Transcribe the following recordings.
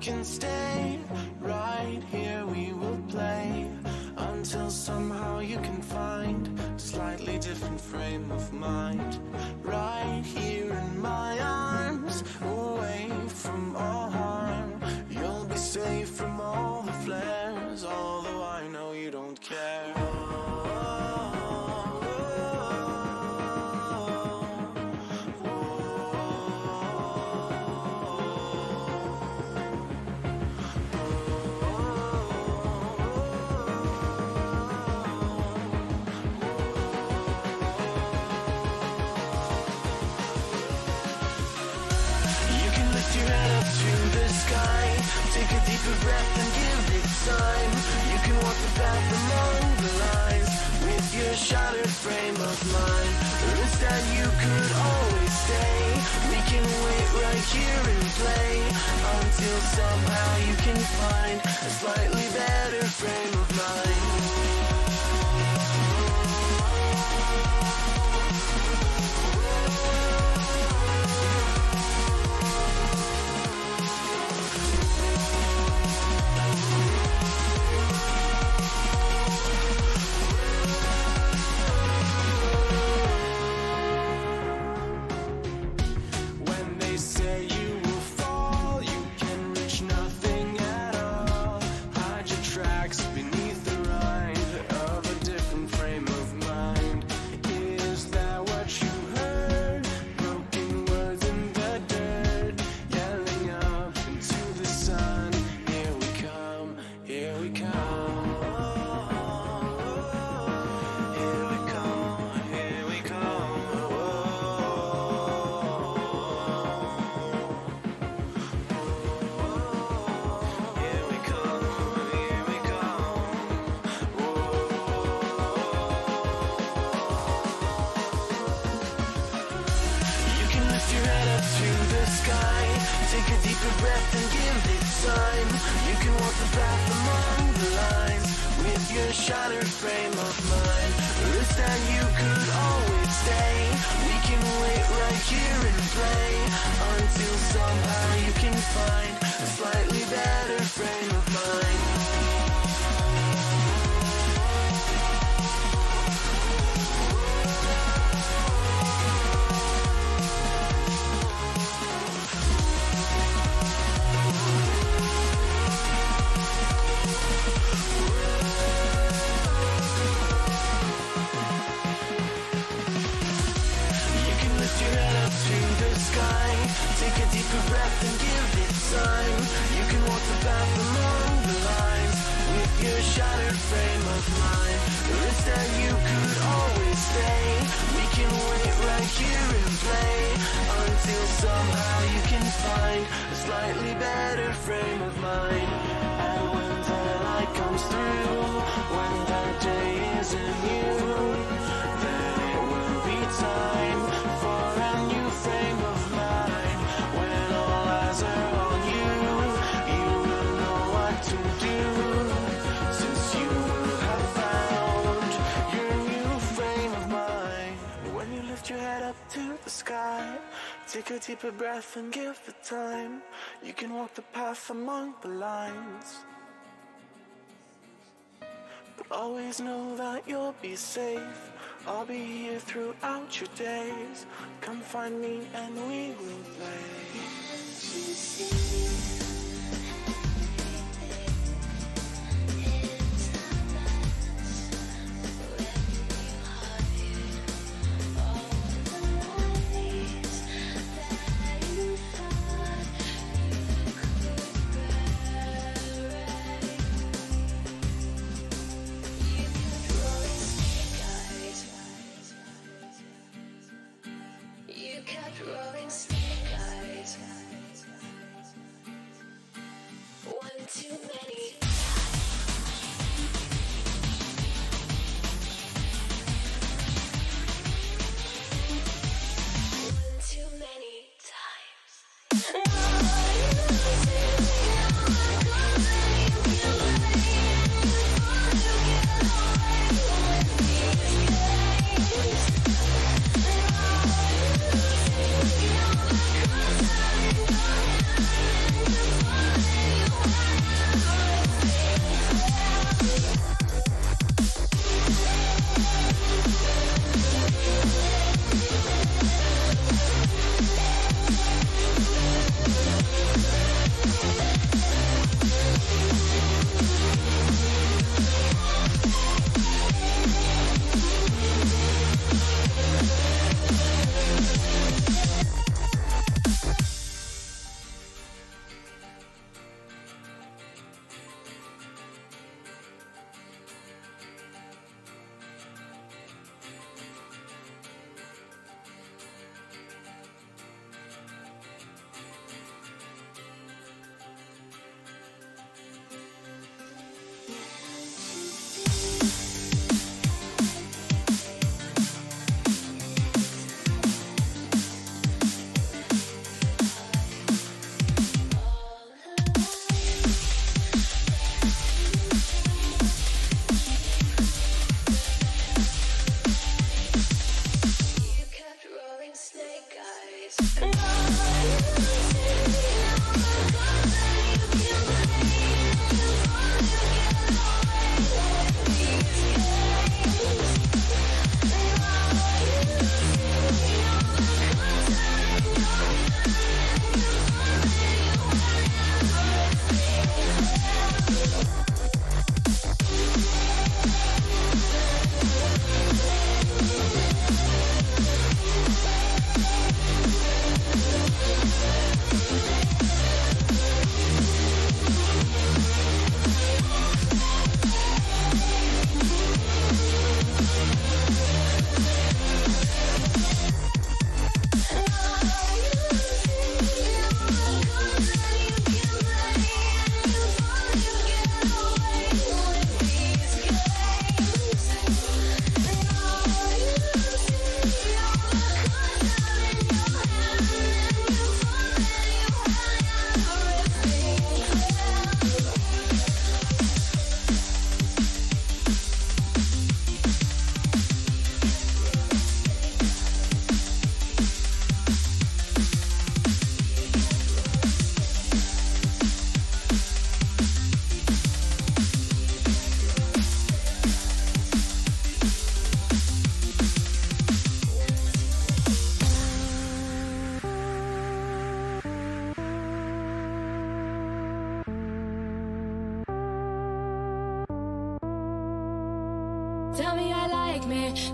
can stay right here, we will play until somehow you can find a slightly different frame of mind. Right here in my arms, away from all harm, you'll be safe from all the flares, although I know you don't care. Take a deeper breath and give it time. You can walk the path among the lines with your shattered frame of mind. Or instead you could always stay. We can wait right here and play until somehow you can find a slightly better frame of mind. Take a deeper breath and give it time. You can walk the path among the lines with your shattered frame of mind. Or instead you could always stay. We can wait right here and play until somehow you can find a slightly better frame of mind. Take a deeper breath and give it time. You can walk the path among the lines with your shattered frame of mind. Or instead you could always stay. We can wait right here and play until somehow you can find a slightly better frame of mind. And when the light comes through, when the day isn't new, then it will be time for a new frame of mind. When all eyes are on you, you will know what to do, since you will have found your new frame of mind. When you lift your head up to the sky, take a deeper breath and give it time. You can walk the path among the lines, but always know that you'll be safe. I'll be here throughout your days. Come find me and we will play. You kept rolling snake eyes.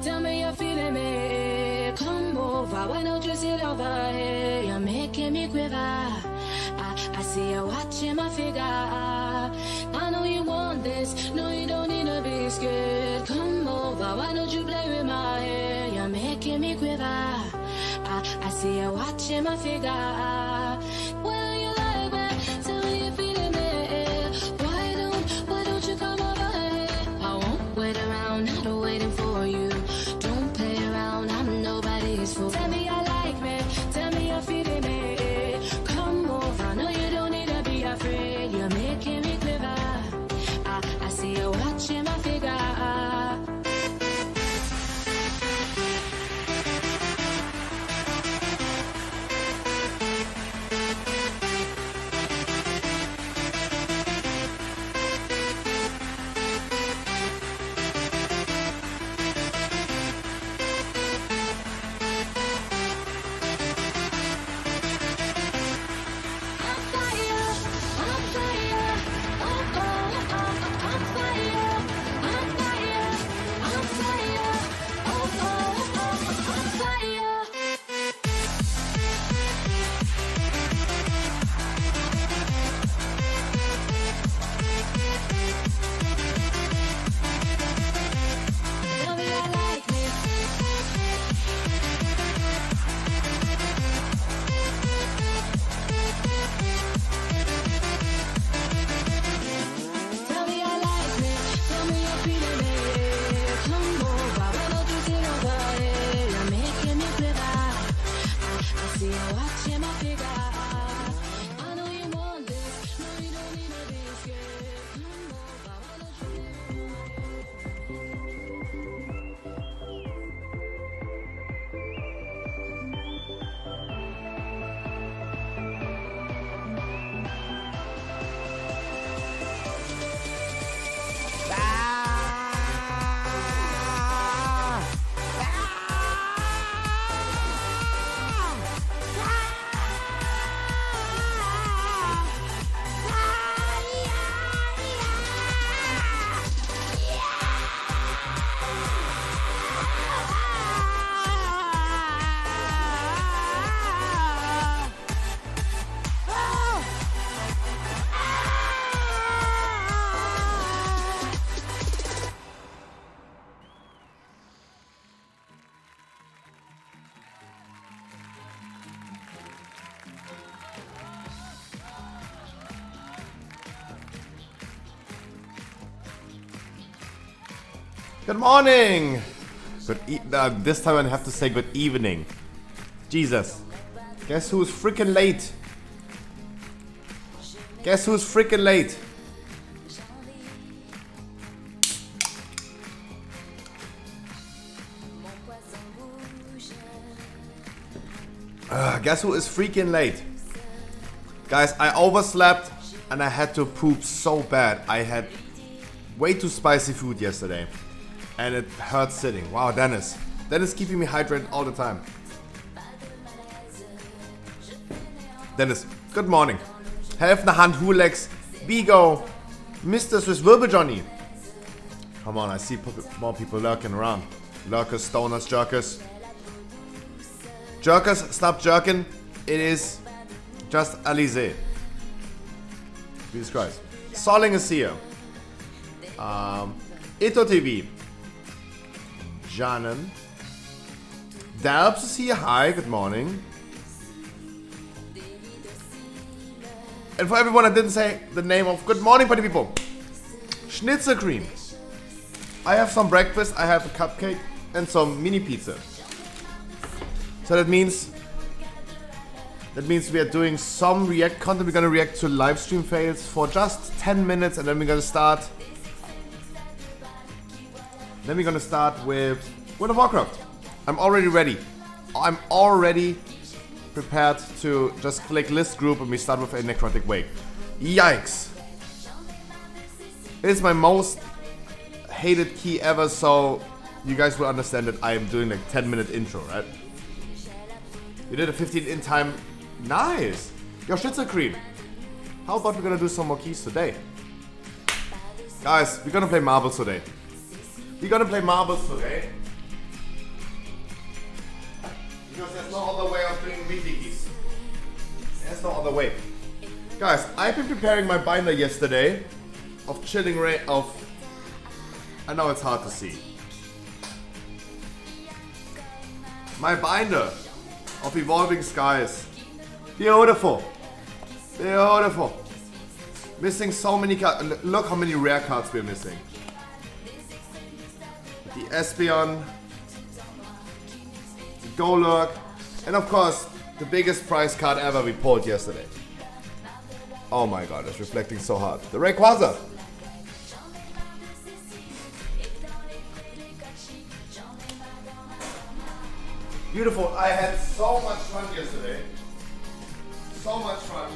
Tell me you're feeling me. Come over, why don't you sit over here? You're making me quiver. I see you watching my figure. I know you want this. No, you don't need to be scared. Come over, why don't you play with my hair? You're making me quiver. I see you watching my figure. Well, you like that? Tell me you're feeling me. Why don't you come over here? I won't wait around, not waiting for you. Don't play around, I'm nobody's fool. Tell me you like me, tell me you're feeling me. Come over, no you don't need to be afraid. You're making me quiver. I see you watching my figure. Good morning! This time I have to say good evening. Jesus. Guess who's freaking late? Guess who's freaking late? Guess who is freaking late? Guys, I overslept and I had to poop so bad. I had way too spicy food yesterday. And it hurts sitting. Wow, Dennis. Dennis keeping me hydrated all the time. Dennis, good morning. Helfende Hand, Hulex, Vigo, Mr. Swiss Wirbel Johnny. Come on, I see more people lurking around. Lurkers, stoners, jerkers. Jerkers, stop jerking. It is just Alize. Jesus Christ. Soling is here. Ito TV. Janen. Dalbs is here. Hi, good morning. And for everyone I didn't say the name of, good morning, party people. Schnitzel cream. I have some breakfast. I have a cupcake and some mini pizza. So that means we are doing some React content. We're gonna react to live stream fails for just 10 minutes, and then we're gonna start. Then we're gonna start with World of Warcraft. I'm already ready. I'm already prepared to just click list group and we start with a necrotic wake. Yikes! It's my most hated key ever, so you guys will understand that I am doing like 10-minute intro, right? You did a 15 in time. Nice! Your schnitzel cream. How about we're gonna do some more keys today? Guys, we're gonna play marbles today. We're gonna play marbles today. Because there's no other way of doing weekly keys. There's no other way. Guys, I've been preparing my binder yesterday of chilling rain of. I know it's hard to see. My binder of evolving skies. Beautiful. Beautiful. Missing so many cards. Look how many rare cards we're missing. The Espeon. The Golurk. And of course, the biggest prize card ever we pulled yesterday. Oh my god, it's reflecting so hard. The Rayquaza. Beautiful. I had so much fun yesterday. So much fun.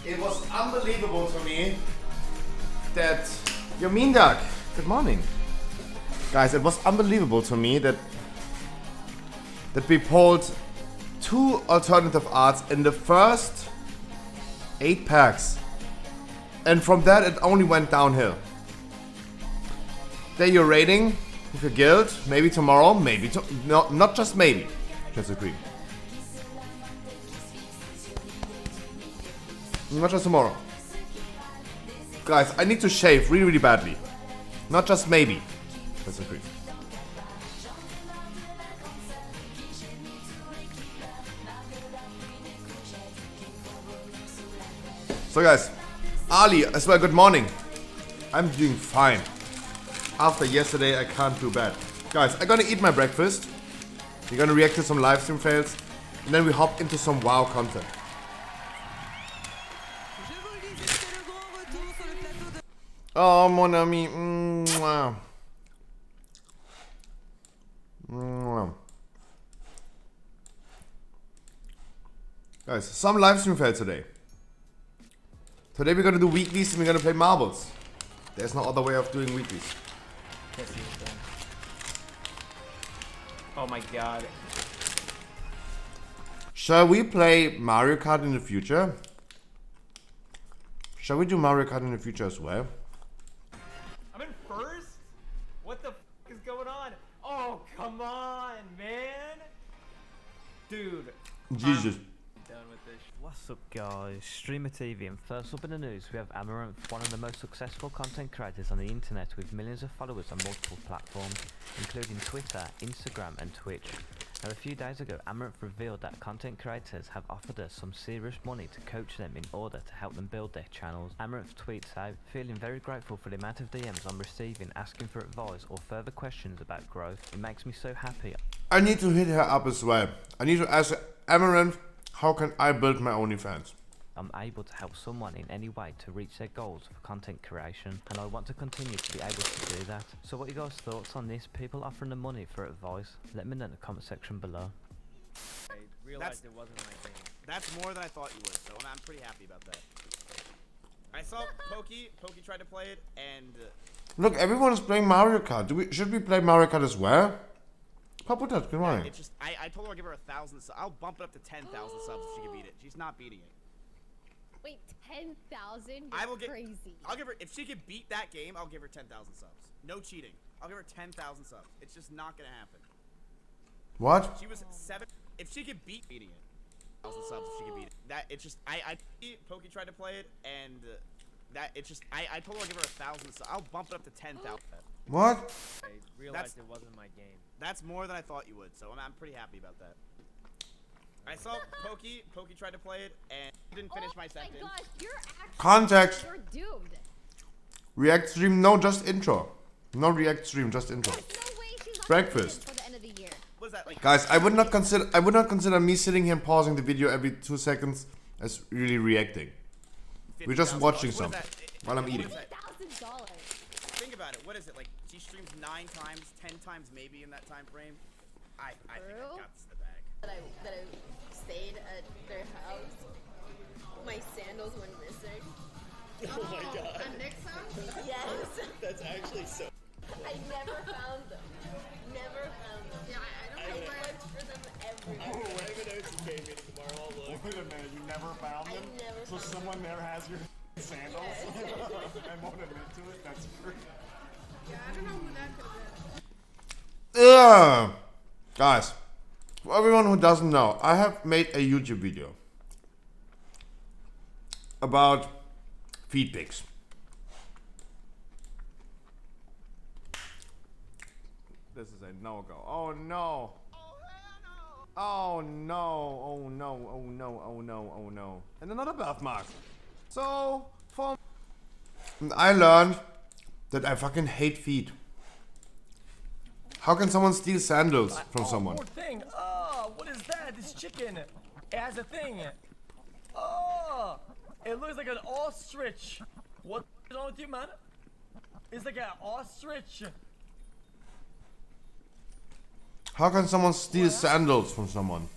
It was unbelievable to me that your mean duck. Good morning. Guys, it was unbelievable to me that we pulled 2 alternative arts in the first 8 packs. And from that it only went downhill. There you're rating with your guild, maybe tomorrow, maybe no, not just maybe. Just agree. Not just tomorrow. Guys, I need to shave really, really badly. Not just maybe. Let's agree. So guys, Ali as well, good morning. I'm doing fine. After yesterday, I can't do bad. Guys, I'm gonna eat my breakfast. We're gonna react to some live stream fails. And then we hop into some WoW content. Oh, mon ami. Mwah. Mwah. Guys, some live stream fails today. Today we're gonna do weeklies and we're gonna play marbles. There's no other way of doing weeklies. Oh my god. Shall we play Mario Kart in the future? Shall we do Mario Kart in the future as well? I'm in first? What the f is going on? Oh, come on, man. Dude. Jesus. Done with this. What's up guys, Streamer TV, and first up in the news we have Amaranth, one of the most successful content creators on the internet with millions of followers on multiple platforms, including Twitter, Instagram and Twitch. Now a few days ago Amaranth revealed that content creators have offered us some serious money to coach them in order to help them build their channels. Amaranth tweets out, feeling very grateful for the amount of DMs I'm receiving asking for advice or further questions about growth. It makes me so happy. I need to hit her up as well. I need to ask Amaranth, how can I build my OnlyFans? I'm able to help someone in any way to reach their goals for content creation, and I want to continue to be able to do that. So what are you guys' thoughts on this? People offering the money for advice? Let me know in the comment section below. I realized it wasn't my thing. That's more than I thought you would, so I'm pretty happy about that. I saw Pokey tried to play it, and Look, everyone is playing Mario Kart. Should we play Mario Kart as well? Paputat, good morning. it's just I told her I'll give her 1,000. I'll bump it up to 10,000 subs if she can beat it. She's not beating it. Wait, 10,000? I will get. Crazy. I'll give her if she can beat that game. I'll give her 10,000 subs. No cheating. I'll give her 10,000 subs. It's just not gonna happen. What? She was 7. If she could beat beating it, 1,000 subs if she could beat it. That it's just Pokey tried to play it, and that it's just I told her I'll give her 1,000. So I'll bump it up to 10,000. What? I realized it wasn't my game. That's more than I thought you would, so I'm pretty happy about that. I saw Pokey tried to play it, and didn't finish my sentence. Oh my gosh, you're actually Context. You're doomed. React stream, no, just intro. No react stream, just intro. There's no way she's on Breakfast. for the end of the year. What is that like? Guys, I would not consider me sitting here and pausing the video every 2 seconds as really reacting. We're just $50,000. watching What is something that? while I'm What is eating. that? $1,000. Think about it. What is it like? She streams 9 times, 10 times maybe in that time frame. I think I True. got this in the bag. that I stayed at their house. My sandals went missing. Oh my god. At Nick's house? Yes. That's actually so. I never found them. Never found them. Yeah, I looked for them I'm everywhere. gonna notes and came in tomorrow. I'll look. Wait a minute, you never found I them? never So found someone there has your sandals and won't admit to it? That's great. Yeah, I don't know who that could have been. Ugh. Guys, for everyone who doesn't know, I have made a YouTube video about feed pics. This is a no-go. Oh no. Oh no. Oh no. Oh no. Oh no. Oh no. And another birthmark. So, I learned that I fucking hate feet. How can someone steal sandals from someone? Poor thing. Oh, what is that? This chicken. It has a thing. Oh, it looks like an ostrich. What is wrong with you, man? It's like an ostrich. How can someone steal sandals from someone?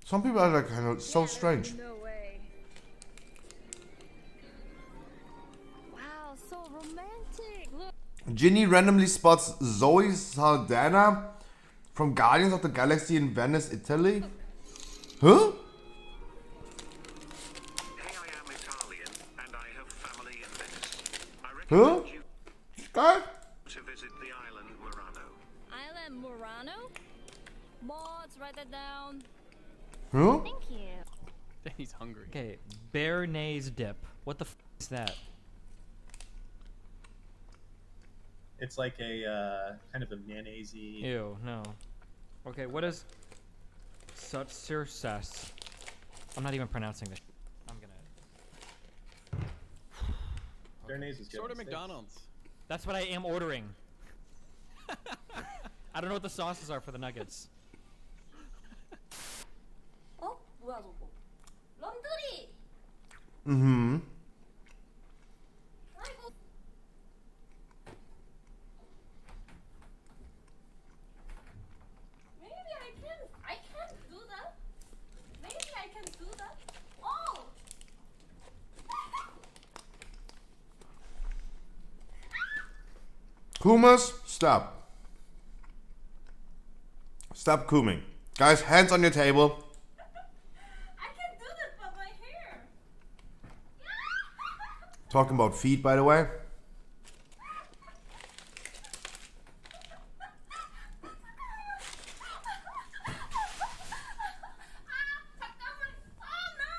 Some people are like kind of so strange. No way. Wow, so romantic. Look. Ginny randomly spots Zoe Saldana from Guardians of the Galaxy in Venice, Italy. Huh? Hey, I am Italian, and I have family in Venice. I Huh? recommend you Guy? to visit the island Murano. Island Murano? Mods, write that down. Huh? Thank you. He's hungry. Okay, Béarnaise dip. What the f is that? It's like a kind of a mayonnaise-y. Ew, no. Okay, what is success? I'm not even pronouncing this. I'm gonna. Mayonnaise is good. Sort of Steaks. McDonald's. That's what I am ordering. I don't know what the sauces are for the nuggets. 어? 뭐야 저거? 런드리! Mm-hmm. 아이고. Maybe I can do that. Maybe I can do that. Oh! Kumas, stop. Stop cooming. Guys, hands on your table. I can do that by my hair. Talking about feet, by the way. 잠깐만. Oh no!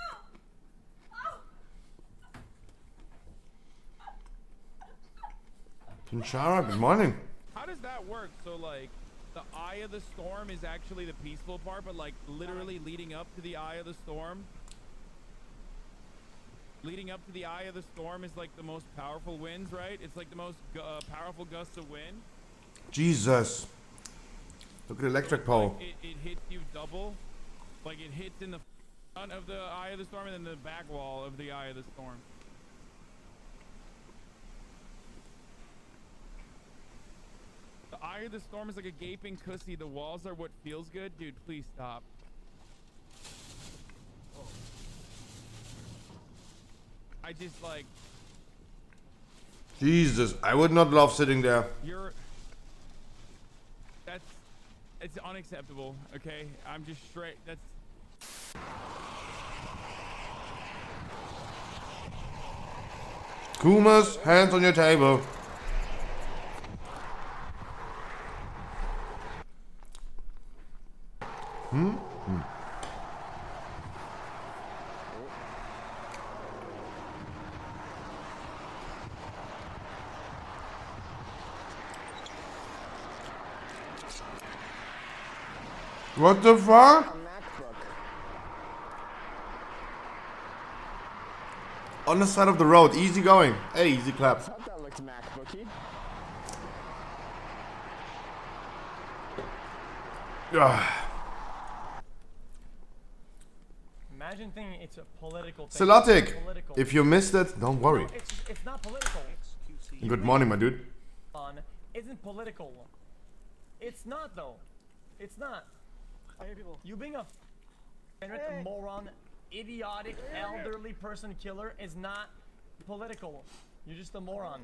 Oh. Tinchara, good morning. How does that work? So like, the eye of the storm is actually the peaceful part, but like literally leading up to the eye of the storm. Leading up to the eye of the storm is like the most powerful winds, right? It's like the most powerful gusts of wind. Jesus. Look at the electric pole. Like it hits you double. Like it hits in the front of the eye of the storm and then the back wall of the eye of the storm. The eye of the storm is like a gaping pussy. The walls are what feels good. Dude, please stop. I just like... Jesus, I would not love sitting there. It's unacceptable, okay? I'm just straight, that's... Kumas, hands on your table. What the fuck? On the side of the road, easy going. Hey, easy clap. That looks MacBooky. Imagine thinking it's a political thing. Celotic, It's political. if you missed it, don't worry. No, it's not political. Good morning, my dude. Isn't political. It's not though. It's not. You being a moron, idiotic, elderly person killer is not political. You're just a moron.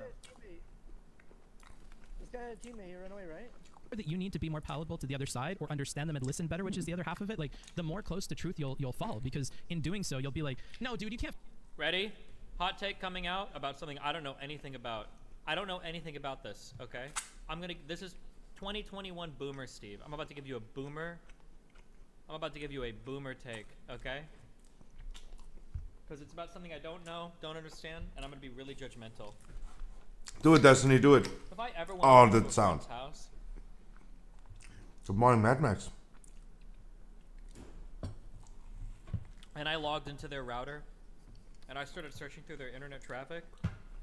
This guy had a teammate, he ran away, right? That you need to be more palatable to the other side or understand them and listen better, which is the other half of it. Like, the more close to truth you'll fall, because in doing so, you'll be like, no, dude, you can't. Ready? Hot take coming out about something I don't know anything about. I don't know anything about this, okay? This is 2021 Boomer Steve. I'm about to give you a boomer take, okay? Because it's about something I don't know, don't understand, and I'm gonna be really judgmental. Do it, Destiny, do it. If I ever Oh, went to that a sound. friend's house, Good morning, Mad Max. and I logged into their router, and I started searching through their internet traffic,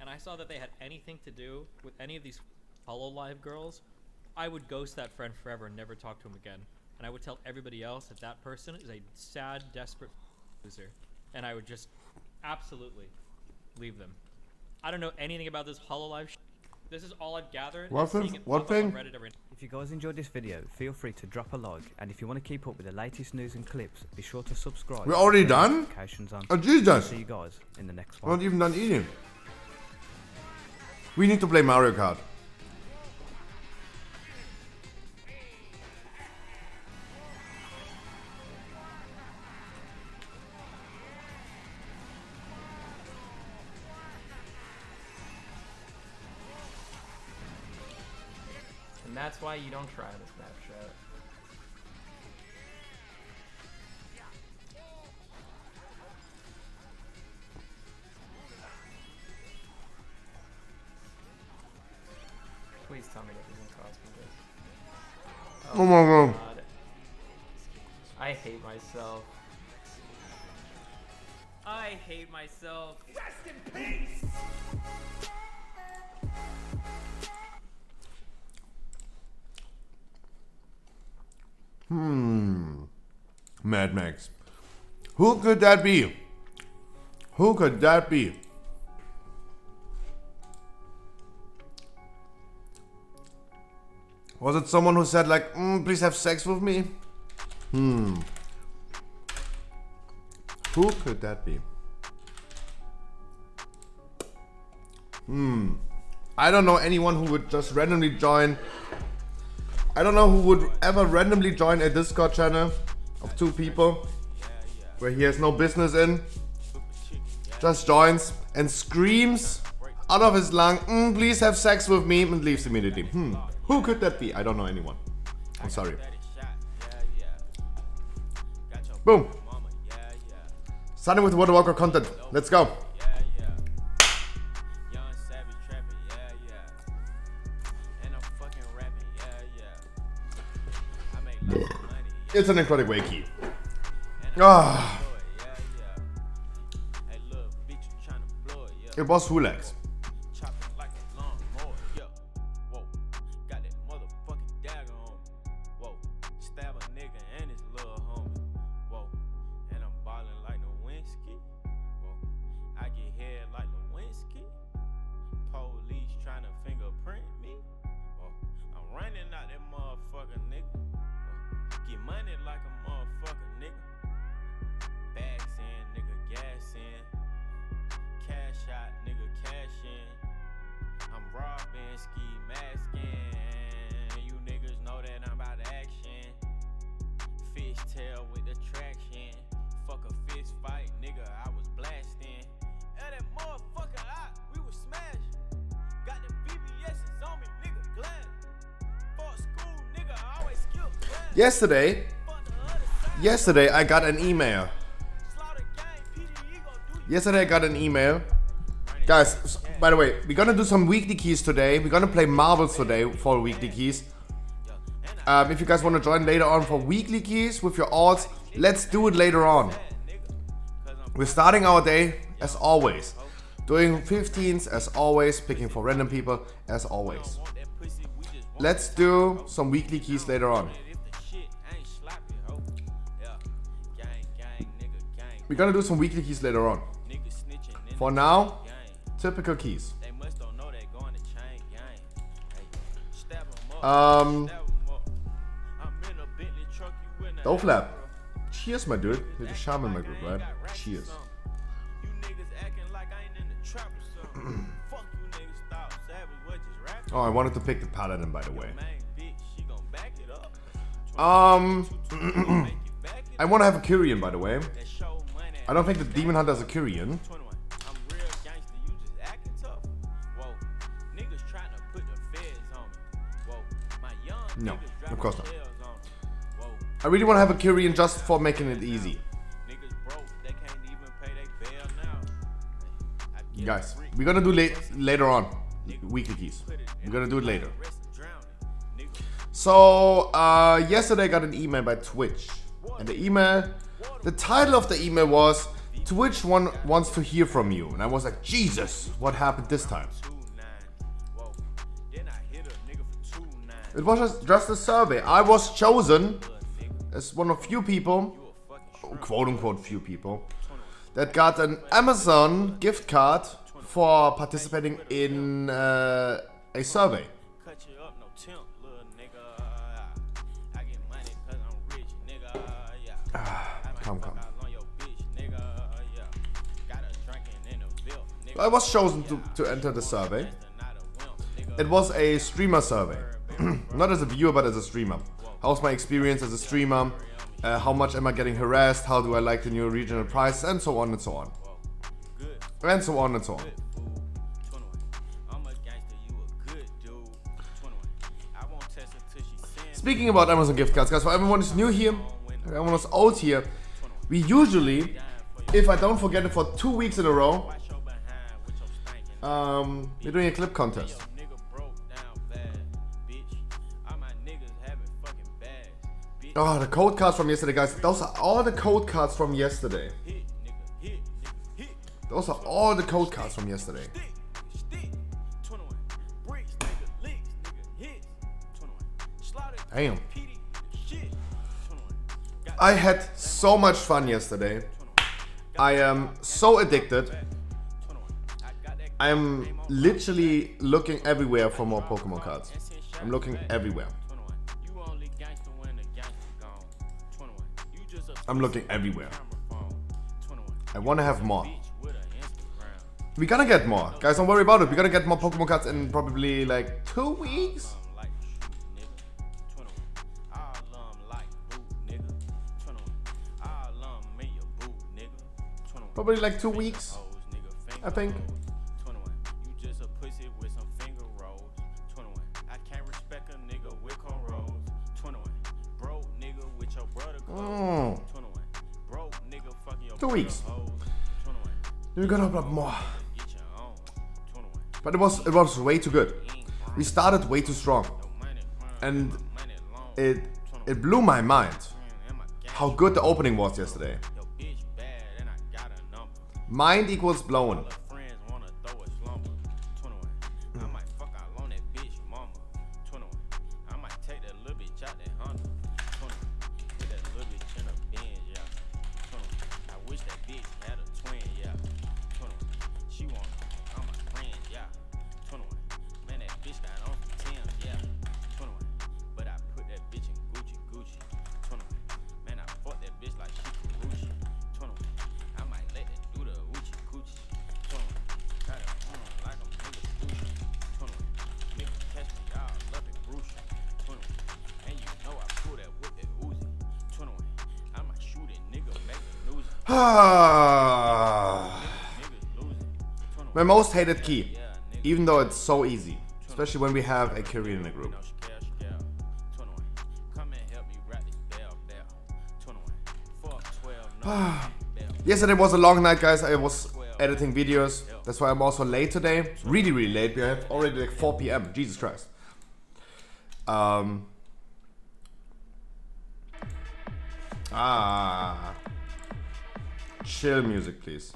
and I saw that they had anything to do with any of these HoloLive girls, I would ghost that friend forever and never talk to him again. And I would tell everybody else that that person is a sad, desperate loser. And I would just absolutely leave them. I don't know anything about this HoloLive shit. This is all I've gathered. What and seeing thing? it What pop up on thing? Reddit every If you guys enjoyed this video, feel free to drop a like, and if you want to keep up with the latest news and clips, be sure to subscribe. We're already and turn done? notifications on. Oh, Jesus. See you guys in the next We're one. not even done eating. We need to play Mario Kart. And that's why you don't try the Snapchat. Please tell me that doesn't cost me this. Oh my God. I hate myself. I hate myself. Rest in peace! Mad Max. Who could that be? Who could that be? Was it someone who said like, please have sex with me? Who could that be? I don't know anyone who would just randomly join. I don't know who would ever randomly join a Discord channel of 2 people where he has no business in. Just joins and screams out of his lung, please have sex with me, and leaves immediately. Who could that be? I don't know anyone. I'm sorry. Boom. Starting with Water Walker content. Let's go. It's an incredible way key. It was Hulex. Yesterday I got an email. Guys, by the way, we're gonna do some weekly keys today. We're gonna play marbles today for weekly keys. If you guys want to join later on for weekly keys with your alts, let's do it later on. We're starting our day as always. Doing 15s as always, picking for random people as always. Let's do some weekly keys later on. We're gonna do some weekly keys later on. For now, typical keys. Doflab. Cheers, my dude. There's a shaman in my group, right? Cheers. Oh, I wanted to pick the paladin, by the way. I want to have a Kyrian, by the way. I don't think the Demon Hunter has a Kyrian. No, of course not. I really want to have a Kyrian just for making it easy. Guys, we're gonna do later on weekly keys. We're gonna do it later. So yesterday I got an email by Twitch, and the title of the email was Twitch wants to hear from you, and I was like, Jesus, what happened this time? It was just a survey. I was chosen as one of few people, quote unquote few people, that got an Amazon gift card for participating in a survey. Come. I was chosen to enter the survey. It was a streamer survey. Not as a viewer, but as a streamer. How's my experience as a streamer? How much am I getting harassed? How do I like the new regional price? And so on and so on. And so on and so on. Speaking about Amazon gift cards, guys, for everyone who's new here, everyone who's old here, we usually, if I don't forget it for 2 weeks in a row, we're doing a clip contest. Oh, the code cards from yesterday, guys. Those are all the code cards from yesterday. Those are all the code cards from yesterday. Damn. I had so much fun yesterday. I am so addicted. I am literally looking everywhere for more Pokemon cards. I'm looking everywhere. I'm looking everywhere. I want to have more. We're gonna get more. Guys, don't worry about it. We're gonna get more Pokemon cards in probably like 2 weeks. Probably like 2 weeks, I think. Mm. 2 weeks. We're gonna open up more. But it was way too good. We started way too strong. And it blew my mind how good the opening was yesterday. Mind equals blown. My most hated key, even though it's so easy, especially when we have a Kyrian in the group. Yesterday was a long night, guys. I was editing videos. That's why I'm also late today. Really, really late. We have already like 4 PM. Jesus Christ. Chill music, please.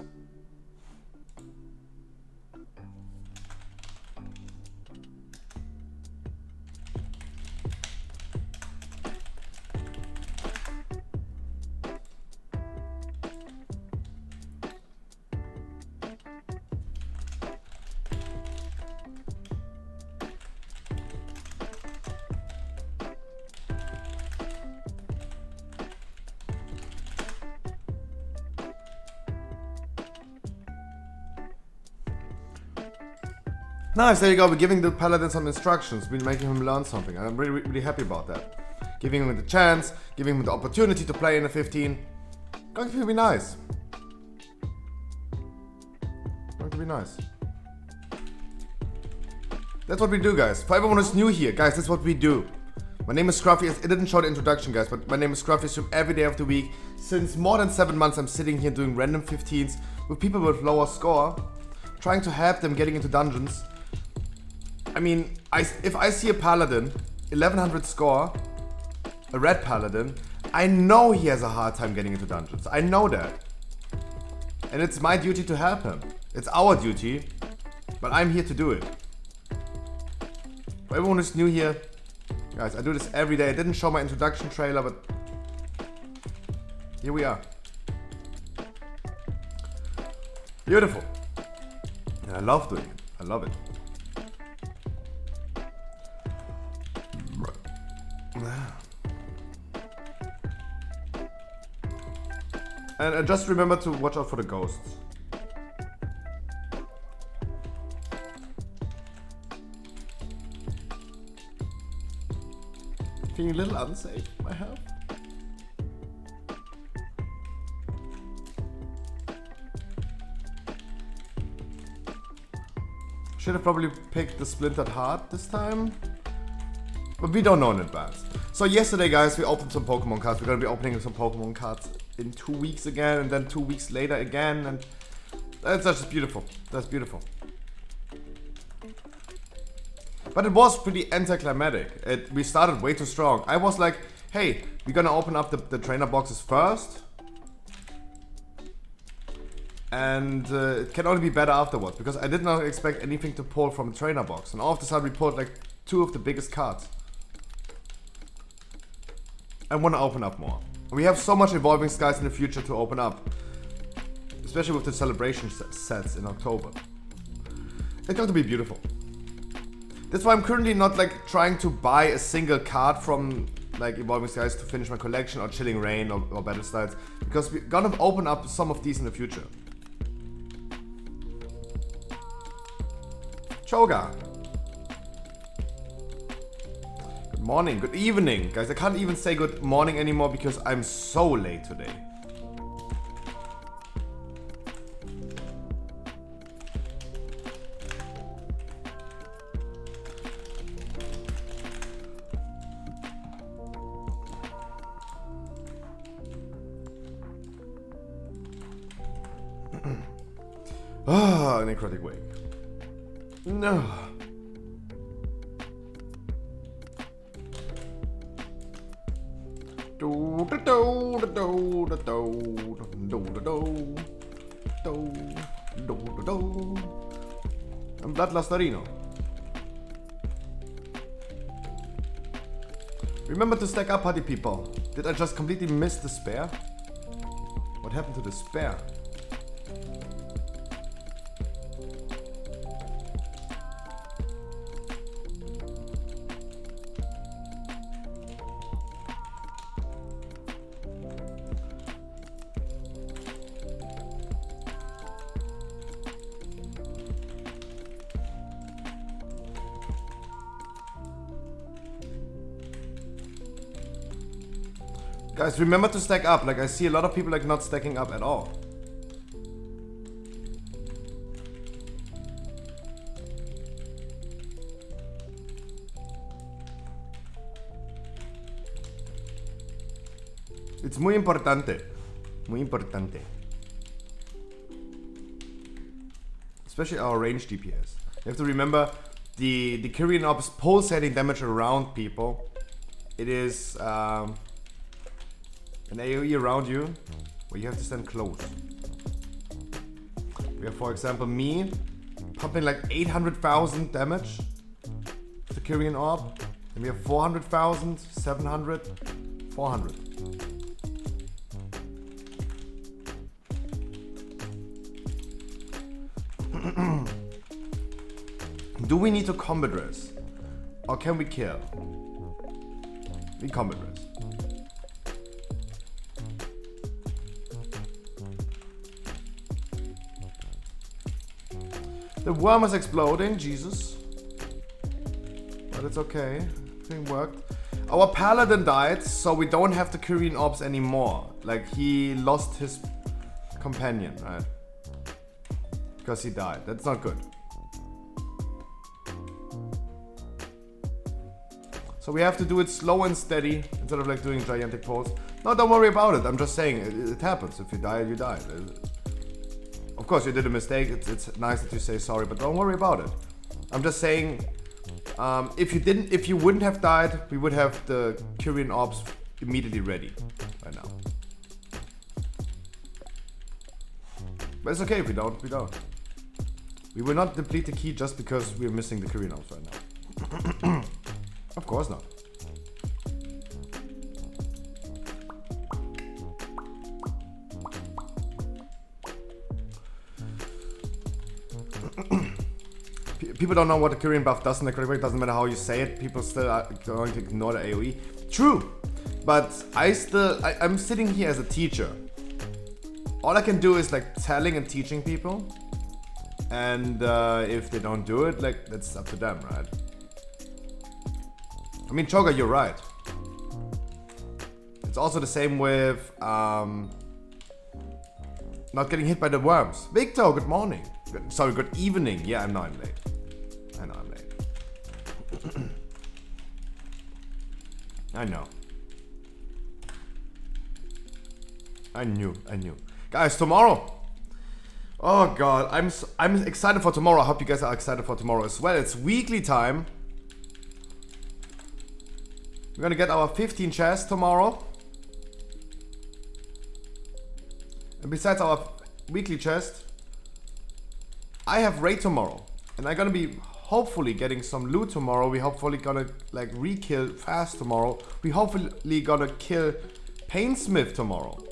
Nice, there you go. We're giving the paladin some instructions. We're making him learn something. I'm really, really happy about that. Giving him the chance, giving him the opportunity to play in a 15. Going to be nice. Going to be nice. That's what we do, guys. For everyone who's new here, guys, that's what we do. My name is Scruffy. It didn't show the introduction, guys, but my name is Scruffy. Stream every day of the week. Since more than 7 months, I'm sitting here doing random 15s with people with lower score, trying to help them getting into dungeons. I mean, if I see a paladin, 1100 score, a red paladin, I know he has a hard time getting into dungeons. I know that. And it's my duty to help him. It's our duty, but I'm here to do it. For everyone who's new here, guys, I do this every day. I didn't show my introduction trailer, but here we are. Beautiful. And I love doing it. I love it. And just remember to watch out for the ghosts. Feeling a little unsafe, my health. Should have probably picked the splintered heart this time. But we don't know in advance. So yesterday, guys, we opened some Pokemon cards. We're gonna be opening some Pokemon cards in 2 weeks again, and then 2 weeks later again, and that's just beautiful. That's beautiful. But it was pretty anticlimactic. We started way too strong. I was like, hey, we're gonna open up the trainer boxes first. And it can only be better afterwards, because I did not expect anything to pull from a trainer box. And all of a sudden we pulled like 2 of the biggest cards. I want to open up more. We have so much evolving skies in the future to open up. Especially with the celebration sets in October. It's going to be beautiful. That's why I'm currently not like trying to buy a single card from like Evolving Skies to finish my collection, or Chilling Reign, or Battle Styles, because we're gonna open up some of these in the future. Choga. Good morning, good evening. Guys, I can't even say good morning anymore because I'm so late today. Ah, necrotic wake. No. I'm Bloodlustarino. Remember to stack up, party people. Did I just completely miss the spare? What happened to the spare? Guys, remember to stack up. Like, I see a lot of people like not stacking up at all. It's muy importante. Muy importante. Especially our range DPS. You have to remember the Kyrian Orb's pulsating damage around people. It is an AoE around you where you have to stand close. We have, for example, me pumping like 800,000 damage with the Kyrian Orb. And we have 400,000, 700, 400. Do we need to combat res? Or can we kill? We combat res. The worm is exploding, Jesus. But it's okay. Everything worked. Our paladin died, so we don't have the Kyrian Orbs anymore. Like, he lost his companion, right? Because he died. That's not good. So we have to do it slow and steady instead of like doing gigantic pulls. No, don't worry about it. I'm just saying it happens. If you die, you die. Of course, you did a mistake. It's nice that you say sorry, but don't worry about it. I'm just saying, if you wouldn't have died, we would have the Kyrian orbs immediately ready right now. But it's okay if we don't. We don't. We will not deplete the key just because we're missing the Kyrian orbs right now. Of course not. People don't know what the Kyrian buff does in the correct way. It doesn't matter how you say it. People still are going to ignore the AoE. True. But I'm sitting here as a teacher. All I can do is like telling and teaching people. And if they don't do it, like that's up to them, right? I mean, Choga, you're right. It's also the same with not getting hit by the worms. Victor, good morning. Sorry, good evening. Yeah, I know I'm late. I know I'm late. I know. I knew. Guys, tomorrow. Oh god, I'm excited for tomorrow. I hope you guys are excited for tomorrow as well. It's weekly time. We're gonna get our 15 chests tomorrow. And besides our weekly chest, I have raid tomorrow. And I'm gonna be hopefully getting some loot tomorrow. We hopefully gonna like re-kill fast tomorrow. We hopefully gonna kill Painsmith tomorrow.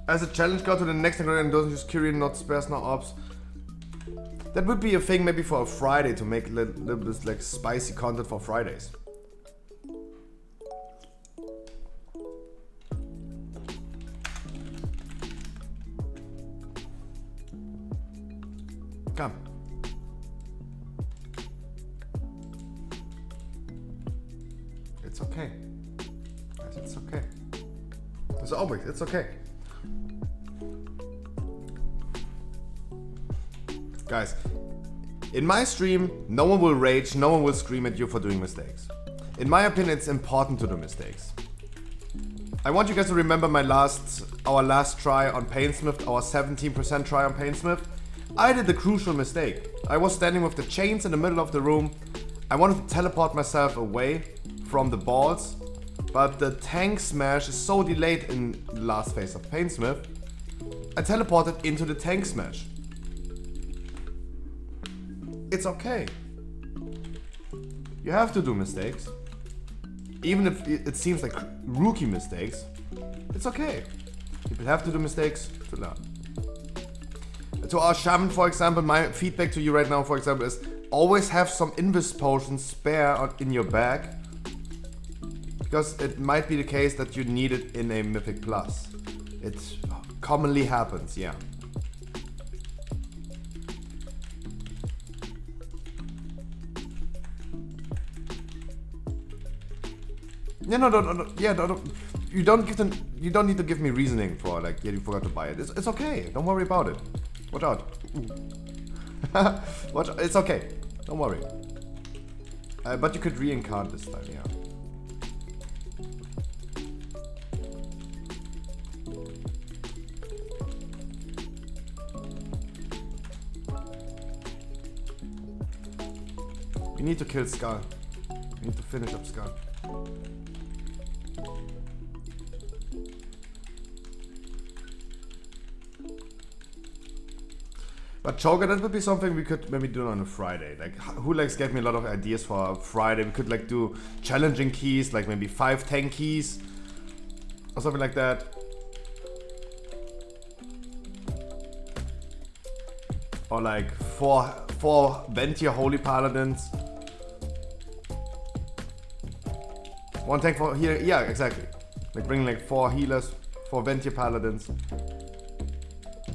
As a challenge, go to the next ingredient and doesn't use Kyrian, not spares, no ops. That would be a thing maybe for a Friday to make a little bit like spicy content for Fridays. Come. It's okay. It's okay. As always, it's okay. Guys, in my stream, no one will rage, no one will scream at you for doing mistakes. In my opinion, it's important to do mistakes. I want you guys to remember our last try on Painsmith, our 17% try on Painsmith. I did the crucial mistake. I was standing with the chains in the middle of the room. I wanted to teleport myself away from the balls, but the tank smash is so delayed in the last phase of Painsmith. I teleported into the tank smash. It's okay. You have to do mistakes. Even if it seems like rookie mistakes, it's okay. People have to do mistakes to learn. To our shaman, for example, my feedback to you right now, for example, is always have some invis potions spare in your bag. Because it might be the case that you need it in a Mythic Plus. It commonly happens, yeah. Yeah, no. You don't need to give me reasoning for like, yeah, you forgot to buy it. It's okay. Don't worry about it. Watch out. Watch out. It's okay. Don't worry. But you could reincarnate this time, yeah. We need to kill Skull. We need to finish up Skull. But Choga, that would be something we could maybe do on a Friday. Like, Hulex gave me a lot of ideas for a Friday. We could like do challenging keys, like maybe 5 tank keys or something like that. or like four Ventier Holy Paladins. One tank for here, yeah, exactly. Like bring like 4 healers, 4 Ventier Paladins.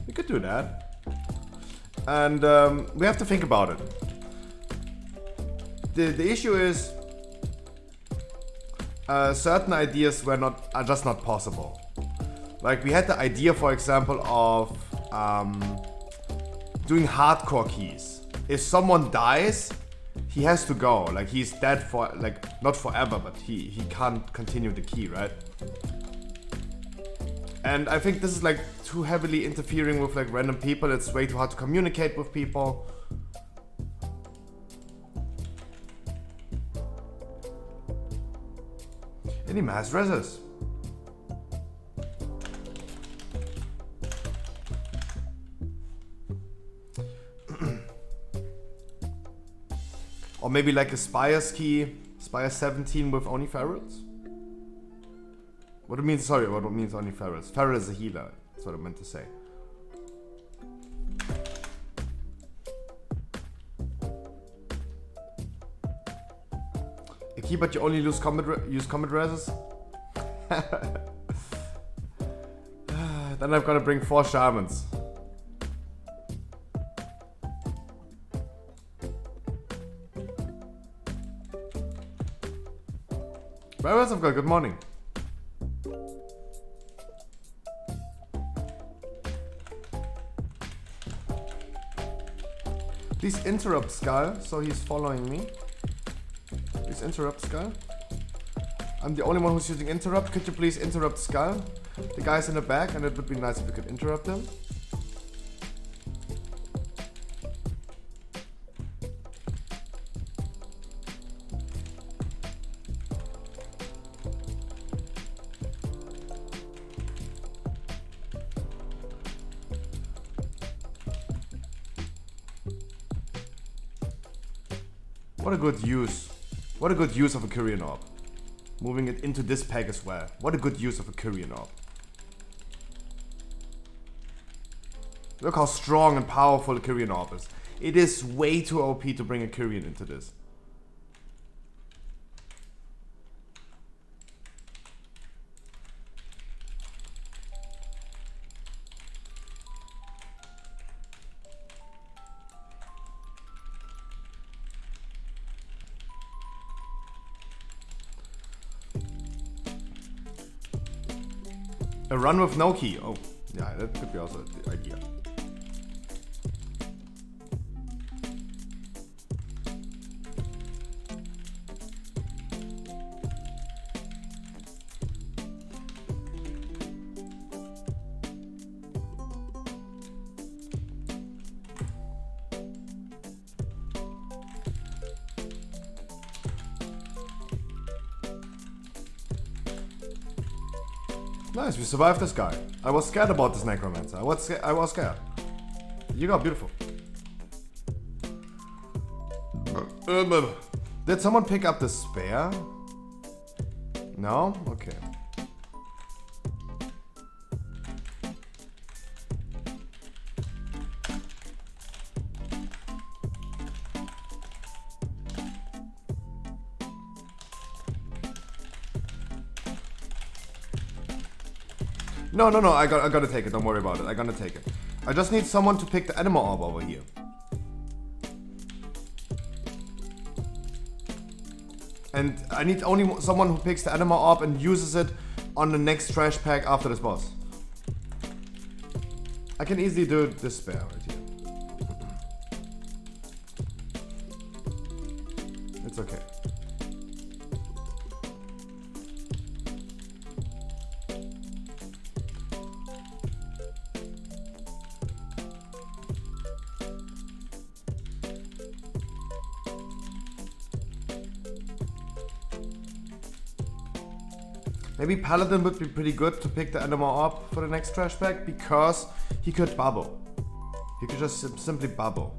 We could do that. And we have to think about it. The issue is certain ideas are just not possible. Like we had the idea, for example, of doing hardcore keys. If someone dies, he has to go. Like he's dead for like not forever, but he can't continue the key, right? And I think this is like too heavily interfering with like random people. It's way too hard to communicate with people. Any mass reses? Or maybe like a Spire's key, Spire 17 with only ferals? What it means, sorry, what it means only ferals. Feral is a healer, that's what I meant to say. A key, but you only use combat reses? Then I've got to bring 4 shamans. Where else I've got? Good morning. Please interrupt Skull, so he's following me. Please interrupt Skull. I'm the only one who's using interrupt. Could you please interrupt Skull? The guy's in the back, and it would be nice if we could interrupt him. What a good use. What a good use of a Kyrian Orb. Moving it into this pack as well. What a good use of a Kyrian Orb. Look how strong and powerful the Kyrian Orb is. It is way too OP to bring a Kyrian into this. A run with no key. Oh, yeah, that could be also the idea. Nice, we survived this guy. I was scared about this necromancer. I was scared. You got beautiful. Did someone pick up the spare? No? Okay. No, I gotta take it, don't worry about it, I'm gonna take it. I just need someone to pick the animal orb over here. And I need only someone who picks the animal orb and uses it on the next trash pack after this boss. I can easily do this spare right here. It's okay. Maybe Paladin would be pretty good to pick the animal up for the next trash pack because he could bubble. He could just simply bubble.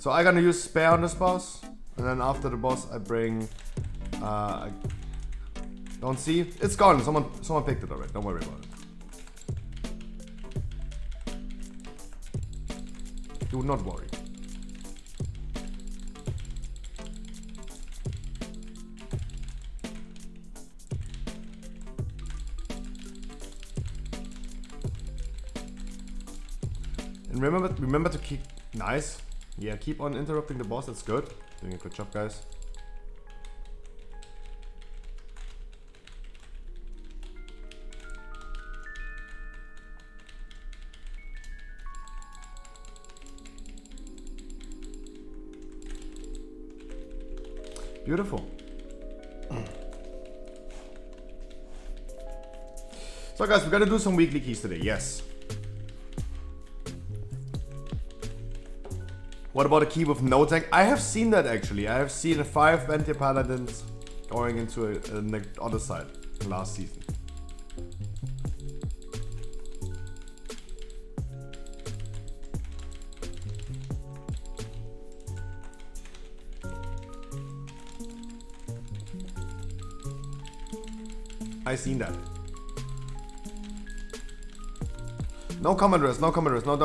So I'm gonna use spare on this boss, and then after the boss I bring. Don't see? It's gone. Someone picked it already. Don't worry about it. Do not worry. And remember to keep nice. Yeah, keep on interrupting the boss. That's good. Doing a good job, guys. Beautiful. So guys, we're gonna do some weekly keys today, yes. What about a key with no tank? I have seen that actually. I have seen 5 Venti Paladins going into the other side last season. I seen that. No combat rest, no combat rest, no.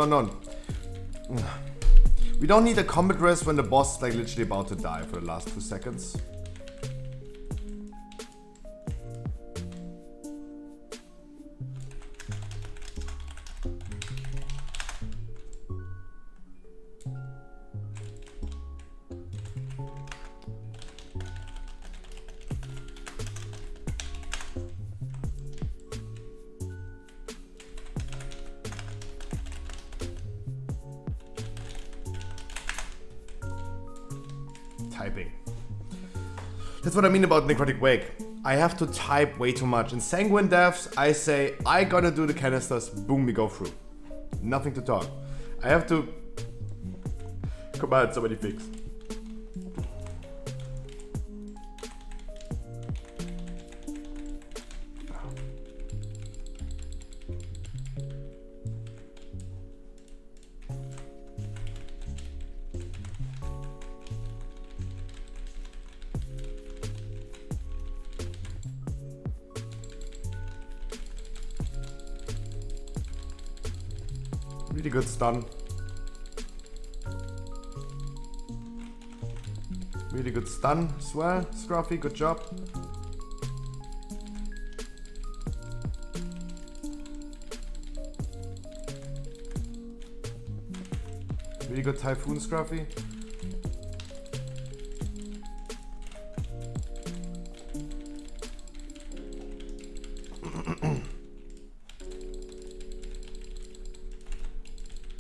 We don't need a combat rest when the boss is like literally about to die for the last 2 seconds. Typing. That's what I mean about Necrotic Wake. I have to type way too much. In Sanguine Deaths, I say, I gonna do the canisters, boom, we go through. Nothing to talk. I have to command somebody fix. Really good stun. Really good stun as well. Scruffy, good job. Really good Typhoon, Scruffy.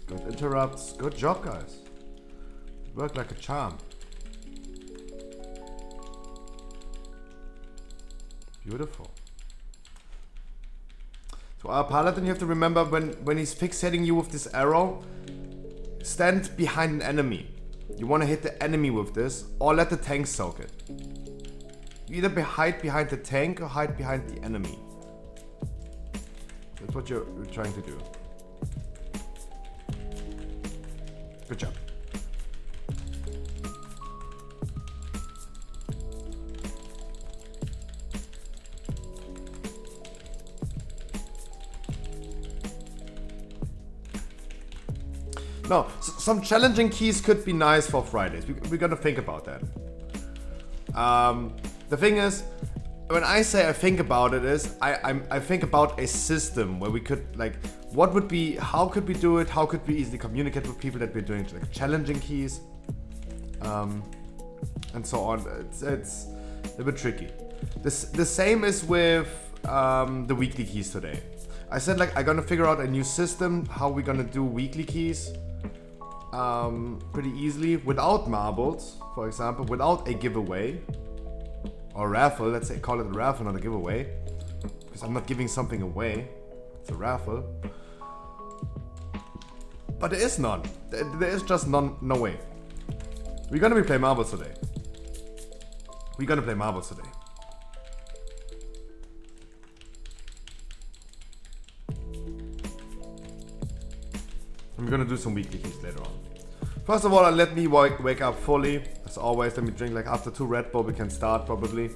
Good interrupts. Good job, guys. Worked like a charm. Beautiful. So our Paladin, you have to remember when he's fixating you with this arrow, stand behind an enemy. You want to hit the enemy with this, or let the tank soak it. You either hide behind the tank or hide behind the enemy. That's what you're trying to do. Good job. No, some challenging keys could be nice for Fridays. We're gonna think about that. The thing is, when I say I think about it is, I think about a system where we could like, what would be, how could we do it? How could we easily communicate with people that we're doing like challenging keys, and so on. It's a bit tricky. The same is with the weekly keys today. I said like I'm gonna figure out a new system how we're gonna do weekly keys pretty easily without marbles, for example, without a giveaway or raffle. Let's say call it a raffle, not a giveaway, because I'm not giving something away. It's a raffle. But there is none. There is just none. No way. We're gonna be playing marbles today. We're gonna play marbles today. And we're gonna do some weekly keys later on. First of all, let me wake up fully. As always, let me drink like after 2 Red Bull we can start probably.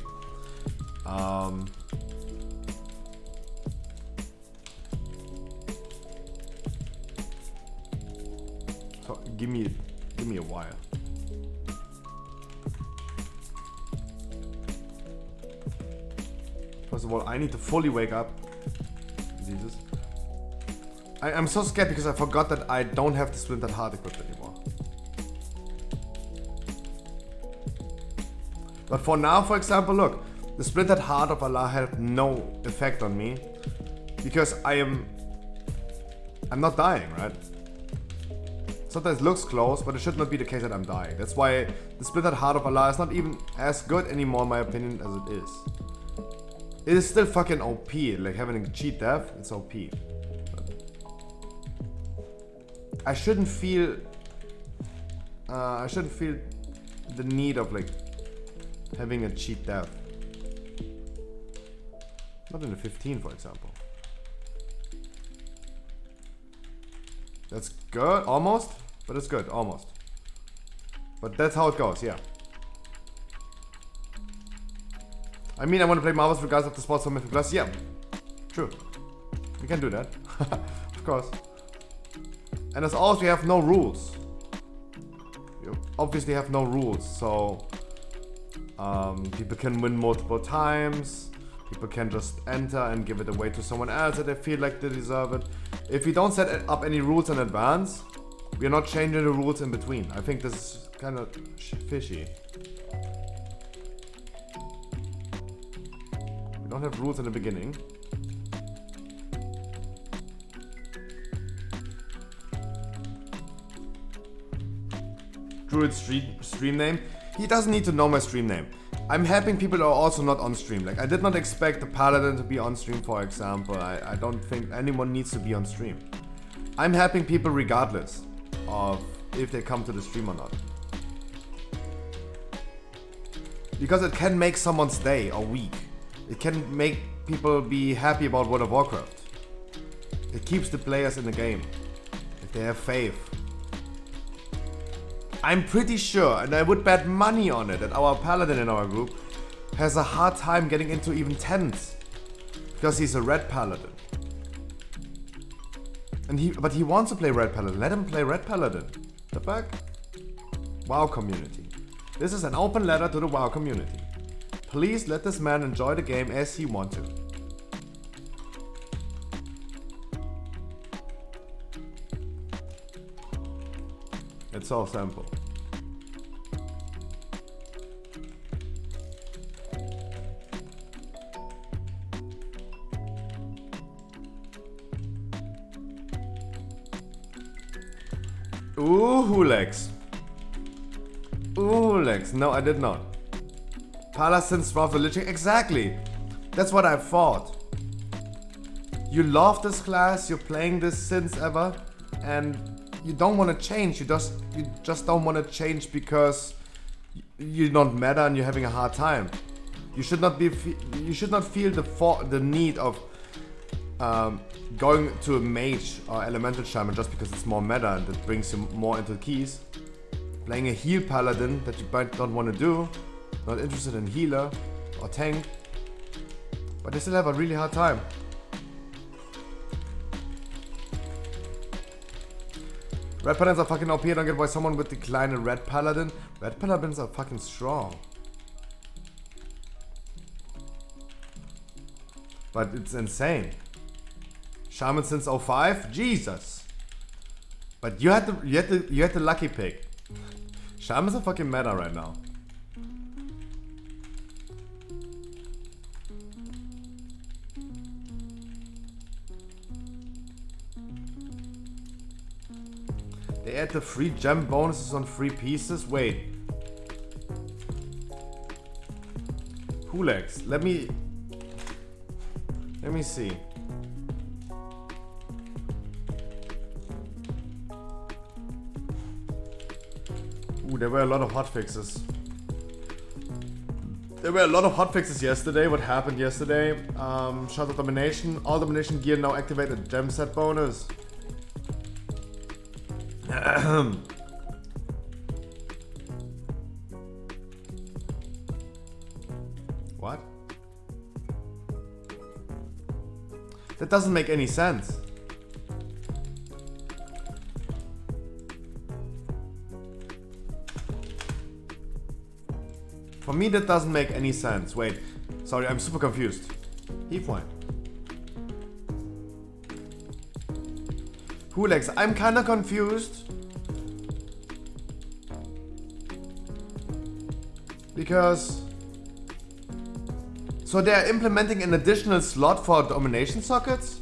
So give me a while. First of all, I need to fully wake up. Jesus. I'm so scared because I forgot that I don't have the Splintered Heart equipped anymore. But for now, for example, look. The Splintered Heart of Allah had no effect on me. Because I'm not dying, right? Sometimes it looks close, but it should not be the case that I'm dying. That's why the Splintered Heart of Allah is not even as good anymore in my opinion as it is. It is still fucking OP, like having a cheat death, it's OP. I shouldn't feel the need of like having a cheat death. Not in the 15, for example. That's good, almost, but it's good, almost. But that's how it goes, yeah. I mean, I want to play Marvels regardless of the spots for Mythic Plus. Yeah, true. We can do that, of course. And as always, we have no rules. We obviously have no rules, so people can win multiple times. People can just enter and give it away to someone else that they feel like they deserve it. If we don't set up any rules in advance, we are not changing the rules in between. I think this is kind of fishy. We don't have rules in the beginning. Druid's stream name. He doesn't need to know my stream name. I'm helping people who are also not on stream. Like, I did not expect the Paladin to be on stream, for example. I don't think anyone needs to be on stream. I'm helping people regardless of if they come to the stream or not. Because it can make someone's day or week. It can make people be happy about World of Warcraft. It keeps the players in the game. If they have faith. I'm pretty sure, and I would bet money on it, that our Paladin in our group has a hard time getting into even 10s. Because he's a red Paladin. But he wants to play red Paladin. Let him play red Paladin. The fuck? WoW community. This is an open letter to the WoW community. Please let this man enjoy the game as he wants to. It's so simple. Ooh, Hulex. Ooh, Lex. No, I did not. Paladins love the Lich King. Exactly. That's what I thought. You love this class, you're playing this since ever, and you don't want to change. You just don't want to change because you don't matter and you're having a hard time. You should not be. You should not feel the need of going to a mage or elemental shaman just because it's more meta and it brings you more into the keys. Playing a heal paladin that you might not want to do. Not interested in healer or tank, but they still have a really hard time. Red paladins are fucking OP. I don't get why someone would decline a red paladin. Red paladins are fucking strong. But it's insane. Shaman since 05? Jesus. But you had the lucky pick. Shaman's a fucking meta right now. They add the free gem bonuses on free pieces? Wait. Hulex, let me see. Ooh, there were a lot of hotfixes. There were a lot of hotfixes yesterday. What happened yesterday? Shadow Domination. All Domination gear now activate a gem set bonus. what? That doesn't make any sense. For me, that doesn't make any sense. Wait, sorry, I'm super confused. Heat point. Hulex, I'm kinda confused. Because... So they're implementing an additional slot for domination sockets?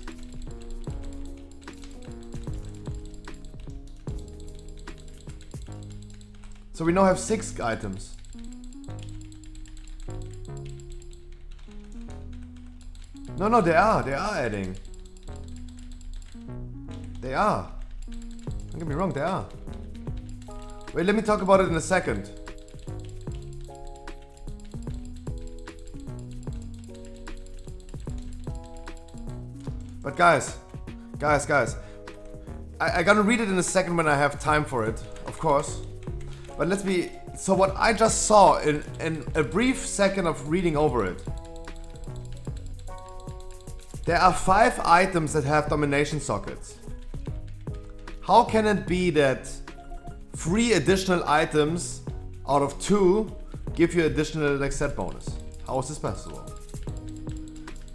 So we now have 6 items. No, they are adding. They are. Don't get me wrong, they are. Wait, let me talk about it in a second. But guys, I gotta read it in a second when I have time for it, of course. But let's be, so what I just saw in a brief second of reading over it. There are 5 items that have domination sockets. How can it be that 3 additional items out of 2 give you additional like set bonus? How is this possible?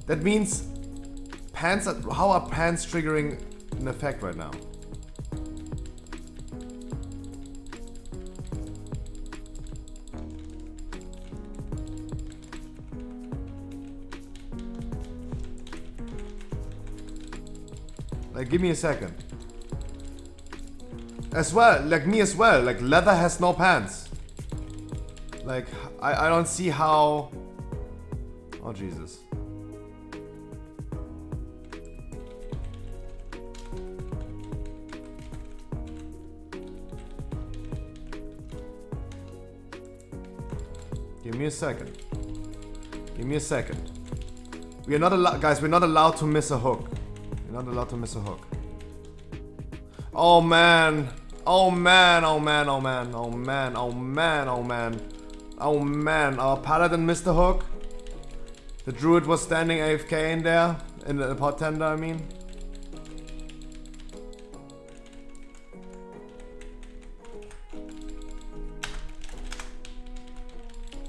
That means pants are, how are pants triggering an effect right now? Like, give me a second. As well, like me as well. Like, leather has no pants. Like, I don't see how... Oh, Jesus. Give me a second. Give me a second. We are not allowed, guys, we're not allowed to miss a hook. We're not allowed to miss a hook. Oh man. Oh man, oh man, oh man, oh man, oh man, oh man. Oh man, our paladin missed the hook. The druid was standing AFK in there. In the pot tender, I mean.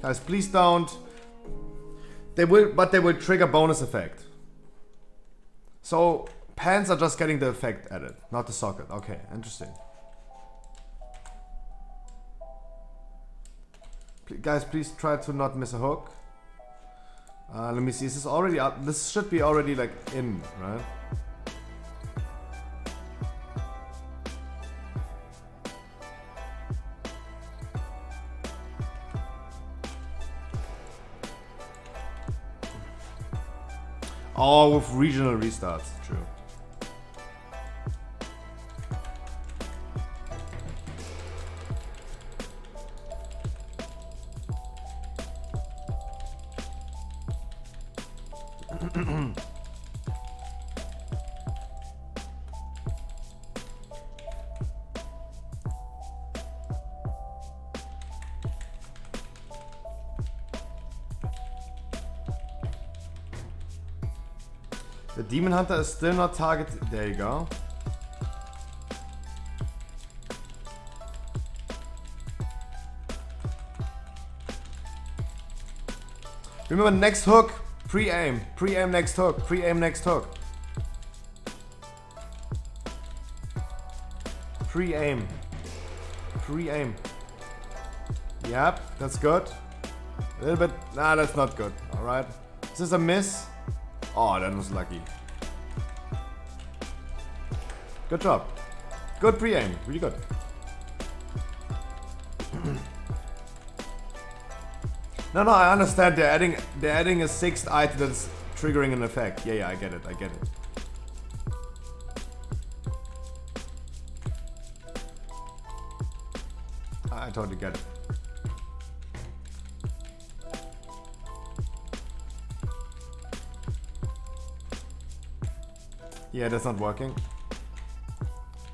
Guys, please don't. They will, but they will trigger bonus effect. So pants are just getting the effect added, not the socket. Okay, interesting. Guys, please try to not miss a hook. Let me see. Is this already up? This should be already like in, right? Oh, with regional restarts, true. The Demon Hunter is still not targeted. There you go. Remember, next hook, pre-aim. Pre-aim next hook. Pre-aim next hook. Pre-aim. Pre-aim. Yep, that's good. A little bit. Nah, that's not good. Alright. Is this a miss? Oh, that was lucky. Good job. Good pre-aim. Really good. No, I understand. They're adding a 6th item that's triggering an effect. Yeah, I get it. I get it. I totally get it. Yeah, that's not working.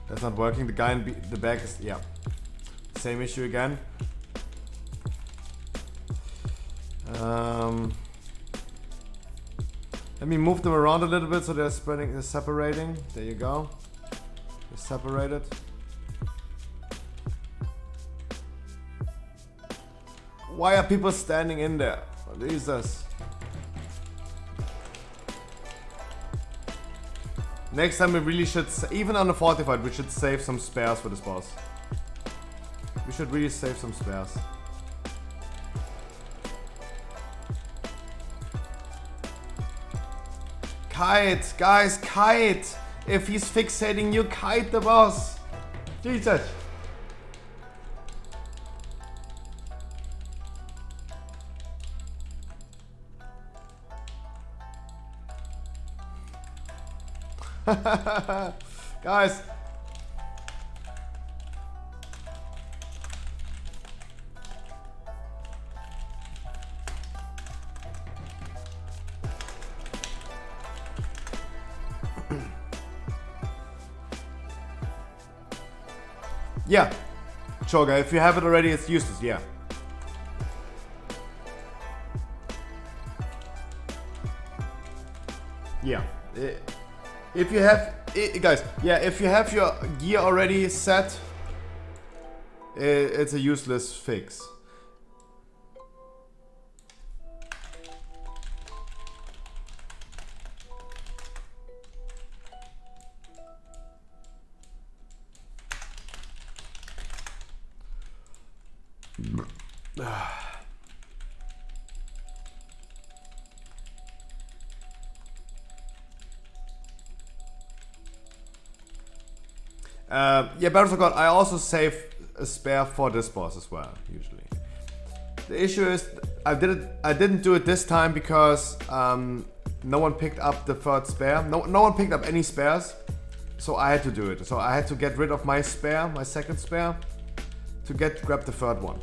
That's not working. The guy in the back is... Yeah. Same issue again. Let me move them around a little bit so they're spreading, they're separating. There you go. They're separated. Why are people standing in there? What is this? Next time we really should, even on the fortified, we should save some spares for this boss. We should really save some spares. Kite, guys, kite! If he's fixating you, kite the boss! Jesus! Guys! Yeah, Choga, if you have it already, it's useless, yeah. Yeah. If you have, guys, yeah, if you have your gear already set, it's a useless fix. Yeah, Battles of God, I also save a spare for this boss as well, usually. The issue is, I didn't do it this time because no one picked up the third spare. No one picked up any spares, so I had to do it. So I had to get rid of my spare, my second spare, to grab the third one.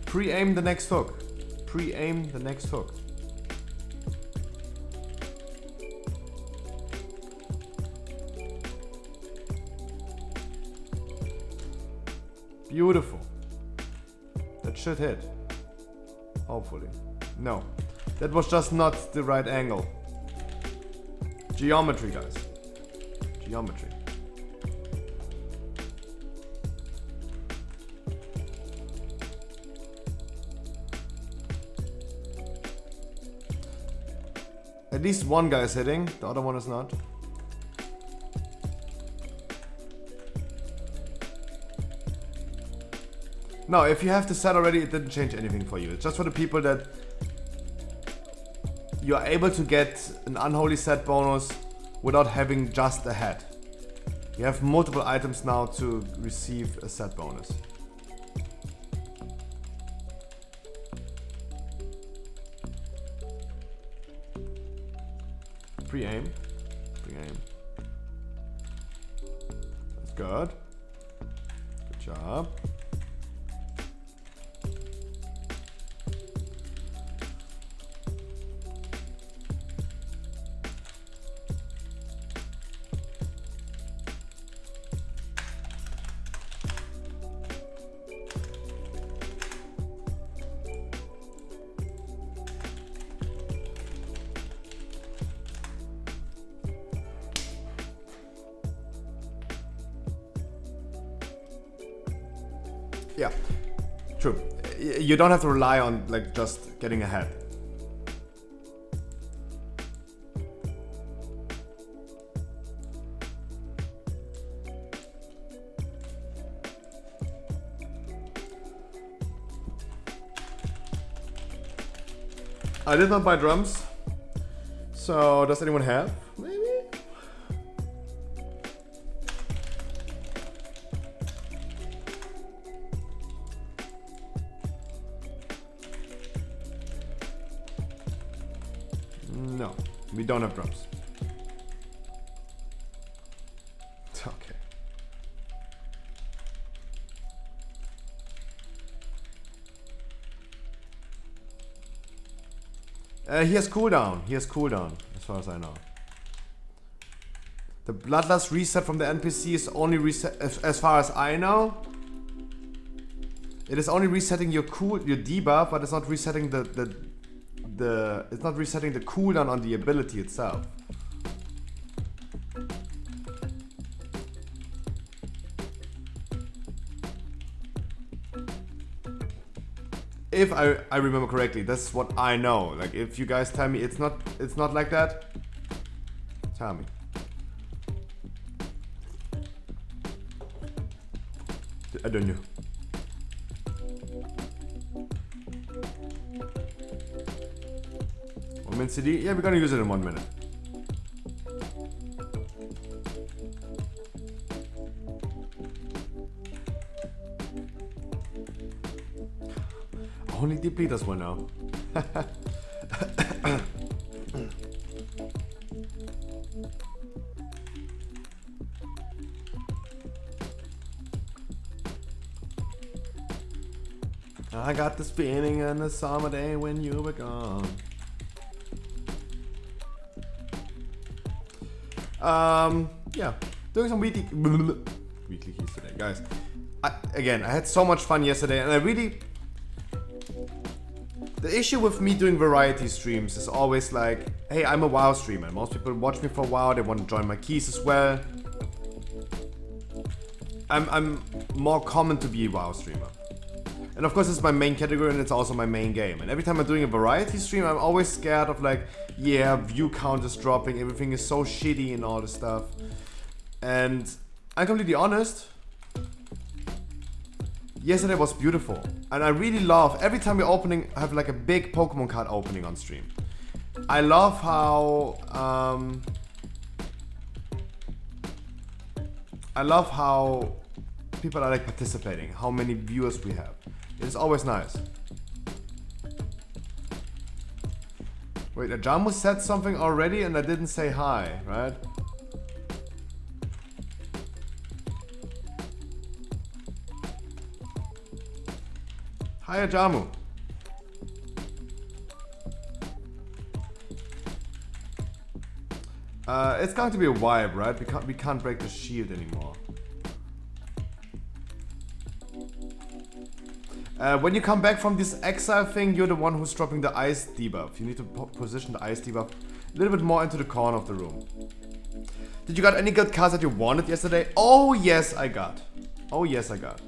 Pre-aim the next hook. Pre-aim the next hook. Beautiful. That should hit. Hopefully. No. That was just not the right angle. Geometry, guys. Geometry. At least one guy is hitting, the other one is not. No, if you have the set already, it didn't change anything for you. It's just for the people that you are able to get an unholy set bonus without having just a head. You have multiple items now to receive a set bonus. Pre-aim. Pre-aim. That's good. Good job. Yeah, true. You don't have to rely on like just getting ahead. I did not buy drums, so does anyone have? Maybe? No, we don't have drums. Okay. He has cooldown. He has cooldown, as far as I know. The Bloodlust reset from the NPC is only reset, as far as I know, It is only resetting your debuff, but it's not resetting it's not resetting the cooldown on the ability itself. If I remember correctly, that's what I know. Like, if you guys tell me it's not like that, tell me. I don't know. Min CD? Yeah, we're gonna use it in 1 minute. Only deep leaders will know. I got this feeling on the summer day when you were gone. Yeah, doing some weekly keys today, guys. Again, I had so much fun yesterday, and the issue with me doing variety streams is always like, hey, I'm a WoW streamer. Most people watch me for WoW, they want to join my keys as well. I'm more common to be a WoW streamer. And of course, it's my main category and it's also my main game. And every time I'm doing a variety stream, I'm always scared of like, yeah, view count is dropping, everything is so shitty and all this stuff. And I'm completely honest, yesterday was beautiful. And I really love, every time we're have like a big Pokemon card opening on stream. I love how, people are like participating, how many viewers we have. It's always nice. Wait, Ajamu said something already and I didn't say hi, right? Hi, Ajamu. It's going to be a vibe, right? We can't break the shield anymore. When you come back from this exile thing, you're the one who's dropping the ice debuff. You need to position the ice debuff a little bit more into the corner of the room. Did you got any good cards that you wanted yesterday? Oh yes, I got. Oh yes, I got.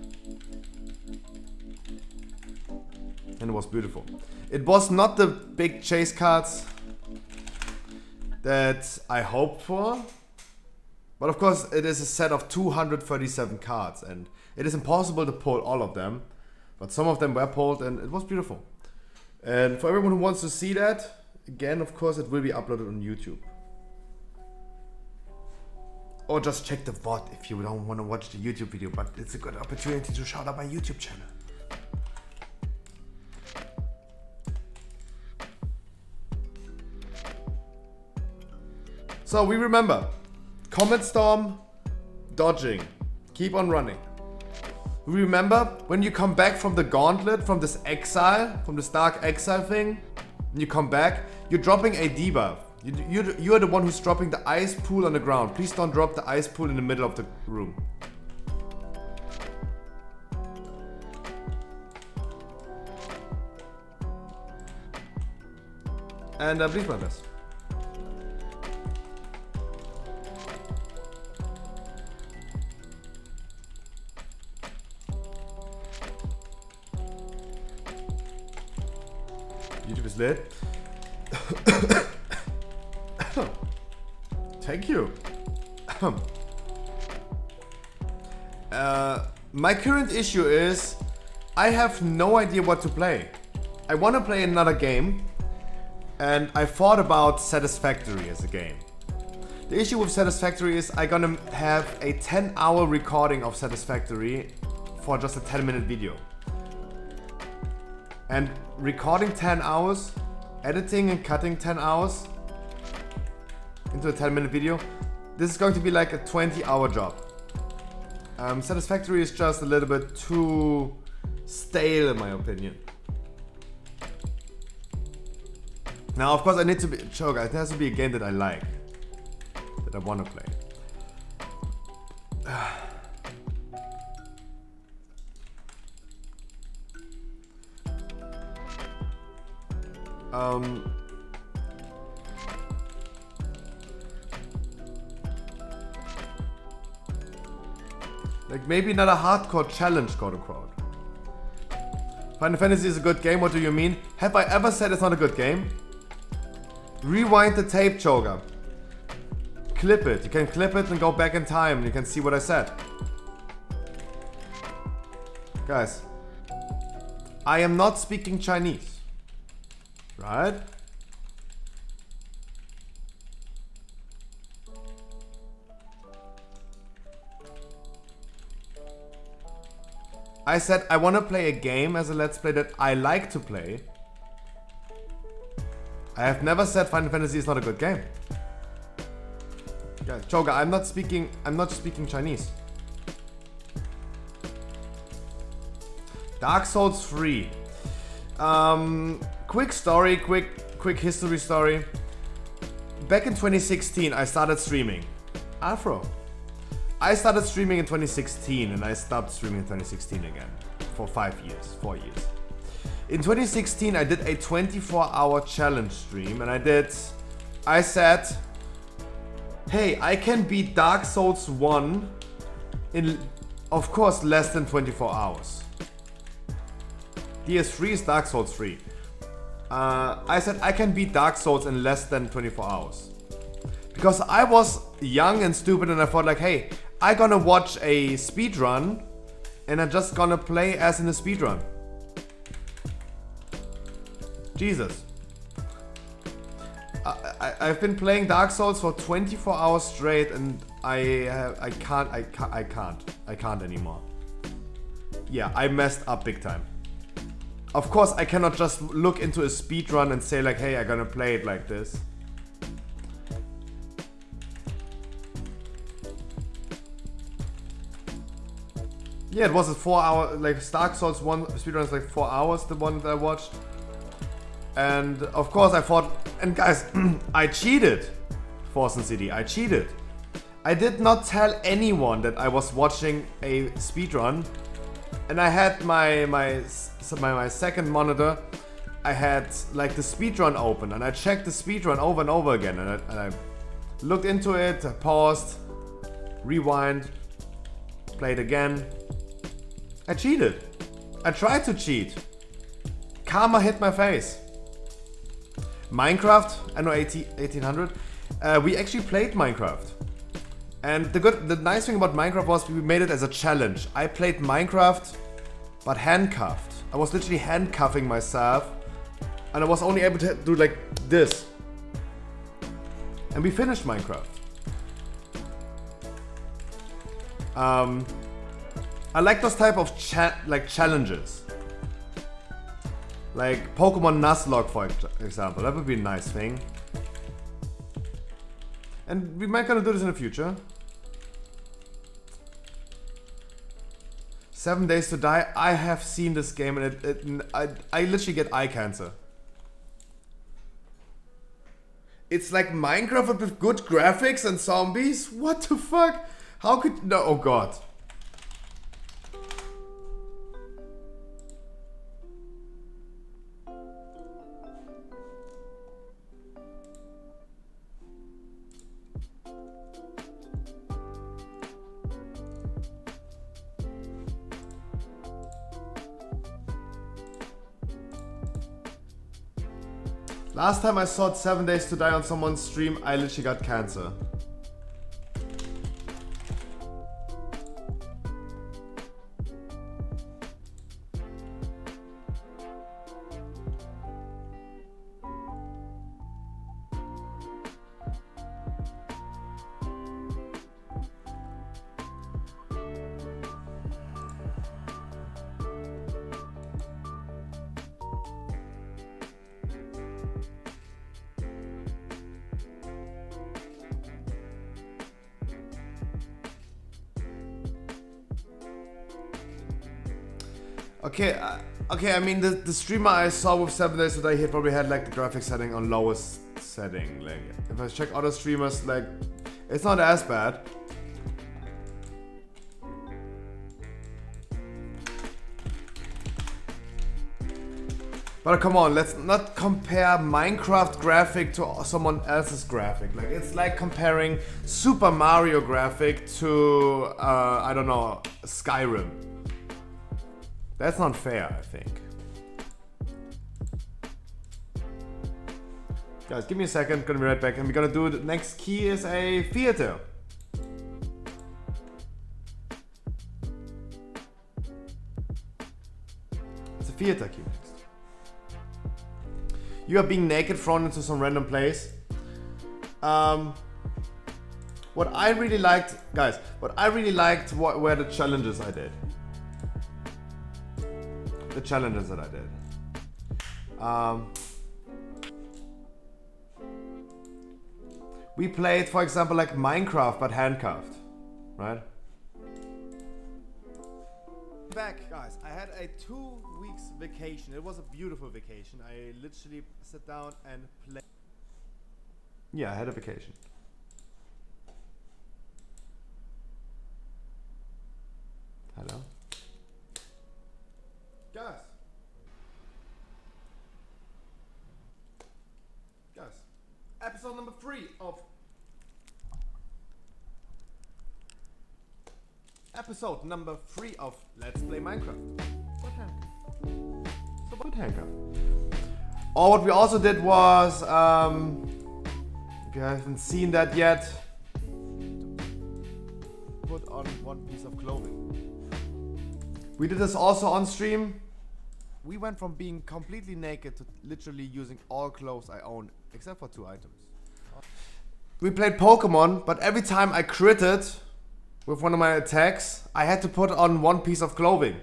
And it was beautiful. It was not the big chase cards that I hoped for. But of course, it is a set of 237 cards. And it is impossible to pull all of them. But some of them were pulled and it was beautiful. And for everyone who wants to see that, again, of course, it will be uploaded on YouTube. Or just check the VoD if you don't want to watch the YouTube video, but it's a good opportunity to shout out my YouTube channel. So we remember, Comet Storm, dodging, keep on running. Remember, when you come back from the gauntlet, from this exile, from this dark exile thing, and you come back, you're dropping a debuff. You're the one who's dropping the ice pool on the ground. Please don't drop the ice pool in the middle of the room. And please my best. YouTube is lit. Thank you. My current issue is I have no idea what to play. I want to play another game and I thought about Satisfactory as a game. The issue with Satisfactory is I'm gonna have a 10-hour recording of Satisfactory for just a 10-minute video. And recording 10 hours, editing and cutting 10 hours into a 10-minute video, this is going to be like a 20-hour job. Satisfactory is just a little bit too stale in my opinion. Now, of course, I need to be choke. It has to be a game that I like, that I want to play. Like maybe not a hardcore challenge, quote unquote. Final Fantasy is a good game, what do you mean? Have I ever said it's not a good game? Rewind the tape, Choga. Clip it. You can clip it and go back in time and you can see what I said. Guys, I am not speaking Chinese. Right? I said I want to play a game as a let's play that I like to play. I have never said Final Fantasy is not a good game. Guys, Choga, I'm not speaking Chinese. Dark Souls 3. Quick story, quick history story. Back in 2016 I started streaming. Afro. I started streaming in 2016 and I stopped streaming in 2016 again. For 4 years. In 2016 I did a 24-hour challenge stream and I said, hey, I can beat Dark Souls 1 in, of course, less than 24 hours. DS3 is Dark Souls 3. I said I can beat Dark Souls in less than 24 hours. Because I was young and stupid and I thought like, hey, I gonna watch a speedrun and I'm just gonna play as in a speedrun. Jesus. I've been playing Dark Souls for 24 hours straight and I can't anymore. Yeah, I messed up big time. Of course, I cannot just look into a speedrun and say like, hey, I'm gonna play it like this. Yeah, it was a 4 hour, like Dark Souls 1 speedrun is like 4 hours, the one that I watched. And of course I thought, and guys, I cheated. Force and CD, I cheated. I did not tell anyone that I was watching a speedrun. And I had my second monitor, I had like the speedrun open and I checked the speedrun over and over again and I looked into it, I paused, rewind, played again. I cheated. I tried to cheat. Karma hit my face. Minecraft, I know 1800. We actually played Minecraft. And the nice thing about Minecraft was we made it as a challenge. I played Minecraft, but handcuffed. I was literally handcuffing myself, and I was only able to do like this. And we finished Minecraft. I like those type of challenges. Like Pokemon Nuzlocke, for example. That would be a nice thing. And we might gonna do this in the future. 7 Days to Die. I have seen this game and I literally get eye cancer. It's like Minecraft with good graphics and zombies? What the fuck? How could... No, oh god. Last time I saw 7 Days to Die on someone's stream, I literally got cancer. Okay, I mean the streamer I saw with 7 Days to Die, he probably had like the graphics setting on lowest setting. Like if I check other streamers, like it's not as bad. But come on, let's not compare Minecraft graphic to someone else's graphic. Like, it's like comparing Super Mario graphic to, I don't know, Skyrim. That's not fair, I think. Guys, give me a second, gonna be right back, and we're gonna do the next key is a theater. It's a theater key next. You are being naked, thrown into some random place. What I really liked, guys, were the challenges I did. The challenges that I did. We played, for example, like Minecraft, but handcuffed, right? Back, guys. I had a 2 weeks vacation. It was a beautiful vacation. I literally sat down and played. Yeah, I had a vacation. Hello? Guys. Episode number 3 of Let's Play Minecraft. What handcuff? Or what we also did was, if you haven't seen that yet, put on one piece of clothing. We did this also on stream. We went from being completely naked to literally using all clothes I own, except for 2 items. We played Pokemon, but every time I critted with one of my attacks, I had to put on one piece of clothing.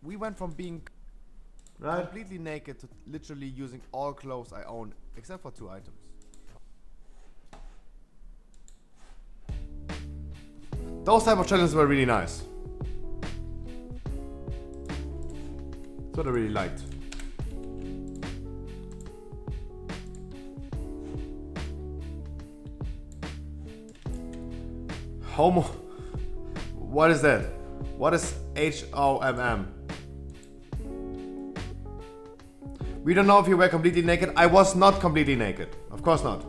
We went from being completely naked to literally using all clothes I own, except for 2 items. Those type of challenges were really nice. That's what I really liked. Homo. What is that? What is HOMM? We don't know if you were completely naked. I was not completely naked. Of course not.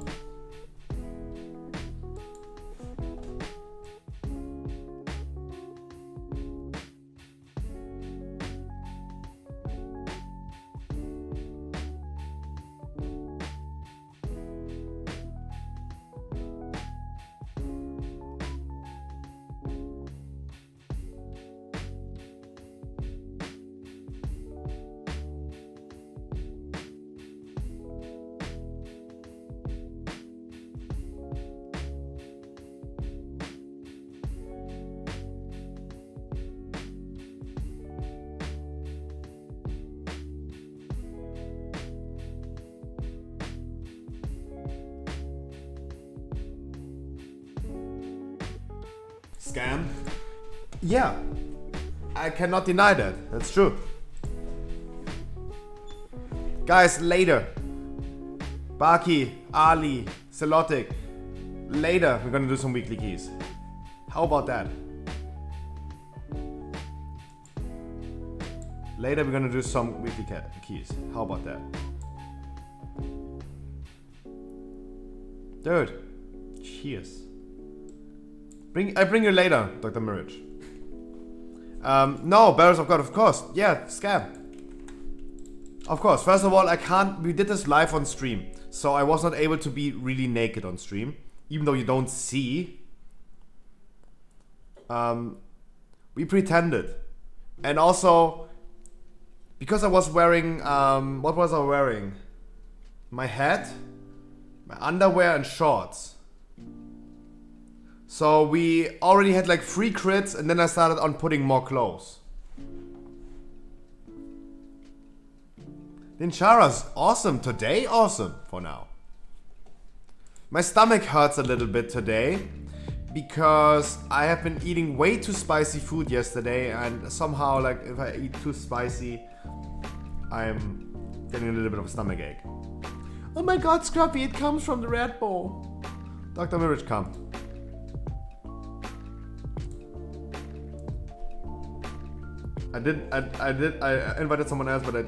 Scam? Yeah, I cannot deny that. That's true. Guys, later. Baki, Ali, Celotic. Later, we're gonna do some weekly keys. How about that? Later, we're gonna do some weekly keys. How about that? Dude, cheers. I bring you later, Dr. Mirage. No, Barrels of God, of course. Yeah, scam. Of course, first of all, we did this live on stream, so I was not able to be really naked on stream, even though you don't see. We pretended. And also, because I was wearing, what was I wearing? My hat, my underwear and shorts. So we already had like 3 crits, and then I started on putting more clothes. Ninjara's awesome today, awesome for now. My stomach hurts a little bit today because I have been eating way too spicy food yesterday, and somehow, like, if I eat too spicy, I'm getting a little bit of a stomach ache. Oh my god, Scruffy, it comes from the Red Bull. Dr. Mirage, come. I invited someone else, but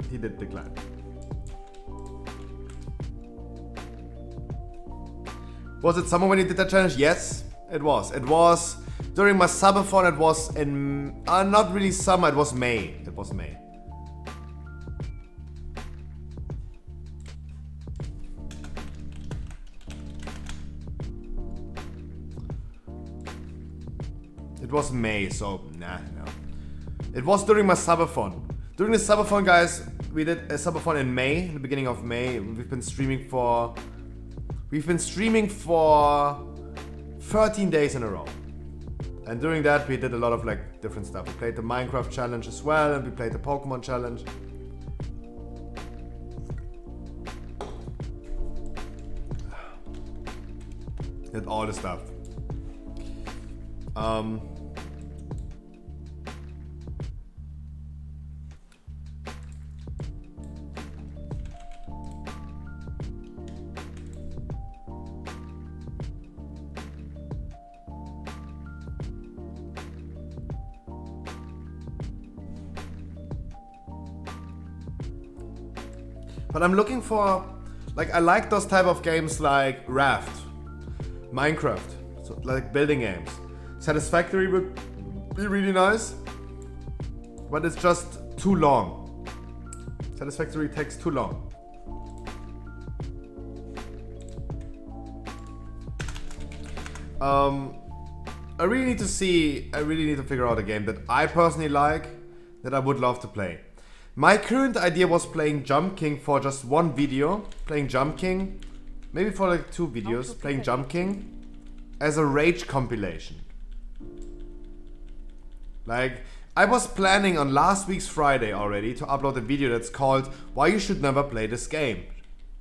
he did decline. Was it summer when you did that challenge? Yes, it was. It was during my subathon. It was in not really summer. It was May. It was May. It was May, so no. It was during my subathon. During the subathon, guys, we did a subathon in May, in the beginning of May. We've been streaming for 13 days in a row. And during that, we did a lot of like different stuff. We played the Minecraft challenge as well, and we played the Pokemon challenge. Did all the stuff. But I'm looking for, like, I like those type of games like Raft, Minecraft, so like building games. Satisfactory would be really nice, but it's just too long. Satisfactory takes too long. I really need to figure out a game that I personally like, that I would love to play. My current idea was playing Jump King for just one video. Playing Jump King, maybe for like 2 videos, playing Jump King as a rage compilation. Like, I was planning on last week's Friday already to upload a video that's called Why You Should Never Play This Game.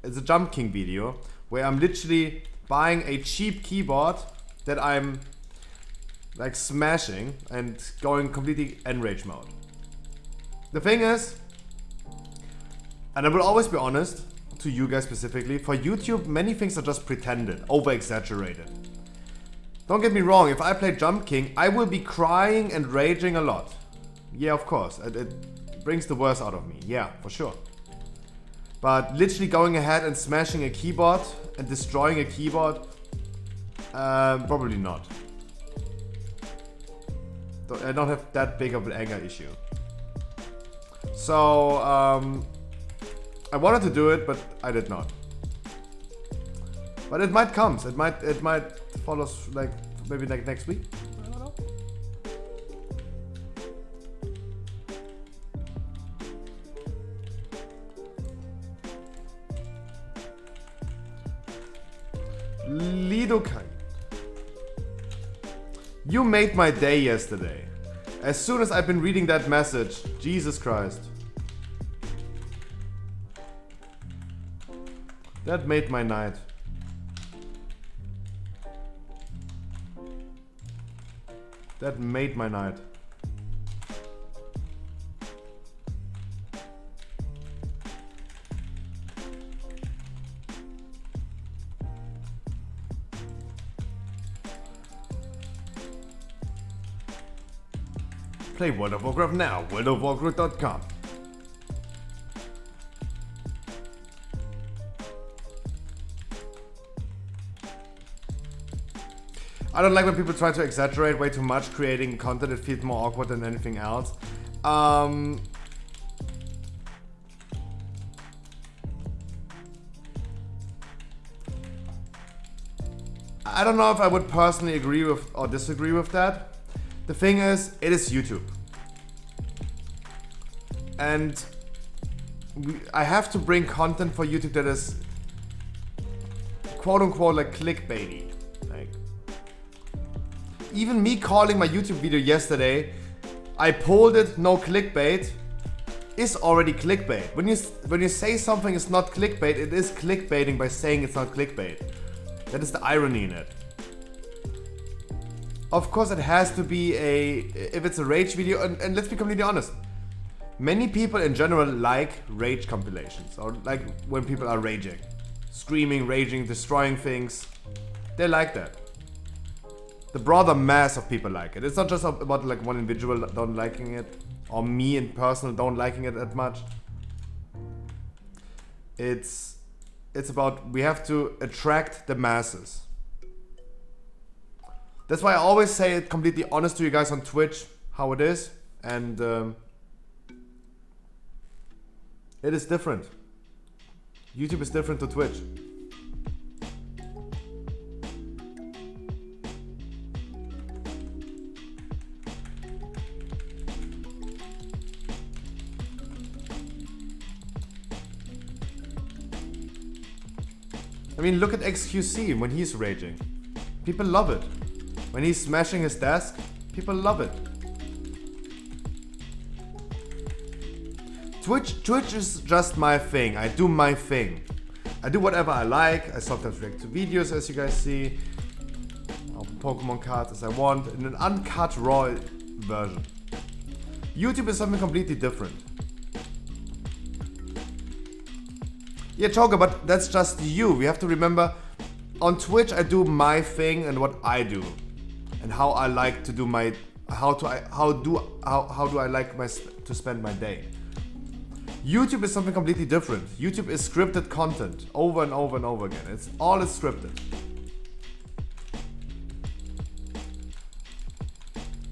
It's a Jump King video where I'm literally buying a cheap keyboard that I'm like smashing and going completely enrage mode. The thing is, and I will always be honest to you guys specifically, for YouTube many things are just pretended, over-exaggerated. Don't get me wrong, if I play Jump King, I will be crying and raging a lot. Yeah, of course, it brings the worst out of me, yeah, for sure. But literally going ahead and smashing a keyboard and destroying a keyboard, probably not. I don't have that big of an anger issue. So, I wanted to do it, but I did not. But it might come. It might follow like maybe like next week. I don't know. Lidokai. You made my day yesterday. As soon as I've been reading that message, Jesus Christ. That made my night. That made my night. Play World of Warcraft now, worldofwarcraft.com. I don't like when people try to exaggerate way too much, creating content that feels more awkward than anything else. I don't know if I would personally agree with or disagree with that. The thing is, it is YouTube. And I have to bring content for YouTube that is quote unquote like clickbaity. Like, even me calling my YouTube video yesterday, I pulled it, no clickbait, is already clickbait. When you say something is not clickbait, it is clickbaiting by saying it's not clickbait. That is the irony in it. Of course it has to be if it's a rage video, and let's be completely honest. Many people in general like rage compilations, or like when people are raging. Screaming, raging, destroying things. They like that. The broader mass of people like it. It's not just about like one individual not liking it or me in personal don't liking it that much. It's about we have to attract the masses. That's why I always say it completely honest to you guys on Twitch how it is, and it is different. YouTube is different to Twitch. I mean, look at XQC when he's raging. People love it. When he's smashing his desk, people love it. Twitch is just my thing. I do my thing. I do whatever I like. I sometimes react to videos, as you guys see. Open Pokemon cards as I want in an uncut raw version. YouTube is something completely different. Yeah, Choker, but that's just you. We have to remember, on Twitch I do my thing and what I do, and how I like to do my how do I like to spend my day. YouTube is something completely different. YouTube is scripted content over and over and over again. It's all is scripted.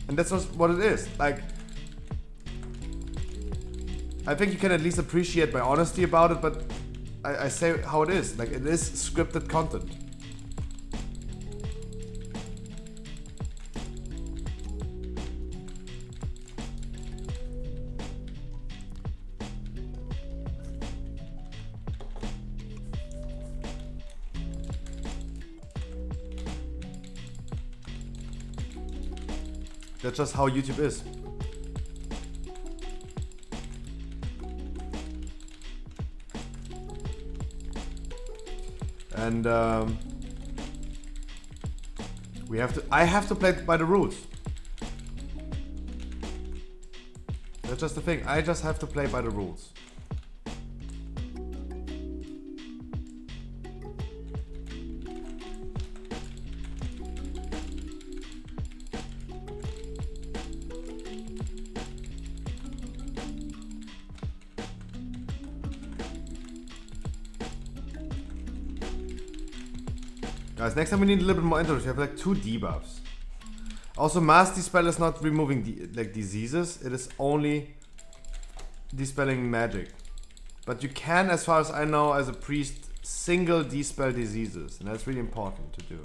And that's just what it is. Like, I think you can at least appreciate my honesty about it, but I say how it is. Like, it is scripted content. That's just how YouTube is. And I have to play by the rules. That's just the thing. I just have to play by the rules. Guys, next time we need a little bit more interest. We have like 2 debuffs. Also, Mass Dispel is not removing diseases. It is only dispelling magic. But you can, as far as I know, as a priest, single dispel diseases. And that's really important to do.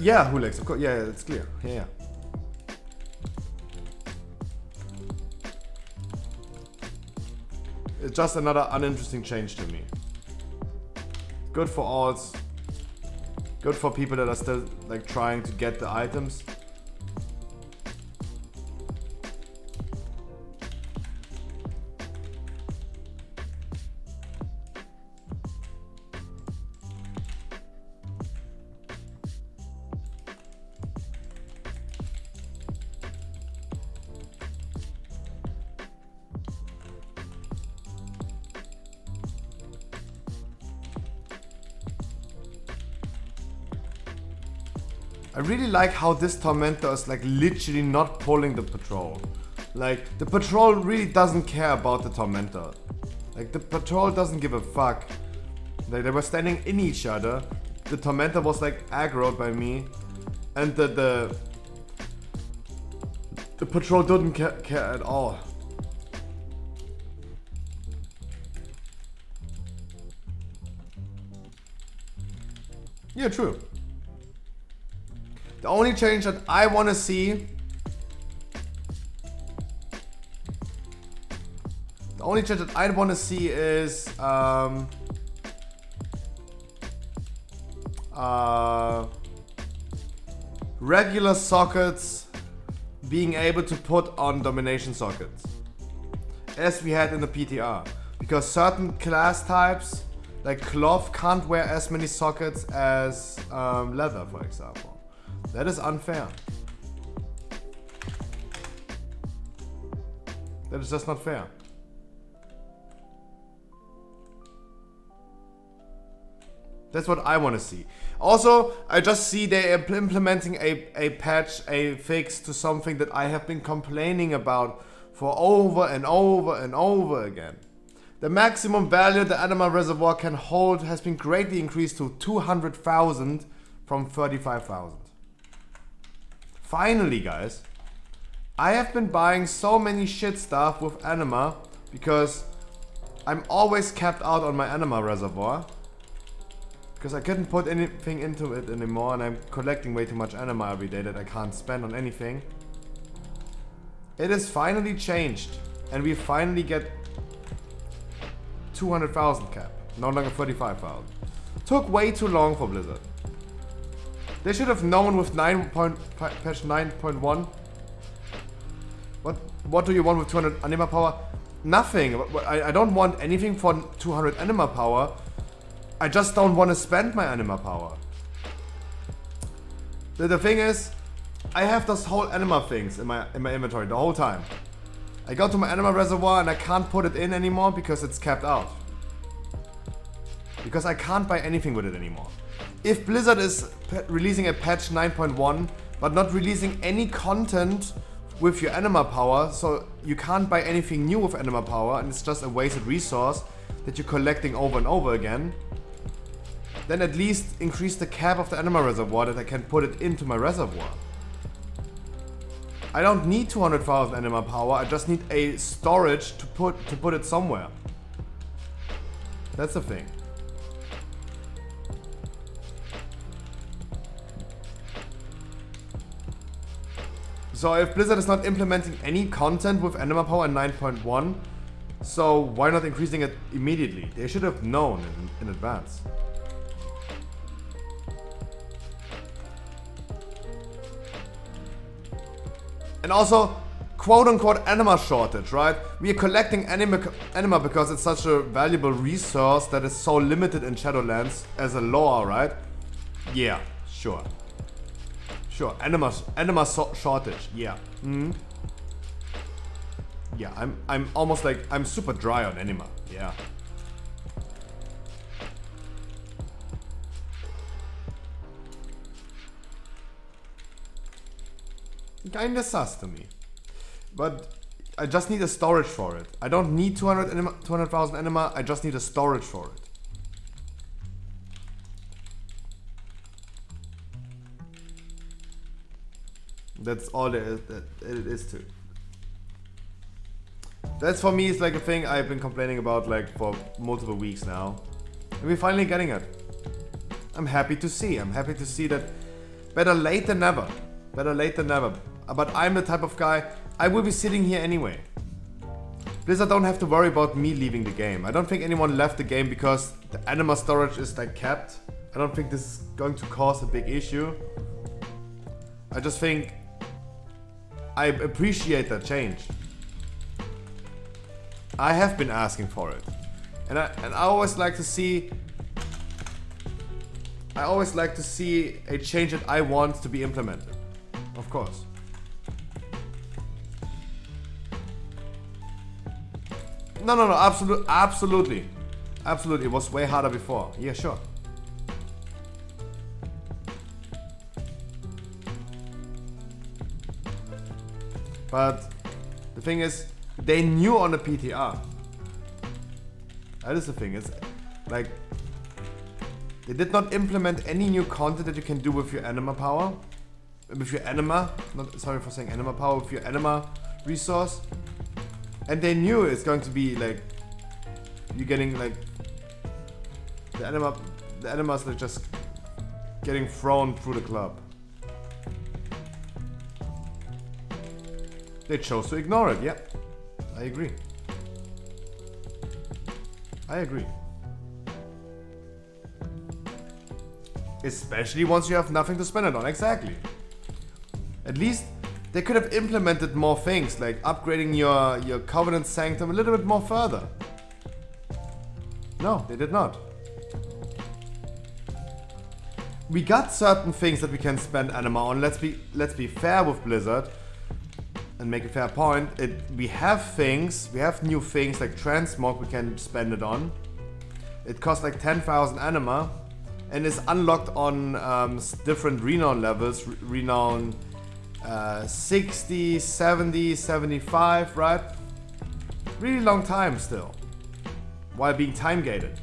Yeah, Hulex, of course. Yeah, it's clear. Yeah. It's just another uninteresting change to me. Good for alts. Good for people that are still like trying to get the items. I really like how this Tormentor is like literally not pulling the patrol. Like, the patrol really doesn't care about the Tormentor. Like, the patrol doesn't give a fuck. Like, they were standing in each other. The Tormentor was like aggroed by me. And the patrol didn't care at all. Yeah, true. The only change that I want to see, is regular sockets being able to put on domination sockets, as we had in the PTR, because certain class types like cloth can't wear as many sockets as leather, for example. That is unfair. That is just not fair. That's what I want to see. Also, I just see they are implementing a patch, a fix to something that I have been complaining about for over and over and over again. The maximum value the Anima Reservoir can hold has been greatly increased to 200,000 from 35,000. Finally, guys. I have been buying so many shit stuff with Anima because I'm always capped out on my Anima Reservoir. Because I couldn't put anything into it anymore and I'm collecting way too much Anima every day that I can't spend on anything. It is finally changed and we finally get 200,000 cap, no longer 35,000. Took way too long for Blizzard. They should have known with patch 9.1. What do you want with 200 Anima power? Nothing. I don't want anything for 200 Anima power. I just don't want to spend my Anima power. The thing is, I have those whole Anima things in my inventory the whole time. I go to my Anima Reservoir and I can't put it in anymore because it's capped out. Because I can't buy anything with it anymore. If Blizzard is releasing a patch 9.1 but not releasing any content with your Anima power, so you can't buy anything new with Anima power and it's just a wasted resource that you're collecting over and over again, then at least increase the cap of the Anima Reservoir that I can put it into my reservoir. I don't need 200,000 Anima power, I just need a storage to put it somewhere. That's the thing. So if Blizzard is not implementing any content with Anima power in 9.1, so why not increasing it immediately? They should have known in advance. And also, quote-unquote Anima shortage, right? We are collecting Anima because it's such a valuable resource that is so limited in Shadowlands as a lore, right? Yeah, sure. Sure, Anima shortage, yeah. Yeah, I'm almost like, I'm super dry on Anima, yeah. Kinda sus to me. But I just need a storage for it. I don't need 200,000 Anima, I just need a storage for it. That's all there is, that it is to. That's for me, it's like a thing I've been complaining about like for multiple weeks now. And we're finally getting it. I'm happy to see. I'm happy to see that better late than never. Better late than never. But I'm the type of guy, I will be sitting here anyway. Blizzard don't have to worry about me leaving the game. I don't think anyone left the game because the Anima storage is like capped. I don't think this is going to cause a big issue. I just think I appreciate that change. I have been asking for it. And I always like to see a change that I want to be implemented. Of course. No, absolutely. Absolutely, it was way harder before. Yeah, sure. But the thing is, they knew on the PTR. That is the thing, it's like, they did not implement any new content that you can do with your Anima power. With your Anima, sorry for saying Anima power, with your Anima resource. And they knew it's going to be like, you're getting like, the Animas are just getting thrown through the club. They chose to ignore it, yeah. I agree. I agree. Especially once you have nothing to spend it on, exactly. At least they could have implemented more things, like upgrading your Covenant Sanctum a little bit more further. No, they did not. We got certain things that we can spend Anima on. Let's be fair with Blizzard and make a fair point. We have new things like Transmog we can spend it on. It costs like 10,000 Anima, and is unlocked on different renown levels, renown 60, 70, 75, right? Really long time still, while being time gated.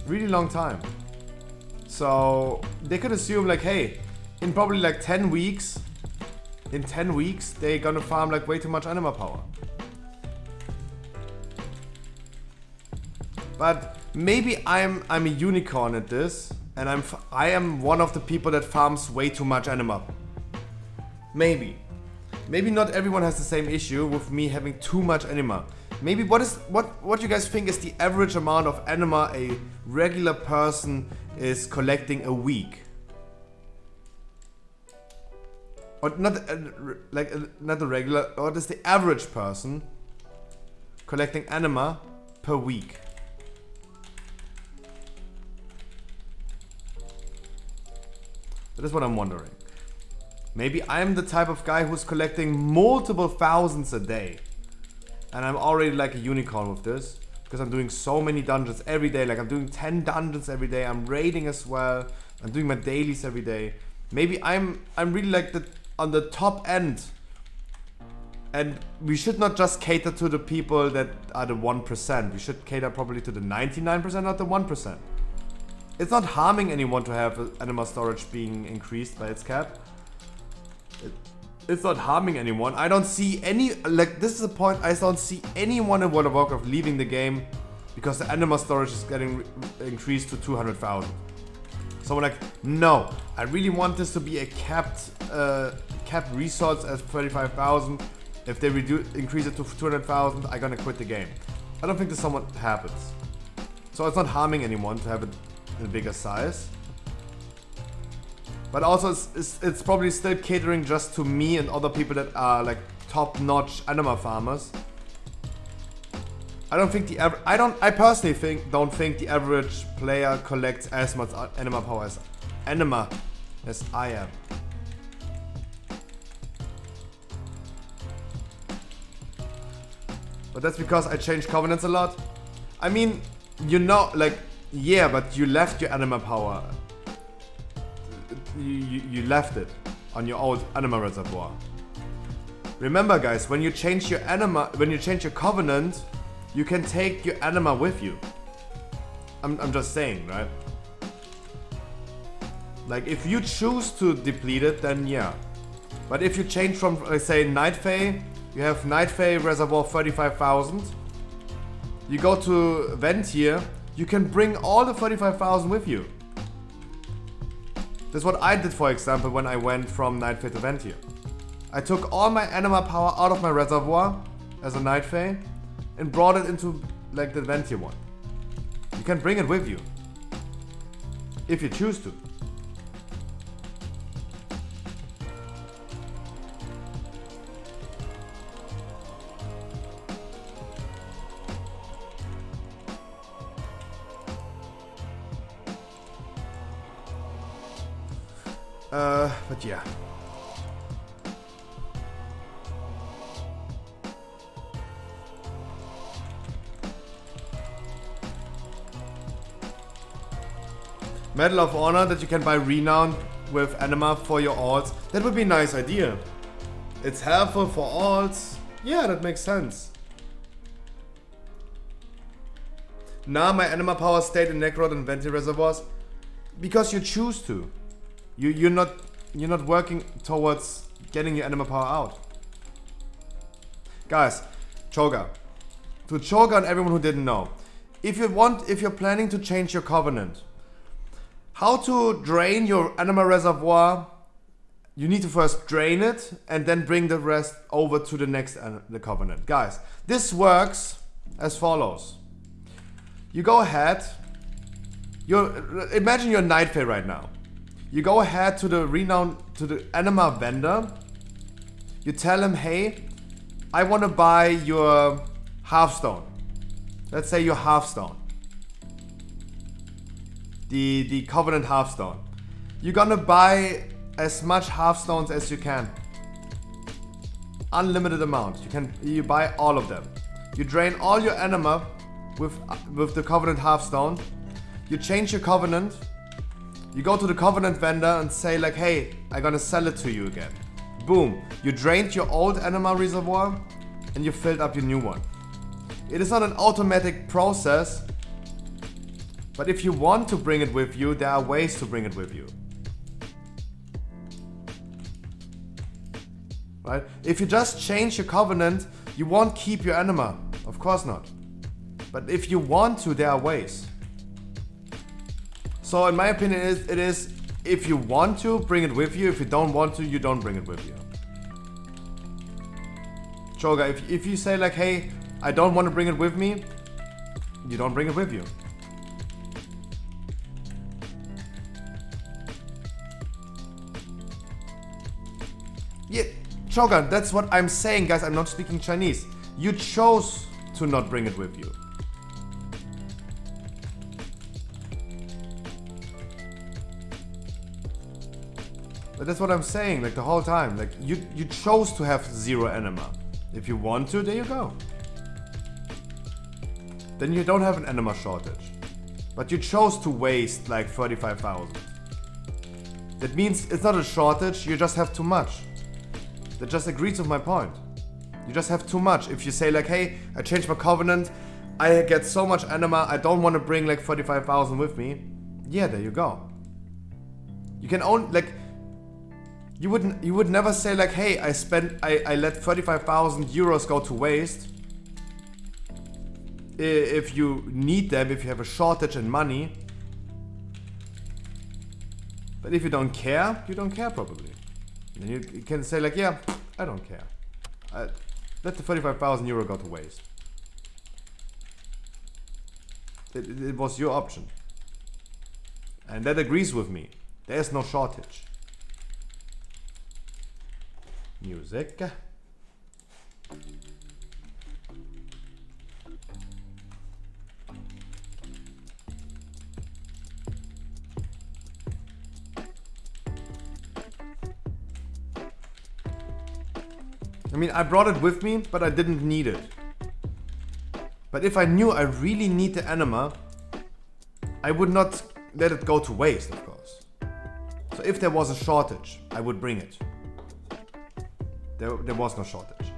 Really long time. So they could assume like, hey, in probably like 10 weeks, they're gonna farm like way too much anima power. But maybe I'm a unicorn at this, and I am one of the people that farms way too much anima. Maybe not everyone has the same issue with me having too much anima. Maybe what you guys think is the average amount of anima a regular person is collecting a week? Or not not the regular, or is the average person collecting anima per week? That is what I'm wondering. Maybe I'm the type of guy who's collecting multiple thousands a day. And I'm already like a unicorn with this. Because I'm doing so many dungeons every day. Like I'm doing 10 dungeons every day. I'm raiding as well. I'm doing my dailies every day. Maybe I'm really like on the top end. And we should not just cater to the people that are the 1%. We should cater probably to the 99%, not the 1%. It's not harming anyone to have anima storage being increased by its cap. It's not harming anyone. I don't see any, like, this is the point, I don't see anyone in World of Warcraft leaving the game because the anima storage is getting increased to 200,000. So I'm like, no, I really want this to be a capped resource as 35,000. If they increase it to 200,000, I'm gonna quit the game. I don't think this somewhat happens. So it's not harming anyone to have it in a bigger size. But also it's probably still catering just to me and other people that are like top-notch anima farmers. I don't think I personally don't think the average player collects as much anima power as I am. But that's because I changed covenants a lot. I mean, you know, like, yeah, but you left your anima power. You left it on your old anima reservoir. Remember, guys, when you change your covenant, you can take your anima with you. I'm just saying, right? Like, if you choose to deplete it, then yeah. But if you change from, let's say, Night Fae, you have Night Fae reservoir 35,000. You go to Ventier, you can bring all the 35,000 with you. That's what I did, for example, when I went from Night Fae to Ventier. I took all my anima power out of my reservoir as a Night Fae and brought it into like the Ventier one. You can bring it with you if you choose to. But yeah. Medal of Honor that you can buy renown with anima for your alts. That would be a nice idea. It's helpful for alts. Yeah, that makes sense. Nah, my anima power stayed in Necrot and Venti reservoirs because you choose to. You're not working towards getting your anima power out. Guys, Choga. To Choga and everyone who didn't know. If you're planning to change your covenant, how to drain your anima reservoir, you need to first drain it and then bring the rest over to the next the covenant. Guys, this works as follows. You go ahead, imagine you're Night Fae right now. You go ahead to the anima vendor. You tell him, hey, I want to buy your halfstone. Let's say your halfstone. The covenant halfstone. You're gonna buy as much halfstones as you can. Unlimited amount. You buy all of them. You drain all your anima with the covenant halfstone. You change your covenant You go to the Covenant vendor and say like, hey, I'm gonna sell it to you again. Boom, you drained your old anima reservoir and you filled up your new one. It is not an automatic process, but if you want to bring it with you, there are ways to bring it with you. Right? If you just change your Covenant, you won't keep your anima. Of course not. But if you want to, there are ways. So in my opinion, it is if you want to, bring it with you. If you don't want to, you don't bring it with you. Choga, if you say like, hey, I don't want to bring it with me, you don't bring it with you. Yeah, Choga, that's what I'm saying, guys. I'm not speaking Chinese. You chose to not bring it with you. But that's what I'm saying, like the whole time. Like you chose to have 0 anima. If you want to, there you go. Then you don't have an anima shortage. But you chose to waste like 35,000. That means it's not a shortage, you just have too much. That just agrees with my point. You just have too much. If you say like, hey, I changed my Covenant, I get so much anima, I don't want to bring like 45,000 with me. Yeah, there you go. You can only like, you would never say like, hey, I let 35,000 euros go to waste. If you need them, if you have a shortage in money. But if you don't care, you don't care probably. Then you can say like, yeah, I don't care. Let the 35,000 euro go to waste. It was your option. And that agrees with me. There's no shortage. Music. I mean, I brought it with me, but I didn't need it. But if I knew I really need the anima, I would not let it go to waste, of course. So if there was a shortage, I would bring it. There was no shortage.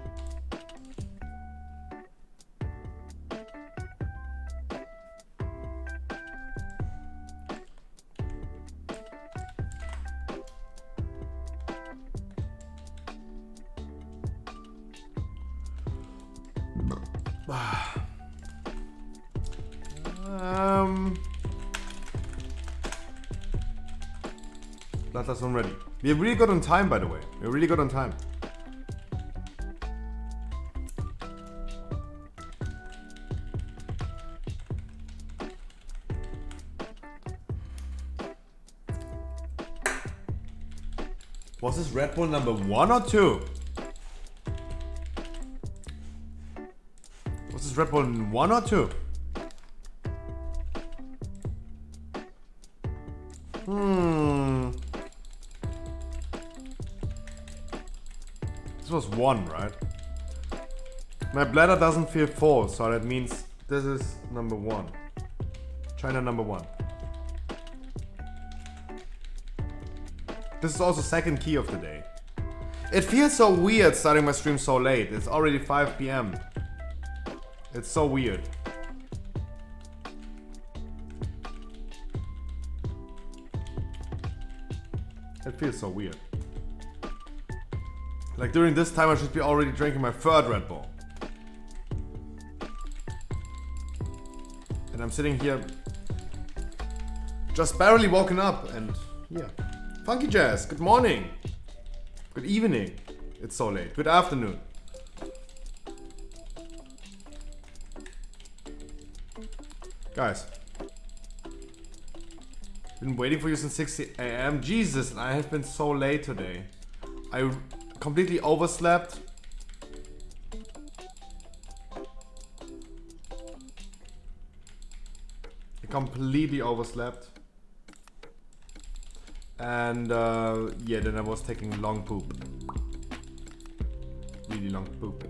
Bloodlust one ready. We're really good on time, by the way. We're really good on time. Was this Red Bull number 1 or 2? Was this Red Bull 1 or 2? This was 1, right? My bladder doesn't feel full, so that means this is number 1. China number 1. This is also second key of the day. It feels so weird starting my stream so late. It's already 5 PM. It's so weird. It feels so weird. Like during this time I should be already drinking my 3rd Red Bull. And I'm sitting here just barely woken up and yeah. Funky Jazz, good morning. Good evening. It's so late. Good afternoon. Guys. Been waiting for you since 6 AM. Jesus, I have been so late today. I completely overslept. I completely overslept. And yeah, then I was taking long poop. Really long poop.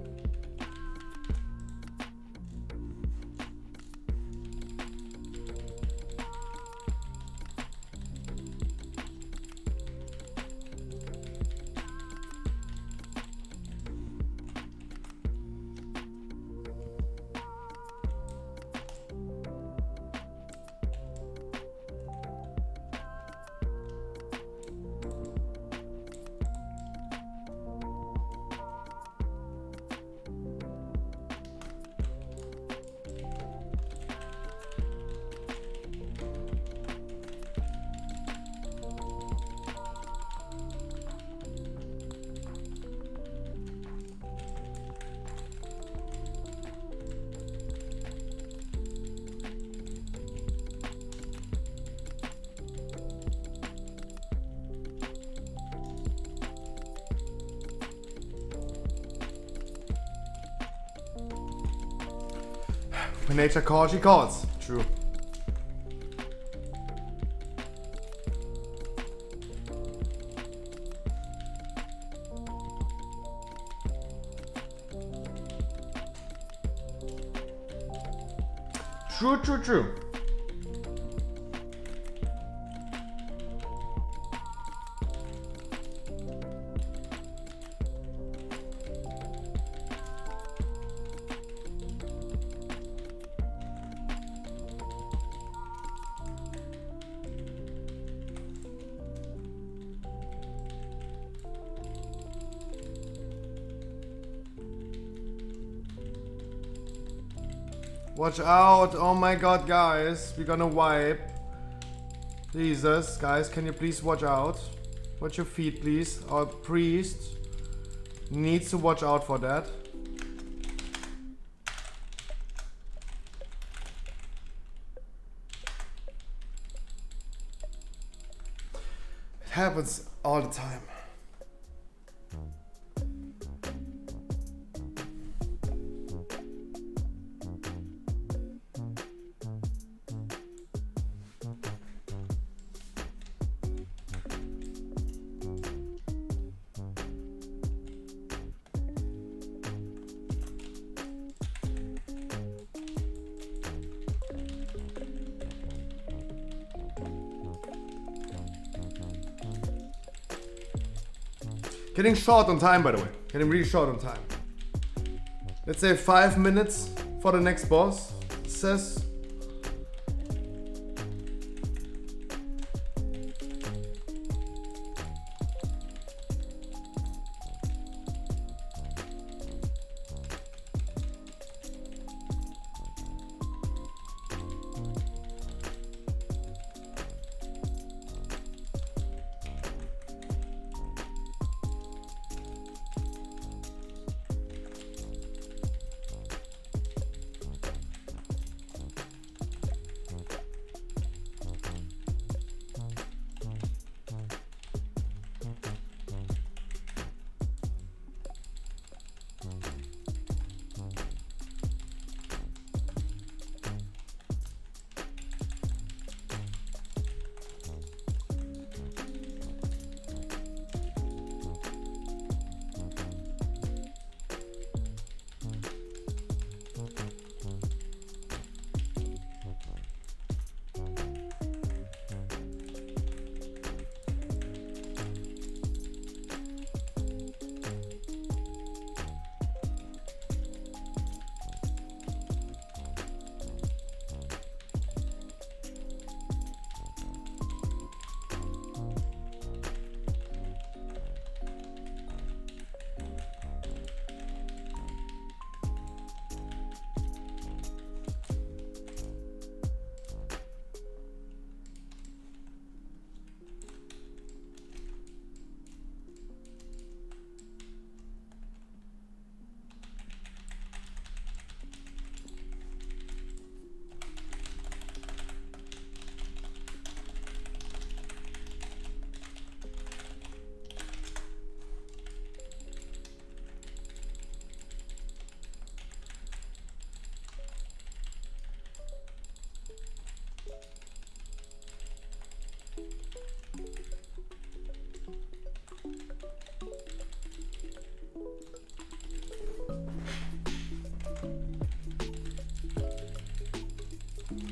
When nature calls, she calls. True. True, true, true. Watch out! Oh my god, guys. We're gonna wipe. Jesus, guys, can you please watch out? Watch your feet, please. Our priest needs to watch out for that. It happens all the time. Getting short on time, by the way. Getting really short on time. Let's say 5 minutes for the next boss. Says.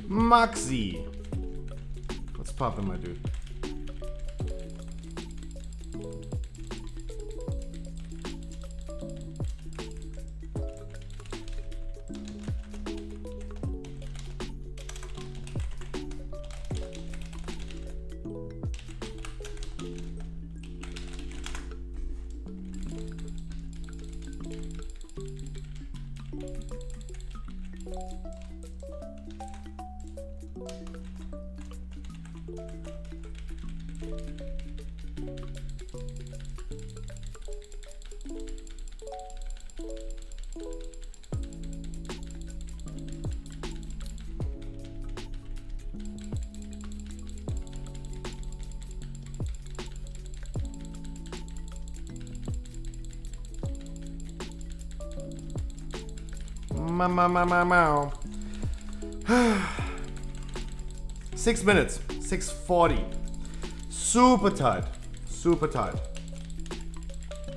Maxi. What's poppin', my dude? Mau. 6 minutes. 6:40. Super tight. Super tight.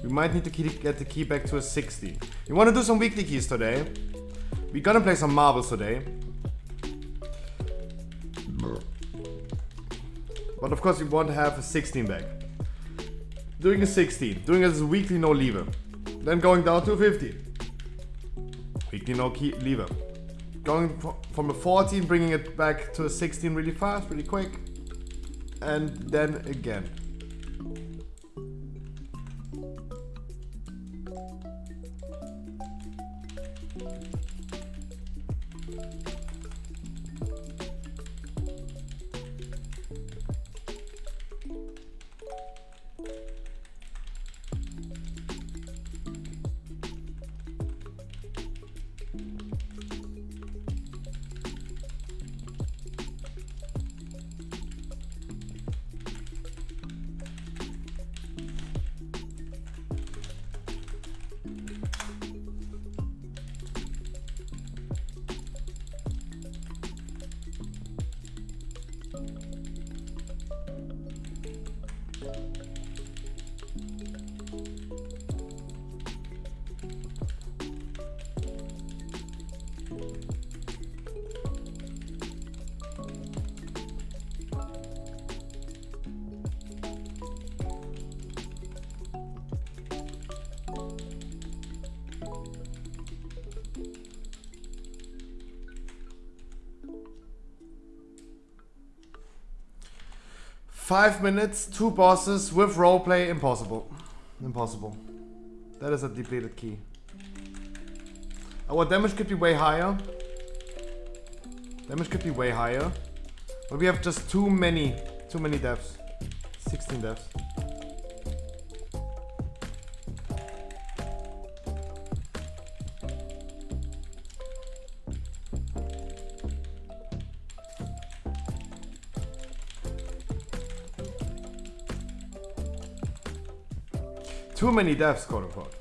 We might need to get the key back to a 16. We want to do some weekly keys today. We're gonna play some marbles today. But of course we want to have a 16 back. Doing a 16. Doing it as a weekly no lever. Then going down to a 15. Weekly no key lever. Going from a 14, bringing it back to a 16 really fast, really quick. And then again. Five minutes, 2 bosses with roleplay, impossible. Impossible. That is a depleted key. Our damage could be way higher. Damage could be way higher. But we have just too many deaths. 16 deaths. Too many deaths, quote unquote.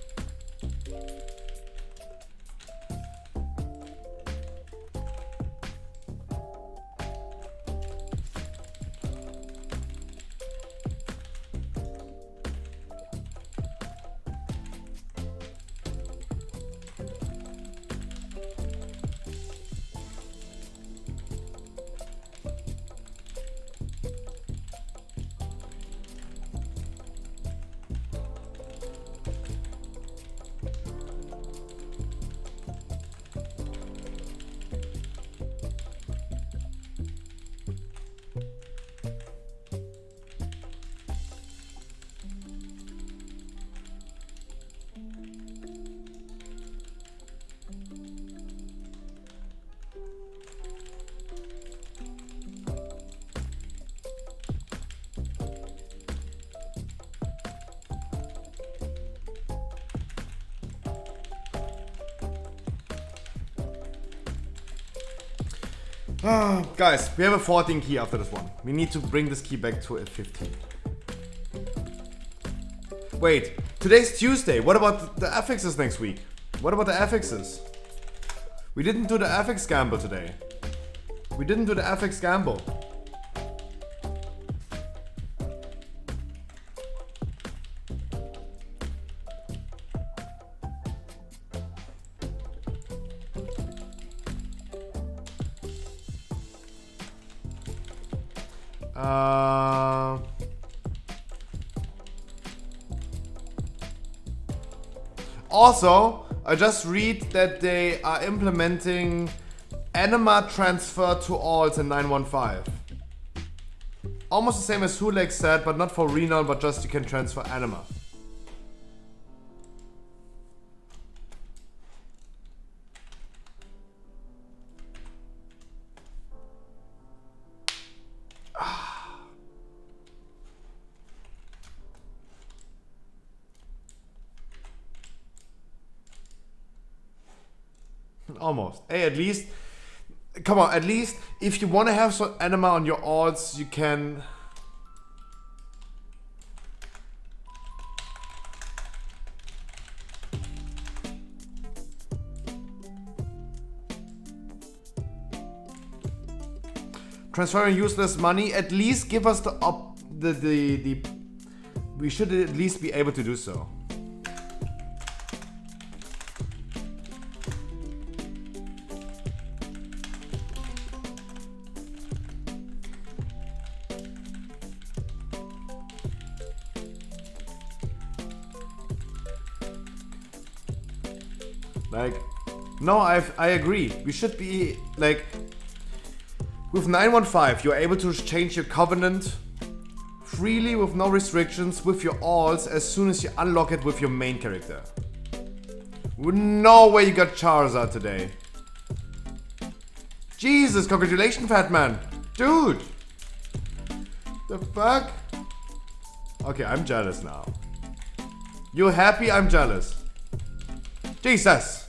Guys, we have a 14 key after this one. We need to bring this key back to a 15. Wait, today's Tuesday. What about the affixes next week? What about the affixes? We didn't do the affix gamble today. We didn't do the affix gamble. Also, I just read that they are implementing anima transfer to alts in 9.1.5. Almost the same as Hulek said, but not for Renal, but just you can transfer anima. Almost. Hey, at least, come on, at least if you want to have some anima on your alts, you can. transferring useless money, at least give us the we should at least be able to do so. Like, no, I agree. We should be, like, with 915, you're able to change your covenant freely with no restrictions with your alls as soon as you unlock it with your main character. No way you got Charizard today. Jesus, congratulations, fat man. Dude. The fuck? Okay, I'm jealous now. You happy? I'm jealous. Jesus.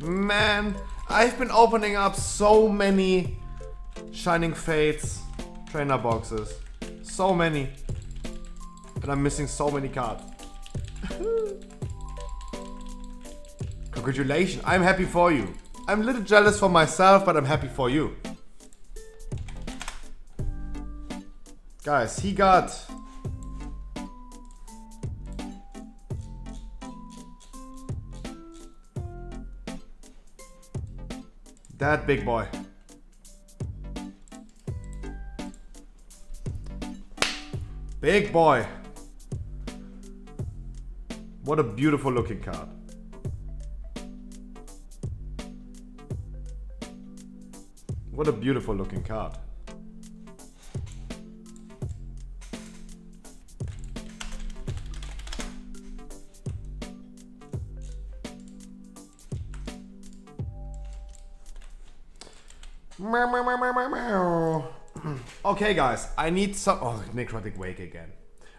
Man, I've been opening up so many Shining Fates trainer boxes. So many. And I'm missing so many cards. Congratulations, I'm happy for you. I'm a little jealous for myself, but I'm happy for you. Guys, he got... that big boy. Big boy. What a beautiful looking card. What a beautiful looking card. Okay, guys, I need some. Oh, Necrotic Wake again.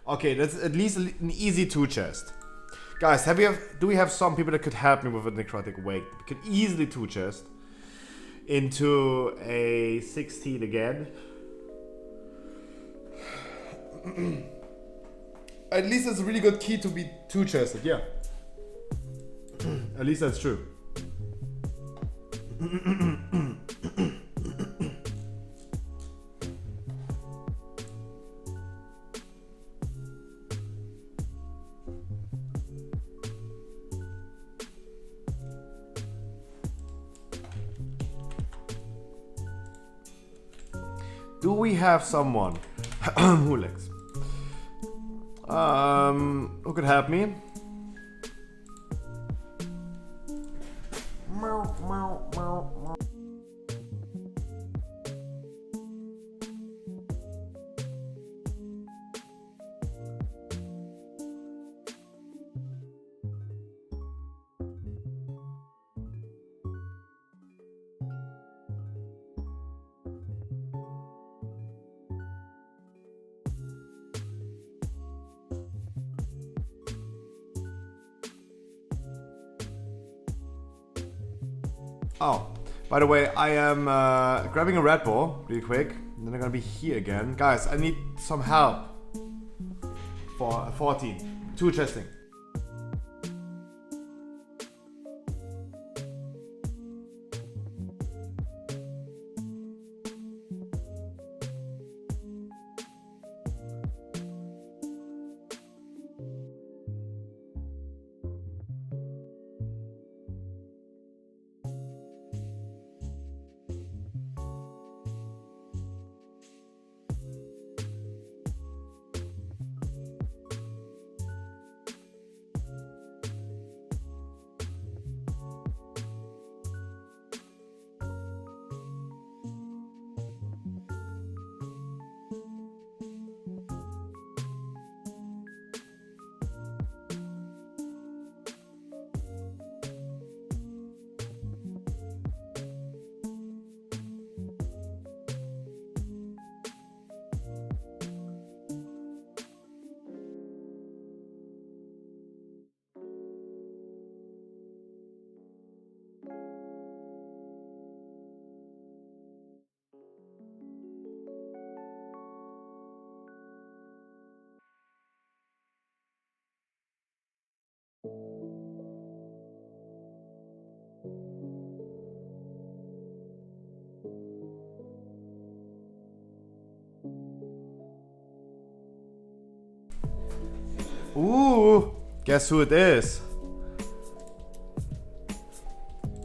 Okay, that's at least an easy 2 chest. Guys, do we have some people that could help me with a Necrotic Wake? We could easily 2 chest into a 16 again. At least it's a really good key to be 2 chested, yeah. At least that's true. Do we have someone who likes? Who could help me? Oh, by the way, I am grabbing a Red Bull really quick. And then I'm gonna be here again. Guys, I need some help for 14. 2 chesting. Ooh, guess who it is?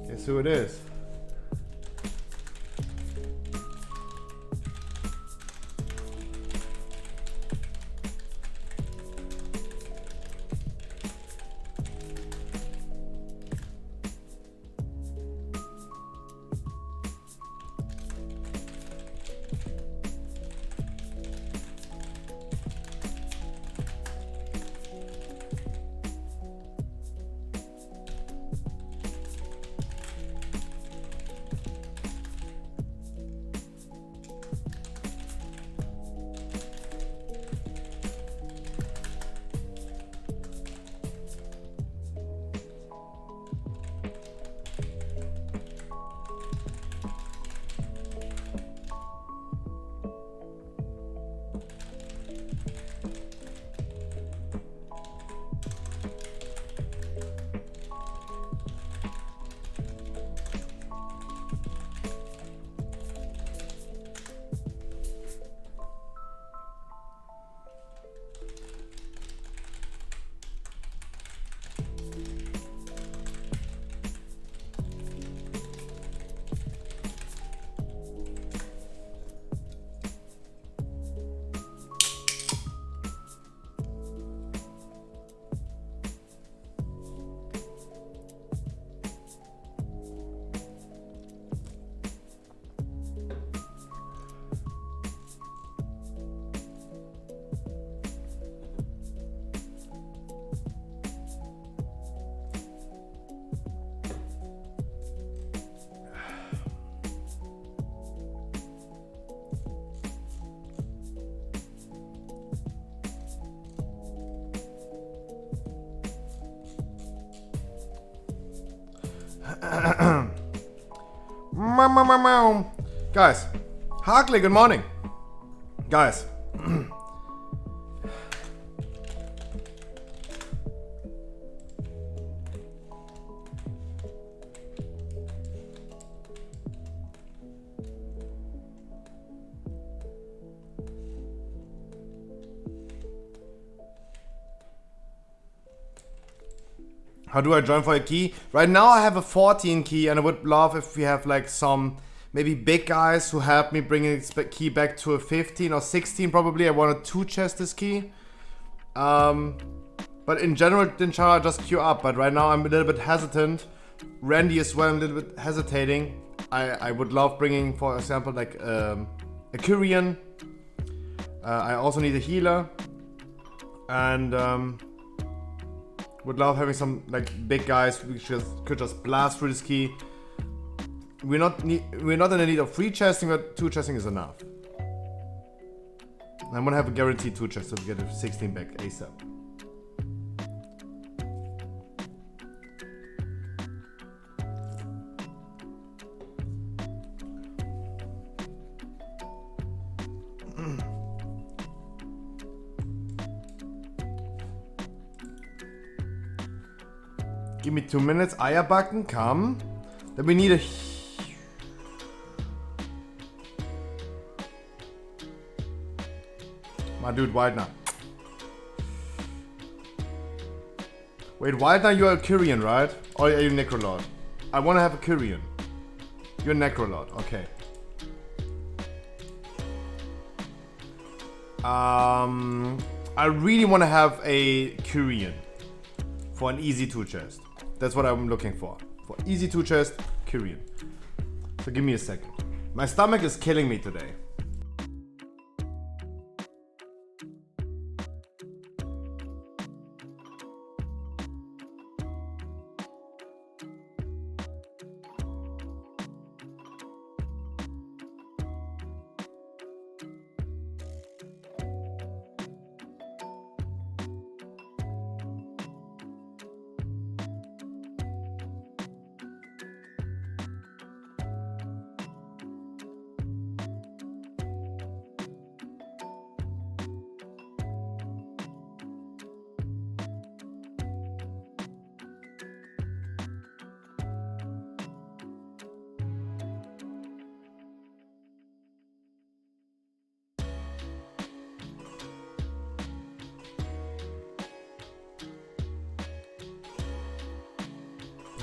Guess who it is? Guys, Harkley, good morning. Guys. How do I join for a key? Right now I have a 14 key and I would love if we have like some maybe big guys who help me bringing this key back to a 15 or 16 probably. I want to 2-chest this key. But in general, Dinchara just queue up. But right now I'm a little bit hesitant. Randy as well, I'm a little bit hesitating. I would love bringing, for example, like a Kyrian. I also need a healer. And would love having some like big guys we could just blast through this key. We're not in the need of 3 chesting, but 2 chesting is enough. I'm gonna have a guaranteed 2 chest to get a 16 back ASAP. Give me 2 minutes. Eierbacken, come. Then we need a... My dude, Wildner. Wait, Wildner, you're a Kyrian, right? Or are you Necrolord? I want to have a Kyrian. You're a Necrolord, okay. I really want to have a Kyrian for an easy 2 chest. That's what I'm looking for. For easy 2 chest, Kyrian. So give me a second. My stomach is killing me today.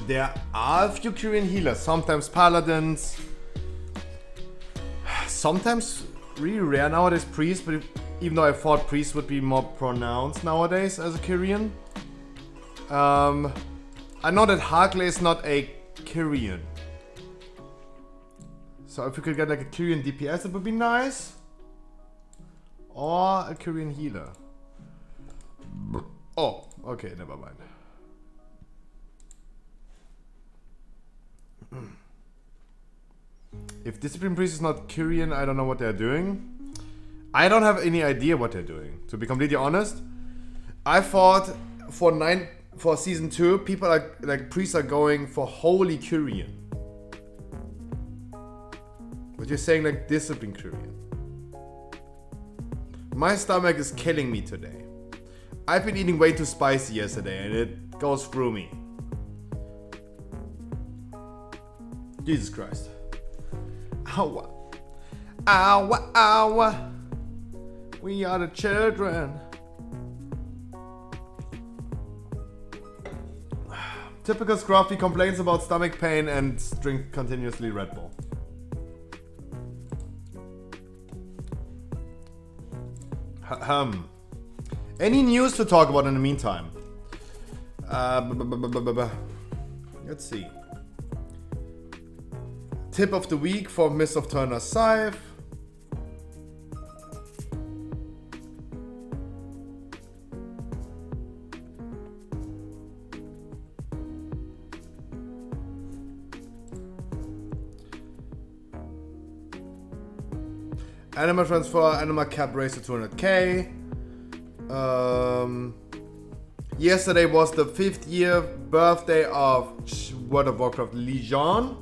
There are a few Korean healers, sometimes paladins, sometimes really rare nowadays priests, but even though I thought priests would be more pronounced nowadays as a Korean. I know that Harkley is not a Korean. So if we could get like a Korean DPS, it would be nice. Or a Korean healer. Oh, okay, never mind. If Discipline Priest is not Korean, I don't know what they're doing. I don't have any idea what they're doing, to be completely honest. I thought for season 2, people are like priests are going for holy Korean. But you're saying like Discipline Korean. My stomach is killing me today. I've been eating way too spicy yesterday and it goes through me. Jesus Christ. Ow. Ow, ow. We are the children. Typical Scruffy complains about stomach pain and drink continuously Red Bull. Any news to talk about in the meantime? Let's see. Tip of the week for Miss of Turner's Scythe. Anima transfer, Anima cap raise to 200k. Yesterday was the 5th year birthday of World of Warcraft Legion.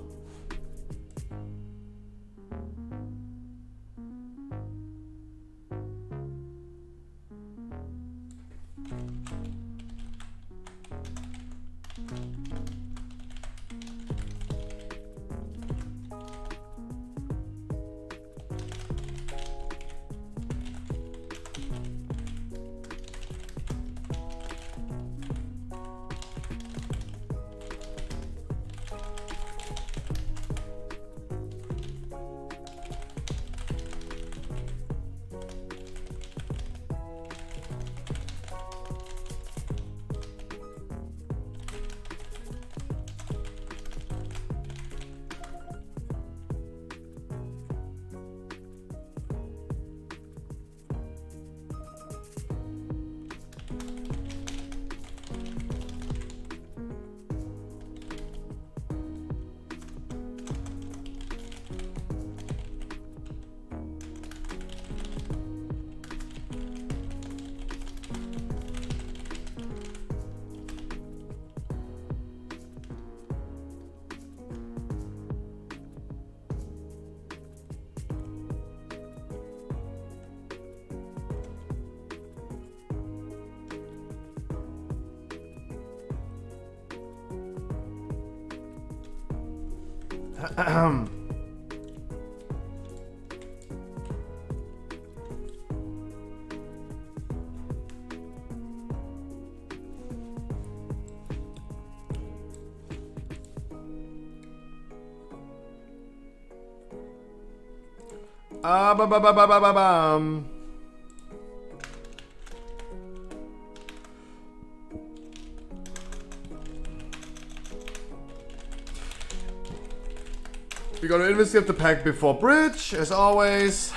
We're gonna investigate the pack before bridge, as always.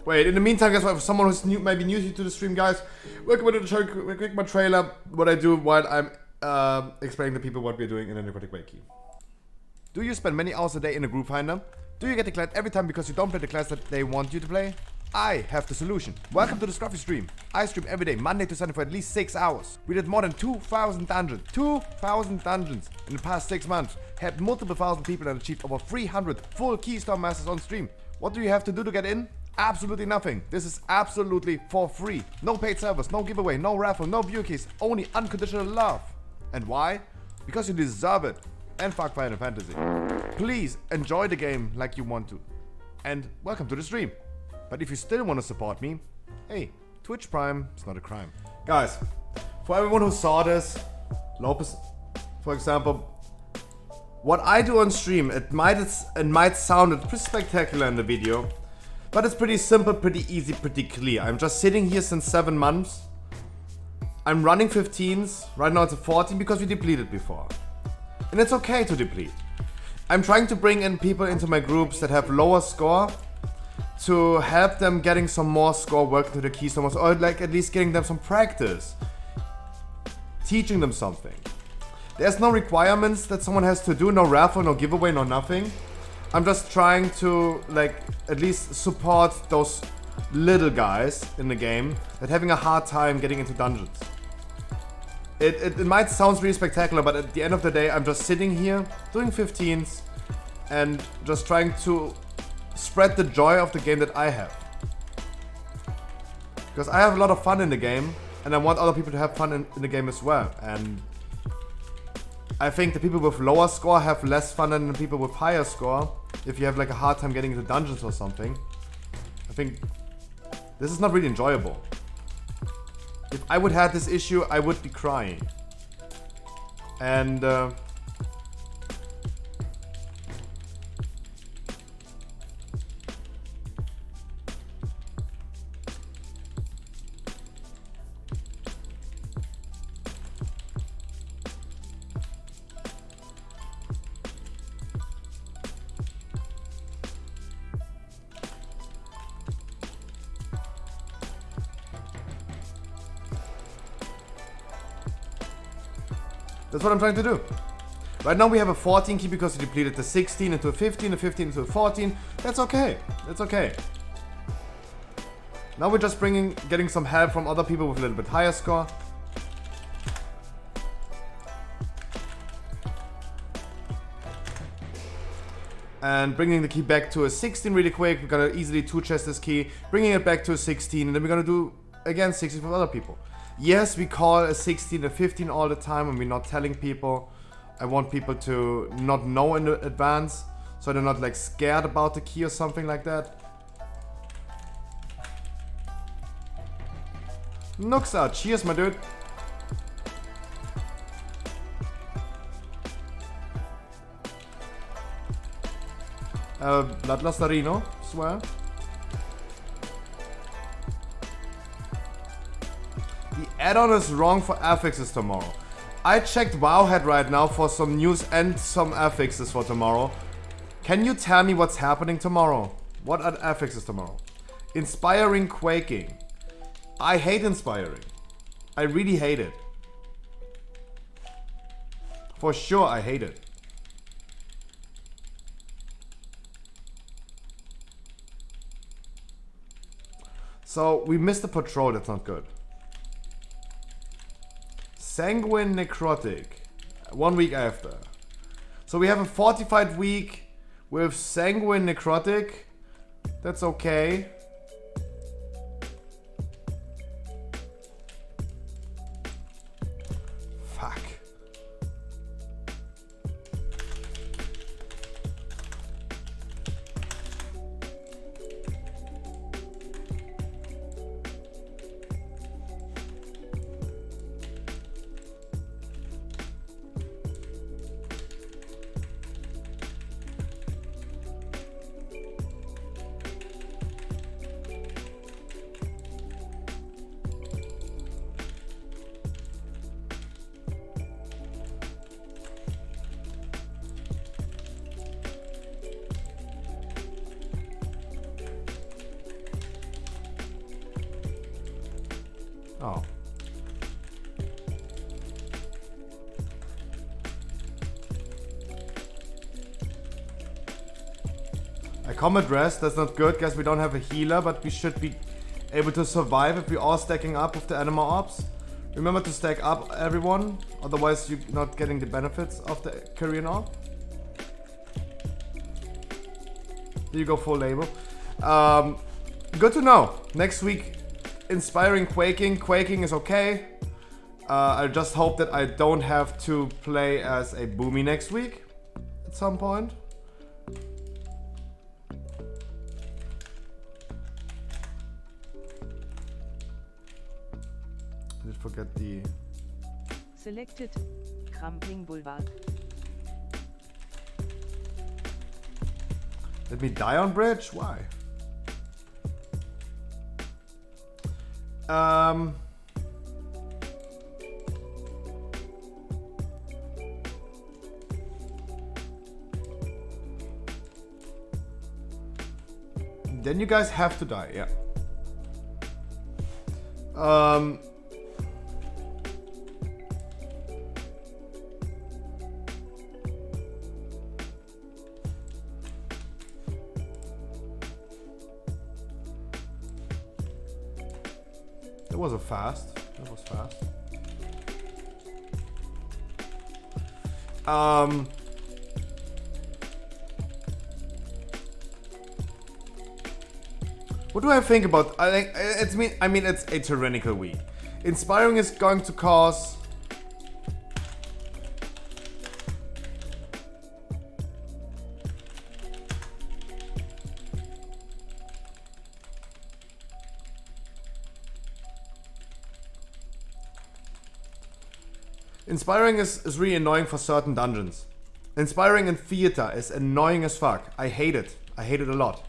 Wait, in the meantime, guys, for someone who's new, maybe new to the stream, guys, welcome to the quick my trailer, what I do while I'm explaining to people what we're doing in a necrotic way key. Do you spend many hours a day in a group finder? Do you get declared every time because you don't play the class that they want you to play? I have the solution. Welcome to the Scruffy stream. I stream every day, Monday to Sunday for at least 6 hours. We did more than 2,000 dungeons. 2,000 dungeons in the past 6 months. Had multiple thousand people and achieved over 300 full Keystone Masters on stream. What do you have to do to get in? Absolutely nothing. This is absolutely for free. No paid servers, no giveaway, no raffle, no view keys, only unconditional love. And why? Because you deserve it. And fuck Final Fantasy. Please enjoy the game like you want to. And welcome to the stream. But if you still want to support me, hey, Twitch Prime is not a crime. Guys, for everyone who saw this, Lopez, for example, what I do on stream, it might sound pretty spectacular in the video, but it's pretty simple, pretty easy, pretty clear. I'm just sitting here since 7 months. I'm running 15s. Right now it's a 14 because we depleted before. And it's okay to deplete. I'm trying to bring in people into my groups that have lower score to help them getting some more score, working to the keystones, or like at least getting them some practice. Teaching them something. There's no requirements that someone has to do, no raffle, no giveaway, no nothing. I'm just trying to like at least support those little guys in the game that having a hard time getting into dungeons. It might sound really spectacular, but at the end of the day, I'm just sitting here doing 15s and just trying to spread the joy of the game that I have. Because I have a lot of fun in the game, and I want other people to have fun in the game as well. And I think the people with lower score have less fun than the people with higher score. If you have like a hard time getting into dungeons or something, I think this is not really enjoyable. If I would have this issue, I would be crying. And that's what I'm trying to do. Right now we have a 14 key because we depleted the 16 into a 15, the 15 into a 14. That's okay. That's okay. Now we're just getting some help from other people with a little bit higher score. And bringing the key back to a 16 really quick. We're gonna easily 2-chest this key, bringing it back to a 16, and then we're gonna do again 16 for other people. Yes, we call a 16 a 15 all the time and we're not telling people. I want people to not know in advance, so they're not like scared about the key or something like that. Nuxa, cheers my dude. Bloodlustarino, swear. The add-on is wrong for affixes tomorrow. I checked Wowhead right now for some news and some affixes for tomorrow. Can you tell me what's happening tomorrow? What are the affixes tomorrow? Inspiring Quaking. I hate inspiring. I really hate it. For sure I hate it. So we missed the patrol, that's not good. Sanguine Necrotic, 1 week after. So we have a fortified week with Sanguine Necrotic. That's okay. Fuck. Oh. A combat rest, that's not good, guys. We don't have a healer, but we should be able to survive if we're all stacking up with the Anima Ops. Remember to stack up, everyone, otherwise you're not getting the benefits of the Korean Op. Here you go, full label. Good to know. Next week, Inspiring Quaking. Quaking is okay. I just hope that I don't have to play as a Boomy next week at some point. I did forget the... Selected. Cramping Boulevard. Let me die on bridge? Why? Then you guys have to die, yeah. That was a fast. That was fast. What do I think about? I mean, it's a tyrannical week. Inspiring is going to cause. Inspiring is really annoying for certain dungeons. Inspiring in theater is annoying as fuck. I hate it. I hate it a lot.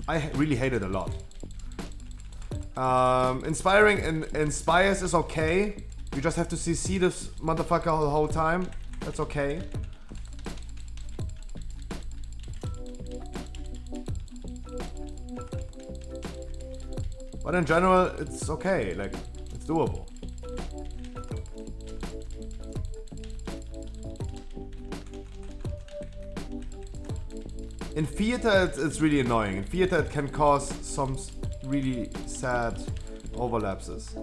I really hate it a lot. Inspiring in Inspires is okay. You just have to see this motherfucker the whole time. That's okay. But in general, it's okay. Like, it's doable. In theater, it's really annoying. In theater, it can cause some really sad overlapses.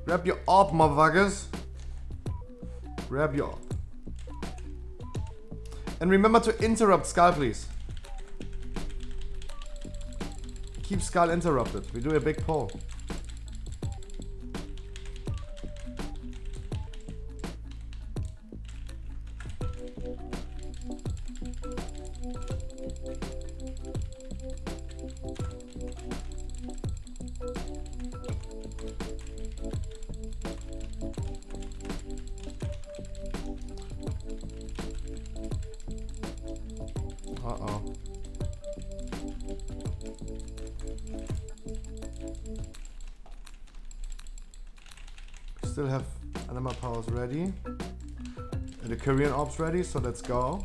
Grab your orb, motherfuckers. Grab your orb. And remember to interrupt Skull, please. Keep Skull interrupted. We do a big poll. Uh-oh. Still have anima powers ready. And the Korean orbs ready, so let's go.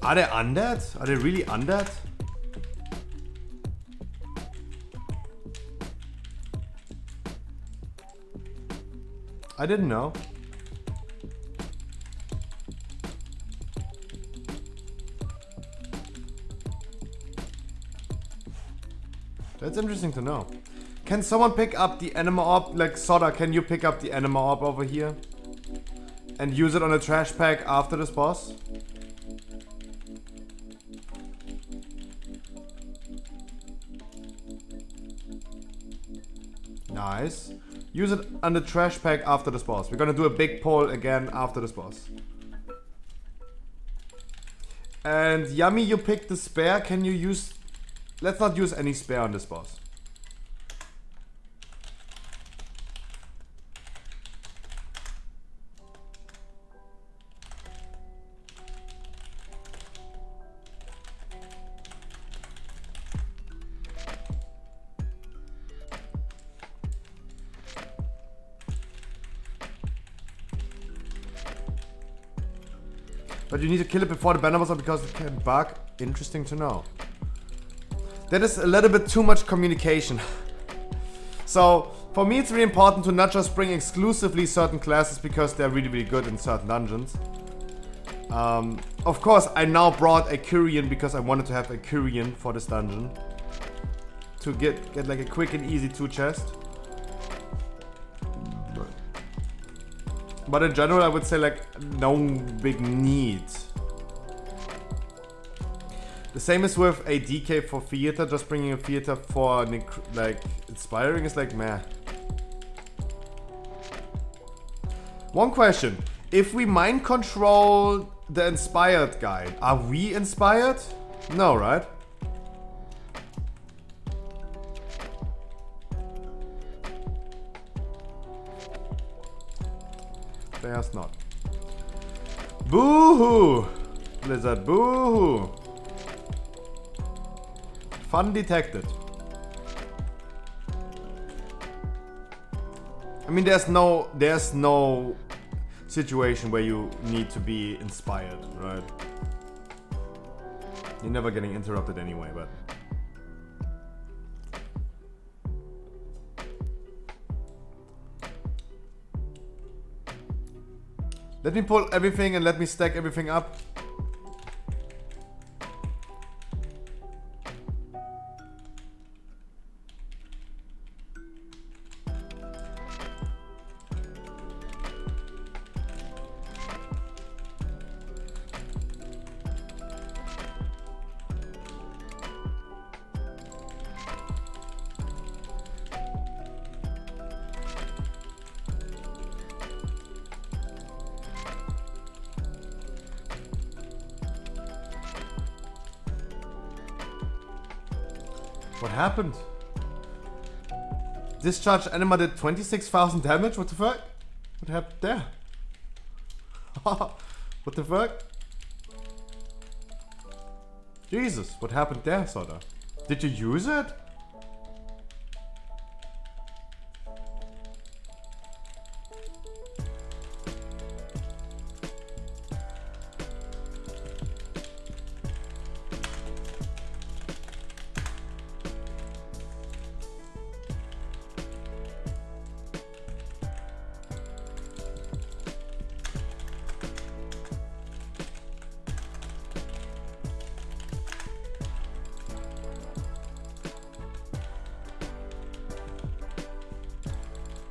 Are they undead? Are they really undead? I didn't know. That's interesting to know. Can someone pick up the anima orb? Like Soda, can you pick up the anima orb over here? And use it on a trash pack after this boss? Nice. Use it on the trash pack after this boss. We're gonna do a big poll again after this boss. And Yummy, you picked the spare. Can you use... Let's not use any spare on this boss. But you need to kill it before the banner was up because it can bug. Interesting to know. That is a little bit too much communication. So, for me it's really important to not just bring exclusively certain classes because they're really, really good in certain dungeons. Of course, I now brought a Kyrian because I wanted to have a Kyrian for this dungeon. To get like a quick and easy 2 chest. But in general, I would say like no big need. The same is with a DK for theater. Just bringing a theater for like inspiring is like meh. One question: if we mind control the inspired guide, are we inspired? No, right? There's not. Boo-hoo! Blizzard, boo-hoo! Fun detected. I mean, there's no situation where you need to be inspired, right? You're never getting interrupted anyway, but... Let me pull everything and let me stack everything up. What happened? Discharge Anima did 26,000 damage? What the fuck? What happened there? What the fuck? Jesus, what happened there, Soda? Did you use it?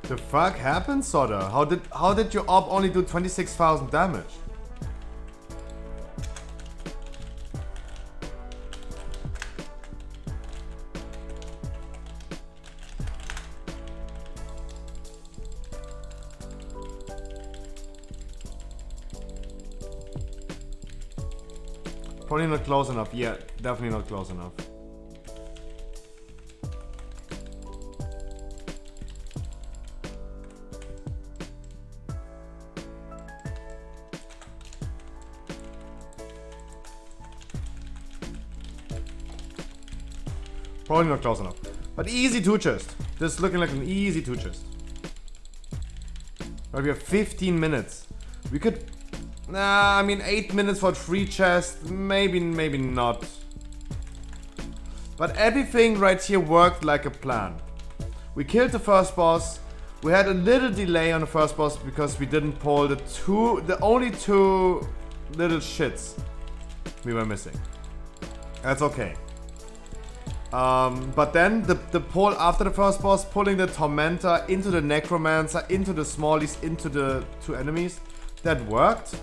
The fuck happened, Soda? How did your orb only do 26,000 damage? Probably not close enough. Yeah, definitely not close enough. Probably not close enough. But easy 2 chest. This is looking like an easy 2 chest. Right, we have 15 minutes. We could... Nah, I mean 8 minutes for 3 chests. Maybe not. But everything right here worked like a plan. We killed the first boss. We had a little delay on the first boss because we didn't pull the only 2 little shits we were missing. That's okay. But then the pull after the first boss, pulling the Tormentor into the Necromancer, into the Smallies, into the 2 enemies, that worked.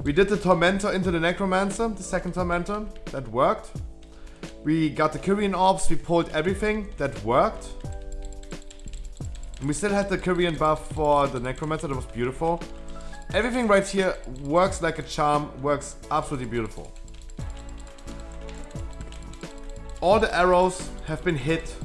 We did the Tormentor into the Necromancer, the second Tormentor, that worked. We got the Kyrian Orbs, we pulled everything, that worked. And we still had the Kyrian buff for the Necromancer, that was beautiful. Everything right here works like a charm, works absolutely beautiful. All the arrows have been hit.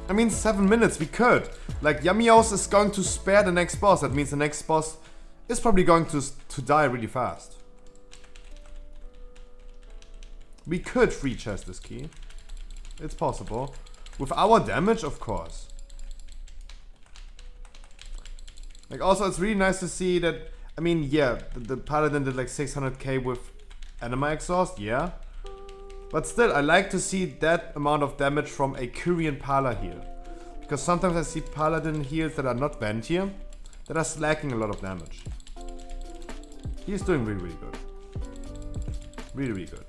I mean 7 minutes, we could. Like Yamios is going to spare the next boss, that means the next boss is probably going to die really fast. We could free chest this key. It's possible. With our damage, of course. Like, also, it's really nice to see that. I mean, yeah, the Paladin did like 600k with Anima Exhaust, yeah. But still, I like to see that amount of damage from a Kyrian Pala heal. Because sometimes I see Paladin heals that are not Vent here, that are slacking a lot of damage. He's doing really, really good. Really, really good.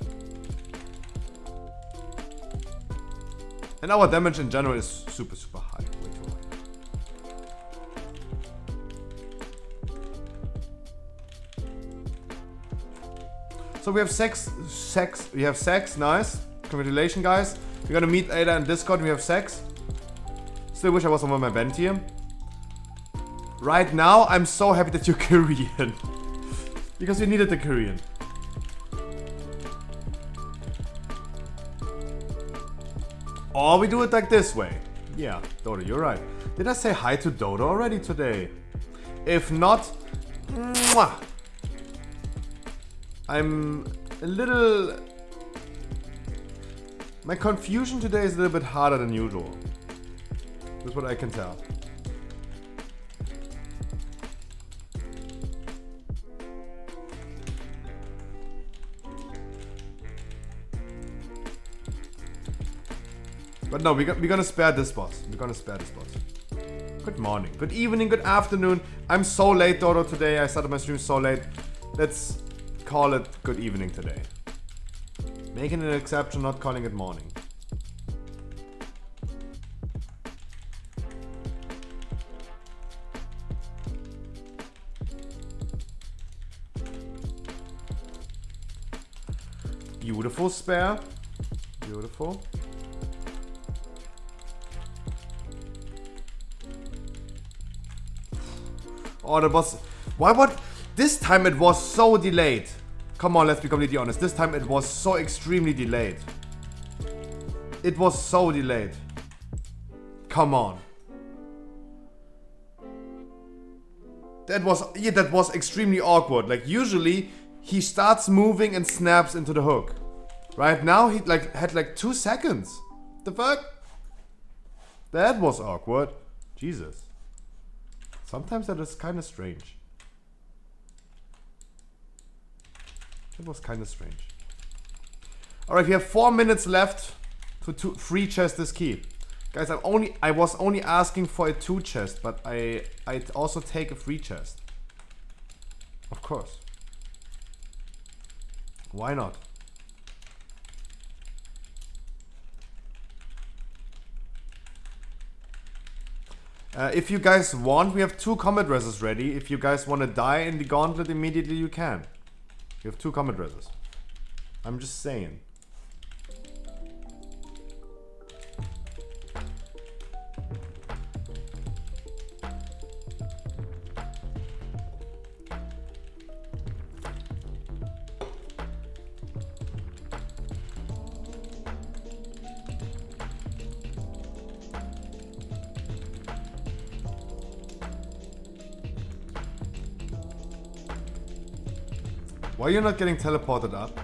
And our damage in general is super, super high. Way too high. So we have sex, nice. Congratulations, guys. We're gonna meet later in Discord, we have sex. Still wish I was on my vent here. Right now, I'm so happy that you're Korean. Because we needed the Korean. Or we do it like this way. Yeah, Dodo, you're right. Did I say hi to Dodo already today? If not, mwah. I'm a little... My confusion today is a little bit harder than usual. That's what I can tell. But no, we're gonna spare this boss. We're gonna spare this boss. Good morning, good evening, good afternoon. I'm so late, Dodo, today. I started my stream so late. Let's call it good evening today. Making an exception, not calling it morning. Beautiful spare. Beautiful. Oh, that was... Why, what? This time it was so delayed. Come on, let's be completely honest. This time it was so extremely delayed. It was so delayed. Come on. That was extremely awkward. Like, usually, he starts moving and snaps into the hook. Right now, he had like 2 seconds. The fuck? That was awkward. Jesus. Sometimes that is kind of strange. It was kind of strange. Alright, we have 4 minutes left to free chest this key. Guys, I was only asking for a 2 chest, but I'd also take a free chest. Of course. Why not? If you guys want, we have 2 combat reses ready. If you guys want to die in the gauntlet immediately, you can. You have 2 combat reses. I'm just saying. Why are you not getting teleported up?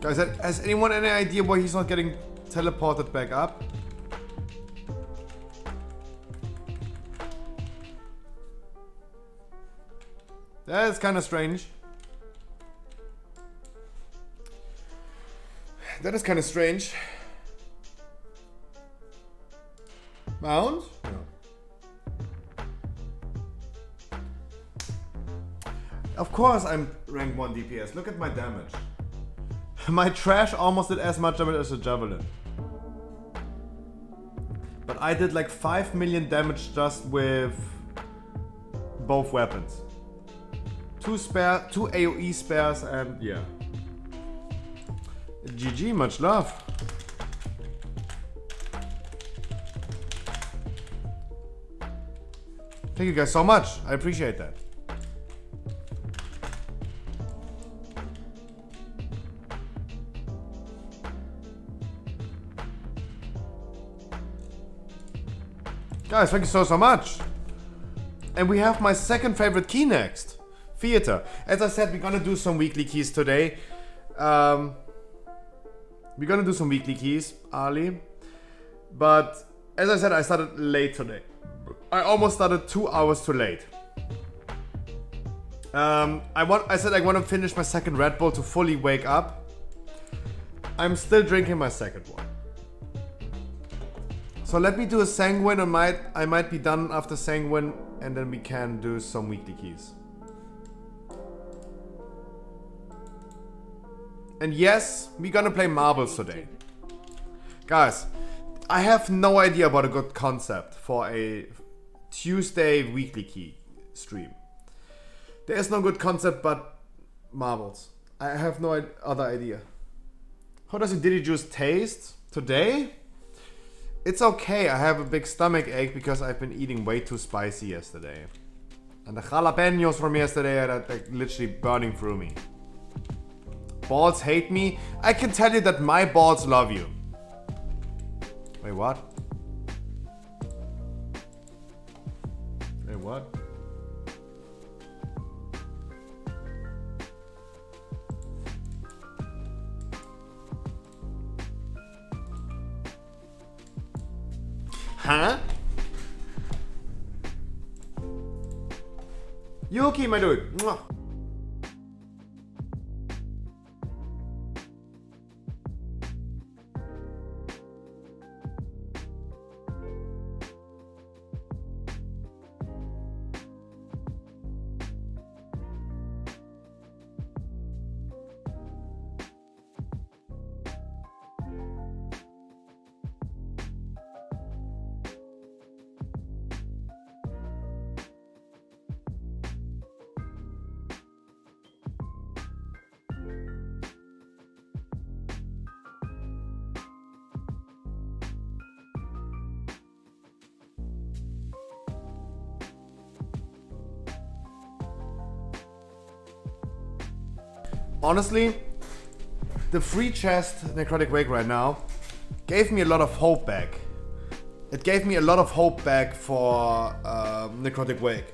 Guys, has anyone any idea why he's not getting teleported back up? That is kind of strange. That is kind of strange. Mount? No. Of course I'm rank 1 DPS. Look at my damage. My trash almost did as much damage as a javelin. But I did like 5 million damage just with both weapons. 2 AoE spares, and yeah. GG, much love. Thank you guys so much. I appreciate that. Guys, thank you so much. And we have my second favorite key next. Theater. As I said, we're gonna do some weekly keys today. We're gonna do some weekly keys, Ali. But as I said, I started late today. I almost started 2 hours too late. I said I want to finish my second Red Bull to fully wake up. I'm still drinking my second one. So let me do a sanguine. I might be done after sanguine, and then we can do some weekly keys. And yes, we're gonna play marbles today. Guys, I have no idea about a good concept for a Tuesday weekly key stream. There is no good concept but marbles. I have no other idea. How does the Diddy juice taste today? It's okay. I have a big stomach ache because I've been eating way too spicy yesterday. And the jalapenos from yesterday are like literally burning through me. Balls hate me. I can tell you that my balls love you. Wait, what? Wait, what? Huh? Yuki, my dude. Mwah. Honestly, the free chest necrotic wake right now gave me a lot of hope back. It gave me a lot of hope back for necrotic wake.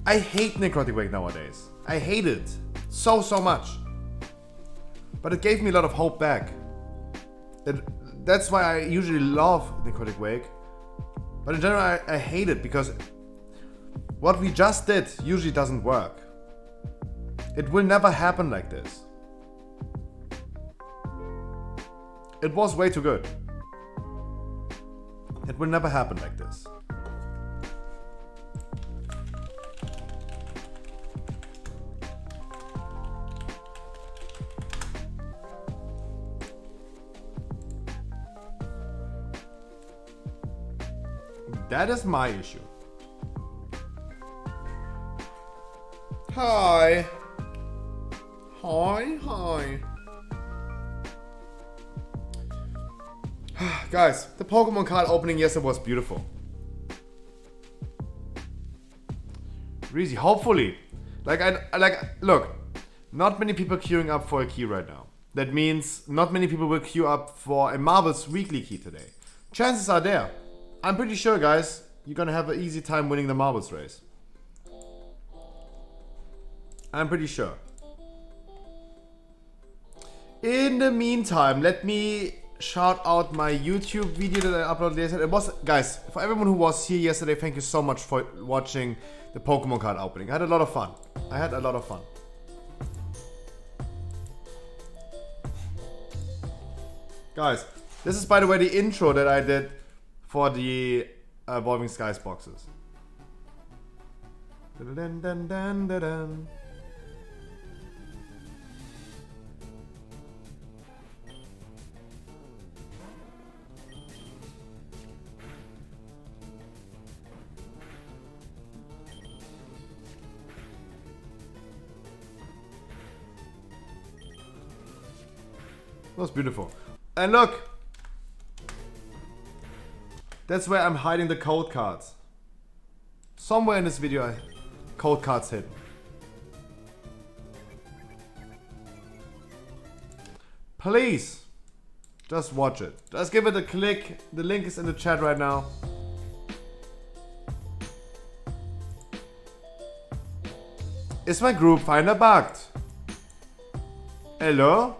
I hate necrotic wake nowadays. I hate it so much. But it gave me a lot of hope back. That's why I usually love necrotic wake. But in general, I hate it because what we just did usually doesn't work. It will never happen like this. It was way too good. It will never happen like this. That is my issue. Hi. Hi. Guys, the Pokemon card opening yesterday was beautiful. Reezy, hopefully. Look, not many people queuing up for a key right now. That means not many people will queue up for a Marvel's weekly key today. Chances are there. I'm pretty sure, guys, you're gonna have an easy time winning the Marbles race. I'm pretty sure. In the meantime, let me shout out my YouTube video that I uploaded yesterday. It was, guys, for everyone who was here yesterday, thank you so much for watching the Pokemon card opening. I had a lot of fun. Guys, this is, by the way, the intro that I did for the Evolving Skies boxes. Dun, dun, dun, dun, dun. That was beautiful. And look! That's where I'm hiding the code cards. Somewhere in this video, code cards hidden. Please, just watch it. Just give it a click. The link is in the chat right now. Is my group finder bugged? Hello?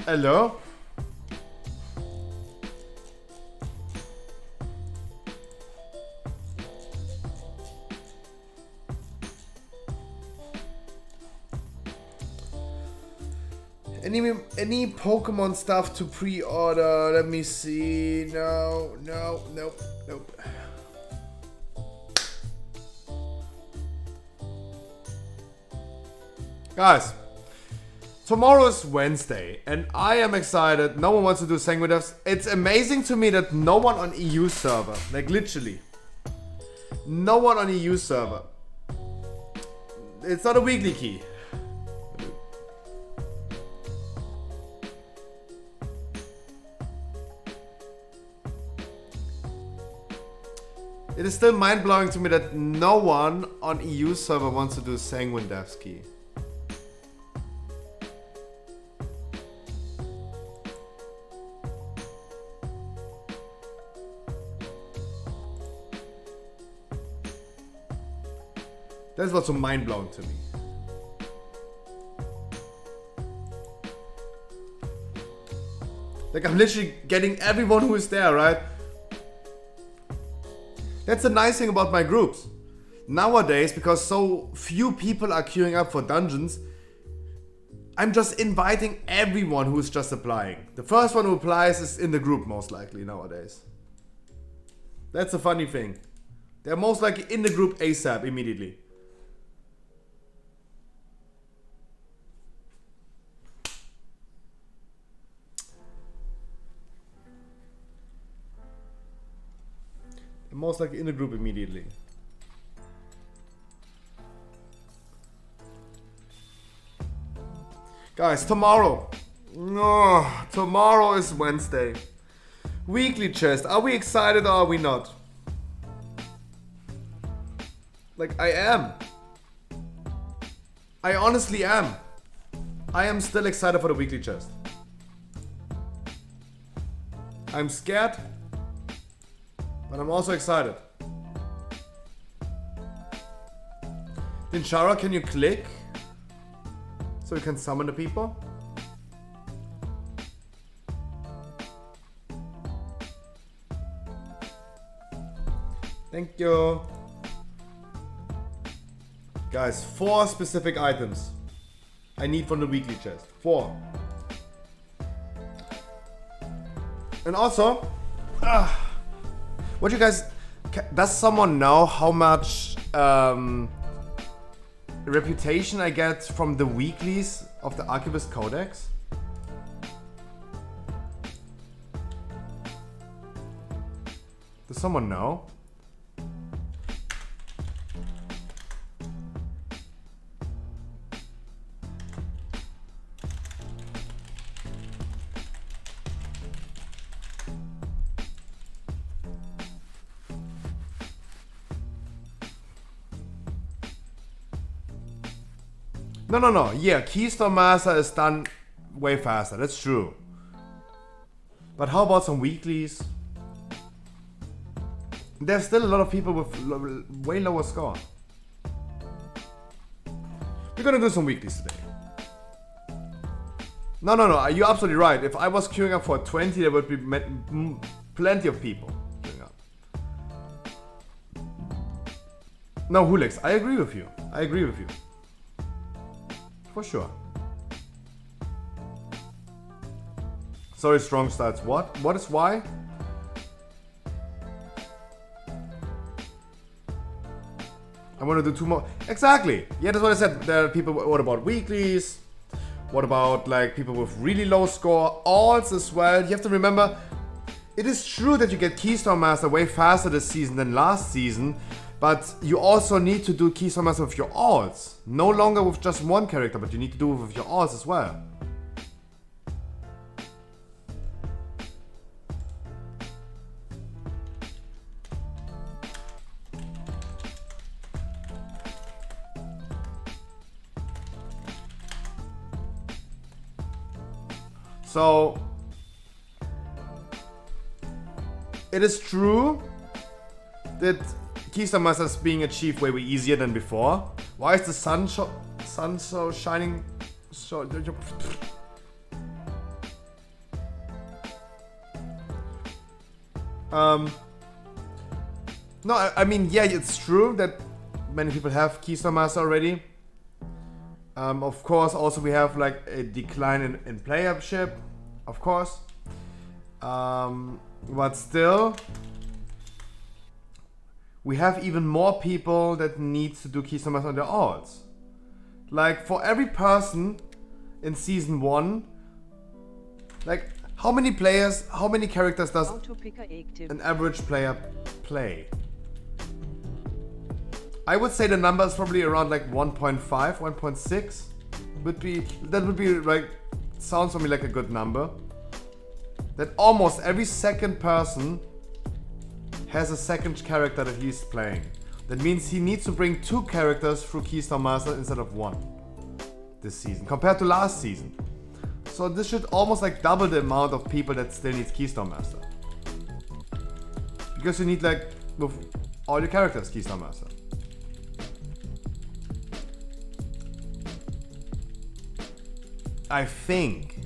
Hello? Any Pokemon stuff to pre-order? Let me see. No, nope. Guys, tomorrow is Wednesday, and I am excited. No one wants to do Sanguine Devs. It's amazing to me that no one on EU server, like literally, no one on EU server. It's not a weekly key. It is still mind-blowing to me that no one on EU server wants to do Sanguine Devs key. That's what's so mind-blowing to me. Like, I'm literally getting everyone who is there, right? That's the nice thing about my groups. Nowadays, because so few people are queuing up for dungeons, I'm just inviting everyone who is just applying. The first one who applies is in the group, most likely, nowadays. That's a funny thing. They're most likely in the group ASAP, immediately. Most likely in the group immediately. Guys, tomorrow. No, tomorrow is Wednesday. Weekly chest. Are we excited or are we not? Like, I am. I honestly am. I am still excited for the weekly chest. I'm scared. But I'm also excited. Dinshara, can you click? So you can summon the people? Thank you. Guys, 4 specific items I need from the weekly chest. 4. And also... what you guys... Does someone know how much reputation I get from the weeklies of the Archivist Codex? Does someone know? No. Yeah, Keystone Master is done way faster. That's true. But how about some weeklies? There's still a lot of people with way lower score. We're gonna do some weeklies today. No. You're absolutely right. If I was queuing up for 20, there would be plenty of people queuing up. No, Hulix, I agree with you. For sure. Sorry, strong stats. What? What is why? I want to do 2 more. Exactly. Yeah, that's what I said. There are people. What about weeklies? What about like people with really low score? Alts as well. You have to remember, it is true that you get Keystone Master way faster this season than last season. But you also need to do Keystone Master with your alts. No longer with just one character, but you need to do it with your alts as well. So, it is true that Keystone Master is being achieved way easier than before. Why is the sun so shining? So no, I mean, yeah, it's true that many people have Keystone Master already. Of course, also we have like a decline in playership, of course. But still, we have even more people that need to do Keystone Master on their alts. Like, for every person in Season 1, like, how many characters does an average player play? I would say the number is probably around like 1.5, 1.6. That would be like, sounds for me like a good number. That almost every second person has a second character that he's playing. That means he needs to bring 2 characters through Keystone Master instead of 1 this season, compared to last season. So this should almost like double the amount of people that still need Keystone Master. Because you need like, with all your characters, Keystone Master. I think.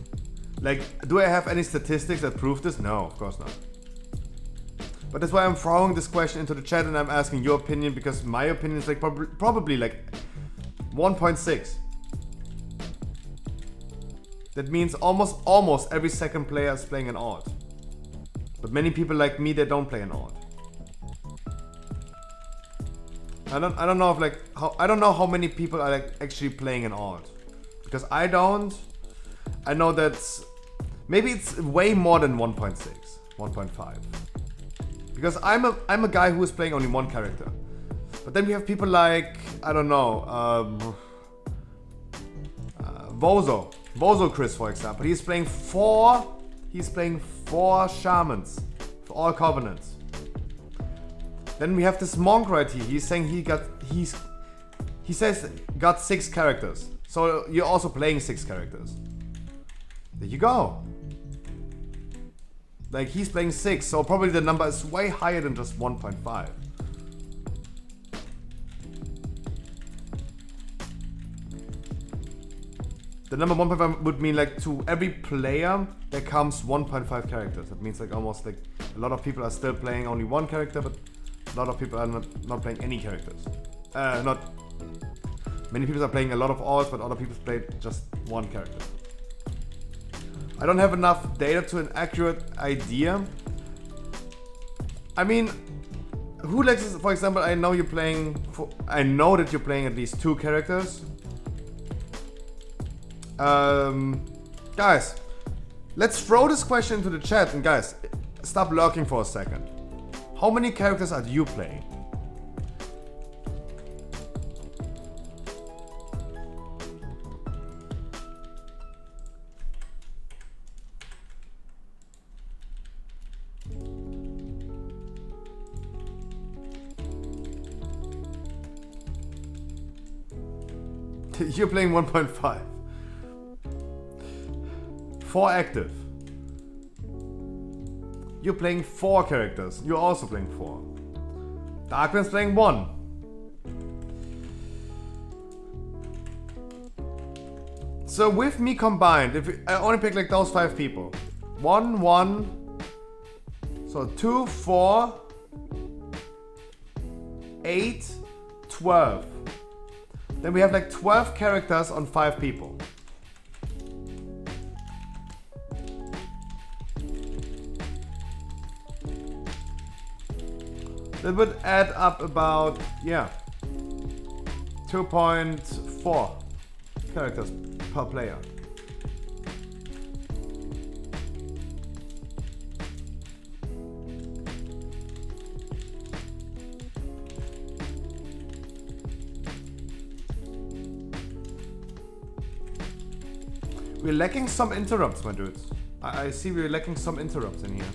Like, do I have any statistics that prove this? No, of course not. But that's why I'm throwing this question into the chat and I'm asking your opinion, because my opinion is like probably like 1.6. That means almost every second player is playing an alt. But many people like me, they don't play an alt. I don't know if like I don't know how many people are like actually playing an alt. Because I don't. I know that's maybe it's way more than 1.6, 1.5. Because I'm a guy who is playing only 1 character. But then we have people like, I don't know, Bozo Chris, for example. He's playing 4 shamans for all covenants. Then we have this monk right here. He's saying he says got 6 characters. So you're also playing 6 characters. There you go. Like, he's playing 6, so probably the number is way higher than just 1.5. The number 1.5 would mean like to every player there comes 1.5 characters. That means like almost like a lot of people are still playing only 1 character, but a lot of people are not playing any characters. Many people are playing a lot of alts, but other people play just 1 character. I don't have enough data to an accurate idea. I mean, who likes this? For example, I know that you're playing at least 2 characters. Guys, let's throw this question into the chat, and guys, stop lurking for a second. How many characters are you playing? You're playing 1.5. 4 active. You're playing 4 characters. You're also playing 4. Darkman's playing 1. So with me combined, if I only pick like those 5 people. 1, 1. So 2, 4. 8, 12. Then we have like 12 characters on 5 people. That would add up about, yeah, 2.4 characters per player. We're lacking some interrupts, my dudes. I see we're lacking some interrupts in here.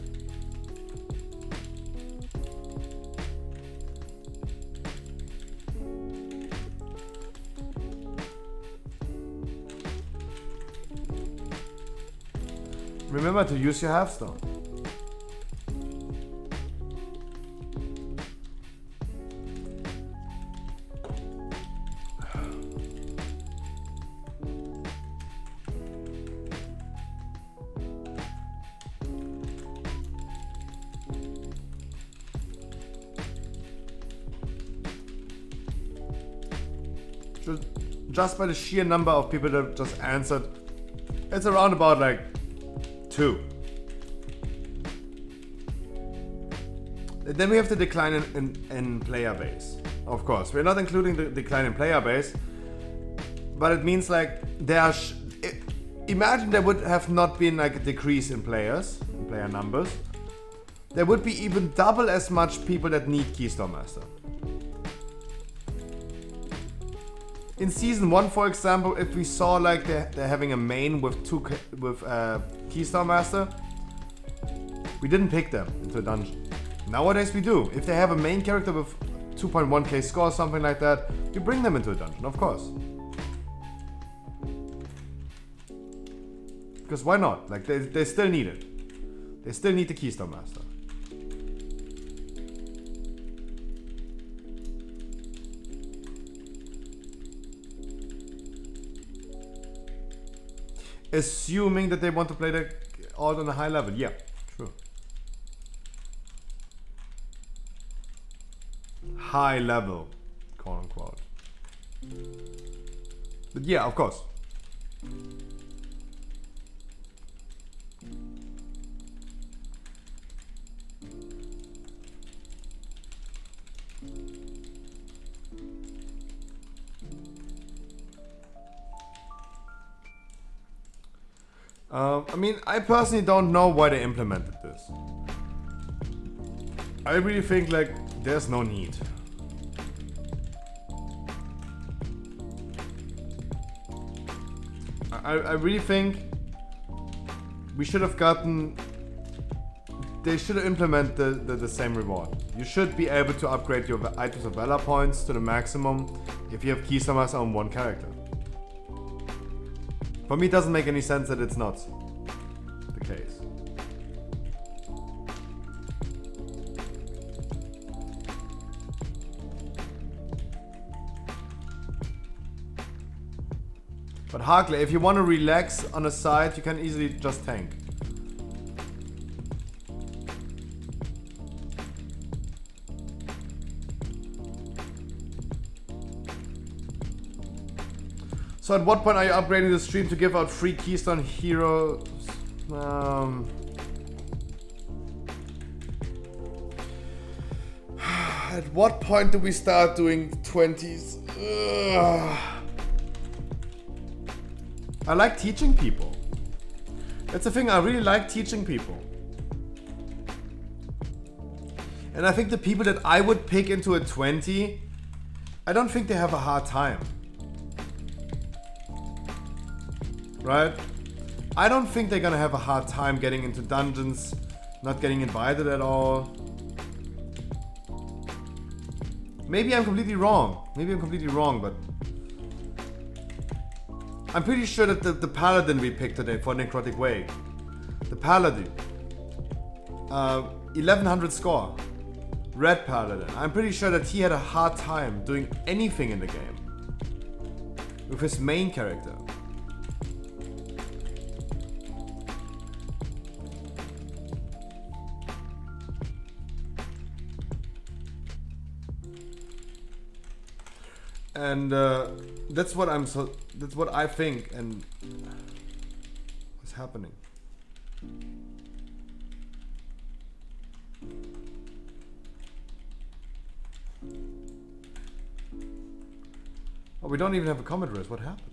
Remember to use your half stone. just by the sheer number of people that just answered, it's around about like 2. Then we have the decline in player base. Of course, we're not including the decline in player base, but it means like there are. Imagine there would have not been like a decrease in player numbers. There would be even double as much people that need Keystone Master. In season 1, for example, if we saw like they're having a main with Keystone Master, we didn't pick them into a dungeon. Nowadays we do. If they have a main character with 2.1k score, something like that, you bring them into a dungeon, of course. Because why not? Like they still need it. They still need the Keystone Master. Assuming that they want to play the alt on a high level. Yeah, true. High level, quote unquote. But yeah, of course. I mean, I personally don't know why they implemented this. I really think like there's no need. I really think we should have gotten. They should have implemented the same reward. You should be able to upgrade your items of valor points to the maximum if you have Keystone Master on one character. For me, it doesn't make any sense that it's not the case. But Harkley, if you want to relax on a side, you can easily just tank. So at what point are you upgrading the stream to give out free Keystone heroes? At what point do we start doing 20s? Ugh. I like teaching people. That's the thing, I really like teaching people. And I think the people that I would pick into a 20, I don't think they have a hard time. Right? I don't think they're gonna have a hard time getting into dungeons, not getting invited at all. Maybe I'm completely wrong. But I'm pretty sure that the Paladin we picked today for Necrotic Wake, the Paladin, 1100 score, Red Paladin, I'm pretty sure that he had a hard time doing anything in the game with his main character. And that's what I think, and what's happening. Oh, we don't even have a comment race. What happened?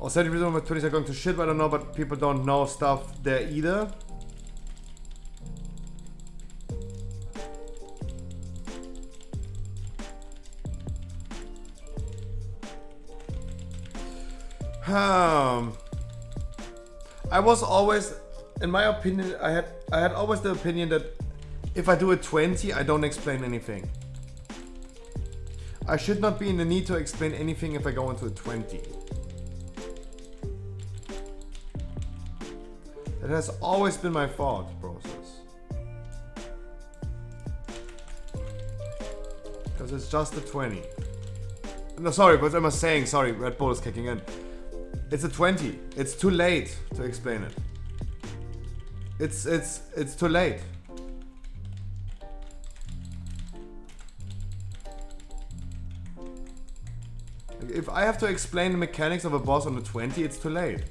Or 70% of my 20s are going to shit, but I don't know, but people don't know stuff there either. I was always, in my opinion, I had always the opinion that if I do a 20, I don't explain anything. I should not be in the need to explain anything if I go into a 20. It has always been my thought process. Because it's just a 20. No, sorry, what am I saying? Sorry, Red Bull is kicking in. It's a 20. It's too late to explain it. It's too late. If I have to explain the mechanics of a boss on a 20, it's too late.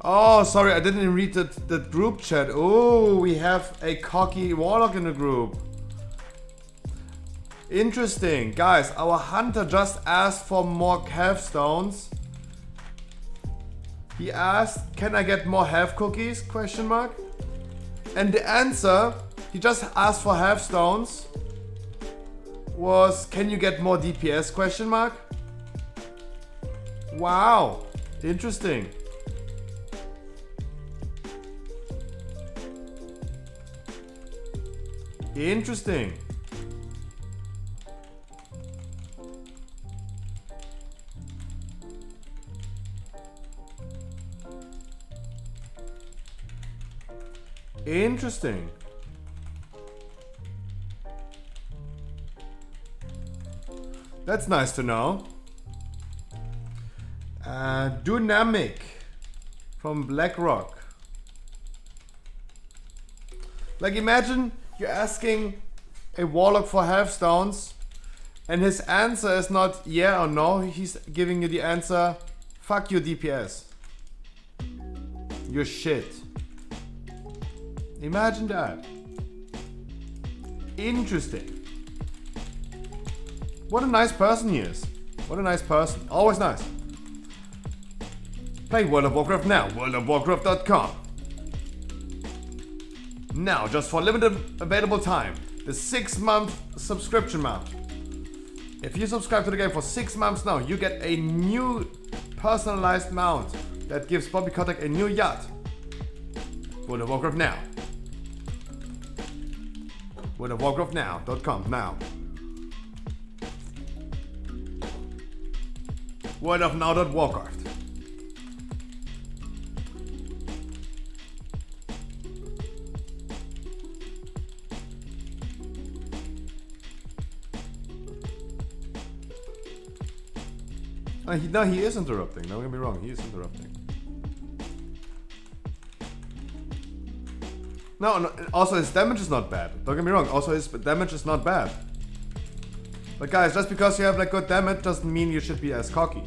Oh, sorry, I didn't read the group chat. Oh, we have a cocky warlock in the group. Interesting. Guys, our hunter just asked for more health stones. He asked, can I get more health cookies? Question mark. And the answer, he just asked for health stones, was, can you get more DPS? Question mark. Wow. Interesting. Interesting. Interesting. That's nice to know. Dynamic from BlackRock. Like, imagine you're asking a warlock for health stones and his answer is not yeah or no. He's giving you the answer, fuck your DPS. You're shit. Imagine that. Interesting. What a nice person he is. What a nice person. Always nice. Play World of Warcraft now. worldofwarcraft.com. Now, just for limited available time, the 6-month subscription month. If you subscribe to the game for 6 months now, you get a new personalized mount that gives Bobby Kotick a new yacht. World of Warcraft now. worldofwarcraftnow.com now. Worldofnow.warcraft. No, he is interrupting. Don't get me wrong, he is interrupting. No, also his damage is not bad. Don't get me wrong, also his damage is not bad. But guys, just because you have like good damage doesn't mean you should be as cocky.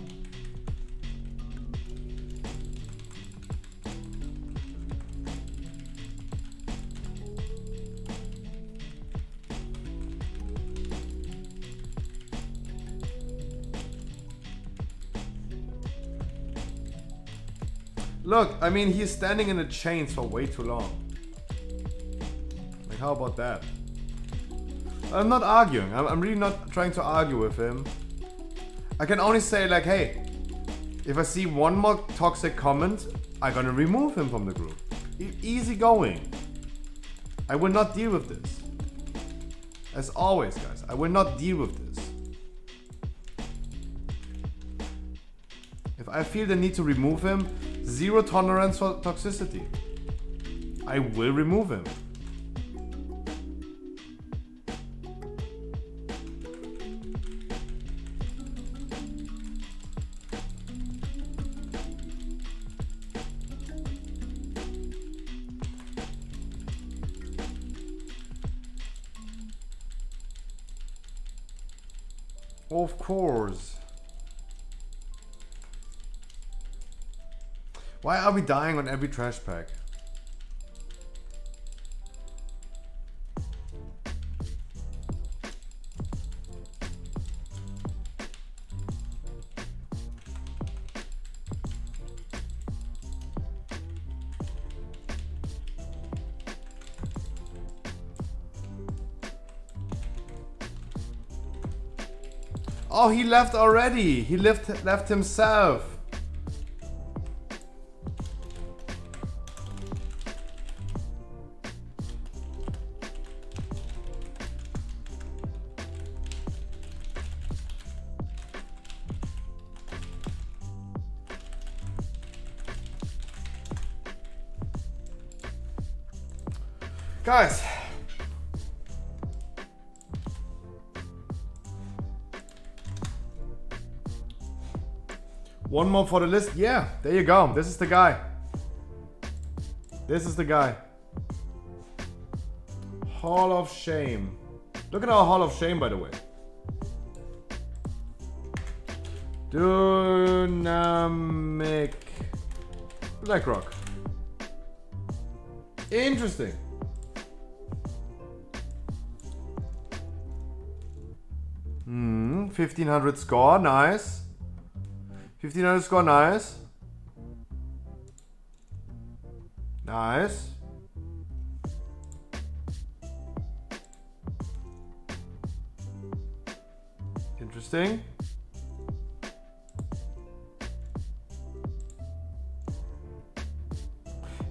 Look, I mean, he's standing in the chains for way too long. Like, how about that? I'm not arguing. I'm really not trying to argue with him. I can only say, like, hey, if I see one more toxic comment, I'm gonna remove him from the group. Easy going. I will not deal with this. As always, guys, I will not deal with this. If I feel the need to remove him, zero tolerance for toxicity. I will remove him. Of course. Why are we dying on every trash pack? Oh, he left already. He left himself. Guys. One more for the list. Yeah, there you go. This is the guy. This is the guy. Hall of Shame. Look at our Hall of Shame, by the way. Dynamic BlackRock. Interesting. Hmm, 1500 score, nice. 1500 score, nice. Nice. Interesting.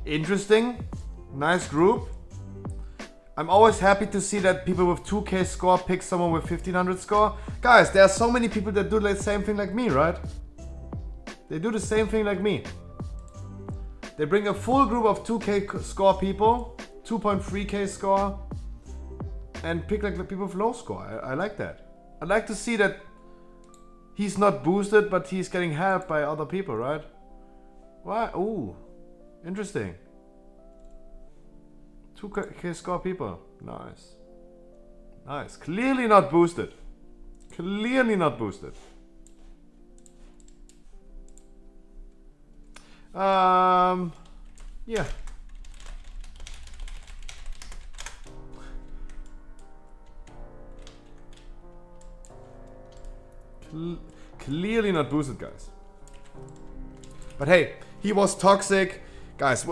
Interesting. Nice group. I'm always happy to see that people with 2k score pick someone with 1500 score. Guys, there are so many people that do the same thing like me, right? They do the same thing like me. They bring a full group of 2k score people, 2.3k score, and pick like the people with low score. I like that. I like to see that he's not boosted, but he's getting helped by other people, right? Why? Ooh, interesting. 2k score people. Nice. Nice. Clearly not boosted. Clearly not boosted. Yeah. Clearly not boosted, guys. But hey, he was toxic. Guys,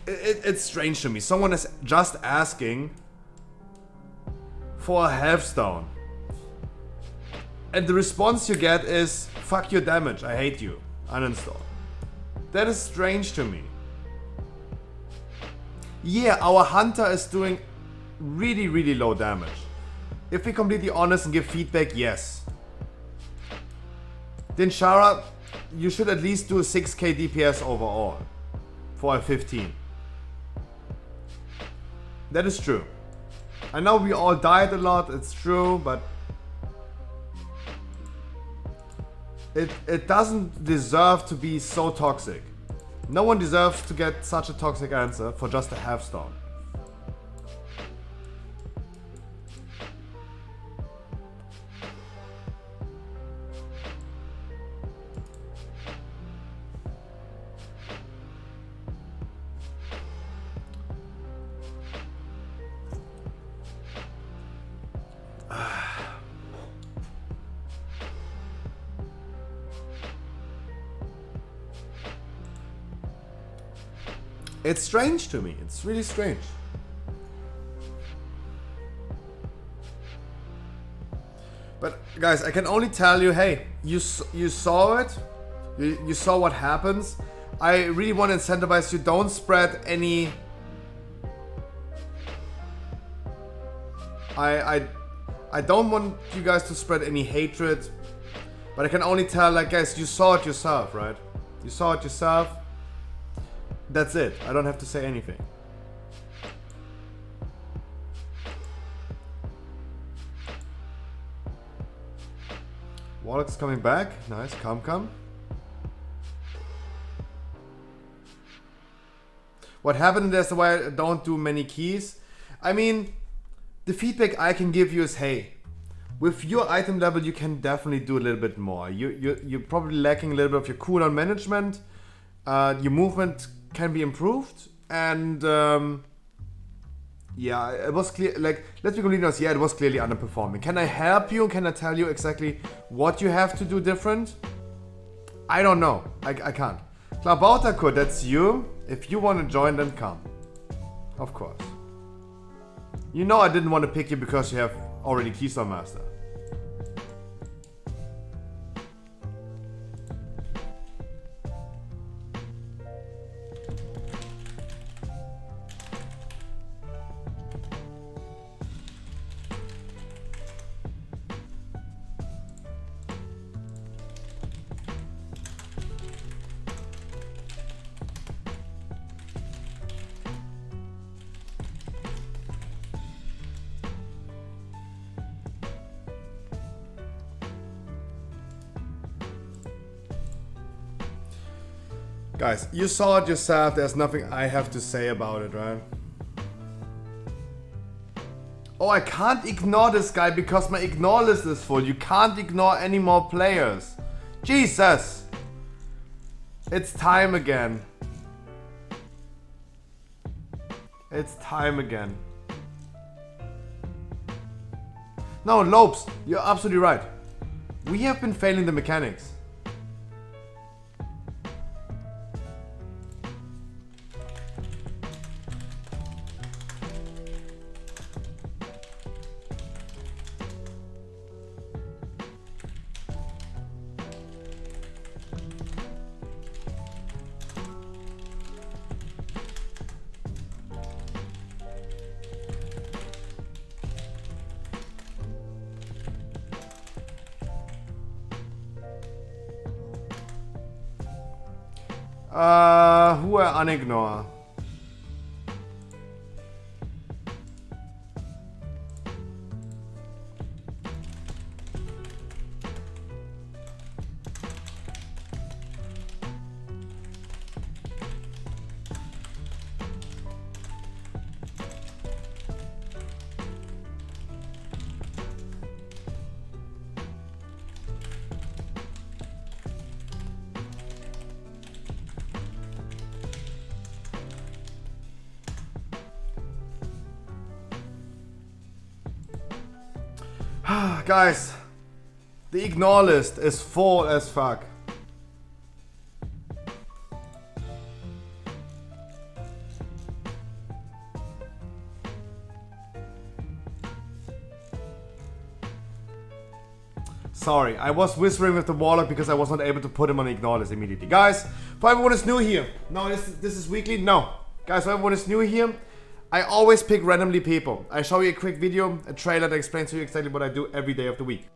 it's strange to me. Someone is just asking for a health stone. And the response you get is, fuck your damage, I hate you. Uninstall. That is strange to me. Yeah, our hunter is doing really, really low damage. If we're completely honest and give feedback, yes. Then Shara, you should at least do a 6k DPS overall for a 15. That is true. I know we all died a lot, it's true, but it doesn't deserve to be so toxic. No one deserves to get such a toxic answer for just a half star. It's strange to me. It's really strange. But guys, I can only tell you, hey, you saw it. You saw what happens. I really want to incentivize you. Don't spread any. I don't want you guys to spread any hatred. But I can only tell, like, guys, you saw it yourself, right? You saw it yourself. That's it. I don't have to say anything. Warlock's coming back. Nice. Come. What happened is why I don't do many keys. I mean, the feedback I can give you is, hey, with your item level, you can definitely do a little bit more. You're probably lacking a little bit of your cooldown management. Your movement can be improved, and yeah, it was clear. Like, let's be completely honest. Yeah, it was clearly underperforming. Can I help you? Can I tell you exactly what you have to do different? I don't know. I can't. Klabauter could. That's you. If you want to join, then come. Of course. You know I didn't want to pick you because you have already Keystone Master. Guys, you saw it yourself. There's nothing I have to say about it, right? Oh, I can't ignore this guy because my ignore list is full. You can't ignore any more players. Jesus! It's time again. It's time again. No, Lopes, you're absolutely right. We have been failing the mechanics. Who are unignore? Guys, the ignore list is full as fuck. Sorry, I was whispering with the Warlock because I was not able to put him on the ignore list immediately. Guys, for everyone who's new here, no, this is weekly, no. Guys, for everyone who's new here, I always pick randomly people. I show you a quick video, a trailer that explains to you exactly what I do every day of the week.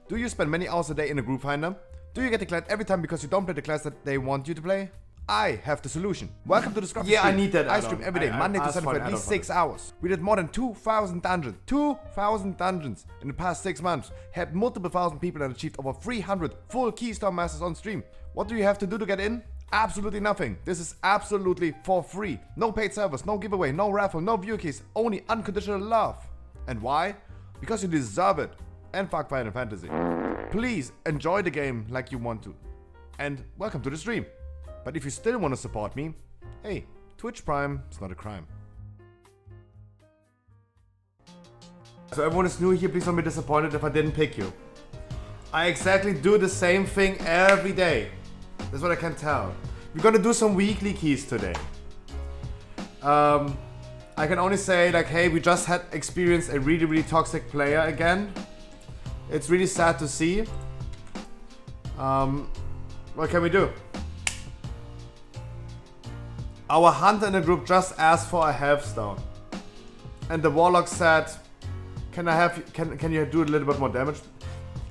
Do you spend many hours a day in a group finder? Do you get declared every time because you don't play the class that they want you to play? I have the solution. Welcome to the Scruffy Yeah, stream. I need that I add-on. stream every day, I Monday to asked Sunday for for an at least add-on for 6 hours. We did more than 2,000 dungeons. 2,000 dungeons in the past 6 months. Had multiple thousand people and achieved over 300 full Keystone Masters on stream. What do you have to do to get in? Absolutely nothing. This is absolutely for free. No paid servers, no giveaway, no raffle, no viewer keys, only unconditional love. And why? Because you deserve it. And fuck Final Fantasy. Please enjoy the game like you want to. And welcome to the stream. But if you still want to support me, hey, Twitch Prime is not a crime. So everyone is new here, please don't be disappointed if I didn't pick you. I exactly do the same thing every day. That's what I can tell. We're gonna do some weekly keys today. I can only say like, hey, we just had experienced a really, really toxic player again. It's really sad to see. What can we do? Our hunter in the group just asked for a health stone. And the Warlock said, can you do a little bit more damage?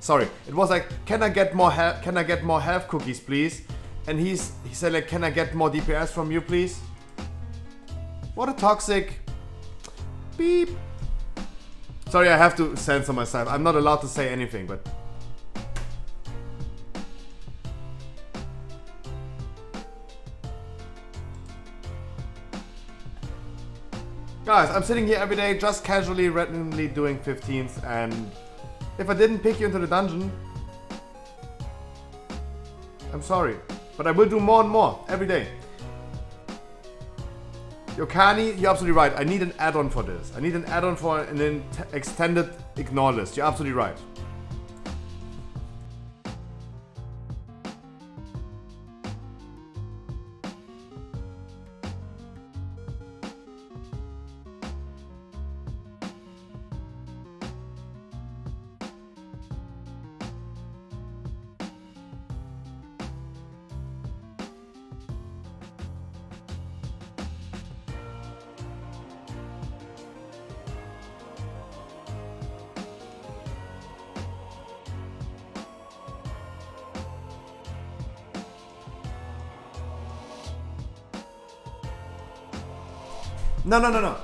Sorry, it was like, can I get more health cookies, please? And he said like, can I get more DPS from you, please? What a toxic beep. Sorry, I have to censor myself. I'm not allowed to say anything, but guys, I'm sitting here every day just casually, randomly doing 15s, and if I didn't pick you into the dungeon, I'm sorry. But I will do more and more every day. Yokani, you're absolutely right. I need an add-on for this. I need an add-on for an extended ignore list. You're absolutely right. No.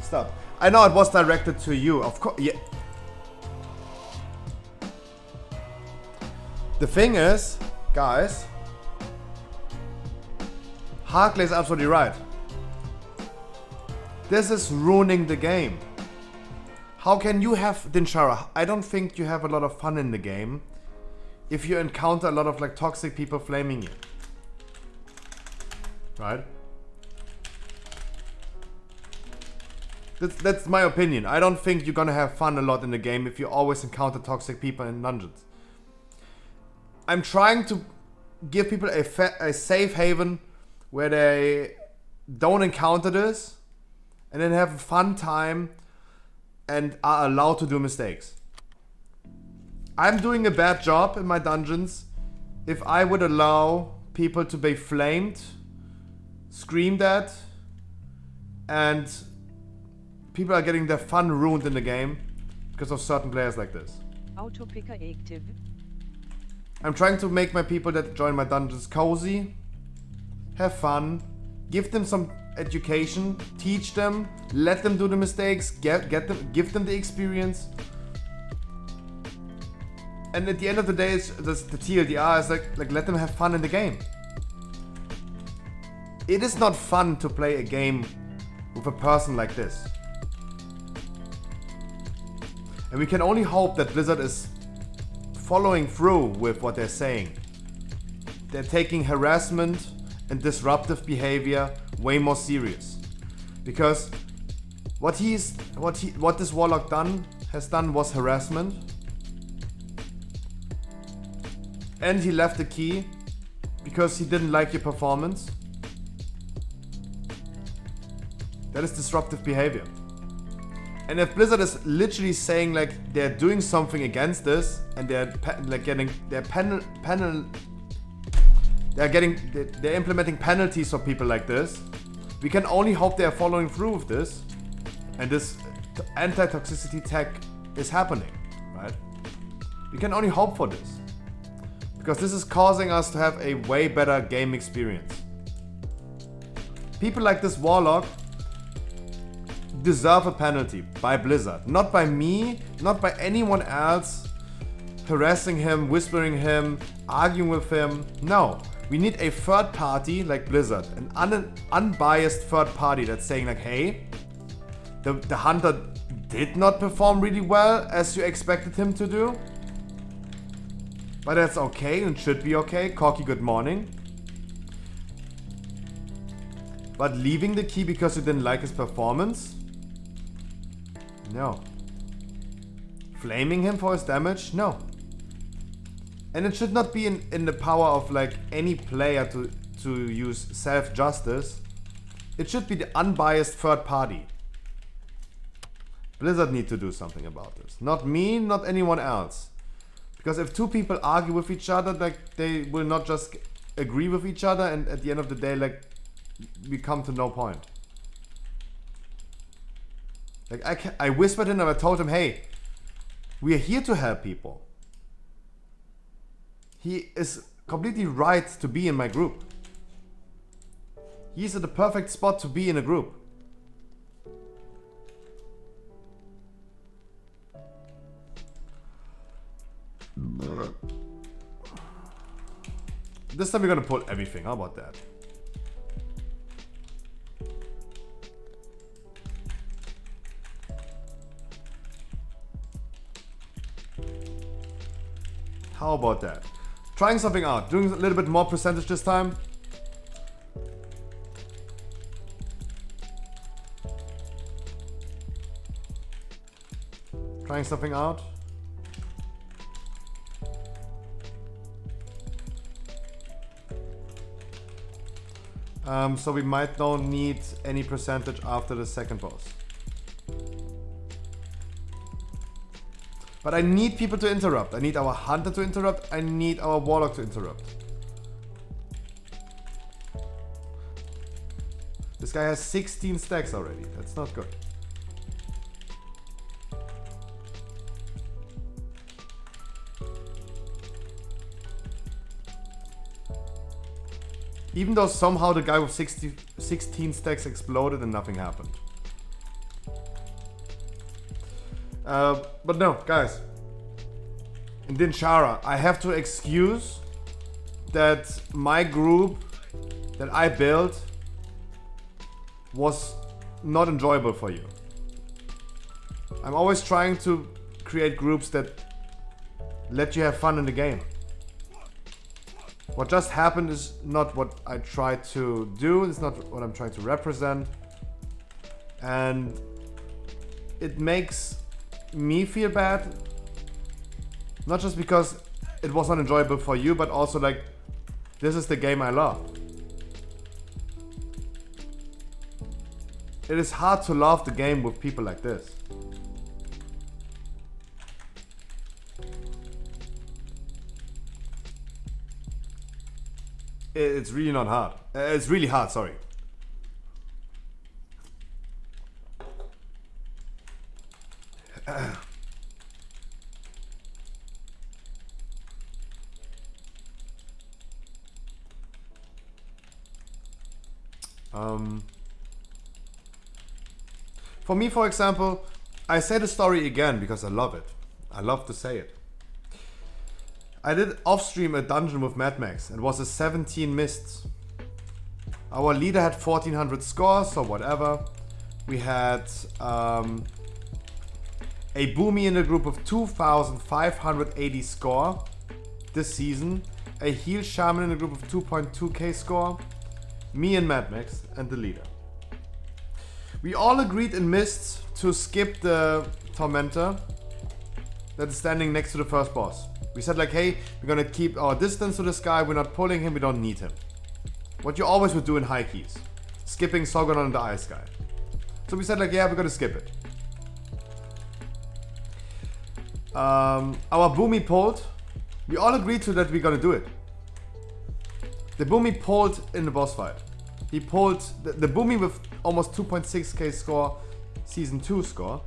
Stop. I know it was directed to you. Of course. Yeah. The thing is, guys, Harkley is absolutely right. This is ruining the game. How can you have Dinshara? I don't think you have a lot of fun in the game if you encounter a lot of like toxic people flaming you. Right? That's my opinion. I don't think you're gonna have fun a lot in the game if you always encounter toxic people in dungeons. I'm trying to give people a safe haven where they don't encounter this and then have a fun time and are allowed to do mistakes. I'm doing a bad job in my dungeons if I would allow people to be flamed, screamed at, and people are getting their fun ruined in the game because of certain players like this. Autopicker active. I'm trying to make my people that join my dungeons cozy, have fun, give them some education, teach them, let them do the mistakes, give them the experience. And at the end of the day, it's the TLDR is like let them have fun in the game. It is not fun to play a game with a person like this. And we can only hope that Blizzard is following through with what they're saying. They're taking harassment and disruptive behavior way more serious. Because what this warlock has done was harassment. And he left the key because he didn't like your performance. That is disruptive behavior. And if Blizzard is literally saying like they're doing something against this and they're implementing penalties for people like this, we can only hope they are following through with this, and this anti-toxicity tech is happening, right? We can only hope for this, because this is causing us to have a way better game experience. People like this warlock deserve a penalty by Blizzard, not by me, not by anyone else harassing him, whispering him, arguing with him. No, we need a third party like Blizzard, an unbiased third party that's saying like, hey, the hunter did not perform really well as you expected him to do, but that's okay and should be okay. Corky, good morning. But leaving the key because you didn't like his performance? No. Flaming him for his damage? No. And it should not be in the power of like any player to use self-justice. It should be the unbiased third party. Blizzard need to do something about this. Not me, not anyone else. Because if two people argue with each other, like they will not just agree with each other, and at the end of the day, like we come to no point. Like I whispered in and I told him, hey, we are here to help people. He is completely right to be in my group. He's at the perfect spot to be in a group. This time we're gonna pull everything. How about that? How about that? Trying something out. Doing a little bit more percentage this time. Trying something out. So we might not need any percentage after the second boss. But I need people to interrupt. I need our hunter to interrupt. I need our warlock to interrupt. This guy has 16 stacks already. That's not good. Even though somehow the guy with 16 stacks exploded and nothing happened. But no, guys. In Dinshara, I have to excuse that my group that I built was not enjoyable for you. I'm always trying to create groups that let you have fun in the game. What just happened is not what I try to do, it's not what I'm trying to represent. And it makes me feel bad. Not just because it was not enjoyable for you, but also like, this is the game I love. It is hard to love the game with people like this. It's really not hard. It's really hard, sorry. For me, for example, I say the story again because I love it. I love to say it. I did off-stream a dungeon with Mad Max. It was a 17 mists. Our leader had 1400 scores or whatever. We had a Boomy in the group of 2580 score this season. A heal shaman in a group of 2.2k score. Me and Mad Max and the leader. We all agreed in mists to skip the Tormentor that is standing next to the first boss. We said like, hey, we're gonna keep our distance to this guy, we're not pulling him, we don't need him. What you always would do in high keys. Skipping Sogonon and the Ice Guy. So we said like, yeah, we're gonna skip it. Our Boomy pulled. We all agreed to that we're gonna do it. The Boomy pulled in the boss fight. He pulled the Boomy with almost 2.6k score, season 2 score.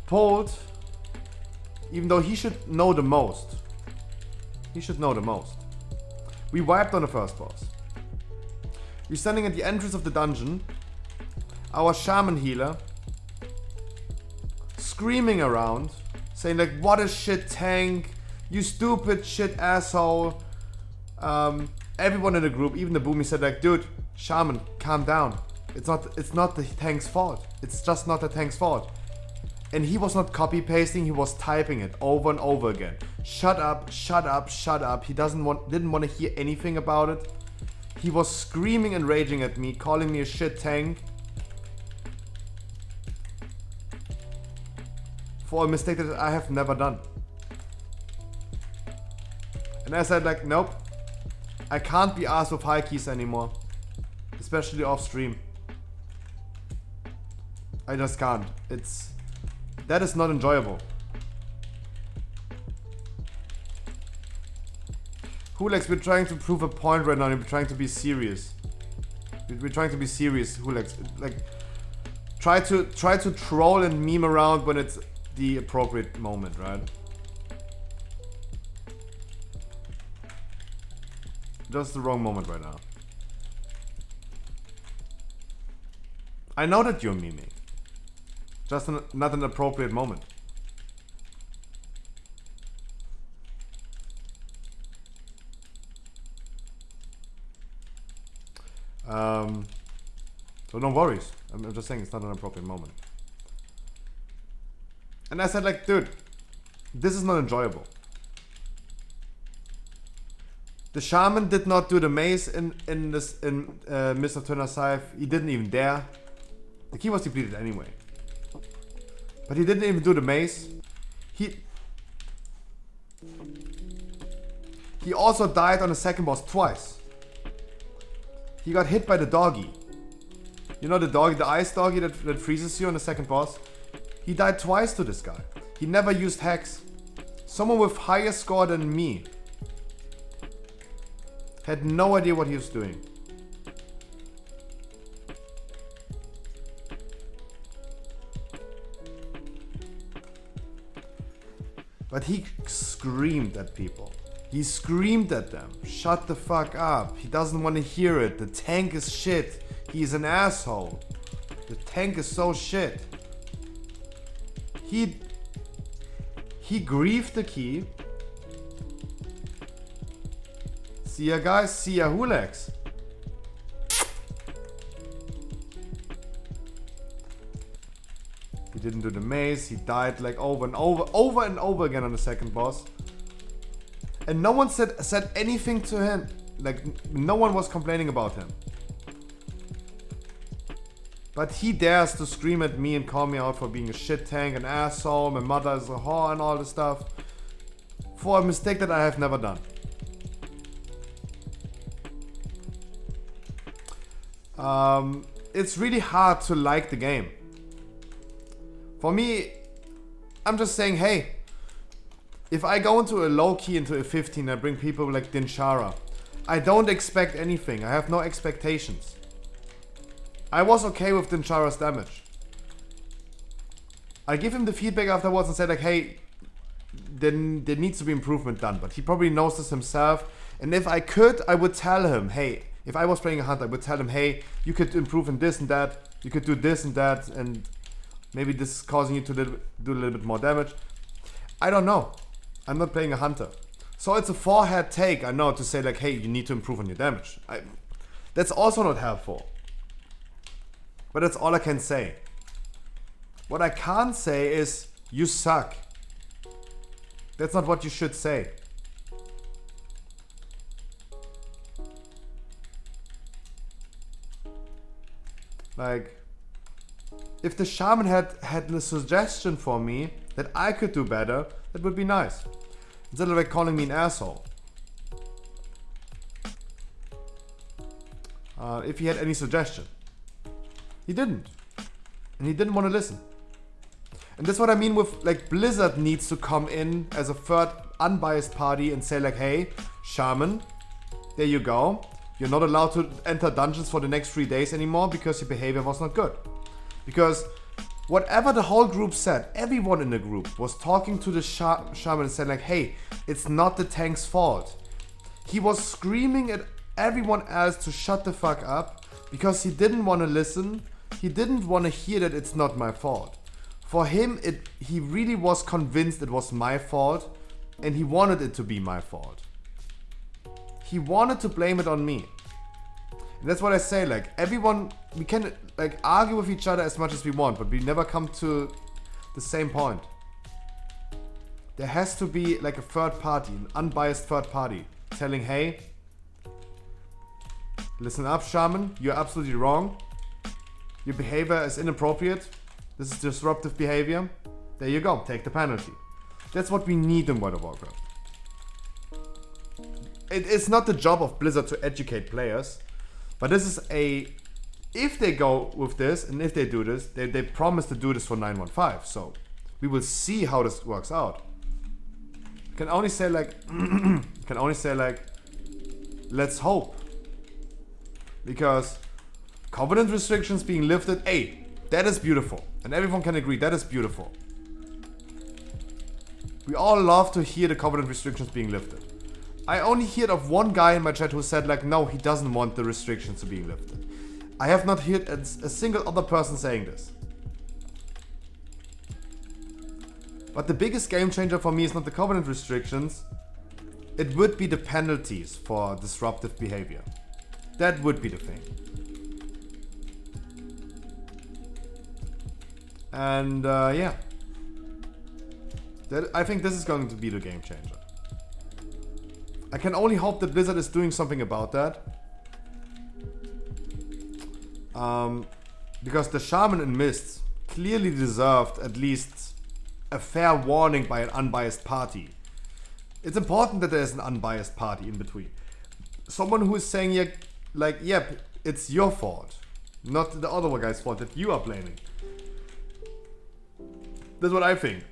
Pulled, even though he should know the most. He should know the most. We wiped on the first boss. We're standing at the entrance of the dungeon. Our shaman healer screaming around, saying like, what a shit tank, you stupid shit asshole. Everyone in the group, even the Boomy, said like, dude, shaman, calm down. It's not the tank's fault. It's just not the tank's fault. And he was not copy pasting, he was typing it over and over again. Shut up, shut up, shut up. He didn't want to hear anything about it. He was screaming and raging at me, calling me a shit tank. For a mistake that I have never done. And I said like, nope. I can't be asked with high keys anymore. Especially off stream. I just can't. That is not enjoyable. Hulex, we're trying to prove a point right now. We're trying to be serious. We're trying to be serious, Hulex. Like, try to troll and meme around when it's the appropriate moment, right? Just the wrong moment right now. I know that you're memeing. Just not an appropriate moment. So no worries. I'm just saying it's not an appropriate moment. And I said like, dude, this is not enjoyable. The shaman did not do the maze in Mr. Turner's Scythe. He didn't even dare. The key was depleted anyway. But he didn't even do the maze. He also died on the second boss twice. He got hit by the doggy. You know the doggy, the ice doggy that freezes you on the second boss? He died twice to this guy. He never used hacks. Someone with higher score than me had no idea what he was doing. But he screamed at people. He screamed at them. Shut the fuck up. He doesn't want to hear it. The tank is shit. He's an asshole. The tank is so shit. He griefed the key. See ya guys, see ya Hulex. didn't do the maze. He died like over and over again on the second boss. And no one said anything to him. Like, no one was complaining about him. But he dares to scream at me and call me out for being a shit tank, an asshole, my mother is a whore and all this stuff. For a mistake that I have never done. It's really hard to like the game. For me, I'm just saying, hey, if I go into a low key into a 15, I bring people like Dinshara. I don't expect anything. I have no expectations. I was okay with Dinshara's damage. I give him the feedback afterwards and said like, hey, then there needs to be improvement done. But he probably knows this himself. And if I could, I would tell him, hey, if I was playing a hunter, I would tell him, hey, you could improve in this and that. You could do this and that. And maybe this is causing you to do a little bit more damage. I don't know. I'm not playing a hunter. So it's a forehead take, I know, to say like, hey, you need to improve on your damage. That's also not helpful. But that's all I can say. What I can't say is, you suck. That's not what you should say. Like, if the shaman had a suggestion for me that I could do better, that would be nice. Instead of like calling me an asshole. If he had any suggestion. He didn't. And he didn't want to listen. And that's what I mean with like Blizzard needs to come in as a third unbiased party and say like, hey, shaman, there you go. You're not allowed to enter dungeons for the next 3 days anymore because your behavior was not good. Because whatever the whole group said, everyone in the group was talking to the shaman and saying like, hey, it's not the tank's fault. He was screaming at everyone else to shut the fuck up because he didn't want to listen. He didn't want to hear that it's not my fault. For him, he really was convinced it was my fault and he wanted it to be my fault. He wanted to blame it on me. And that's what I say, like, everyone, we can like argue with each other as much as we want, but we never come to the same point. There has to be like a third party, an unbiased third party, telling, hey, listen up, shaman, you're absolutely wrong. Your behavior is inappropriate. This is disruptive behavior. There you go, take the penalty. That's what we need in World of Warcraft. It's not the job of Blizzard to educate players, but this is if they go with this, and if they do this, they promise to do this for 915, so we will see how this works out. Can only say like, let's hope. Because Covenant restrictions being lifted, hey, that is beautiful. And everyone can agree, that is beautiful. We all love to hear the Covenant restrictions being lifted. I only heard of one guy in my chat who said like, no, he doesn't want the restrictions to be lifted. I have not heard a single other person saying this. But the biggest game changer for me is not the Covenant restrictions. It would be the penalties for disruptive behavior. That would be the thing. And yeah. I think this is going to be the game changer. I can only hope that Blizzard is doing something about that. Because the Shaman in Mists clearly deserved at least a fair warning by an unbiased party. It's important that there's an unbiased party in between. Someone who is saying, yeah, like, yep, it's your fault. Not the other guy's fault that you are blaming. That's what I think.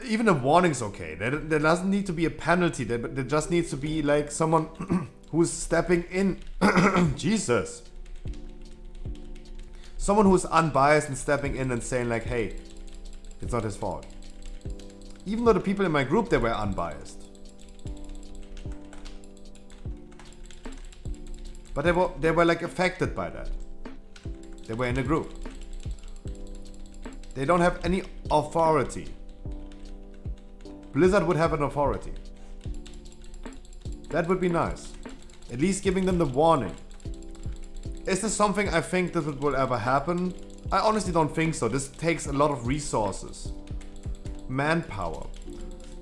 Even a warning's okay. There doesn't need to be a penalty. There just needs to be like someone who's stepping in. Jesus. Someone who's unbiased and stepping in and saying like, hey, it's not his fault. Even though the people in my group, they were unbiased. But they were like affected by that. They were in a group. They don't have any authority. Blizzard would have an authority. That would be nice. At least giving them the warning. Is this something I think that will ever happen? I honestly don't think so. This takes a lot of resources, manpower,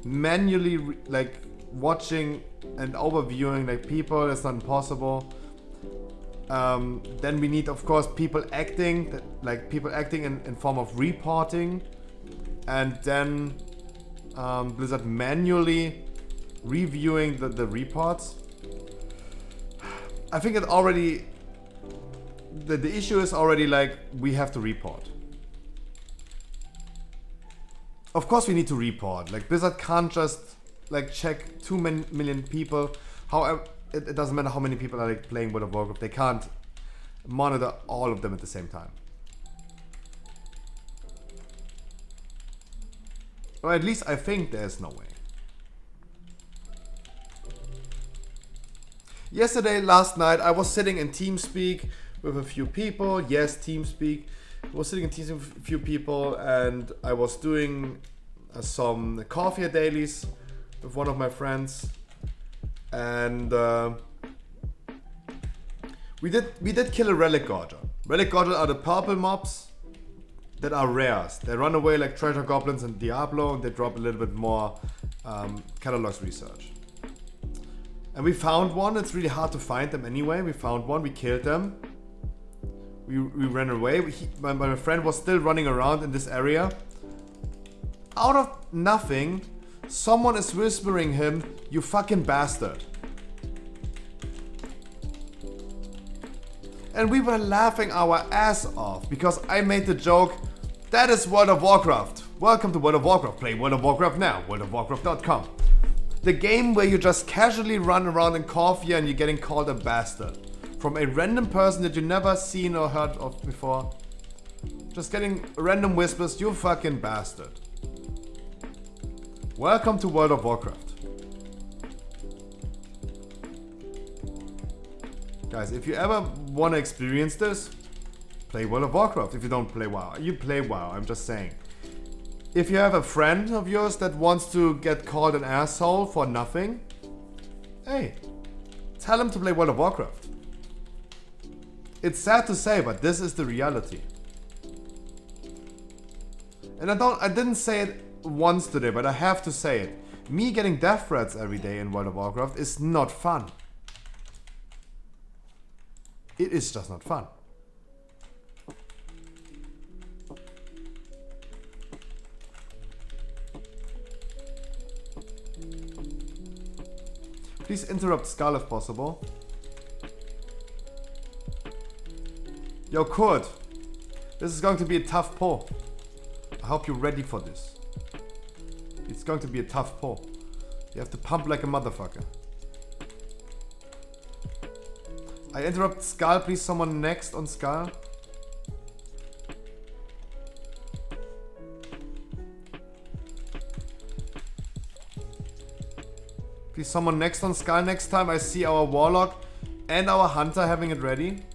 manually like watching and overviewing like people. That's not impossible. Then we need, of course, people acting, people acting in form of reporting, and then Blizzard manually reviewing the reports. I think it already, the issue is already like, we have to report. Of course we need to report. Like Blizzard can't just like check 2 million people. However, it doesn't matter how many people are like playing World of Warcraft. They can't monitor all of them at the same time. Or at least I think there's no way. Last night, I was sitting in TeamSpeak with a few people. Yes, TeamSpeak. I was sitting in TeamSpeak with a few people, and I was doing some coffee dailies with one of my friends. And we did kill a Relic Gorger. Relic Gorger are the purple mobs that are rares. They run away like treasure goblins in Diablo, and they drop a little bit more catalogs research. And we found one. It's really hard to find them anyway. We found one. We killed them. We ran away. My friend was still running around in this area. Out of nothing, someone is whispering him, "You fucking bastard." And we were laughing our ass off because I made the joke, "That is World of Warcraft. Welcome to World of Warcraft. Play World of Warcraft now. WorldofWarcraft.com. The game where you just casually run around in coffee and you're getting called a bastard. From a random person that you never seen or heard of before. Just getting random whispers, "You fucking bastard." Welcome to World of Warcraft. Guys, if you ever want to experience this, play World of Warcraft. If you don't play WoW, you play WoW, I'm just saying. If you have a friend of yours that wants to get called an asshole for nothing, hey, tell him to play World of Warcraft. It's sad to say, but this is the reality. And I didn't say it once today, but I have to say it. Me getting death threats every day in World of Warcraft is not fun. It is just not fun. Please interrupt Skull if possible. Yo, Kurt. This is going to be a tough pull. I hope you're ready for this. It's going to be a tough pull. You have to pump like a motherfucker. I interrupt Skull. Please, someone next on Skull. Please, someone next on Skull next time. I see our Warlock and our Hunter having it ready.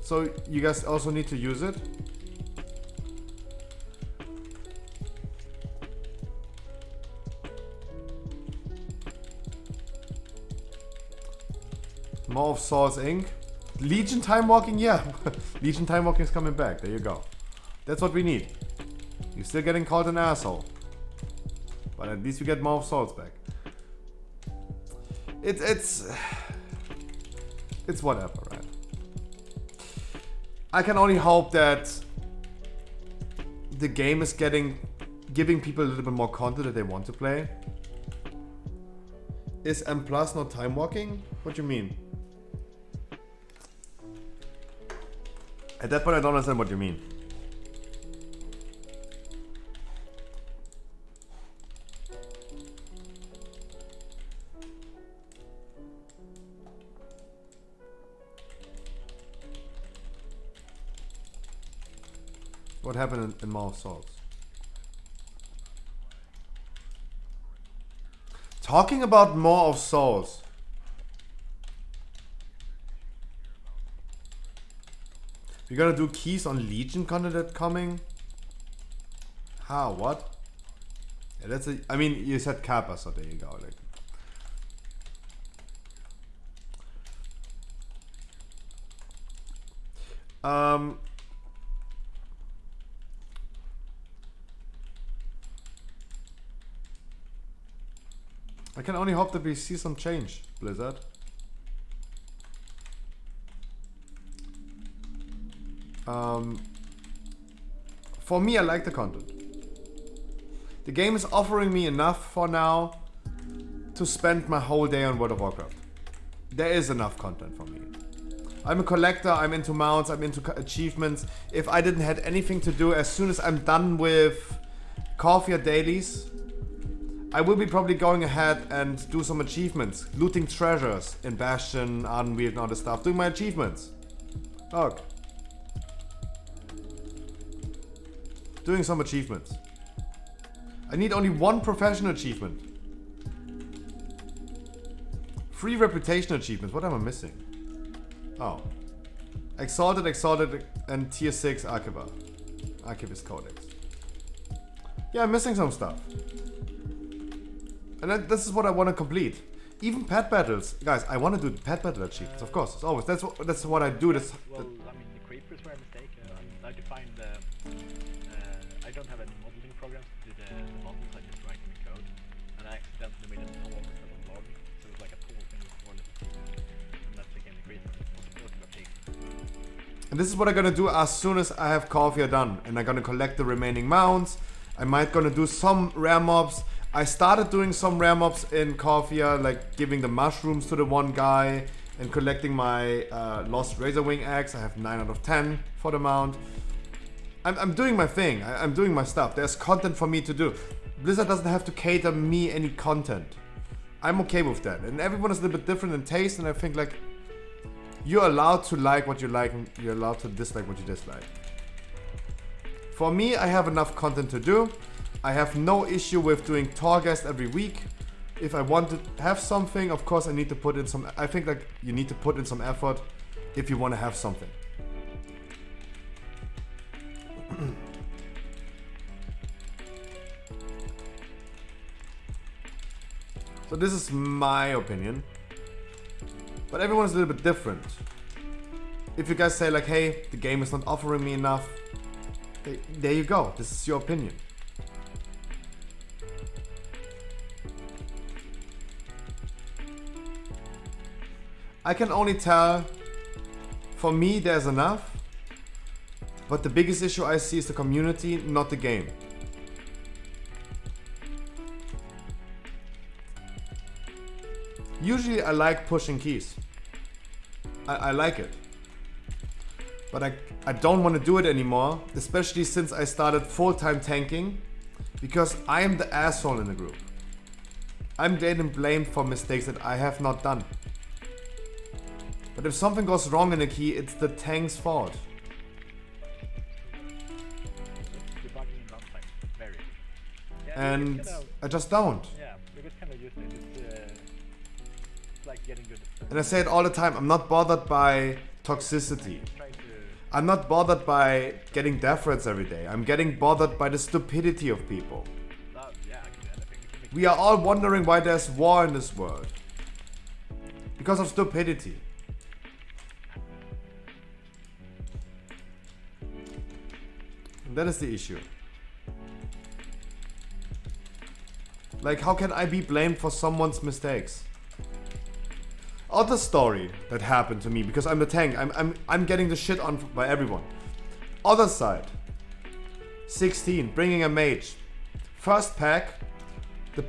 So you guys also need to use it. More of Swords Inc. Legion Time Walking? Yeah. Legion Time Walking is coming back. There you go. That's what we need. You're still getting called an asshole. But at least we get more of Swords back. It's whatever, right? I can only hope that the game is giving people a little bit more content that they want to play. Is M Plus not time walking? What do you mean? At that point I don't understand what you mean. What happened in Maw of Swords? Talking about Maw of Swords. We're gonna do keys on Legion content coming? How? What? Yeah, that's a. I mean, you said Kappa, so there you go. Like, I can only hope that we see some change, Blizzard. For me, I like the content. The game is offering me enough for now to spend my whole day on World of Warcraft. There is enough content for me. I'm a collector, I'm into mounts, I'm into achievements. If I didn't have anything to do, as soon as I'm done with Coffee dailies, I will be probably going ahead and do some achievements. Looting treasures in Bastion, Ardenweald and all this stuff. Doing my achievements. Look. Doing some achievements. I need only one professional achievement. 3 reputation achievements. What am I missing? Oh. Exalted, and tier 6 Archivist Codex. Yeah, I'm missing some stuff. And this is what I want to complete. Even pet battles. Guys, I want to do pet battle achievements, of course. It's always. That's what I do. Well, I mean, the creepers were a mistake. I defined I don't have any modeling programs to do the models. I just write them in code. And I accidentally made a tall instead of log. So it was like a tall thing with 4 little pieces. And that became the creeper. Also a pig. And this is what I'm gonna do as soon as I have Coffee done. And I'm gonna collect the remaining mounts. I might gonna do some rare mobs. I started doing some rare mobs in Corvia, like giving the mushrooms to the one guy and collecting my lost Razorwing axe. I have 9 out of 10 for the mount. I'm doing my thing. I'm doing my stuff. There's content for me to do. Blizzard doesn't have to cater me any content. I'm okay with that. And everyone is a little bit different in taste, and I think like you're allowed to like what you like and you're allowed to dislike what you dislike. For me, I have enough content to do. I have no issue with doing Torghast every week. If I want to have something, of course I need to put in some... I think like you need to put in some effort if you want to have something. So this is my opinion. But everyone's a little bit different. If you guys say like, hey, the game is not offering me enough, there you go. This is your opinion. I can only tell, for me there's enough, but the biggest issue I see is the community, not the game. Usually I like pushing keys. I like it. But I don't want to do it anymore, especially since I started full-time tanking, because I am the asshole in the group. I'm getting blamed for mistakes that I have not done. But if something goes wrong in a key, it's the tank's fault. And I just don't. Yeah, because kind of using it. It's like getting good. And I say it all the time, I'm not bothered by toxicity. I'm not bothered by getting death threats every day. I'm getting bothered by the stupidity of people. We are all wondering why there's war in this world. Because of stupidity. And that is the issue. Like, how can I be blamed for someone's mistakes? Other story that happened to me, because I'm the tank. I'm getting the shit on by everyone. Other side. 16, bringing a mage. First pack, the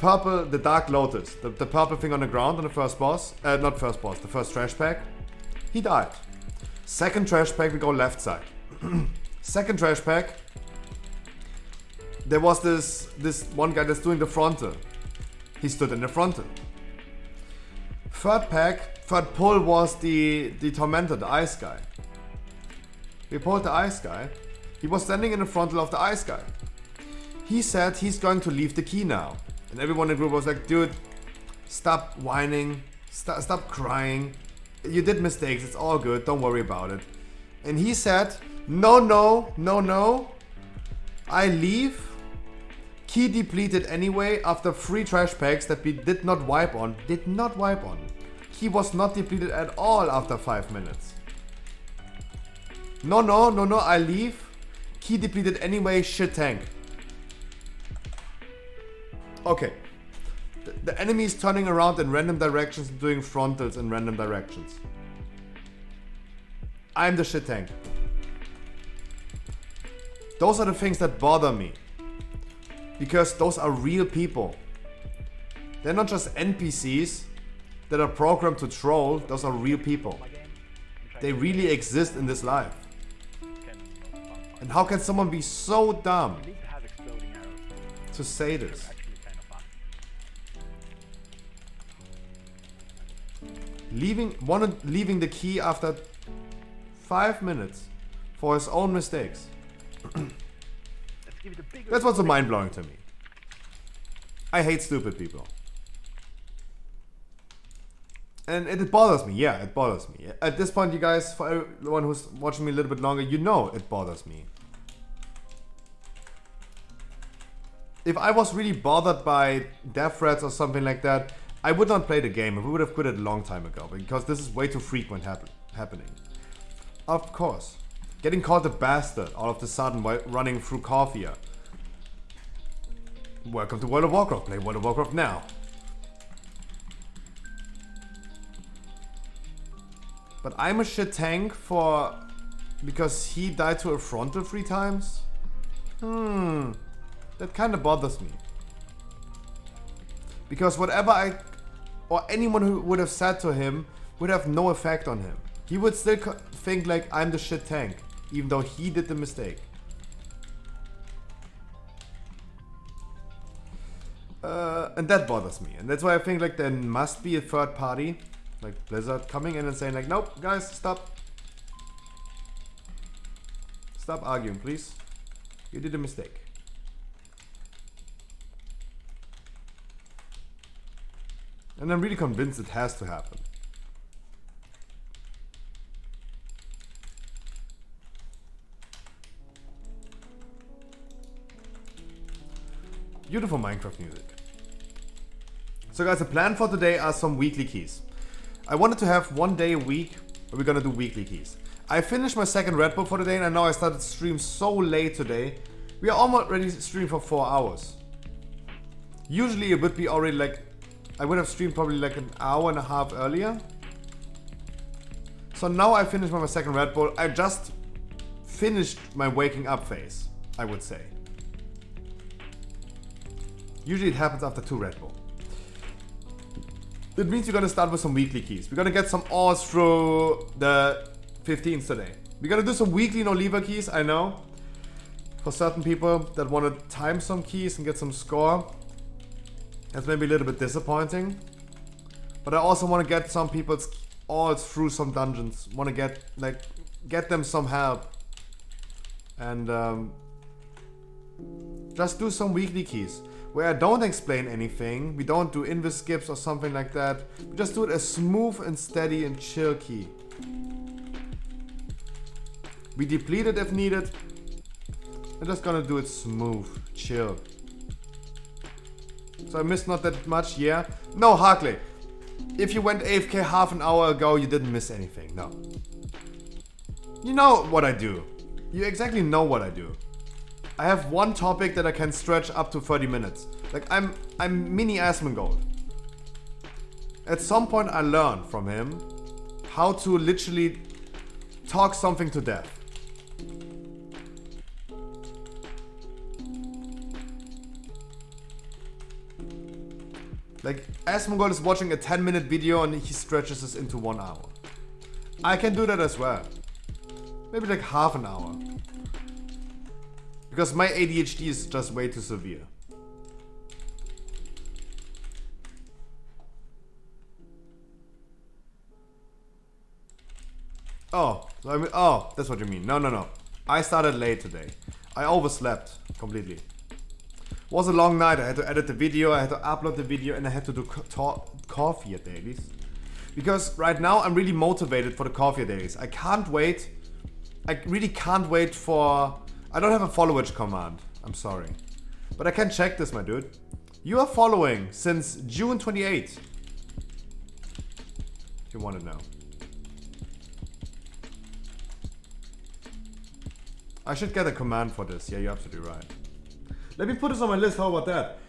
Dark Lotus, the purple thing on the ground on the first boss. Not first boss, the first trash pack. He died. Second trash pack, we go left side. Second trash pack, there was this one guy that's doing the frontal. He stood in the frontal. Third pack, third pull was the Tormentor, the ice guy. We pulled the ice guy. He was standing in the frontal of the ice guy. He said he's going to leave the key now. And everyone in the group was like, dude, stop whining, stop crying. You did mistakes, it's all good, don't worry about it. And he said, no, I leave. Key depleted anyway after 3 trash packs that we did not wipe on. Key was not depleted at all after 5 minutes. No, I leave. Key depleted anyway, shit tank. Okay. The enemy is turning around in random directions and doing frontals in random directions. I'm the shit tank. Those are the things that bother me. Because those are real people. They're not just NPCs that are programmed to troll. Those are real people. They really exist in this life. And how can someone be so dumb to say this? Leaving the key after 5 minutes for his own mistakes. That's what's so mind-blowing to me. I hate stupid people. And it bothers me, yeah, it bothers me. At this point, you guys, for everyone who's watching me a little bit longer, you know it bothers me. If I was really bothered by death threats or something like that, I would not play the game. We would have quit it a long time ago, because this is way too frequent happening. Of course. Getting called a bastard all of a sudden while running through Corvia. Welcome to World of Warcraft. Play World of Warcraft now. But I'm a shit tank because he died to a frontal 3 times? That kind of bothers me. Because whatever or anyone who would have said to him would have no effect on him. He would still think like I'm the shit tank, even though he did the mistake. And that bothers me. And that's why I think like there must be a third party, like Blizzard, coming in and saying like, nope, guys, stop. Stop arguing, please. You did a mistake. And I'm really convinced it has to happen. Beautiful Minecraft music. So guys, the plan for today are some weekly keys. I wanted to have 1 day a week where we're gonna do weekly keys. I finished my second Red Bull for today, and I know I started stream so late today. We are almost ready to stream for 4 hours. Usually it would be already like, I would have streamed probably like an hour and a half earlier. So now I finished my second Red Bull. I just finished my waking up phase, I would say. Usually it happens after 2 Red Bull. That means we're gonna start with some weekly keys. We're gonna get some ores through the 15th today. We're gonna do some weekly no lever keys, I know. For certain people that want to time some keys and get some score. That's maybe a little bit disappointing. But I also want to get some people's ores through some dungeons. Want to get them some help. And just do some weekly keys. Where I don't explain anything, we don't do invis skips or something like that. We just do it as smooth and steady and chill key. We deplete it if needed. I'm just gonna do it smooth, chill. So I missed not that much, yeah? No, Harkley. If you went AFK half an hour ago, you didn't miss anything, no. You know what I do. You exactly know what I do. I have one topic that I can stretch up to 30 minutes. Like, I'm mini Asmongold. At some point I learned from him how to literally talk something to death. Like, Asmongold is watching a 10-minute video and he stretches this into 1 hour. I can do that as well. Maybe like half an hour. Because my ADHD is just way too severe. Oh, so oh, that's what you mean. No. I started late today. I overslept completely. It was a long night. I had to edit the video, I had to upload the video, and I had to do coffee dailies. Because right now I'm really motivated for the coffee dailies. I can't wait. I really can't wait for... I don't have a followage command. I'm sorry. But I can check this, my dude. You are following since June 28th. If you want to know. I should get a command for this. Yeah, you're absolutely right. Let me put this on my list. How about that?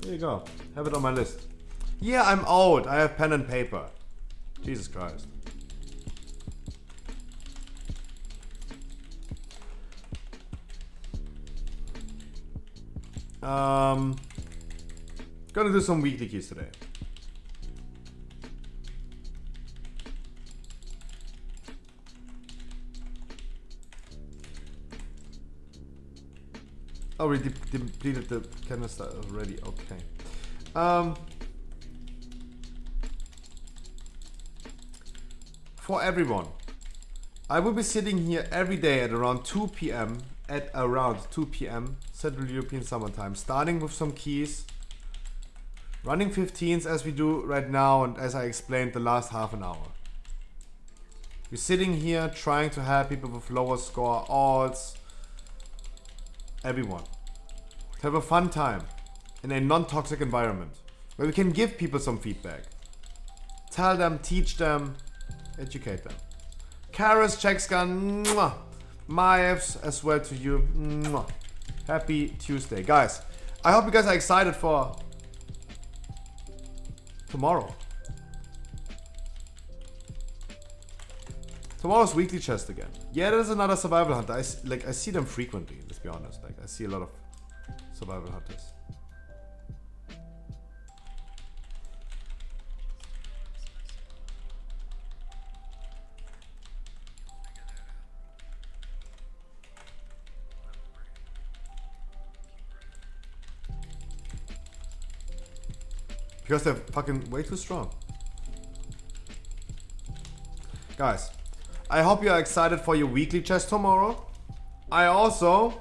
There you go. Have it on my list. Yeah, I'm old. I have pen and paper. Jesus Christ. Gonna do some weekly keys today. Oh, we depleted the canister already. Okay. For everyone, I will be sitting here every day at around 2 p.m. Central European Summer Time, starting with some keys, running 15s as we do right now, and as I explained the last half an hour. We're sitting here trying to help people with lower score alts, everyone, to have a fun time in a non-toxic environment where we can give people some feedback, tell them, teach them, educate them. Karas, Checkscan, mwah. Maevs as well to you. Mwah. Happy Tuesday. Guys, I hope you guys are excited for tomorrow. Tomorrow's weekly chest again. Yeah, there's another survival hunter. I see them frequently, let's be honest. Like, I see a lot of survival hunters. Because they're fucking way too strong. Guys, I hope you are excited for your weekly chest tomorrow. I also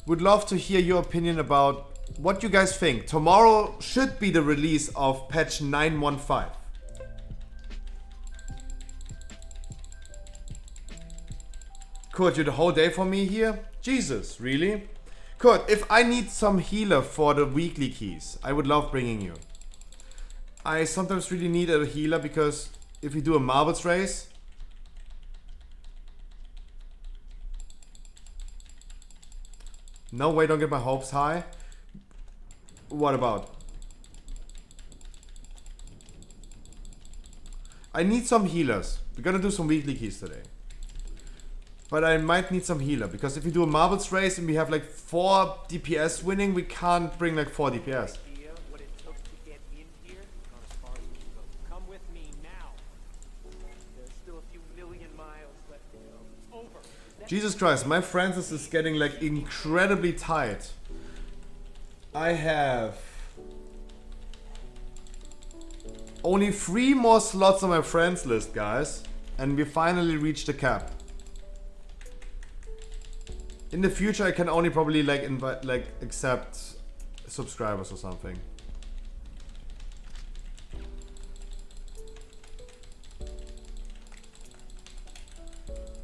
would love to hear your opinion about what you guys think. Tomorrow should be the release of patch 915. Kurt, you're the whole day for me here? Jesus, really? Kurt, if I need some healer for the weekly keys, I would love bringing you. I sometimes really need a healer because if we do a marbles race, no way, don't get my hopes high. What about? I need some healers. We're gonna do some weekly keys today. But I might need some healer, because if we do a marbles race and we have like 4 DPS winning, we can't bring like 4 DPS. Come with me now. There's still a few million miles left to go. Over. Jesus Christ, my Francis is getting like incredibly tight. I have only 3 more slots on my friends list, guys, and we finally reached the cap. In the future, I can only probably like invite, like accept subscribers or something.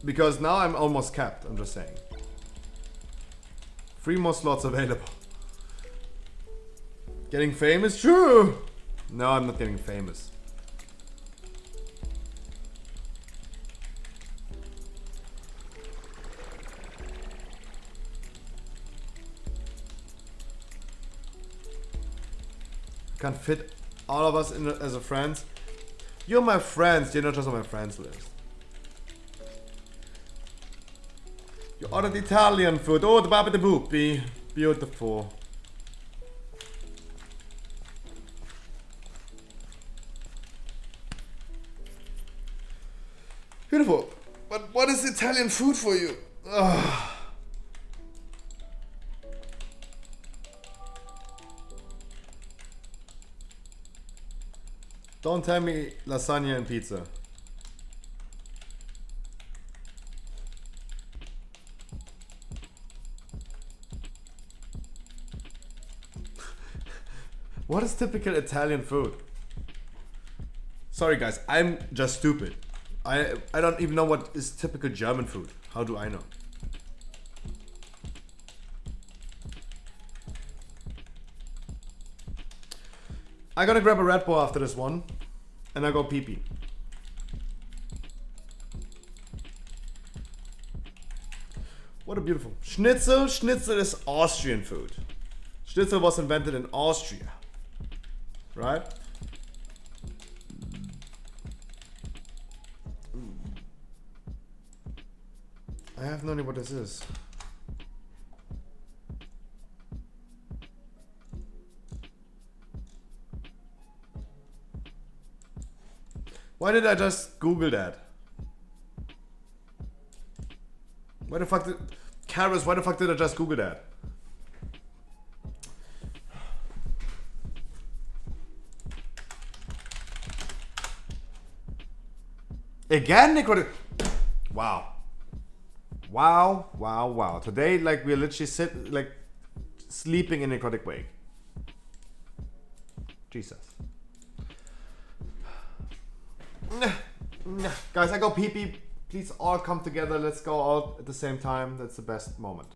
Because now I'm almost capped, I'm just saying. 3 more slots available. Getting famous? True! No, I'm not getting famous. Can't fit all of us in as a friends. You're my friends, you're not just on my friends list. You ordered Italian food. Oh, the baba the boopy. Beautiful. Beautiful. But what is Italian food for you? Ugh. Don't tell me lasagna and pizza. What is typical Italian food? Sorry guys, I'm just stupid. I don't even know what is typical German food. How do I know? I'm gonna grab a Red Bull after this one, and I go pee-pee. What a beautiful Schnitzel. Schnitzel is Austrian food. Schnitzel was invented in Austria. Right? I have no idea what this is. Why did I just Google that? Why the fuck did... Karis, why the fuck did I just Google that? Again, necrotic... Wow. Wow, wow, wow. Today, like, we're literally sleeping in necrotic wake. Jesus. Guys, I go pee-pee. Please all come together. Let's go out at the same time. That's the best moment.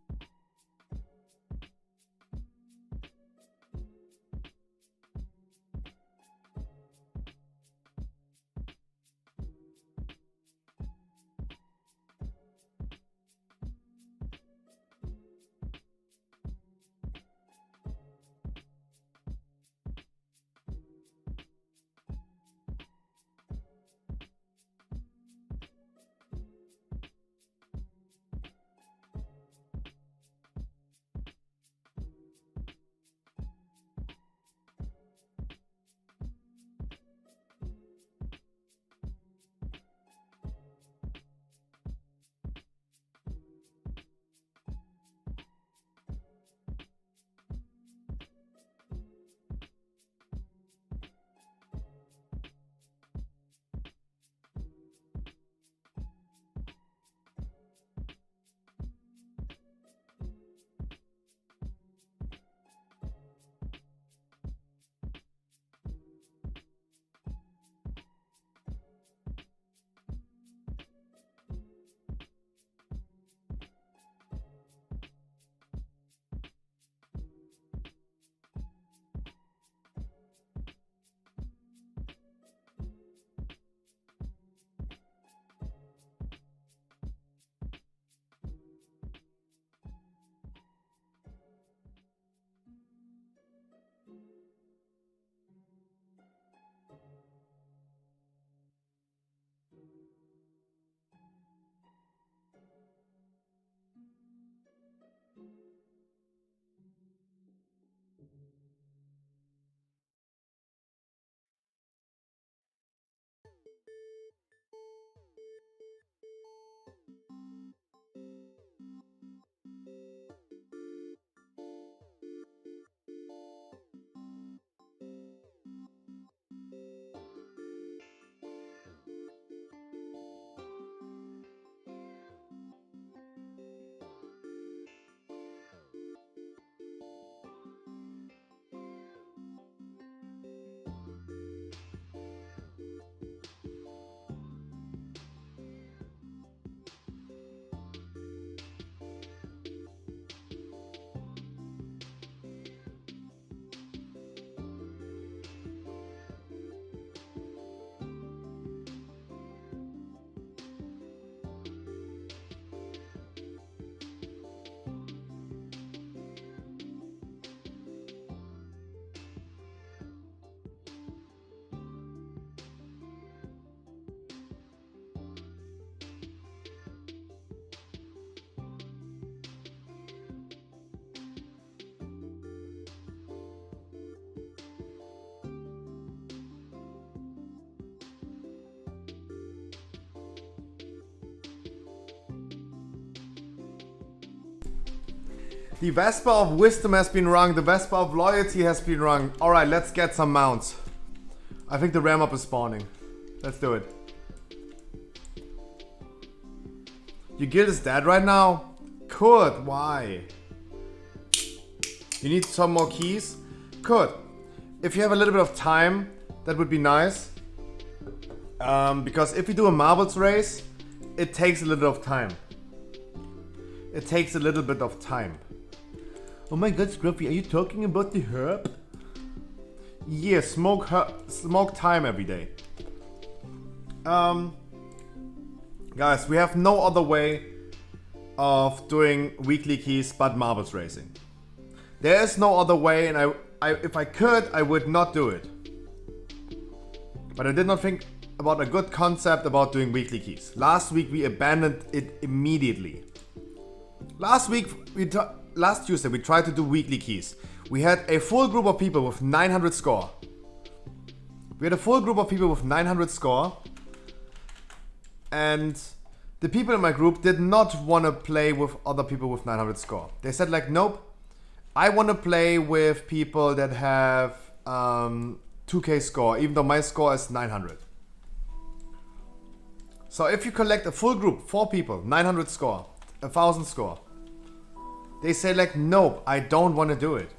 The Vesper of Wisdom has been rung. The Vesper of Loyalty has been rung. Alright, let's get some mounts. I think the ram up is spawning. Let's do it. Your guild is dead right now? Could. Why? You need some more keys? Could. If you have a little bit of time, that would be nice. Because if you do a marbles race, it takes a little bit of time. It takes a little bit of time. Oh my god, Scruffy, are you talking about the herb? Yeah, smoke time every day. Guys, we have no other way of doing weekly keys but marbles racing. There is no other way, and if I could, I would not do it. But I did not think about a good concept about doing weekly keys. Last week we abandoned it immediately. Last Tuesday we tried to do weekly keys. We had a full group of people with 900 score. And the people in my group did not want to play with other people with 900 score. They said like, nope, I want to play with people that have 2k score, even though my score is 900. So if you collect a full group, 4 people, 900 score, 1000 score, they say like, nope, I don't want to do it.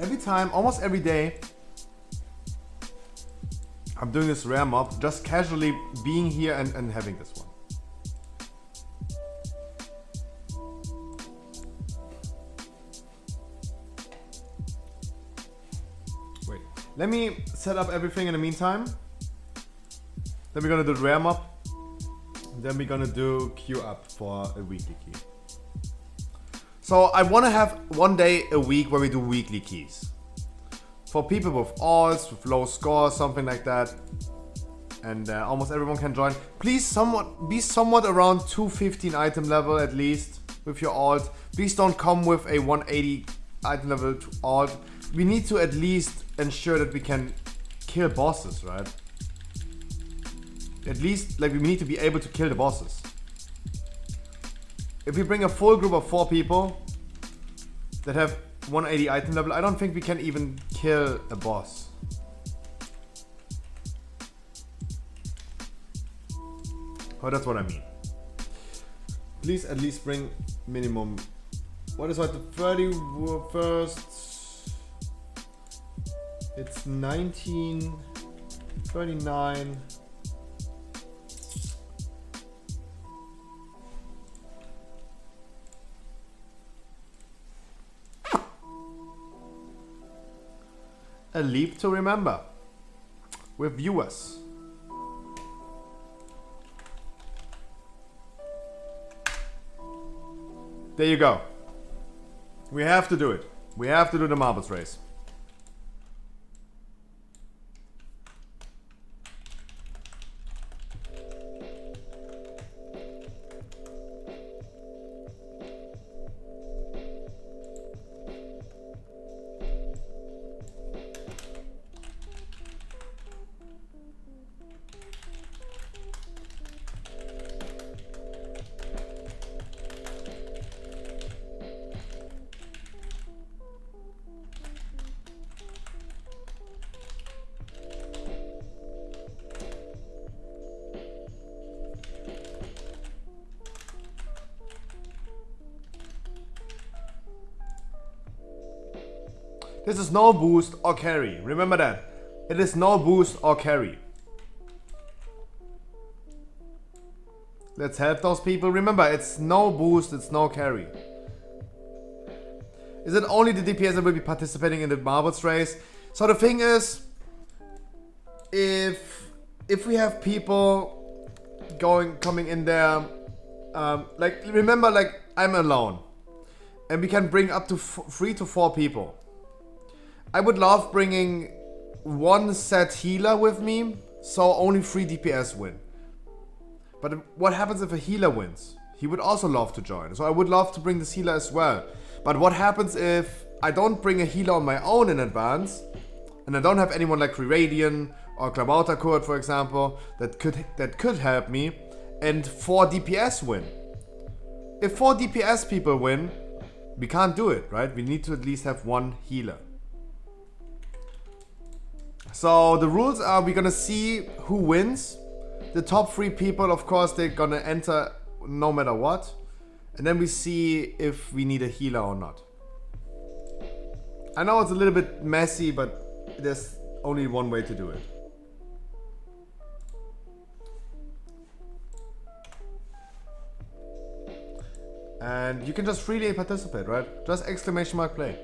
Every time, almost every day, I'm doing this rare mob, just casually being here and having this one. Wait, let me set up everything in the meantime. Then we're gonna do the rare mob. Then we're gonna do queue up for a weekly key. So I want to have one day a week where we do weekly keys. For people with alts, with low scores, something like that. And almost everyone can join. Please be somewhat around 215 item level at least with your alt. Please don't come with a 180 item level alt. We need to at least ensure that we can kill bosses, right? At least, like, we need to be able to kill the bosses. If we bring a full group of 4 people that have 180 item level, I don't think we can even kill a boss. Oh, that's what I mean. Please at least bring minimum. What is what, the 31st? It's 1939. A leap to remember with viewers. There you go. We have to do it. We have to do the marbles race. This is no boost or carry. Remember that. It is no boost or carry. Let's help those people. Remember, it's no boost, it's no carry. Is it only the DPS that will be participating in the marbles race? So the thing is, if we have people coming in there, like, remember, like, I'm alone, and we can bring up to 3 to 4 people. I would love bringing one set healer with me, so only 3 DPS win. But what happens if a healer wins? He would also love to join, so I would love to bring this healer as well. But what happens if I don't bring a healer on my own in advance, and I don't have anyone like Radian or Klabauterkurt, for example, that could help me, and 4 DPS win? If 4 DPS people win, we can't do it, right? We need to at least have one healer. So the rules are, we're gonna see who wins. The top 3 people, of course, they're gonna enter no matter what. And then we see if we need a healer or not. I know it's a little bit messy, but there's only one way to do it. And you can just freely participate, right? Just exclamation mark play.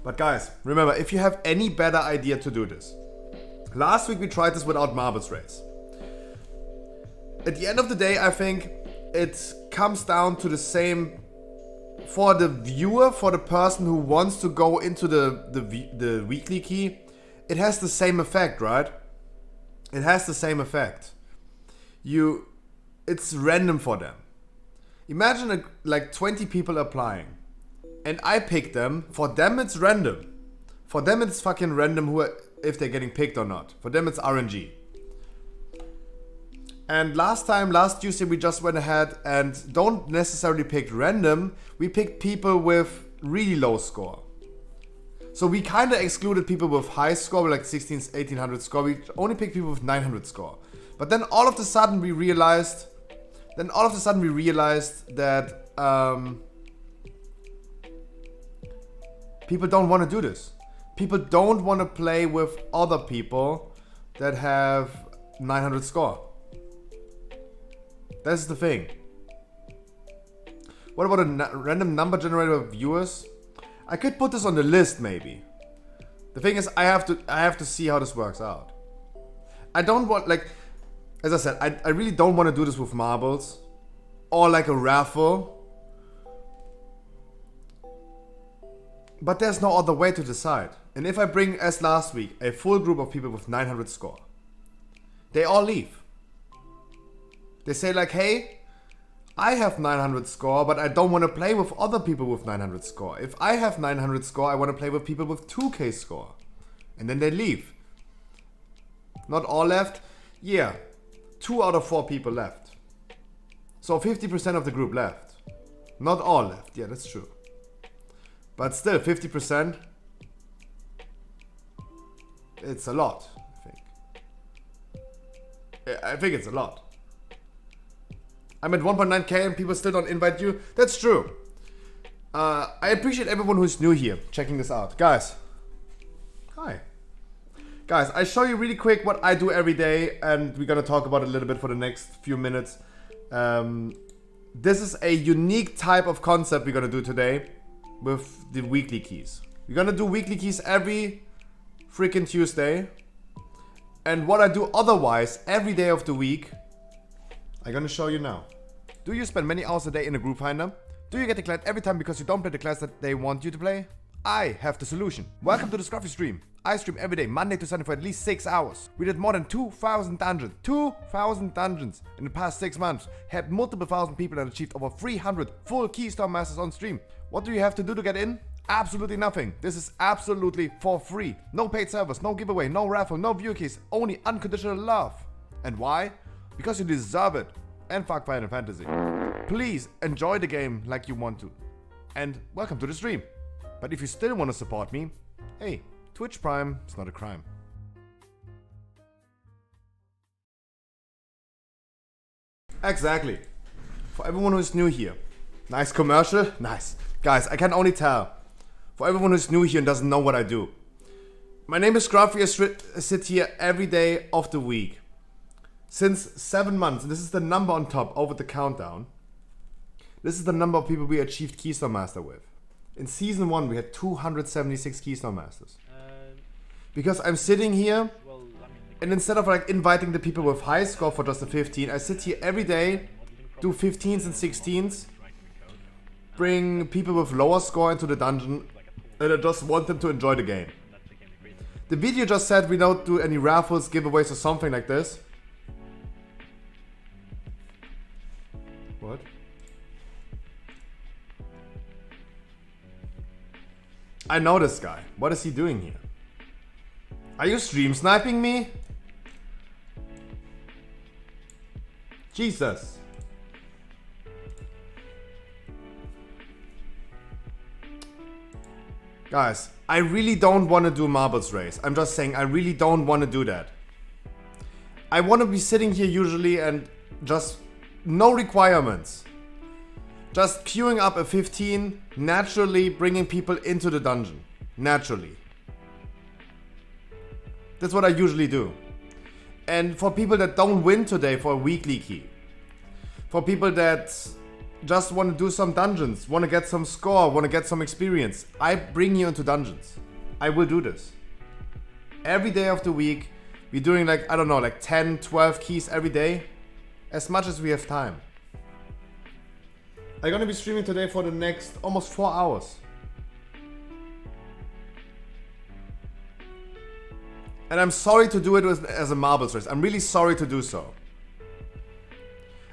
But guys, remember, if you have any better idea to do this. Last week we tried this without marbles race. At the end of the day, I think it comes down to the same for the viewer, for the person who wants to go into the weekly key. It has the same effect, right? It has the same effect. It's random for them. Imagine like 20 people applying, and I pick them. For them, it's random. For them, it's fucking random if they're getting picked or not. For them, it's RNG. And last Tuesday, we just went ahead and don't necessarily pick random. We picked people with really low score. So we kind of excluded people with high score, like 1800 score. We only picked people with 900 score. But then all of a sudden we realized that people don't want to do this. People don't want to play with other people that have 900 score. That's the thing. What about a random number generator of viewers? I could put this on the list maybe. The thing is, I have to see how this works out. I don't want, like, as I said, I really don't want to do this with marbles or like a raffle. But there's no other way to decide. And if I bring, as last week, a full group of people with 900 score, they all leave. They say like, hey, I have 900 score, but I don't want to play with other people with 900 score. If I have 900 score, I want to play with people with 2k score. And then they leave. Not all left. Yeah, 2 out of 4 people left. So 50% of the group left. Not all left. Yeah, that's true. But still, 50%. It's a lot, I think. I think it's a lot. I'm at 1.9k and people still don't invite you. That's true. I appreciate everyone who's new here, checking this out. Guys. Hi. Guys, I show you really quick what I do every day, and we're gonna talk about it a little bit for the next few minutes. This is a unique type of concept we're gonna do today with the weekly keys. We're gonna do weekly keys every freaking Tuesday. And what I do otherwise every day of the week, I'm gonna show you now. Do you spend many hours a day in a group finder? Do you get declared every time because you don't play the class that they want you to play? I have the solution. Welcome to the Scruffy stream. I stream every day, Monday to Sunday for at least 6 hours. We did more than 2,000 dungeons. 2,000 dungeons in the past 6 months. Had multiple thousand people and achieved over 300 full Keystone Masters on stream. What do you have to do to get in? Absolutely nothing. This is absolutely for free. No paid servers, no giveaway, no raffle, no view keys, only unconditional love. And why? Because you deserve it. And fuck Final Fantasy. Please enjoy the game like you want to. And welcome to the stream. But if you still want to support me, hey, Twitch Prime is not a crime. Exactly. For everyone who's new here. Nice commercial. Nice. Guys, I can only tell. For everyone who's new here and doesn't know what I do. My name is Scruffy. I sit here every day of the week. Since 7 months, and this is the number on top over the countdown. This is the number of people we achieved Keystone Master with. In Season 1, we had 276 Keystone Masters. Because I'm sitting here, and instead of like inviting the people with high score for just a 15, I sit here every day, do 15s and 16s, bring people with lower score into the dungeon, and I just want them to enjoy the game. The video just said we don't do any raffles, giveaways or something like this. What? I know this guy. What is he doing here? Are you stream sniping me? Jesus. Guys, I really don't want to do marbles race. I'm just saying, I really don't want to do that. I want to be sitting here usually and just no requirements. Just queuing up a 15, naturally bringing people into the dungeon. Naturally. That's what I usually do. And for people that don't win today for a weekly key. For people that just want to do some dungeons, want to get some score, want to get some experience, I bring you into dungeons. I will do this. Every day of the week, we're doing like, I don't know, like 10, 12 keys every day. As much as we have time. I'm gonna be streaming today for the next almost 4 hours. And I'm sorry to do it as a marbles race. I'm really sorry to do so.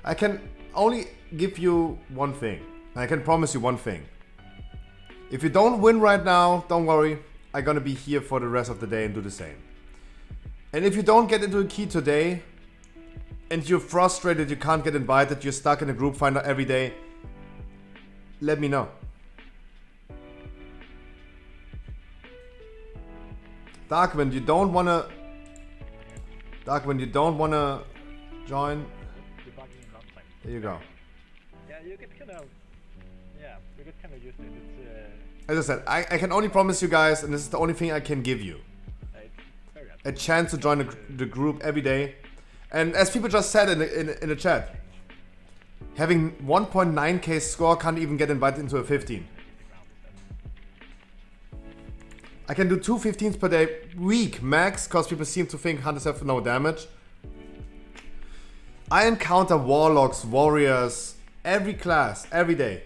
I can only give you one thing. And I can promise you one thing. If you don't win right now, don't worry. I'm gonna be here for the rest of the day and do the same. And if you don't get into a key today, and you're frustrated, you can't get invited, you're stuck in a group finder every day, let me know. Darkwing, you don't wanna join. There you go. Yeah, you could kind of. Yeah, we could kind of use it. It's. As I said, I can only promise you guys, and this is the only thing I can give you, a chance to join the group every day. And as people just said in the chat, having 1.9k score can't even get invited into a 15. I can do 2 15s per day week max, because people seem to think hunters have no damage. I encounter warlocks, warriors, every class, every day.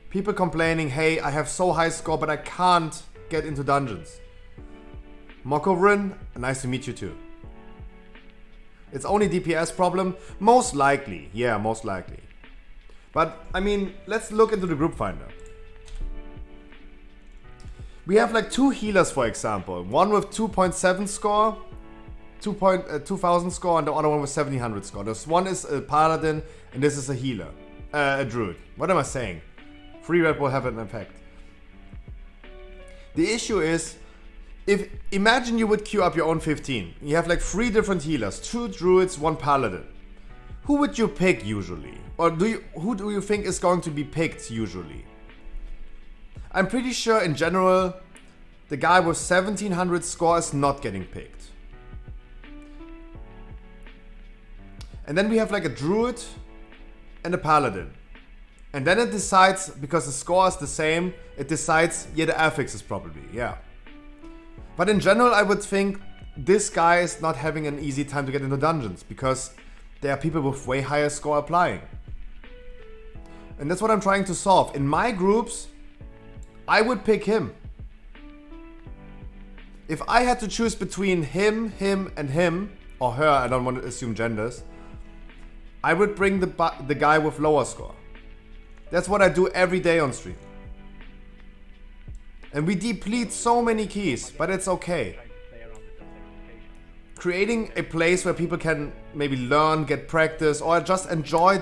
People complaining, hey, I have so high score, but I can't get into dungeons. Mokovrin, nice to meet you too. It's only DPS problem? Most likely, yeah, most likely. But, I mean, let's look into the group finder. We have like 2 healers, for example. One with 2.7 score, 2000 score, and the other one with 1700 score. This one is a paladin, and this is a healer. A druid. What am I saying? Free red will have an effect. The issue is, imagine you would queue up your own 15. You have like 3 different healers, 2 druids, 1 paladin. Who would you pick usually? Or who do you think is going to be picked usually? I'm pretty sure in general, the guy with 1700 score is not getting picked. And then we have like a druid and a paladin. And then it decides, because the score is the same, it decides, yeah, the affix is probably, yeah. But in general, I would think this guy is not having an easy time to get into dungeons, because there are people with way higher score applying. And that's what I'm trying to solve. In my groups, I would pick him. If I had to choose between him, and him, or her, I don't want to assume genders, I would bring the guy with lower score. That's what I do every day on stream. And we deplete so many keys, but it's okay. Creating a place where people can maybe learn, get practice, or just enjoy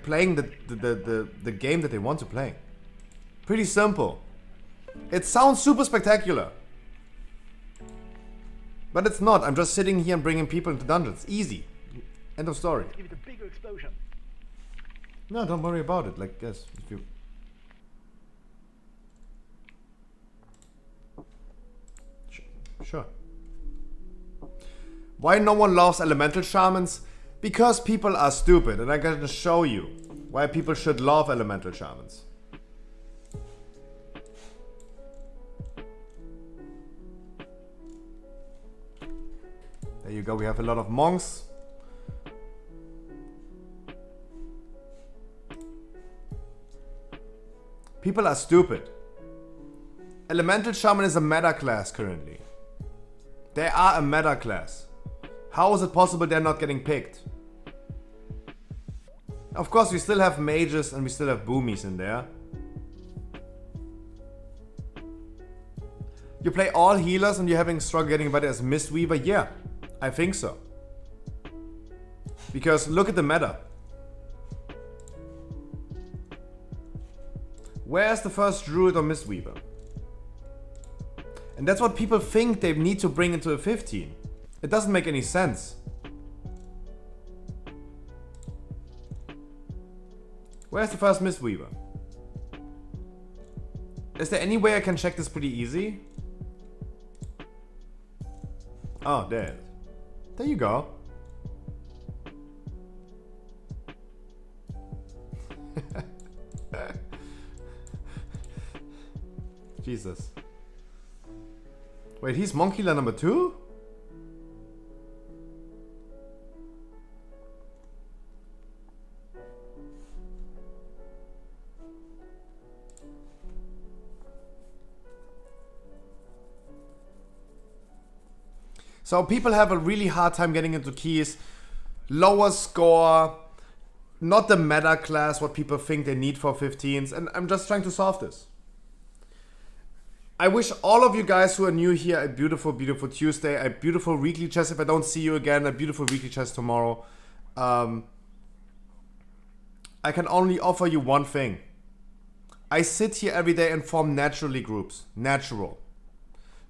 playing the game that they want to play. Pretty simple. It sounds super spectacular. But it's not. I'm just sitting here and bringing people into dungeons. Easy. End of story. Give it a bigger explosion. No, don't worry about it. Like, yes, if you... Sure. Why no one loves elemental shamans? Because people are stupid, and I'm gonna show you why people should love elemental shamans. There you go, we have a lot of monks. People are stupid. Elemental Shaman is a meta class currently. They are a meta class. How is it possible they're not getting picked? Of course, we still have mages and we still have boomies in there. You play all healers and you're having struggle getting better as Mistweaver? Yeah, I think so. Because look at the meta. Where's the first Druid or Mistweaver? And that's what people think they need to bring into a 15. It doesn't make any sense. Where's the first Mistweaver? Is there any way I can check this pretty easy? Oh, there it is. There you go. Jesus. Wait, he's monk healer number 2? So people have a really hard time getting into keys. Lower score, not the meta class, what people think they need for 15s, and I'm just trying to solve this. I wish all of you guys who are new here a beautiful, beautiful Tuesday, a beautiful weekly chess. If I don't see you again, a beautiful weekly chess tomorrow. I can only offer you one thing. I sit here every day and form naturally groups. Natural.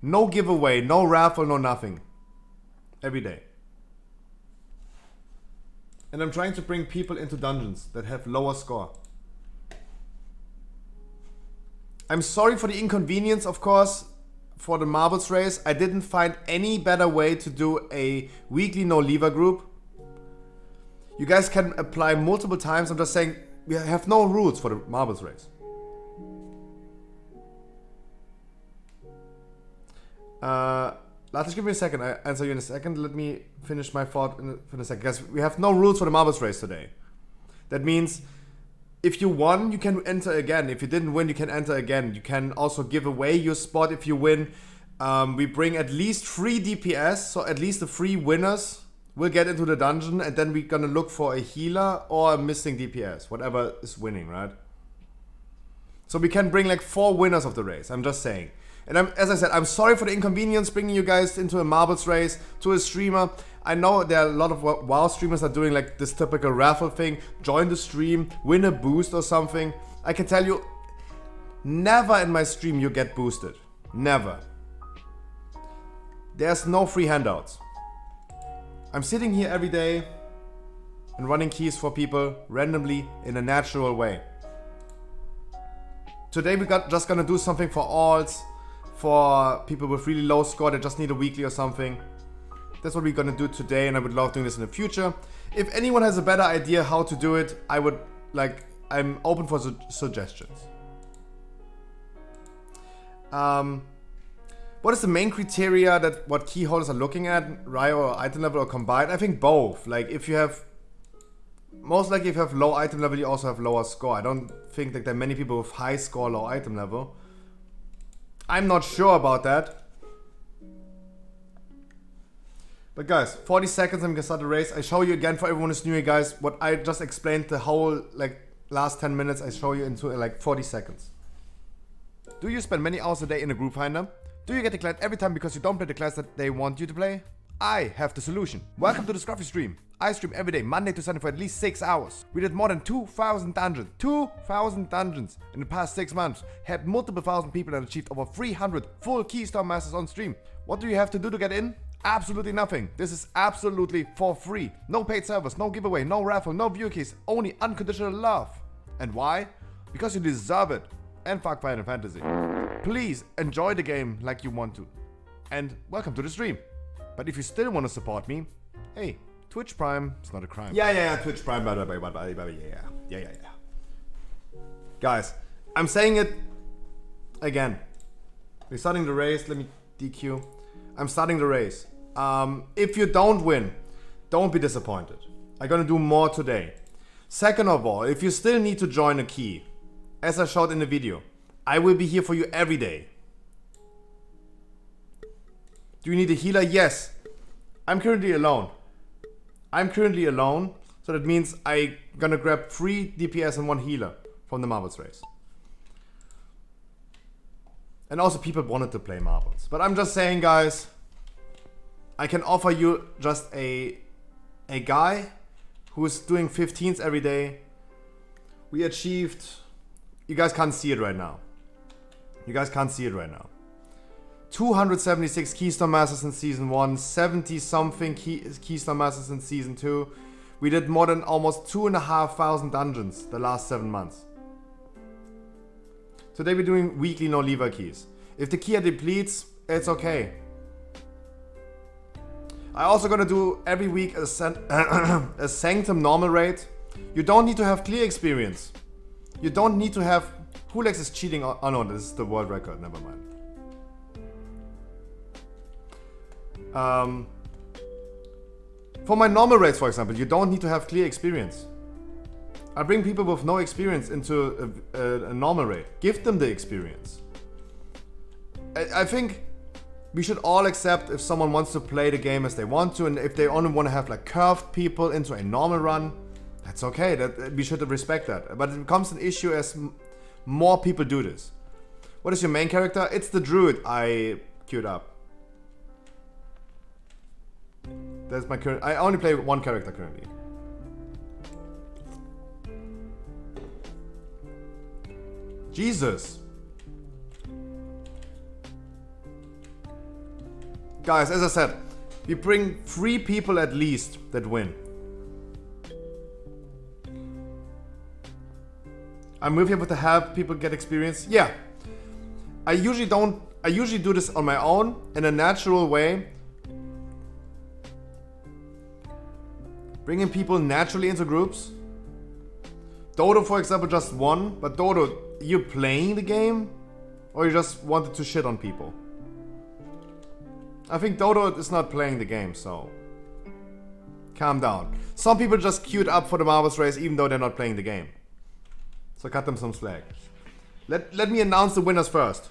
No giveaway, no raffle, no nothing. Every day. And I'm trying to bring people into dungeons that have lower score. I'm sorry for the inconvenience, of course, for the marbles race. I didn't find any better way to do a weekly no lever group. You guys can apply multiple times. I'm just saying we have no rules for the marbles race. Just give me a second. I answer you in a second. Let me finish my thought in a second. Guys, we have no rules for the marbles race today. That means if you won, you can enter again. If you didn't win, you can enter again. You can also give away your spot if you win. We bring at least 3 DPS, so at least the 3 winners will get into the dungeon, and then we're gonna look for a healer or a missing DPS, whatever is winning, right? So we can bring like 4 winners of the race. I'm just saying. And as I said, I'm sorry for the inconvenience bringing you guys into a marbles race to a streamer. I know there are a lot of WoW streamers that are doing like this typical raffle thing. Join the stream, win a boost or something. I can tell you, never in my stream you get boosted. Never. There's no free handouts. I'm sitting here every day and running keys for people randomly in a natural way. Today we just gonna do something for alts. For people with really low score that just need a weekly or something. That's what we're gonna do today, and I would love doing this in the future. If anyone has a better idea how to do it, I'm open for suggestions. What is the main criteria that what key holders are looking at? Rio or item level or combined? I think both. Like if you have, most likely if you have low item level, you also have lower score. I don't think that there are many people with high score, low item level. I'm not sure about that. But guys, 40 seconds, I'm gonna start the race. I show you again for everyone who's new here, guys, what I just explained the whole last 10 minutes. I show you into 40 seconds. Do you spend many hours a day in a group finder? Do you get declared every time because you don't play the class that they want you to play? I have the solution. Welcome to the Scruffy stream. I stream every day, Monday to Sunday for at least 6 hours. We did more than 2,000 dungeons. 2,000 dungeons in the past 6 months. Had multiple thousand people and achieved over 300 full Keystone Masters on stream. What do you have to do to get in? Absolutely nothing. This is absolutely for free. No paid servers, no giveaway, no raffle, no viewer keys. Only unconditional love. And why? Because you deserve it. And fuck Final Fantasy. Please enjoy the game like you want to. And welcome to the stream. But if you still want to support me, hey, Twitch Prime is not a crime. Yeah, Twitch Prime, yeah. Guys, I'm saying it again. We're starting the race. Let me DQ. I'm starting the race. If you don't win, don't be disappointed. I'm gonna do more today. Second of all, if you still need to join a key, as I showed in the video, I will be here for you every day. Do you need a healer? Yes. I'm currently alone. So that means I'm gonna grab 3 DPS and 1 healer from the marbles race. And also people wanted to play marbles. But I'm just saying, guys, I can offer you just a guy who is doing 15s every day. We achieved, you guys can't see it right now. 276 Keystone Masters in Season 1, 70 something Keystone Masters in Season 2. We did more than almost 2,500 dungeons the last 7 months. Today we're doing weekly no lever keys. If the key depletes, it's okay. I also gonna do every week a Sanctum normal raid. You don't need to have clear experience. You don't need to have Hulex is cheating on... Oh no, this is the world record. Never mind. For my normal raids, for example, you don't need to have clear experience. I bring people with no experience into a normal raid. Give them the experience. I think we should all accept if someone wants to play the game as they want to, and if they only want to have like curved people into a normal run, that's okay. That we should respect that. But it becomes an issue as more people do this. What is your main character? It's the druid I queued up. That's my current. I only play one character currently. Jesus. Guys, as I said, we bring 3 people at least that win. I'm with you with the help people get experience. Yeah. I usually do this on my own in a natural way. Bringing people naturally into groups. Dodo, for example, just won. But Dodo, you playing the game? Or you just wanted to shit on people? I think Dodo is not playing the game, so... calm down. Some people just queued up for the Marbles race even though they're not playing the game. So cut them some slack. Let me announce the winners first.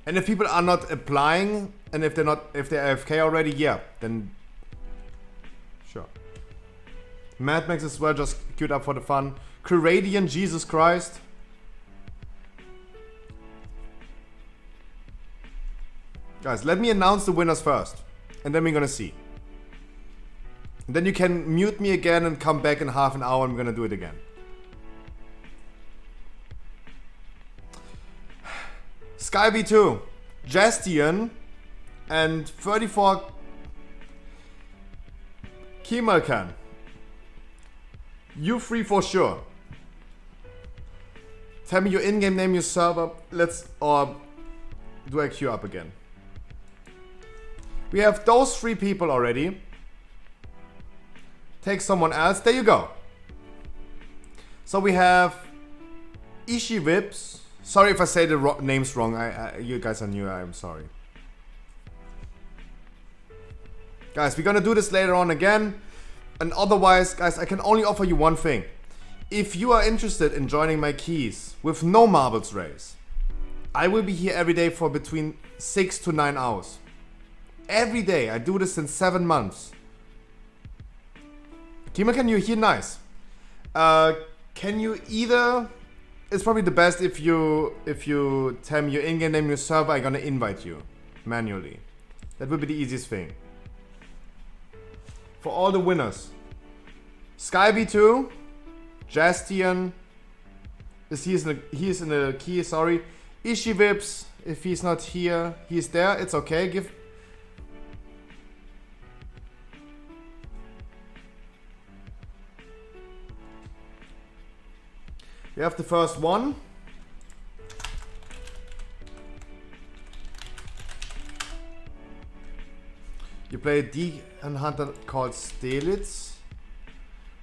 And if people are not applying, and if they're AFK already, yeah, then sure. Mad Max as well, just queued up for the fun. Curadian, Jesus Christ. Guys, let me announce the winners first, and then we're gonna see. And then you can mute me again and come back in half an hour and we're gonna do it again. SkyB2, Jastian, and 34 Kimalkan. You 3 for sure. Tell me your in-game name, your server. Or do I queue up again? We have those 3 people already. Take someone else. There you go. So we have Ishi Vips. Sorry if I say the names wrong. You guys are new. I'm sorry. Guys, we're gonna do this later on again. And otherwise, guys, I can only offer you one thing. If you are interested in joining my keys with no marbles race, I will be here every day for between 6 to 9 hours. Every day. I do this since 7 months. Kima, can you hear? Nice. Can you either... It's probably the best if you tell me your in-game name, your server, I'm gonna invite you manually. That would be the easiest thing. For all the winners. SkyB2, Jastian, he is in the key, sorry. Ishivips, if he's not here, he's there, it's okay. We have the first one. You play a Demon Hunter called Stelitz.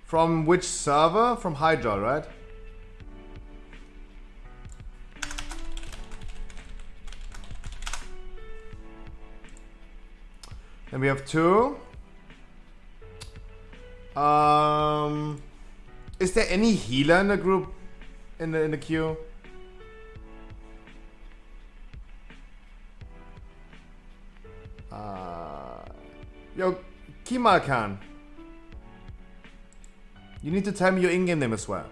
From which server? From Hydra, right? Then we have 2. Is there any healer in the group? In the queue? Yo, Kimalkan. You need to tell me your in-game name as well.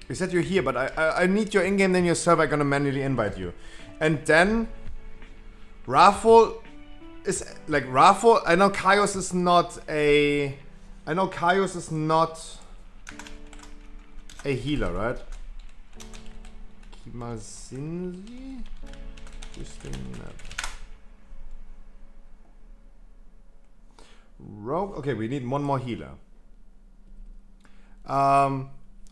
You said you're here, but I need your in-game name, your server. I'm gonna manually invite you. And then Raffle is like Raffle. I know Kaios is not a. I know Kaios is not a healer, right? Kimazinzi? Rogue. Okay, we need one more healer.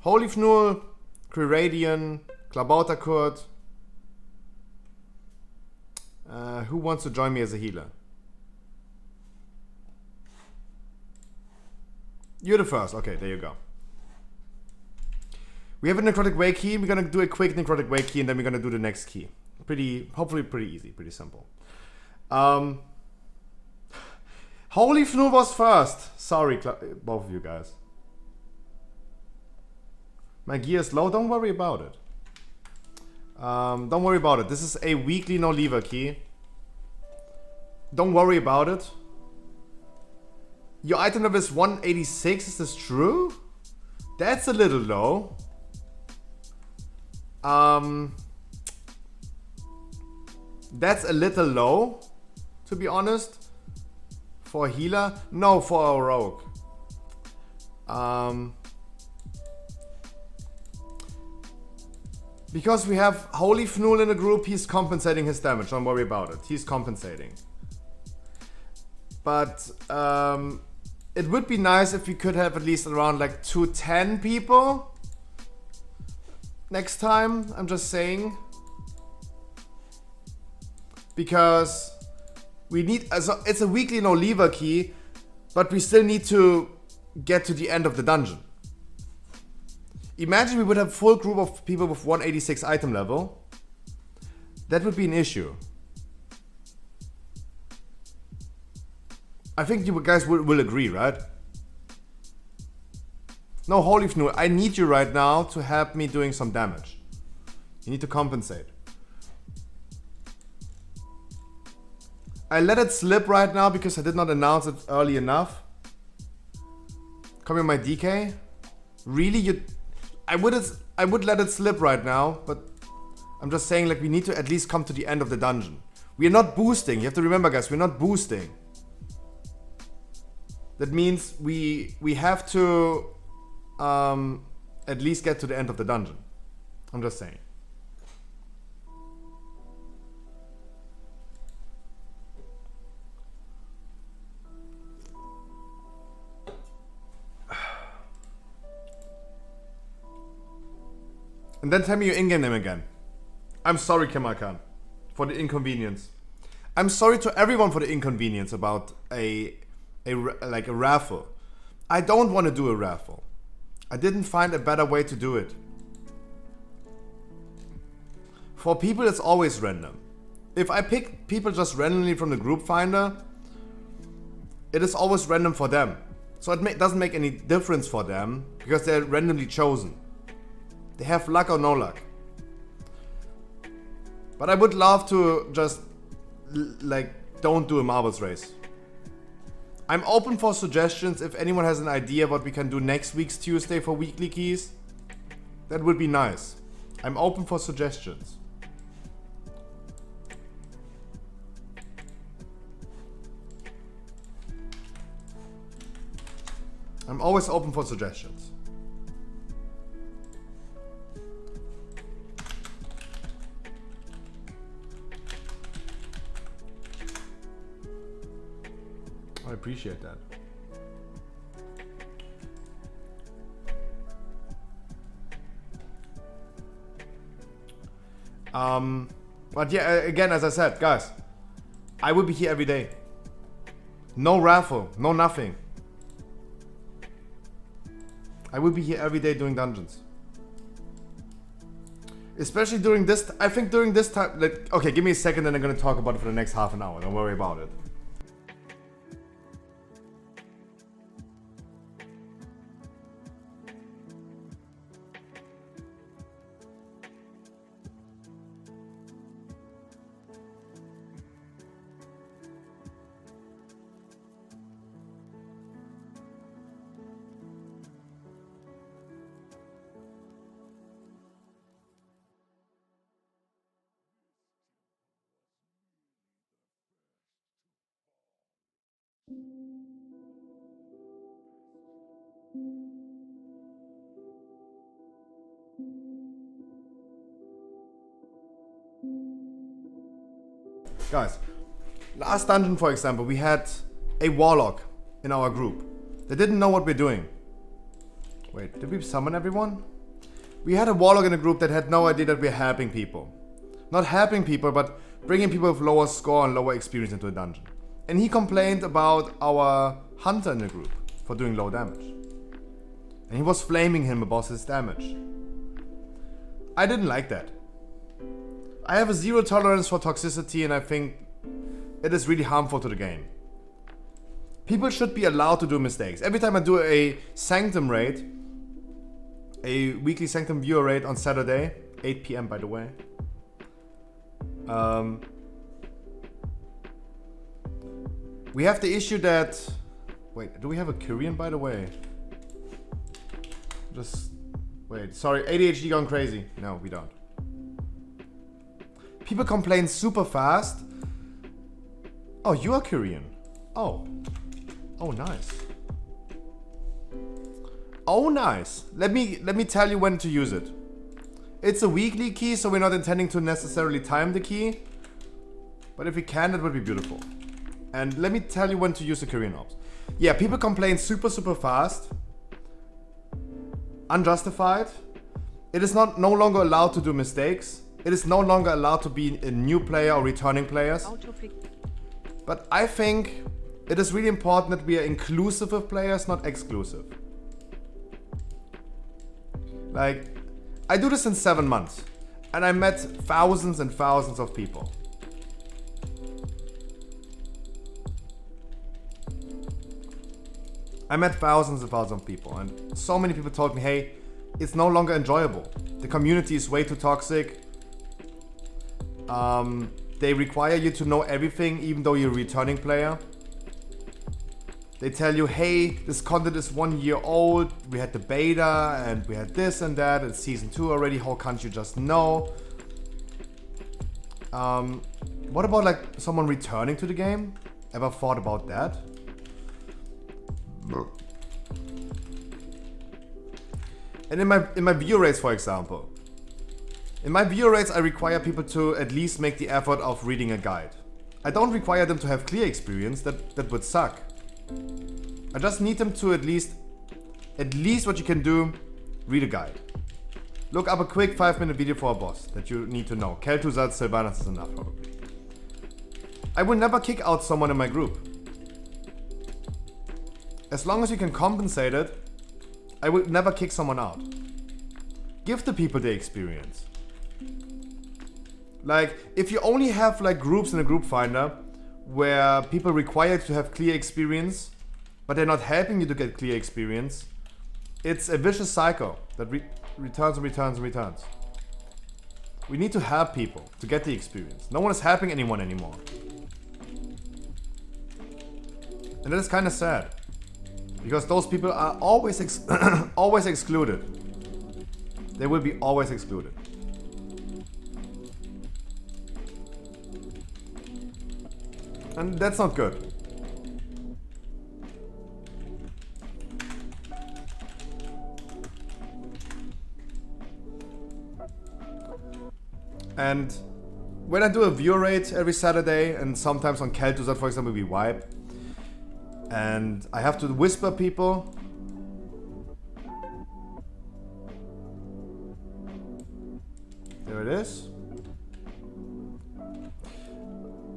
Holy Fnul, Kreradian, Klabauterkurt. Who wants to join me as a healer? You're the first. Okay, there you go. We have a Necrotic Way key. We're gonna do a quick Necrotic Way key and then we're gonna do the next key. Hopefully pretty easy, pretty simple. Holy Fnul was first. Sorry, both of you guys. My gear is low. Don't worry about it. Don't worry about it. This is a weekly no lever key. Don't worry about it. Your item level is 186. Is this true? That's a little low. That's a little low, to be honest. For a healer? No, for a rogue. Because we have Holy Fnul in the group, he's compensating his damage. Don't worry about it. He's compensating. But it would be nice if we could have at least around like 210 people next time. I'm just saying. Because we need, it's a weekly no lever key, but we still need to get to the end of the dungeon. Imagine we would have a full group of people with 186 item level. That would be an issue. I think you guys will agree, right? No, Holy Fnul, I need you right now to help me doing some damage. You need to compensate. I let it slip right now because I did not announce it early enough. Come here, my DK. Really? I would let it slip right now, but I'm just saying, like, we need to at least come to the end of the dungeon. We are not boosting. You have to remember, guys, we're not boosting. That means we have to at least get to the end of the dungeon. I'm just saying. And then tell me your in-game name again. I'm sorry, Kemal Khan, for the inconvenience. I'm sorry to everyone for the inconvenience about a raffle. I don't want to do a raffle. I didn't find a better way to do it. For people, it's always random. If I pick people just randomly from the group finder, it is always random for them. So it doesn't make any difference for them because they're randomly chosen. They have luck or no luck. But I would love to just, don't do a marbles race. I'm open for suggestions. If anyone has an idea what we can do next week's Tuesday for weekly keys, that would be nice. I'm open for suggestions. I'm always open for suggestions. I appreciate that. But yeah, again, as I said, guys, I will be here every day. No raffle, no nothing. I will be here every day doing dungeons. Especially during this, I think during this time, okay, give me a second and I'm gonna talk about it for the next half an hour. Don't worry about it. Guys, last dungeon, for example, we had a warlock in our group. They didn't know what we're doing. Wait, did we summon everyone? We had a warlock in the group that had no idea that we're helping people. Not helping people, but bringing people with lower score and lower experience into a dungeon. And he complained about our hunter in the group for doing low damage. And he was flaming him about his damage. I didn't like that. I have a zero tolerance for toxicity, and I think it is really harmful to the game. People should be allowed to do mistakes. Every time I do a Sanctum raid, a weekly Sanctum viewer raid on Saturday, 8 PM by the way. We have the issue that... Wait, do we have a Kyrian by the way? Just... Wait, sorry, ADHD gone crazy. No, we don't. People complain super fast. Oh, you are Kyrian. Oh. Oh, nice. Oh, nice. Let me tell you when to use it. It's a weekly key, so we're not intending to necessarily time the key. But if we can, that would be beautiful. And let me tell you when to use the Kyrian orbs. Yeah, people complain super fast. Unjustified. It is no longer allowed to do mistakes. It is no longer allowed to be a new player or returning players. But I think it is really important that we are inclusive of players, not exclusive. Like, I do this in 7 months, and I met thousands and thousands of people. I met thousands and thousands of people, and so many people told me, hey, it's no longer enjoyable. The community is way too toxic. They require you to know everything, even though you're a returning player. They tell you, hey, this content is 1 year old, we had the beta, and we had this and that, it's season 2 already, how can't you just know? What about like someone returning to the game? Ever thought about that? And in my view rates, for example. In my view rates, I require people to at least make the effort of reading a guide. I don't require them to have clear experience, that would suck. I just need them to at least what you can do, read a guide. Look up a quick 5-minute video for a boss that you need to know. Kel'Thuzad, Sylvanas is enough probably. I will never kick out someone in my group. As long as you can compensate it, I will never kick someone out. Give the people the experience. Like, if you only have like groups in a group finder where people require to have clear experience, but they're not helping you to get clear experience, it's a vicious cycle that returns and returns and returns. We need to help people to get the experience. No one is helping anyone anymore. And that is kind of sad. Because those people are always always excluded. They will be always excluded. And that's not good. And when I do a viewer raid every Saturday, and sometimes on Kel'Thuzad, for example, we wipe, and I have to whisper people. There it is.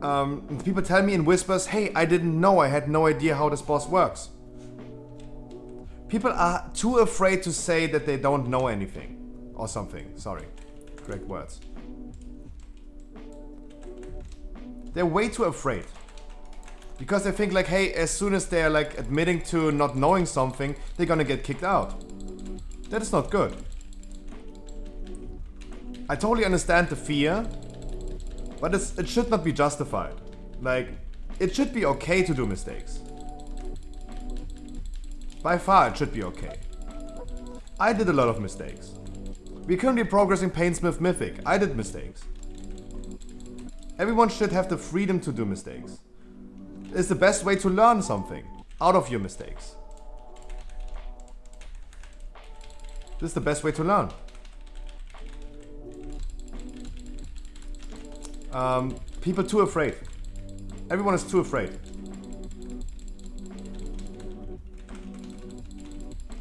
And people tell me in whispers, hey, I didn't know, I had no idea how this boss works. People are too afraid to say that they don't know anything. Or something, sorry. Correct words. They're way too afraid. Because they think like, hey, as soon as they're like admitting to not knowing something, they're gonna get kicked out. That is not good. I totally understand the fear, but it should not be justified. Like, it should be okay to do mistakes. By far, it should be okay. I did a lot of mistakes. We're currently progressing Painsmith Mythic. I did mistakes. Everyone should have the freedom to do mistakes. It's the best way to learn something out of your mistakes. This is the best way to learn. People too afraid. Everyone is too afraid.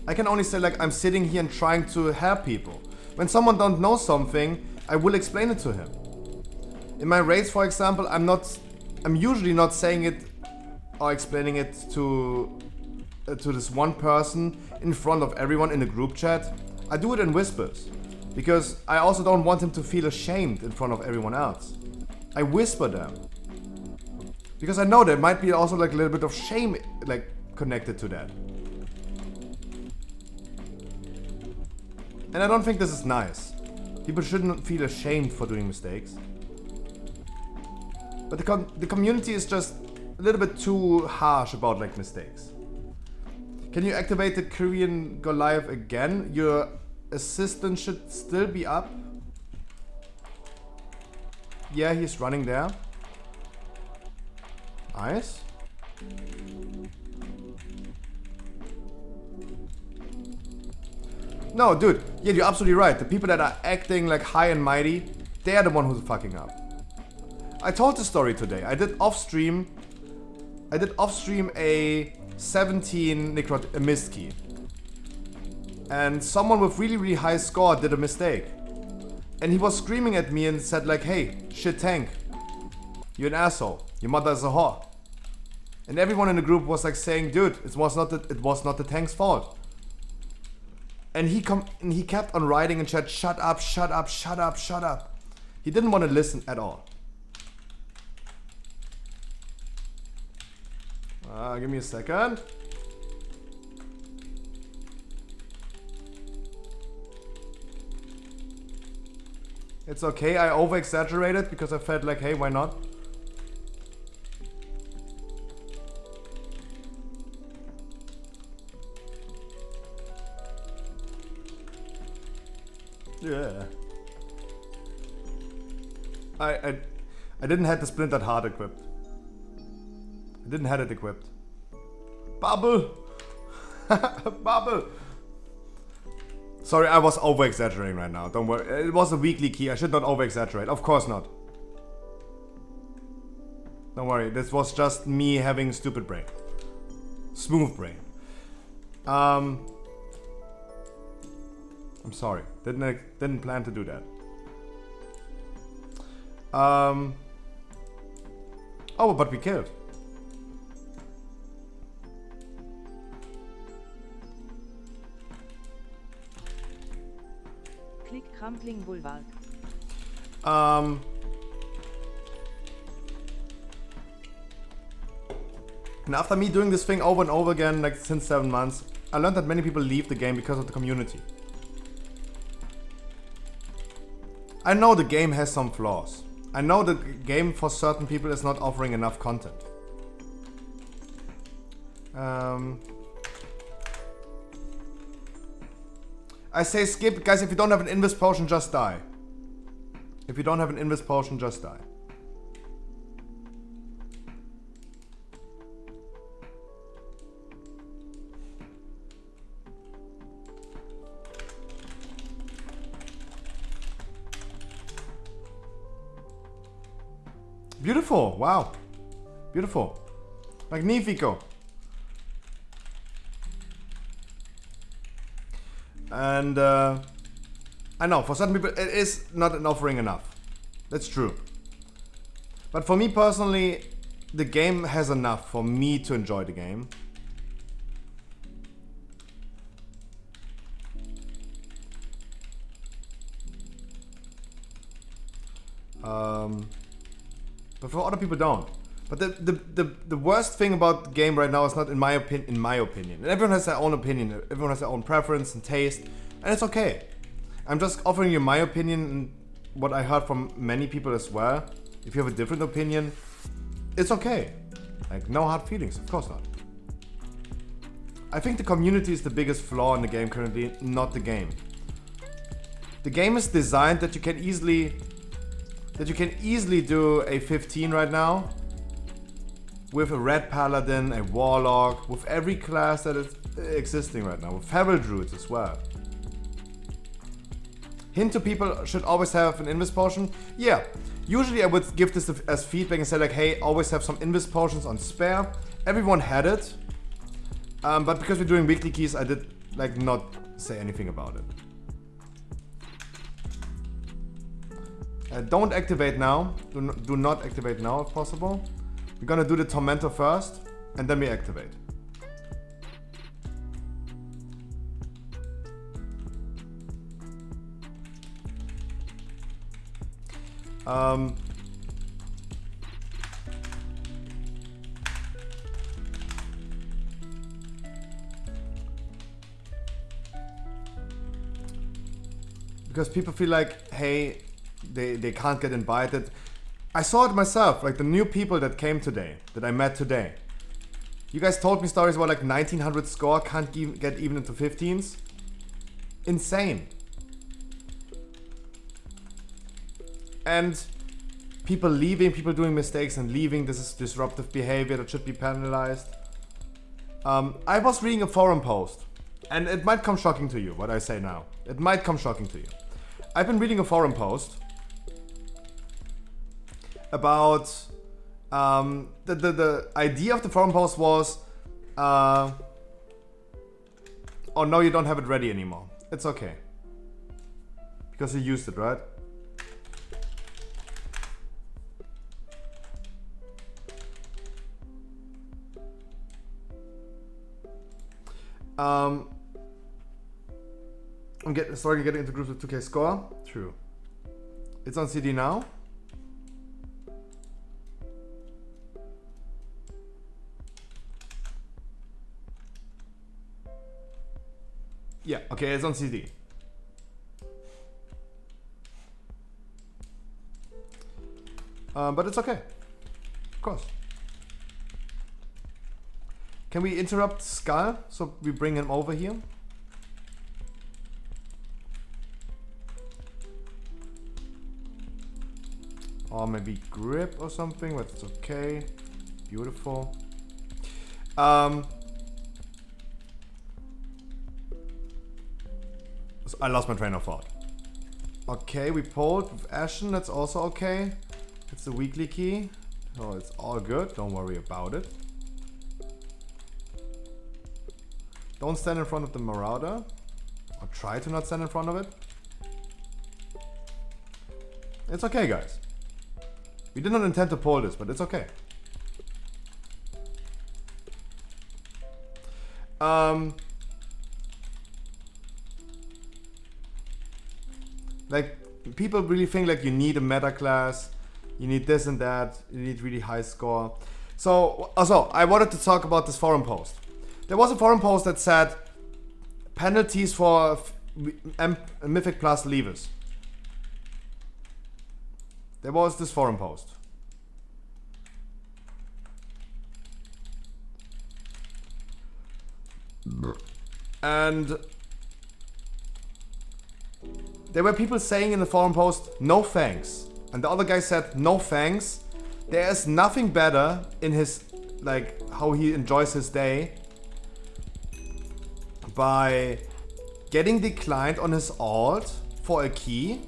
I can only say like I'm sitting here and trying to help people. When someone don't know something, I will explain it to him. In my raids, for example, I'm usually not saying it or explaining it to this one person in front of everyone in the group chat. I do it in whispers because I also don't want him to feel ashamed in front of everyone else. I whisper them because I know there might be also like a little bit of shame like connected to that. And I don't think this is nice. People shouldn't feel ashamed for doing mistakes. But the community is just a little bit too harsh about like mistakes. Can you activate the Korean go live again? Your assistant should still be up. Yeah, he's running there. Nice. No, dude. Yeah, you're absolutely right. The people that are acting like high and mighty, they are the one who's fucking up. I told the story today. I did off stream a 17 a missed key. And someone with really high score did a mistake. And he was screaming at me and said like, hey, shit tank. You're an asshole. Your mother is a whore. And everyone in the group was like saying, dude, it was not the tank's fault. And he kept on writing in chat, shut up, shut up, shut up, shut up. He didn't want to listen at all. Give me a second. It's okay, I over-exaggerated because I felt like, hey, why not? Yeah. I didn't have the splintered heart equipped. I didn't have it equipped. Bubble! Bubble! Sorry, I was over-exaggerating right now. Don't worry. It was a weekly key. I should not over-exaggerate. Of course not. Don't worry. This was just me having stupid brain. Smooth brain. I'm sorry. Didn't plan to do that. Oh, but we killed. Click Crumpling Boulevard. And after me doing this thing over and over again, like since 7 months, I learned that many people leave the game because of the community. I know the game has some flaws. I know the game for certain people is not offering enough content. I say skip, guys, if you don't have an invis potion, just die. If you don't have an invis potion, just die. Beautiful, wow. Beautiful. Magnifico. And I know, for certain people it is not an offering enough. That's true. But for me personally, the game has enough for me to enjoy the game. But for other people don't. But the worst thing about the game right now is not in my opinion. And everyone has their own opinion. Everyone has their own preference and taste, and it's okay. I'm just offering you my opinion and what I heard from many people as well. If you have a different opinion, it's okay. Like, no hard feelings, of course not. I think the community is the biggest flaw in the game currently, not the game. The game is designed that you can easily do a 15 right now with a red paladin, a warlock, with every class that is existing right now, with feral druids as well. Hint to people should always have an invis potion. Yeah, usually I would give this as feedback and say like, hey, always have some invis potions on spare. Everyone had it, but because we're doing weekly keys, I did like not say anything about it. Don't activate now. Do not activate now if possible. We're gonna do the Tormentor first, and then we activate. Because people feel like, hey, they can't get invited. I saw it myself, like the new people that came today, that I met today. You guys told me stories about like 1900 score, can't get even into 15s. Insane. And people leaving, people doing mistakes and leaving, this is disruptive behavior that should be penalized. I was reading a forum post, and it might come shocking to you, what I say now. It might come shocking to you. I've been reading a forum post about the idea of the forum post was oh no, you don't have it ready anymore. It's okay. Because you used it, right? I'm starting to get into groups with 2K score. True. It's on CD now. Yeah, okay, it's on CD. But it's okay. Of course. Can we interrupt Skull so we bring him over here? Or maybe grip or something, but it's okay. Beautiful. So I lost my train of thought. Okay, we pulled with Ashen, that's also okay. It's the weekly key. Oh, it's all good, don't worry about it. Don't stand in front of the Marauder. Or try to not stand in front of it. It's okay, guys. We did not intend to pull this, but it's okay. Like, people really think like you need a meta class, you need this and that, you need really high score. So, also, I wanted to talk about this forum post. There was a forum post that said penalties for Mythic Plus leavers. There was this forum post. And there were people saying in the forum post, no thanks. And the other guy said, no thanks. There is nothing better in his, like, how he enjoys his day by getting declined on his alt for a key.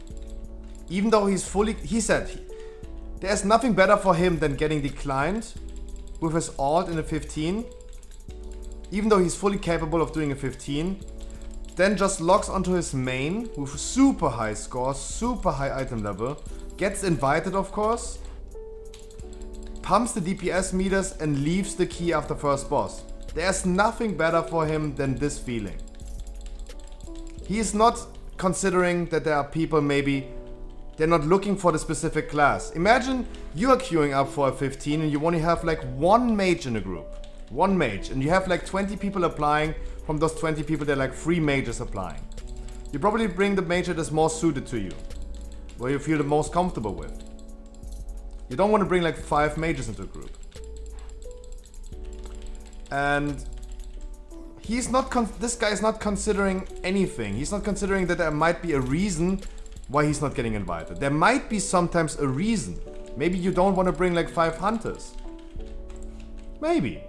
Even though he's fully, he said, there's nothing better for him than getting declined with his alt in a 15. Even though he's fully capable of doing a 15. Then just logs onto his main with super high scores, super high item level. Gets invited, of course. Pumps the DPS meters and leaves the key after first boss. There's nothing better for him than this feeling. He is not considering that there are people maybe they're not looking for the specific class. Imagine you are queuing up for a 15 and you only have like one mage in the group. One mage. And you have like 20 people applying. From those 20 people, there are like 3 mages applying. You probably bring the mage that is more suited to you. Where you feel the most comfortable with. You don't want to bring like 5 mages into a group. And he's not this guy is not considering anything. He's not considering that there might be a reason why he's not getting invited. There might be sometimes a reason. Maybe you don't want to bring like 5 hunters. Maybe.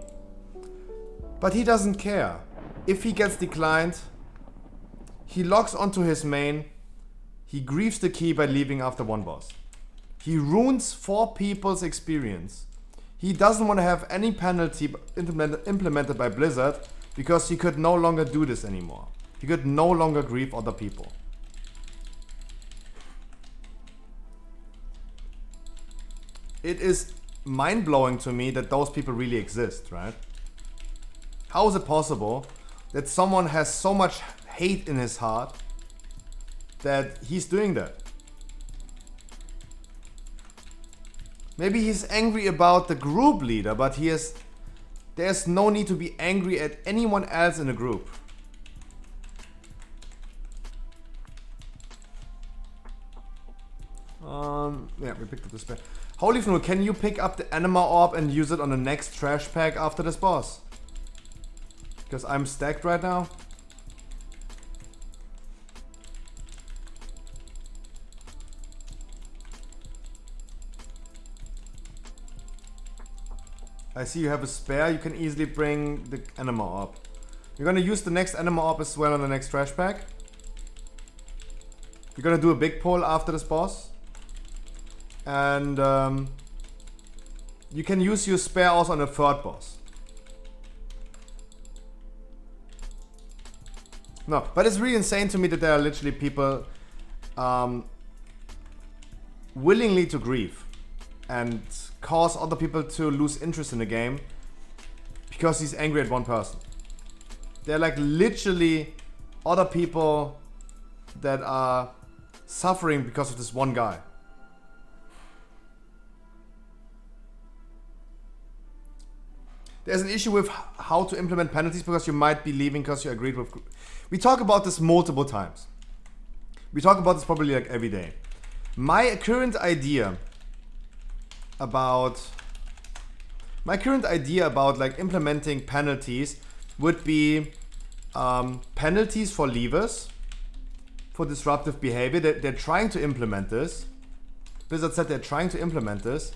But he doesn't care. If he gets declined, he logs onto his main. He grieves the key by leaving after one boss. He ruins 4 people's experience. He doesn't want to have any penalty implemented by Blizzard because he could no longer do this anymore. He could no longer grieve other people. It is mind-blowing to me that those people really exist, right? How is it possible that someone has so much hate in his heart that he's doing that? Maybe he's angry about the group leader, but there's no need to be angry at anyone else in the group. Yeah, we picked up the spare. Holy Fnu, can you pick up the Anima Orb and use it on the next trash pack after this boss? Because I'm stacked right now. I see you have a spare, you can easily bring the Anima Orb. You're gonna use the next Anima Orb as well on the next trash pack. You're gonna do a big pull after this boss. And you can use your spare also on the third boss. No, but it's really insane to me that there are literally people willingly to grieve and cause other people to lose interest in the game because he's angry at one person. They're like literally other people that are suffering because of this one guy. There's an issue with how to implement penalties because you might be leaving because you agreed with... We talk about this multiple times. We talk about this probably like every day. My current idea about like implementing penalties would be penalties for leavers, for disruptive behavior. They're trying to implement this. Blizzard said they're trying to implement this.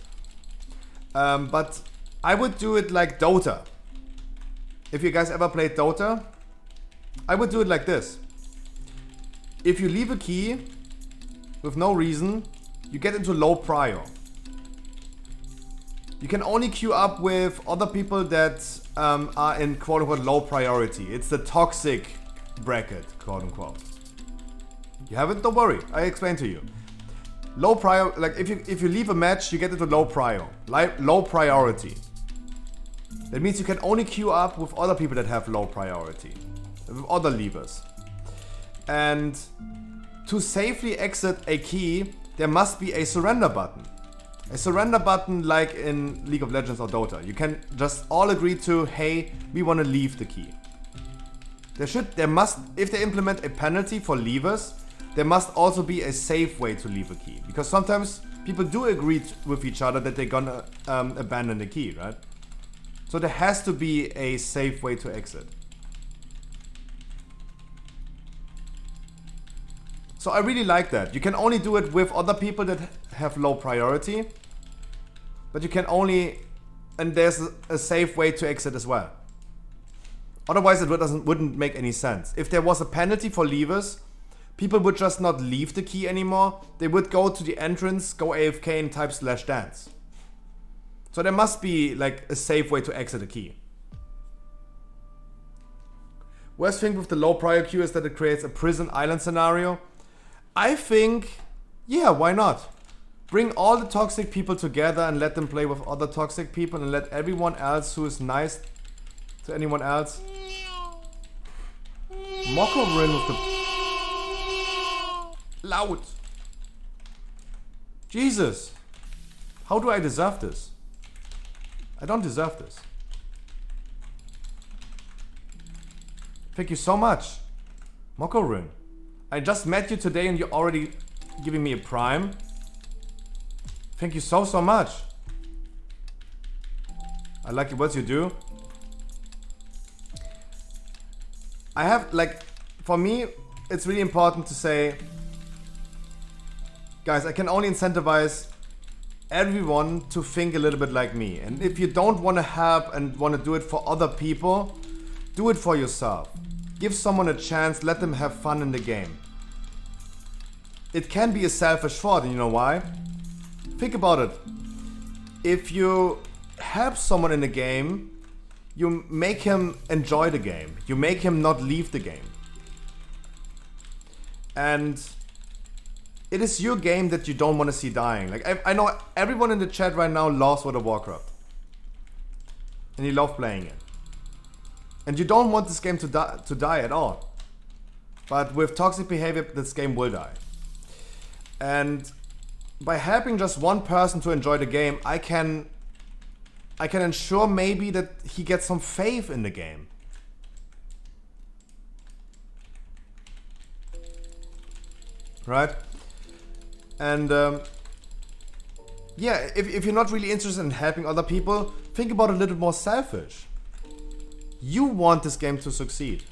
But I would do it like Dota. If you guys ever played Dota, I would do it like this. If you leave a key with no reason, you get into low prior. You can only queue up with other people that are in quote-unquote low priority. It's the toxic bracket, quote-unquote. You haven't? Don't worry, I explain to you. Low prior, like if you leave a match, you get into low prior, low priority. That means you can only queue up with other people that have low priority, with other leavers. And to safely exit a key, there must be a surrender button. A surrender button like in League of Legends or Dota. You can just all agree to, hey, we want to leave the key. There must, if they implement a penalty for leavers, there must also be a safe way to leave a key. Because sometimes people do agree with each other that they're gonna abandon the key, right? So there has to be a safe way to exit. So I really like that. You can only do it with other people that have low priority. But you can only... And there's a safe way to exit as well. Otherwise it wouldn't make any sense. If there was a penalty for leavers, people would just not leave the key anymore. They would go to the entrance, go AFK and type /dance. So there must be like a safe way to exit a key. Worst thing with the low prior queue is that it creates a prison island scenario. I think, yeah, why not? Bring all the toxic people together and let them play with other toxic people and let everyone else who is nice to anyone else. Mocko Rin with the... Loud! Jesus! How do I deserve this? I don't deserve this. Thank you so much. Mocko Rin. I just met you today and you're already giving me a prime. Thank you so much. I like what you do. I have, like, for me, it's really important to say, guys, I can only incentivize everyone to think a little bit like me. And if you don't want to have and want to do it for other people, do it for yourself. Give someone a chance, let them have fun in the game. It can be a selfish thought, and you know why? Think about it. If you help someone in the game, you make him enjoy the game. You make him not leave the game. And it is your game that you don't want to see dying. Like, I know everyone in the chat right now loves World of Warcraft. And you love playing it. And you don't want this game to die at all. But with toxic behavior, this game will die. And by helping just one person to enjoy the game, I can ensure maybe that he gets some faith in the game. Right? And yeah, if you're not really interested in helping other people, think about it a little more selfish. You want this game to succeed.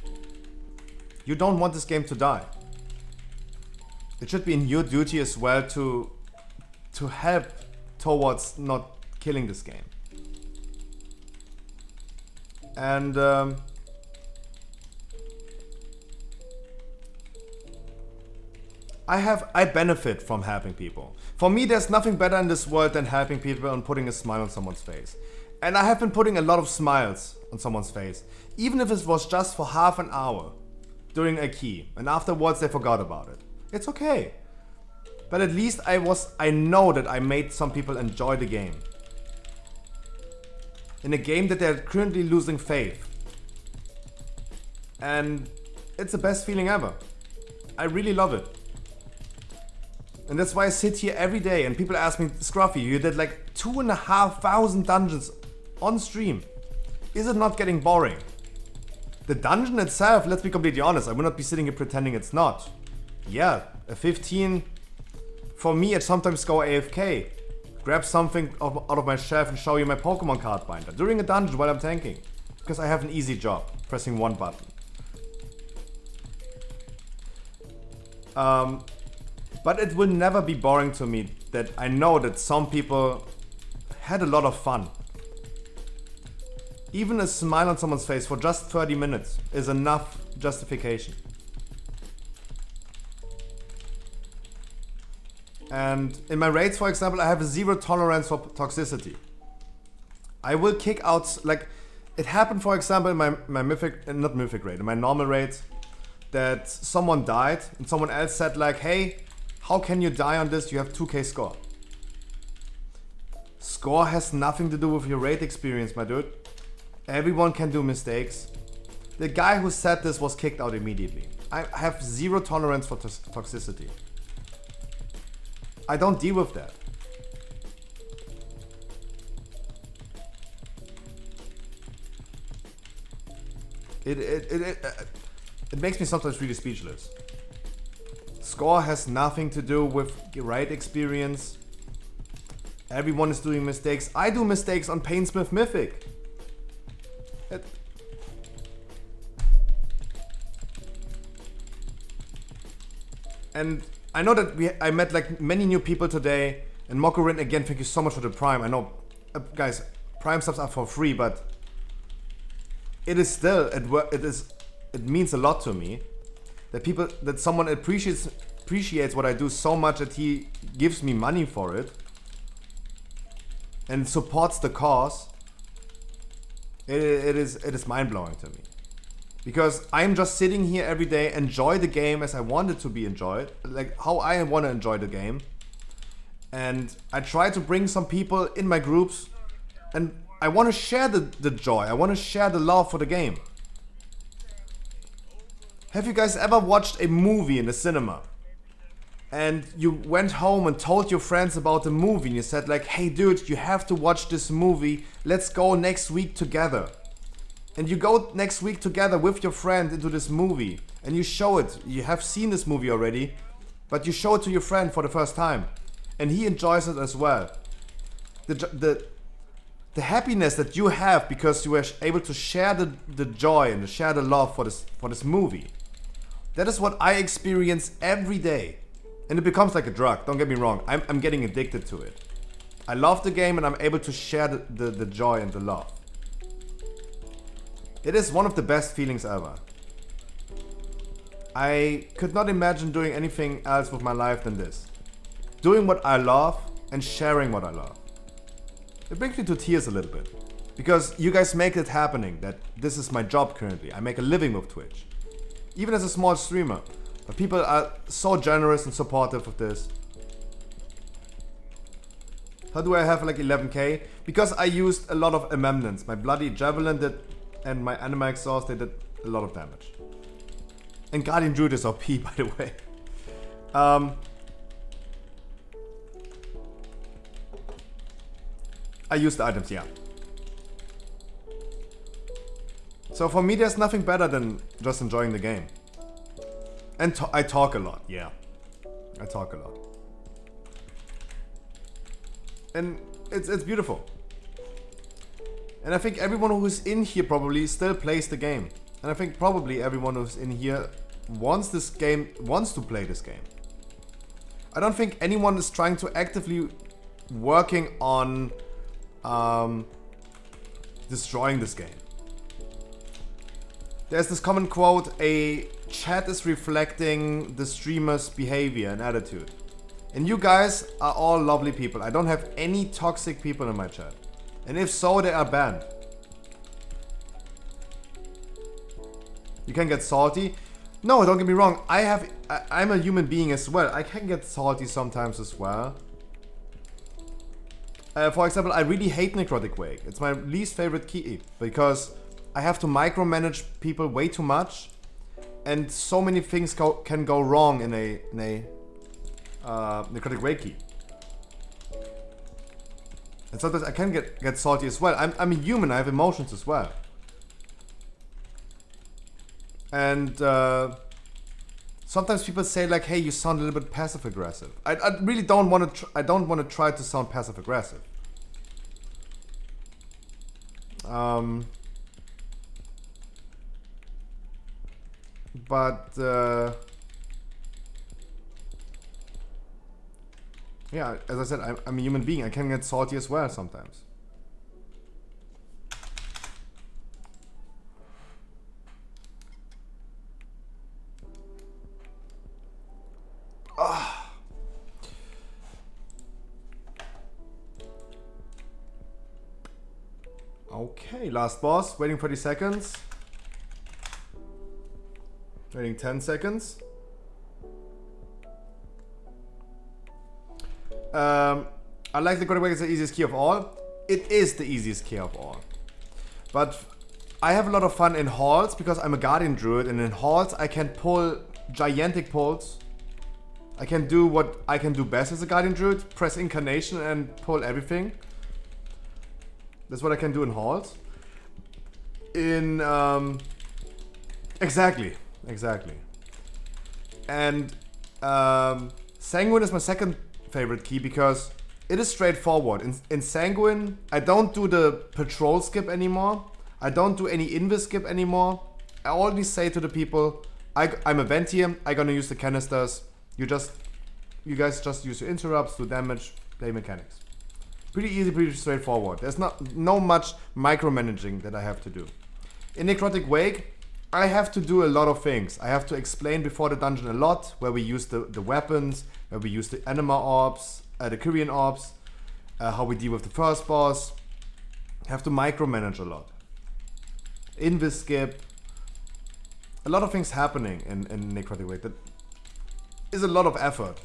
You don't want this game to die. It should be in your duty as well to help towards not killing this game. And I benefit from helping people. For me, there's nothing better in this world than helping people and putting a smile on someone's face. And I have been putting a lot of smiles on someone's face, even if it was just for half an hour during a key, and afterwards they forgot about it. It's okay. But at least I know that I made some people enjoy the game. In a game that they're currently losing faith. And it's the best feeling ever. I really love it. And that's why I sit here every day and people ask me, Scruffy, you did like 2,500 dungeons on stream. Is it not getting boring? The dungeon itself, let's be completely honest, I will not be sitting here pretending it's not. Yeah, a 15, for me I sometimes go AFK. Grab something out of my shelf and show you my Pokemon card binder during a dungeon while I'm tanking. Because I have an easy job, pressing one button. But it will never be boring to me that I know that some people had a lot of fun. Even a smile on someone's face for just 30 minutes is enough justification. And in my raids, for example, I have a zero tolerance for toxicity. I will kick out, like, it happened, for example, in my mythic, not mythic raid, in my normal raids, that someone died and someone else said like, hey, how can you die on this? You have 2k score. Score has nothing to do with your raid experience, my dude. Everyone can do mistakes. The guy who said this was kicked out immediately. I have zero tolerance for toxicity. I don't deal with that. It makes me sometimes really speechless. Score has nothing to do with raid experience. Everyone is doing mistakes. I do mistakes on Painsmith Mythic. And I know that I met like many new people today. And Mokurin, again, thank you so much for the Prime. I know, guys, Prime subs are for free, but it is still, it means a lot to me that someone appreciates what I do so much that he gives me money for it and supports the cause. It is mind-blowing to me. Because I'm just sitting here every day, enjoy the game as I want it to be enjoyed, like how I want to enjoy the game. And I try to bring some people in my groups, and I want to share the joy, I want to share the love for the game. Have you guys ever watched a movie in the cinema? And you went home and told your friends about the movie and you said like, hey dude, you have to watch this movie, let's go next week together. And you go next week together with your friend into this movie and you show it. You have seen this movie already, but you show it to your friend for the first time and he enjoys it as well. The happiness that you have because you were able to share the joy and to share the love for this movie. That is what I experience every day. And it becomes like a drug, don't get me wrong. I'm getting addicted to it. I love the game and I'm able to share the joy and the love. It is one of the best feelings ever. I could not imagine doing anything else with my life than this. Doing what I love and sharing what I love. It brings me to tears a little bit. Because you guys make it happening, that this is my job currently. I make a living with Twitch. Even as a small streamer. But people are so generous and supportive of this. How do I have like 11k? Because I used a lot of amendments. My bloody javelin did, and my anima exhaust, they did a lot of damage. And Guardian Druid is OP, by the way. I use the items, yeah. So for me, there's nothing better than just enjoying the game. And I talk a lot, yeah. I talk a lot. And it's beautiful. And I think everyone who's in here probably still plays the game. And I think probably everyone who's in here wants to play this game. I don't think anyone is trying to actively working on destroying this game. There's this common quote, a chat is reflecting the streamer's behavior and attitude. And you guys are all lovely people. I don't have any toxic people in my chat. And if so, they are banned. You can get salty. No, don't get me wrong. I'm a human being as well. I can get salty sometimes as well. For example, I really hate Necrotic Wake. It's my least favorite key because I have to micromanage people way too much, and so many things can go wrong in a Necrotic Wake key. And sometimes I can get salty as well. I'm a human. I have emotions as well. And sometimes people say like, "Hey, you sound a little bit passive aggressive." I really don't want to. I don't want to try to sound passive aggressive. But yeah, as I said, I'm a human being. I can get salty as well sometimes. Okay, last boss. Waiting 30 seconds. Waiting 10 seconds. I like the Necrotic Wake is the easiest key of all. It is the easiest key of all. But I have a lot of fun in halls because I'm a Guardian Druid, and in halls I can pull gigantic pulls. I can do what I can do best as a Guardian Druid, press Incarnation and pull everything. That's what I can do in halls. In exactly. And Sanguine is my second favorite key because it is straightforward. In Sanguine, I don't do the patrol skip anymore. I don't do any invis skip anymore. I always say to the people, I'm a Ventium, I'm gonna use the canisters. You guys just use your interrupts, do damage, play mechanics. Pretty easy, pretty straightforward. There's no much micromanaging that I have to do. In Necrotic Wake, I have to do a lot of things. I have to explain before the dungeon a lot, where we use the weapons, where we use the Anima Orbs, the Kyrian Orbs, how we deal with the first boss. I have to micromanage a lot. Invis skip. A lot of things happening in Necrotic Wake. That is a lot of effort.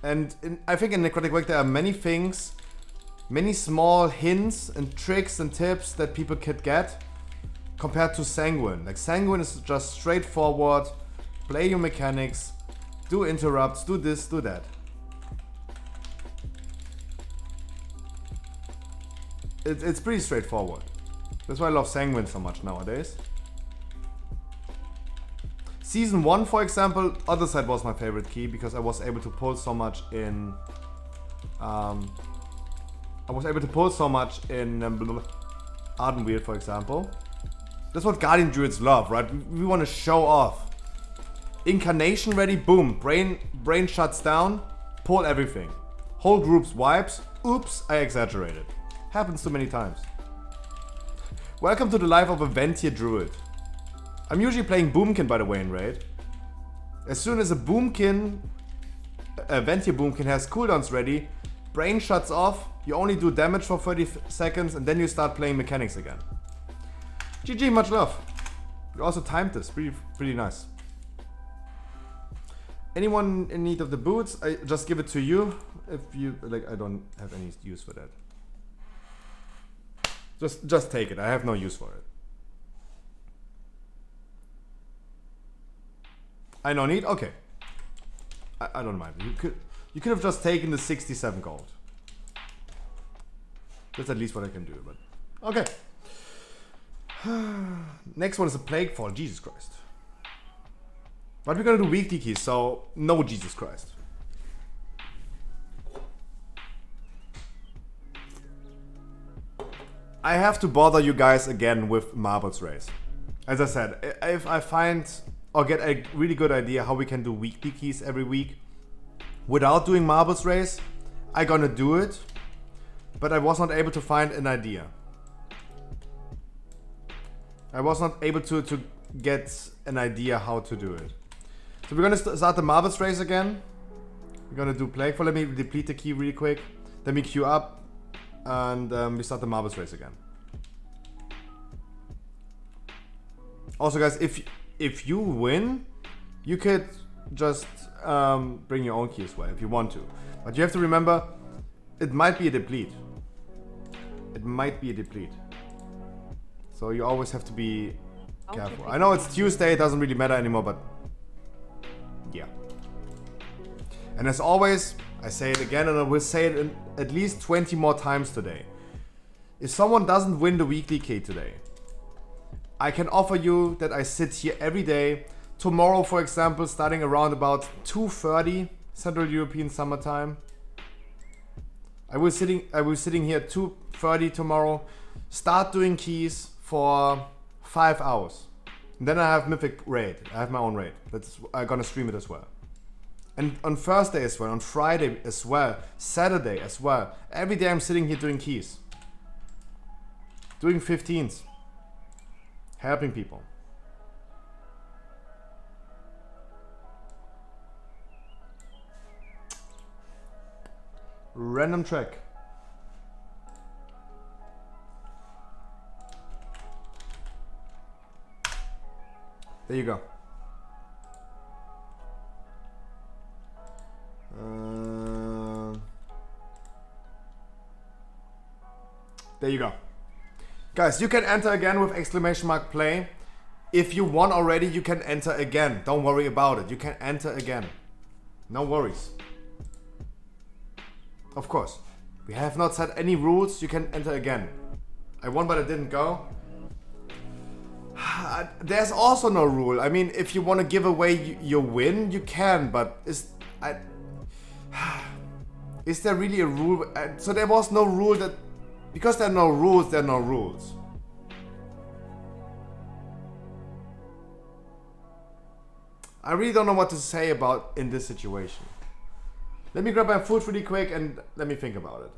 And I think in Necrotic Wake there are many things, many small hints and tricks and tips that people could get compared to Sanguine. Like Sanguine is just straightforward, play your mechanics, do interrupts, do this, do that. It's pretty straightforward. That's why I love Sanguine so much nowadays. Season 1, for example, Other Side was my favorite key because I was able to pull so much in Ardenweald, for example. That's what Guardian Druids love, right? We want to show off. Incarnation ready, boom, brain shuts down, pull everything. Whole groups wipes, oops, I exaggerated. Happens too many times. Welcome to the life of a Ventia Druid. I'm usually playing Boomkin, by the way, in Raid. As soon as a Ventia Boomkin has cooldowns ready, brain shuts off, you only do damage for 30 seconds, and then you start playing mechanics again. GG, much love. You also timed this, pretty nice. Anyone in need of the boots? I just give it to you. If you like, I don't have any use for that. Just take it. I have no use for it. I no need. Okay. I don't mind. You could have just taken the 67 gold. That's at least what I can do. But okay. Next one is a plague fall. Jesus Christ. But we're gonna do weekly keys, so no Jesus Christ. I have to bother you guys again with Marbles Race. As I said, if I find or get a really good idea how we can do weekly keys every week without doing Marbles Race, I'm gonna do it. But I was not able to find an idea. I was not able to get an idea how to do it. So we're gonna start the Marbles Race again. We're gonna do Plague Fall. Let me deplete the key really quick. Then we queue up and we start the Marbles Race again. Also guys, if you win, you could just bring your own key as well if you want to. But you have to remember, it might be a deplete. It might be a deplete. So you always have to be careful. I know it's Tuesday, it doesn't really matter anymore, but yeah. And as always, I say it again and I will say it at least 20 more times today. If someone doesn't win the weekly key today, I can offer you that I sit here every day. Tomorrow, for example, starting around about 2:30 Central European Summertime. I will sitting here at 2:30 tomorrow. Start doing keys for 5 hours. And then I have Mythic Raid. I have my own raid. I'm gonna stream it as well. And on Thursday as well, on Friday as well, Saturday as well. Every day I'm sitting here doing keys. Doing 15s. Helping people. Random track. There you go. There you go. Guys, you can enter again with exclamation mark play. If you won already, you can enter again. Don't worry about it. You can enter again. No worries. Of course. We have not set any rules. You can enter again. I won, but I didn't go. There's also no rule. I mean, if you want to give away your win, you can, but is there really a rule? So there was no rule that... Because there are no rules, there are no rules. I really don't know what to say about in this situation. Let me grab my food really quick and let me think about it.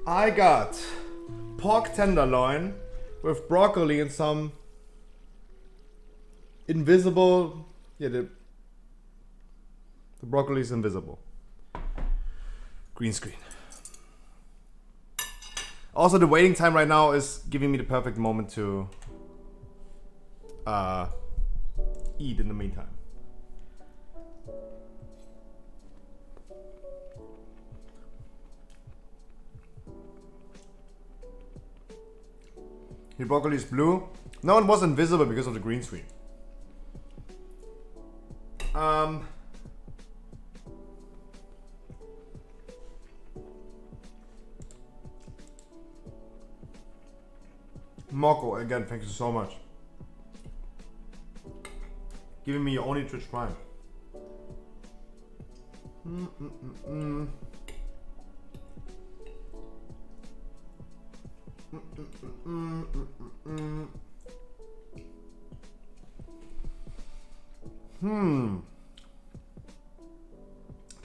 I got pork tenderloin with broccoli and some invisible... Yeah, the broccoli is invisible. Green screen. Also, the waiting time right now is giving me the perfect moment to eat in the meantime. Your broccoli is blue. No, it was invisible because of the green screen. Moko, again, thank you so much. Giving me your only Twitch Prime.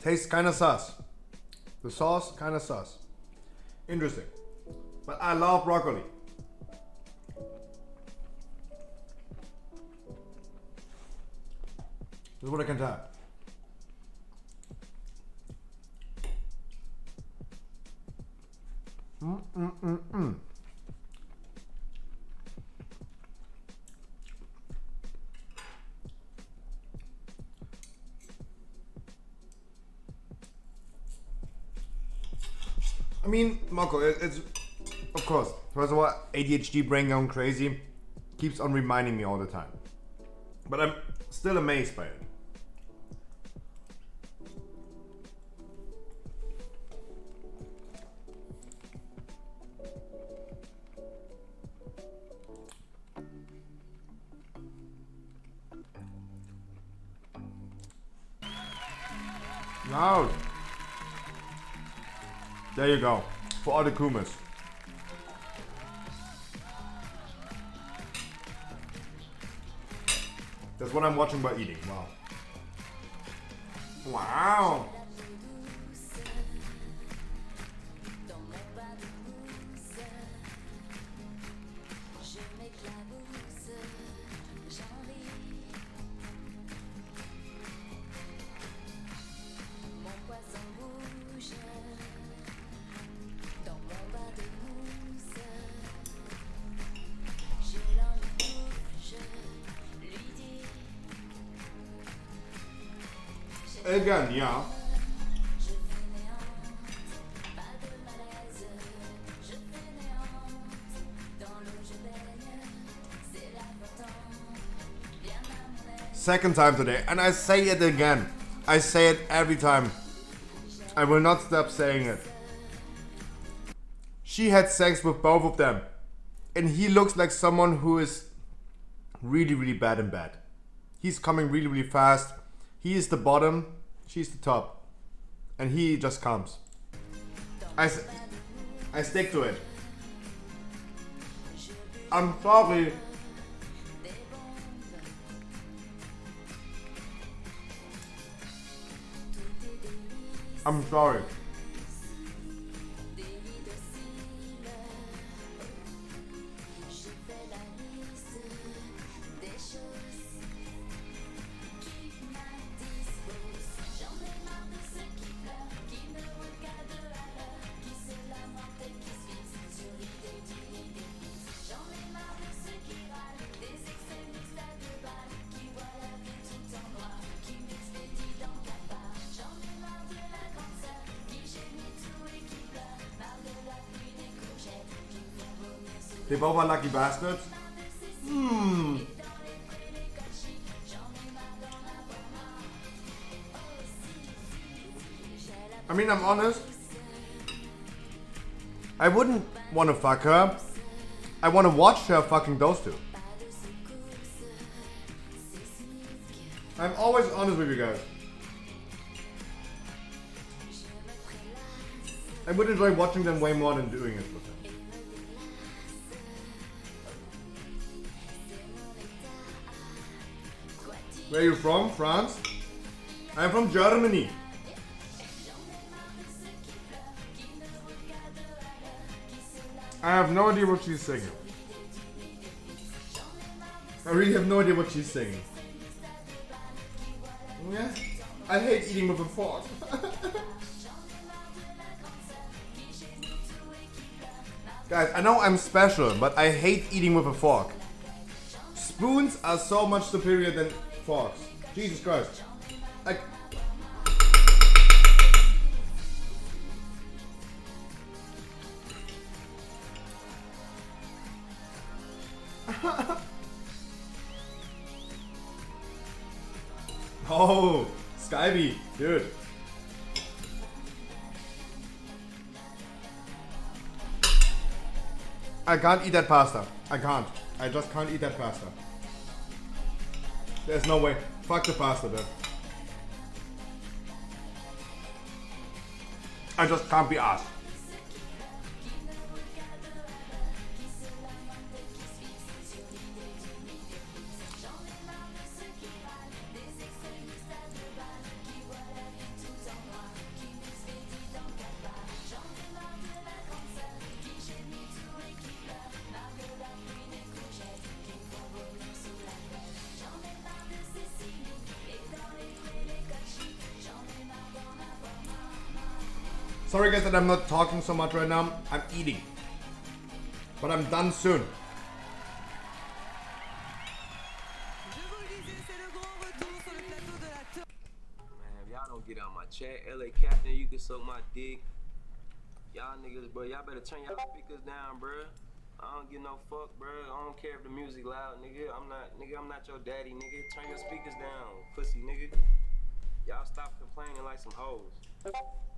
Tastes kinda sus. The sauce kinda sus. Interesting. But I love broccoli. This is what I can tell. I mean, Marco, it's of course. First of all, ADHD brain going crazy keeps on reminding me all the time. But I'm still amazed by it. Loud. There you go. For all the Kumas. That's what I'm watching by eating. Wow. Wow. Again, yeah. Second time today, and I say it again. I say it every time. I will not stop saying it. She had sex with both of them. And he looks like someone who is really, really bad in bed. He's coming really, really fast. He is the bottom, she's the top. And he just comes. I stick to it. I'm sorry. I'm sorry. They both are lucky bastards. I mean, I'm honest. I wouldn't want to fuck her. I want to watch her fucking those two. I'm always honest with you guys. I would enjoy watching them way more than doing it with them. Where are you from? France? I'm from Germany. I have no idea what she's singing. I really have no idea what she's singing. Yeah? I hate eating with a fork. Guys, I know I'm special, but I hate eating with a fork. Spoons are so much superior than forks. Jesus Christ. Like... Oh, Skyby, dude. I can't eat that pasta. I can't. I just can't eat that pasta. There's no way. Fuck the pasta, dude. I just can't be asked. Sorry guys that I'm not talking so much right now. I'm eating. But I'm done soon. Man, y'all don't get out my chat. LA Captain, you can suck my dick. Y'all niggas, bro, y'all better turn y'all speakers down, bro. I don't give no fuck, bro. I don't care if the music loud, nigga. I'm not your daddy, nigga. Turn your speakers down, pussy, nigga. Y'all stop complaining like some hoes.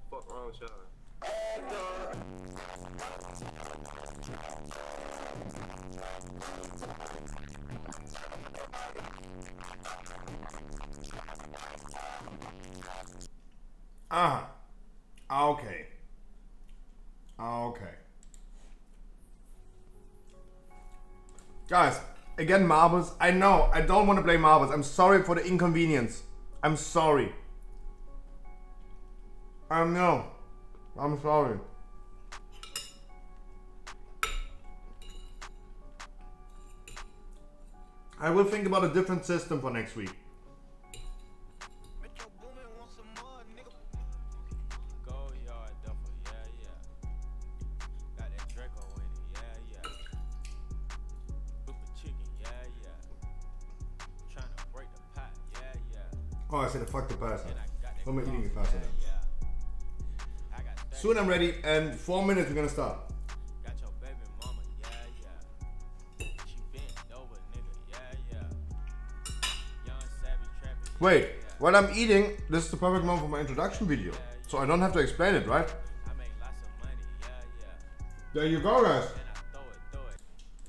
Fuck wrong with y'all. Okay. Okay. Guys, again marbles. I know, I don't want to play marbles. I'm sorry for the inconvenience. I'm sorry. No. I'm sorry. I will think about a different system for next week. Oh, I said fuck the pasta. What am I eating the pasta then? Soon I'm ready, and 4 minutes we're gonna start. Wait, while I'm eating, this is the perfect moment for my introduction video. So I don't have to explain it, right? There you go, guys.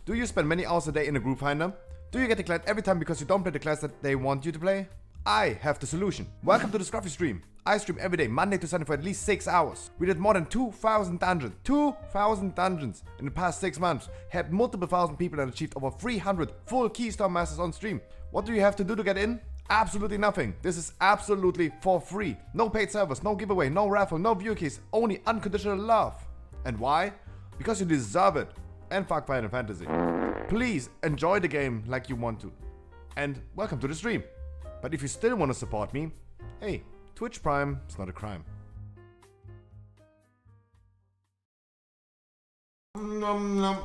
Do you spend many hours a day in a group finder? Do you get declared every time because you don't play the class that they want you to play? I have the solution. Welcome to the Scruffy stream. I stream every day, Monday to Sunday for at least 6 hours. We did more than 2,000 dungeons. 2,000 dungeons in the past 6 months. Had multiple thousand people and achieved over 300 full Keystone Masters on stream. What do you have to do to get in? Absolutely nothing. This is absolutely for free. No paid servers, no giveaway, no raffle, no view keys, only unconditional love. And why? Because you deserve it. And fuck Final Fantasy. Please enjoy the game like you want to. And welcome to the stream. But if you still want to support me, hey, Twitch Prime is not a crime. Nom nom.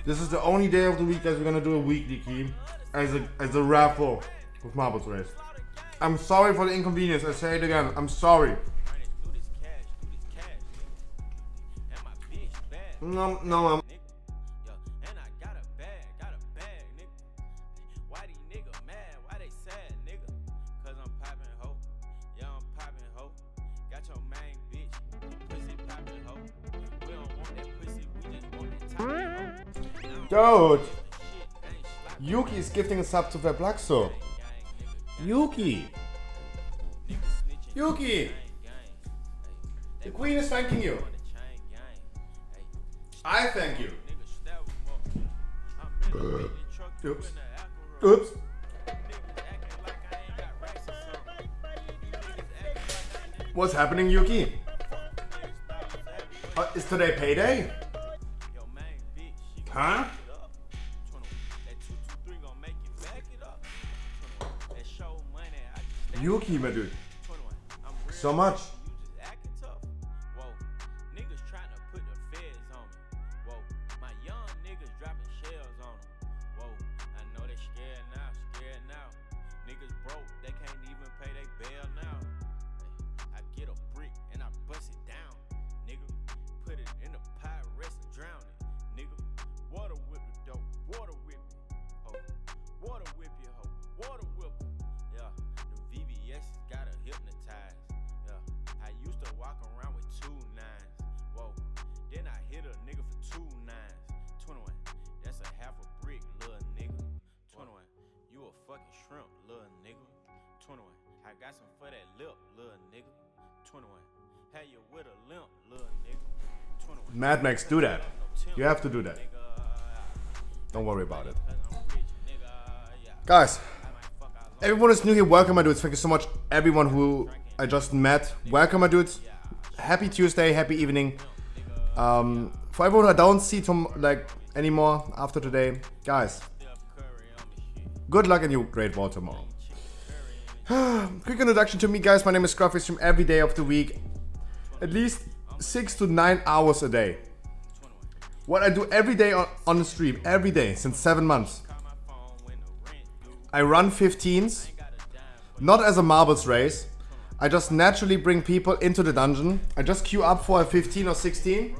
This is the only day of the week that we're gonna do a weekly key as a raffle with Marbles Race. I'm sorry for the inconvenience. I say it again. I'm sorry. No. Dude! Yuki is gifting a sub to Verblaxo. Yuki! Yuki! The queen is thanking you. I thank you. Oops. Oops. What's happening, Yuki? Is today payday? Huh? Yuki, my dude. So much. Niggas trying to put the feds on me. Whoa, my young niggas dropping shells on them. Whoa, I know they scared now, Niggas broke, they can't even pay their bail now. I get a brick and I bust it down, nigga. Put it in the pot, rest and drown it, nigga. Water whip the dope, water whip it, ho. Water whip you, ho. Water whip it. Yeah, the VVS gotta hypnotize. Yeah, I used to walk around with 2 9s. Whoa, then I hit a nigga for 2 9s. 21, that's a half a brick, little nigga. 21, you a fucking shrimp, little nigga. 21, I got some for that lip, little nigga. 21, had you with a limp, little nigga. 21, Mad Max, do that. You have to do that. Don't worry about it. Guys, everyone is new here. Welcome, my dudes. Thank you so much, everyone who I just met. Welcome, my dudes. Happy Tuesday, happy evening. For everyone who I don't see anymore after today, guys, good luck in your great VoD tomorrow. Quick introduction to me, guys. My name is Scruffy. Stream every day of the week, at least 6 to 9 hours a day. What I do every day on the stream, every day since 7 months. I run 15s, not as a marbles race. I just naturally bring people into the dungeon. I just queue up for a 15 or 16.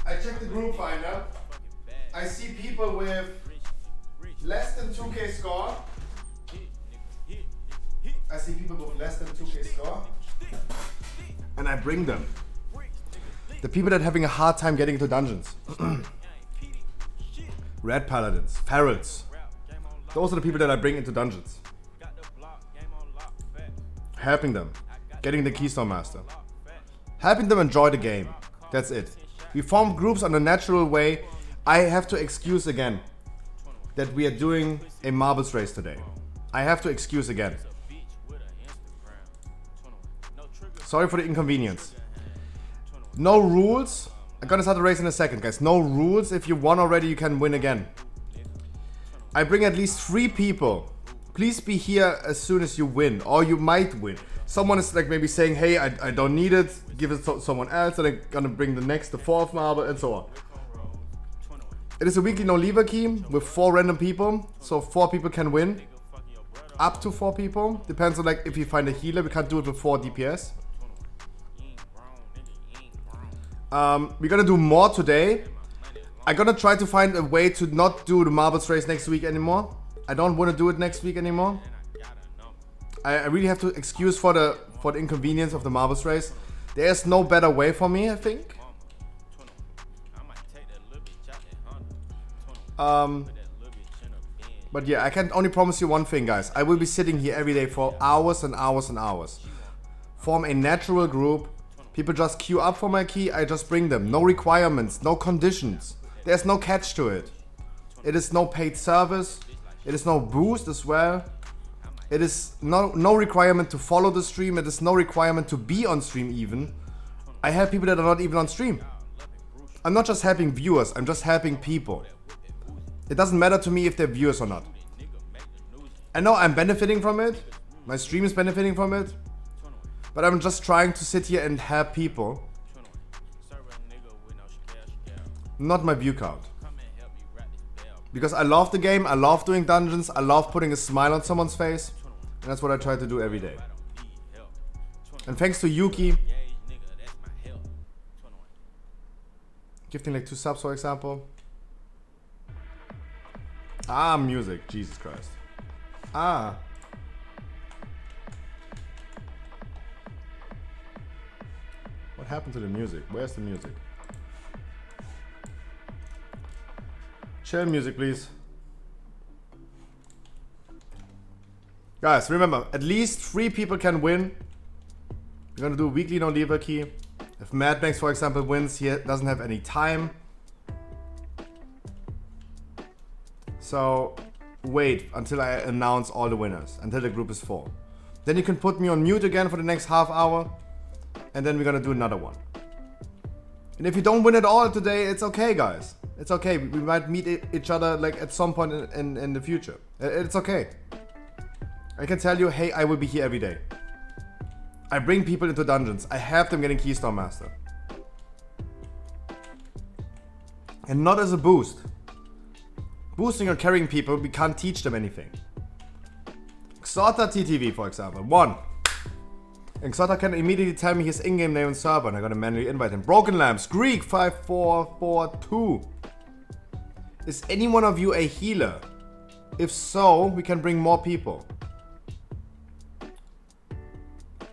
I check the group finder. I see people with less than 2k score. I see people with less than 2k score. And I bring them. The people that are having a hard time getting into dungeons. Red Paladins, Ferals. Those are the people that I bring into dungeons. Helping them. Getting the Keystone Master. Helping them enjoy the game. That's it. We form groups on a natural way. I have to excuse again that we are doing a marbles race today. I have to excuse again. Sorry for the inconvenience. No rules. I'm gonna start the race in a second, guys. No rules. If you won already, you can win again. I bring at least 3 people. Please be here as soon as you win, or you might win. Someone is maybe saying, hey, I don't need it, give it to someone else, and I'm gonna bring the 4th marble, and so on. It is a weekly no-leaver key with 4 random people, so 4 people can win. Up to 4 people. Depends on if you find a healer, we can't do it with 4 DPS. We're gonna do more today. I'm gonna try to find a way to not do the marbles race next week anymore. I don't want to do it next week anymore. I really have to excuse for the inconvenience of the marbles race. There's no better way for me, I think. But yeah, I can only promise you one thing, guys. I will be sitting here every day for hours and hours and hours. Form a natural group. People just queue up for my key, I just bring them. No requirements, no conditions. There's no catch to it. It is no paid service. It is no boost as well. It is no requirement to follow the stream. It is no requirement to be on stream even. I have people that are not even on stream. I'm not just helping viewers, I'm just helping people. It doesn't matter to me if they're viewers or not. I know I'm benefiting from it. My stream is benefiting from it. But I'm just trying to sit here and help people. Not my view count. Because I love the game, I love doing dungeons, I love putting a smile on someone's face. And that's what I try to do every day. And thanks to Yuki. Gifting 2 subs, for example. Ah, music. Jesus Christ. Ah. What happened to the music? Where's the music? Chill music, please. Guys, remember, at least 3 people can win. We're gonna do a weekly no-leaver key. If Mad Max, for example, wins, he doesn't have any time. So, wait until I announce all the winners, until the group is full. Then you can put me on mute again for the next half hour. And then we're gonna do another one. And if you don't win at all today, it's okay, guys. It's okay. We might meet each other at some point in the future. It's okay. I can tell you, hey, I will be here every day. I bring people into dungeons. I have them getting Keystone Master. And not as a boost. Boosting or carrying people, we can't teach them anything. Xota TTV, for example. 1. And Xota can immediately tell me his in-game name and server, and I'm gonna manually invite him. Broken Lamps, Greek 5442. Is any one of you a healer? If so, we can bring more people.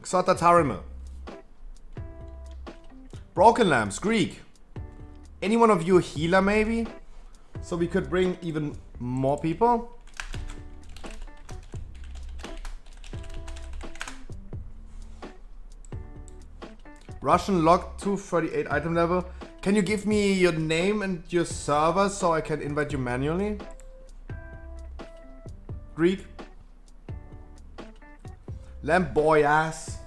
Xota Tarimel. Broken Lamps, Greek. Any one of you a healer maybe? So we could bring even more people? Russian log 238 item level. Can you give me your name and your server so I can invite you manually? Greek. Lamp boy ass.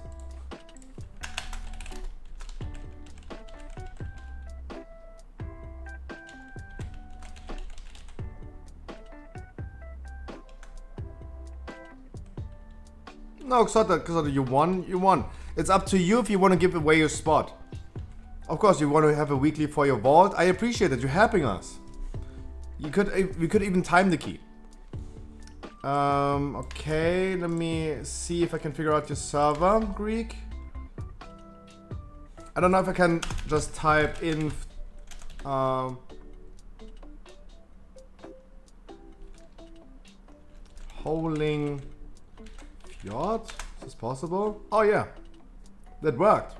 No, Xota, you won. You won. It's up to you if you want to give away your spot. Of course, you want to have a weekly for your vault. I appreciate that you're helping us. We could even time the key. Okay, let me see if I can figure out your server, Greek. I don't know if I can just type in Howling Fjord? Is this possible? Oh yeah, that worked.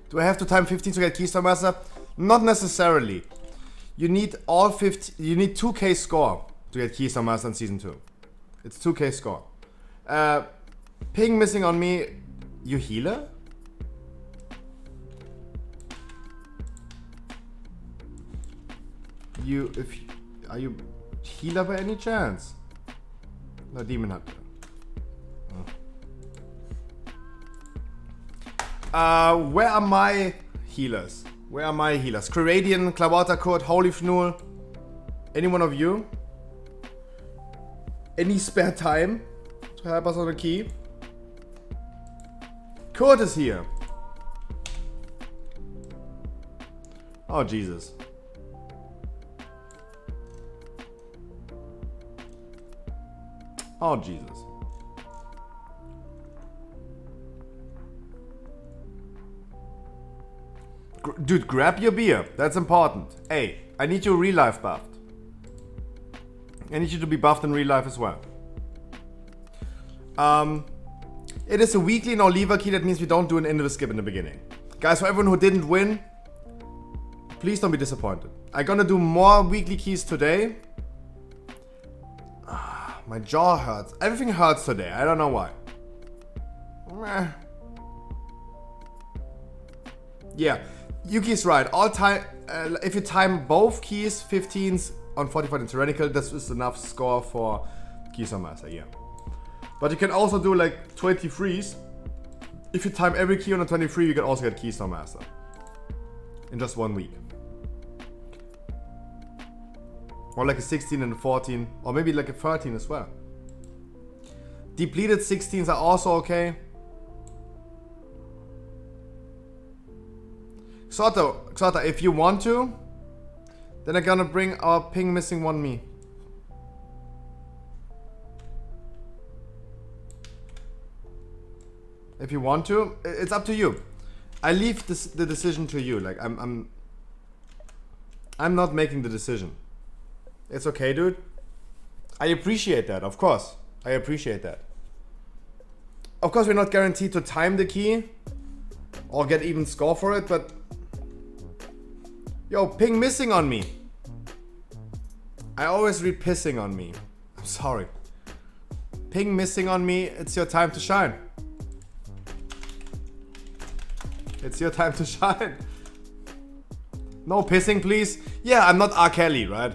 Do I have to time 15 to get Keystone Master? Not necessarily. You need all 50. You need 2k score to get Keystone Master in Season 2. It's 2k score. Ping missing on me. You healer? Are you healer by any chance? No, Demon Hunter. Where are my healers? Where are my healers? Creradian, Clavata Kurt, Holy Fnul. Any one of you? Any spare time to help us on the key? Kurt is here. Oh, Jesus. Oh, Jesus. Dude, grab your beer. That's important. Hey, I need you real life buffed. I need you to be buffed in real life as well. It is a weekly no lever key. That means we don't do an invis skip in the beginning. Guys, for everyone who didn't win, please don't be disappointed. I'm gonna do more weekly keys today. My jaw hurts. Everything hurts today. I don't know why. Yeah, Yuki's right. All time, if you time both keys, 15s on 45 and Tyrannical, this is enough score for Keystone Master, yeah. But you can also do like 23s. If you time every key on a 23, you can also get Keystone Master. In just 1 week. Or like a 16 and a 14, or maybe like a 13 as well. Depleted 16s are also okay. Xota, if you want to, then I'm gonna bring our ping missing one me. If you want to, it's up to you. I leave the decision to you. Like I'm not making the decision. It's okay, dude. I appreciate that, of course. I appreciate that. Of course, we're not guaranteed to time the key or get even score for it, but yo, ping missing on me. I always read pissing on me. I'm sorry. Ping missing on me, it's your time to shine. It's your time to shine. No pissing, please. Yeah, I'm not R. Kelly, right?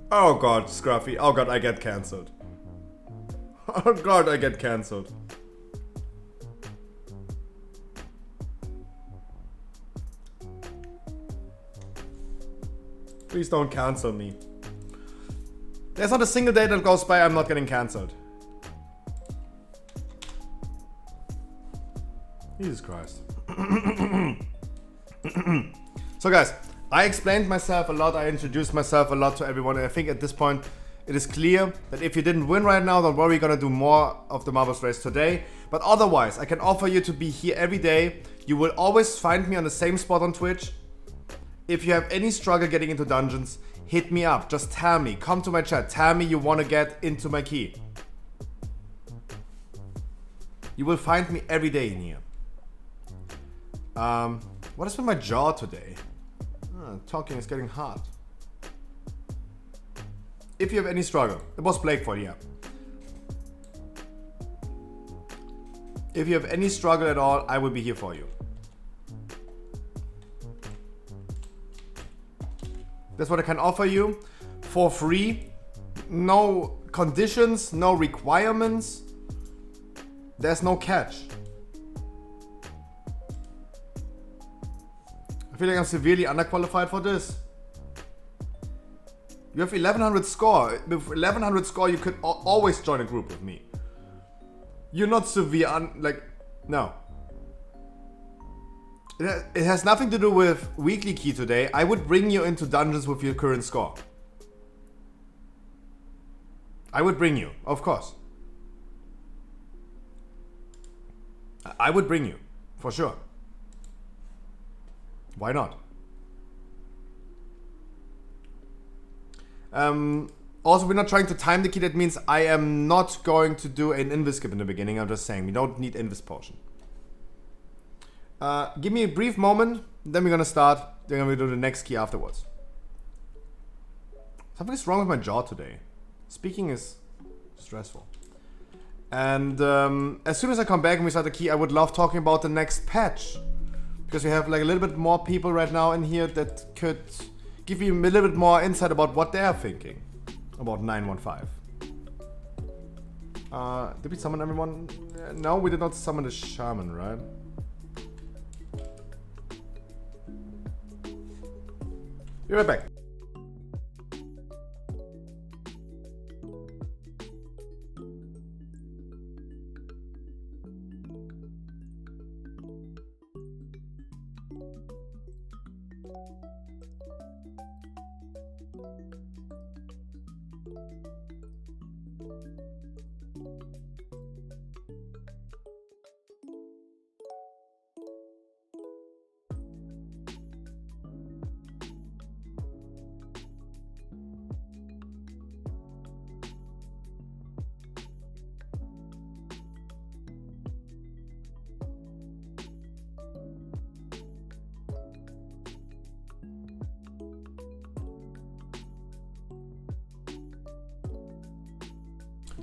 Oh god, Scruffy. Oh god, I get cancelled. Oh god, I get cancelled. Please don't cancel me. There's not a single day that goes by I'm not getting cancelled. Jesus Christ. So guys, I explained myself a lot, I introduced myself a lot to everyone, and I think at this point it is clear that if you didn't win right now, don't worry, we're gonna do more of the Marbles race today. But otherwise, I can offer you to be here every day. You will always find me on the same spot on Twitch. If you have any struggle getting into dungeons, hit me up. Just tell me. Come to my chat. Tell me you want to get into my key. You will find me every day in here. What is with my jaw today? Talking is getting hard. If you have any struggle, it was Blake for yeah. If you have any struggle at all, I will be here for you. That's what I can offer you for free. No conditions, no requirements. There's no catch. I feel like I'm severely underqualified for this. You have 1100 score. With 1100 score, you could always join a group with me. You're not severe, no. It has nothing to do with weekly key today. I would bring you into dungeons with your current score. I would bring you, of course. I would bring you, for sure. Why not? Also, we're not trying to time the key. That means I am not going to do an invis skip in the beginning. I'm just saying we don't need invis potion. Give me a brief moment, then we're gonna start. Then we're gonna do the next key afterwards. Something's wrong with my jaw today. Speaking is stressful. And as soon as I come back and we start the key, I would love talking about the next patch. Because we have like a little bit more people right now in here that could give you a little bit more insight about what they're thinking about 915. Did we summon everyone? No, we did not summon the shaman, right? Be right back.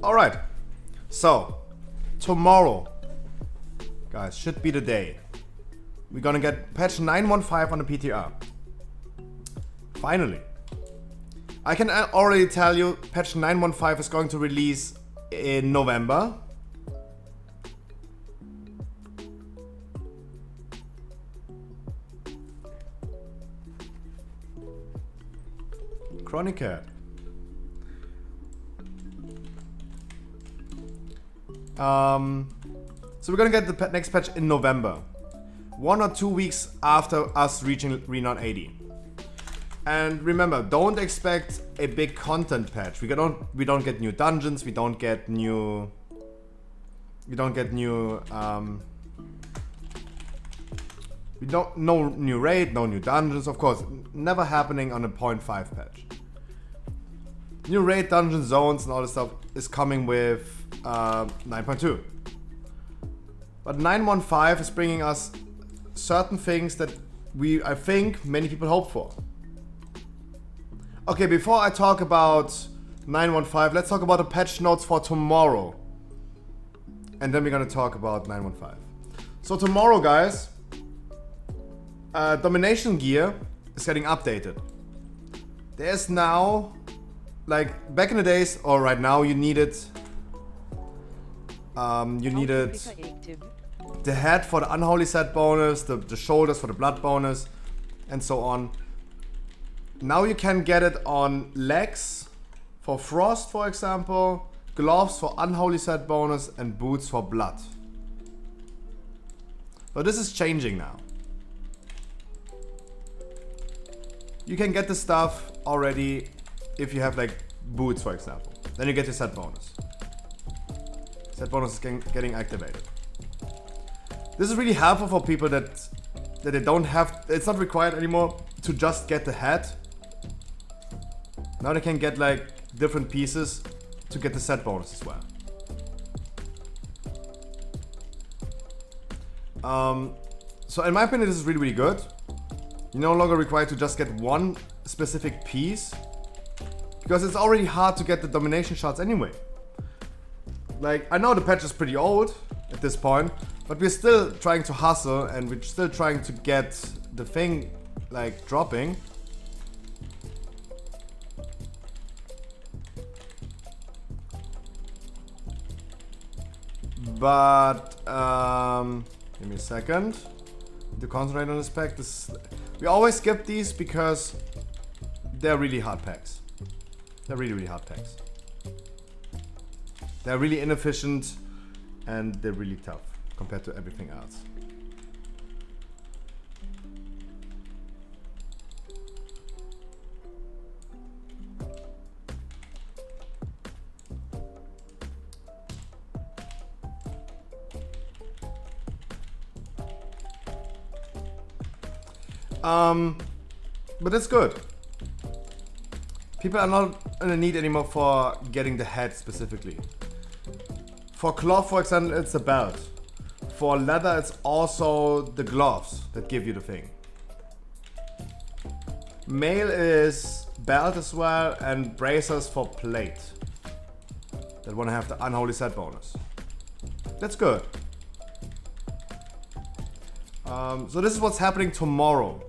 Alright, so tomorrow, guys, should be the day. We're gonna get patch 915 on the PTR. Finally. I can already tell you patch 915 is going to release in November. Chronicat. So we're gonna get the next patch in November, 1 or 2 weeks after us reaching Renown 80. And remember, don't expect a big content patch. We don't get new dungeons. We don't get new no new raid, no new dungeons. Of course, never happening on a 0.5 patch. New raid, dungeon zones, and all this stuff is coming with 9.2. But 915 is bringing us certain things that I think many people hope for. Okay, before I talk about 915, let's talk about the patch notes for tomorrow. And then we're gonna talk about 915. So tomorrow, guys, Domination gear is getting updated. There's now, like back in the days, or right now, you needed the head for the unholy set bonus, the shoulders for the blood bonus, and so on. Now you can get it on legs for frost, for example, gloves for unholy set bonus, and boots for blood. But this is changing now. You can get the stuff already if you have like boots, for example. Then you get your set bonus. Set bonus is getting activated. This is really helpful for people that they don't have, it's not required anymore to just get the hat. Now they can get like different pieces to get the set bonus as well. So in my opinion, this is really, really good. You're no longer required to just get one specific piece, because it's already hard to get the domination shots anyway. Like, I know the patch is pretty old at this point, but we're still trying to hustle and we're still trying to get the thing like dropping. But give me a second to concentrate on this pack. We always skip these because they're really hard packs. They're really, really hard packs. They're really inefficient and they're really tough compared to everything else. But it's good. People are not in a need anymore for getting the head specifically. For cloth, for example, it's the belt. For leather, it's also the gloves that give you the thing. Mail is belt as well, and bracers for plate that want to have the unholy set bonus. That's good. So this is what's happening tomorrow.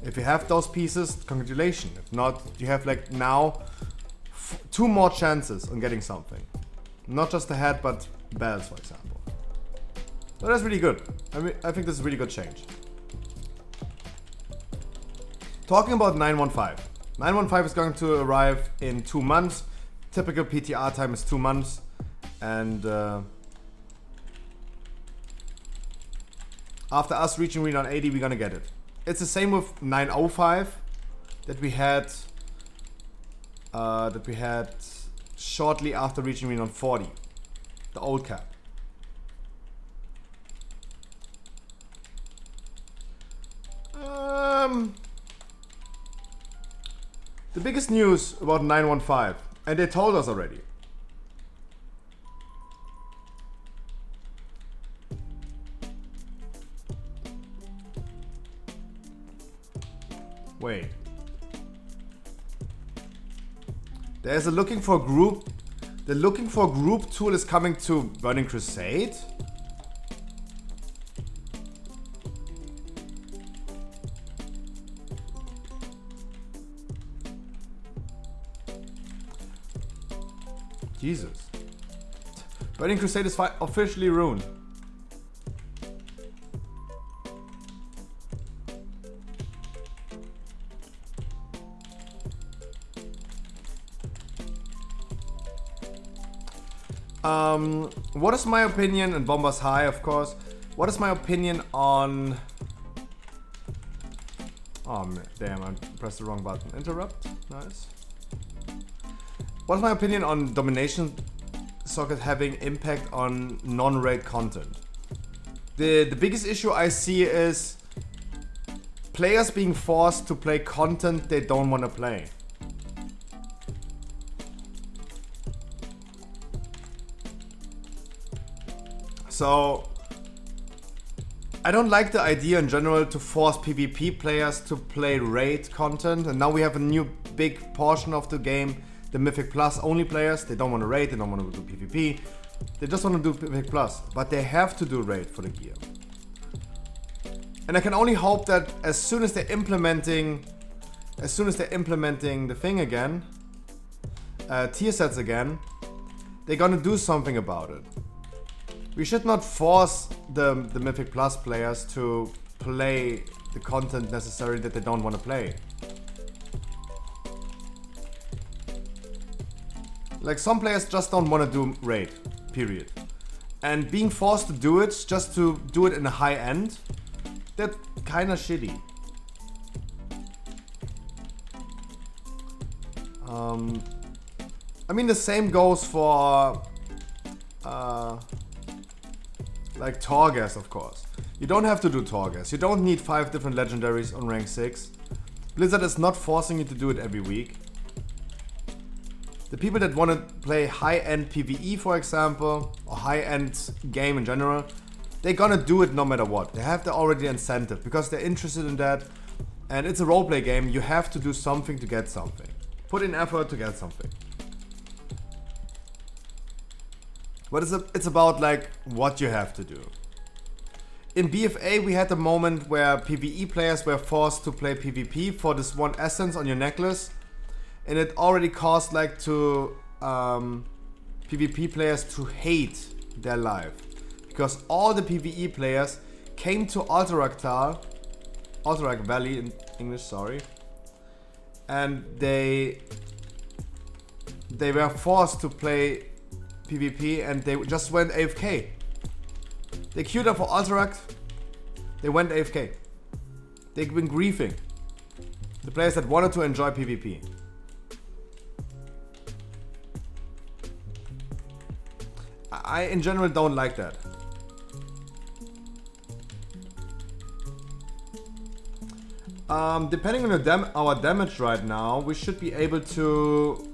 If you have those pieces, congratulations. If not, you have like now 2 more chances on getting something. Not just the hat, but belts, for example. So that's really good. I think this is a really good change. Talking about 915. 915 is going to arrive in 2 months. Typical PTR time is 2 months. And after us reaching Renown 80, we're gonna get it. It's the same with 905 that we had shortly after reaching Renown 40, the old cap. The biggest news about 915, and they told us already. Wait. There's a looking for group. The looking for group tool is coming to Burning Crusade. Jesus. Burning Crusade is officially ruined. What is my opinion, and Bomber's high of course, what is my opinion on... Oh damn, I pressed the wrong button. Interrupt, nice. What is my opinion on Domination Socket having impact on non-raid content? The biggest issue I see is players being forced to play content they don't want to play. So, I don't like the idea in general to force PvP players to play raid content, and now we have a new big portion of the game, the Mythic Plus only players. They don't want to raid, they don't want to do PvP, they just want to do Mythic Plus, but they have to do raid for the gear. And I can only hope that as soon as they're implementing the thing again, tier sets again, they're gonna do something about it. We should not force the Mythic Plus players to play the content necessary that they don't want to play. Like some players just don't want to do raid, period. And being forced to do it, just to do it in a high end, that's kinda shitty. I mean the same goes for like Torghast, of course. You don't have to do Torghast. You don't need 5 different legendaries on rank 6. Blizzard is not forcing you to do it every week. The people that want to play high-end PvE, for example, or high-end game in general, they're gonna do it no matter what. They have the already incentive because they're interested in that. And it's a roleplay game. You have to do something to get something. Put in effort to get something. But it's about like what you have to do. In BFA we had a moment where PvE players were forced to play PvP for this one essence on your necklace. And it already caused like to PvP players to hate their life. Because all the PvE players came to Alterac Valley in English, sorry. And they were forced to play PvP and they just went AFK. They queued up for Alterac, they went AFK. They've been griefing. The players that wanted to enjoy PvP. I in general don't like that. Depending on our damage right now, we should be able to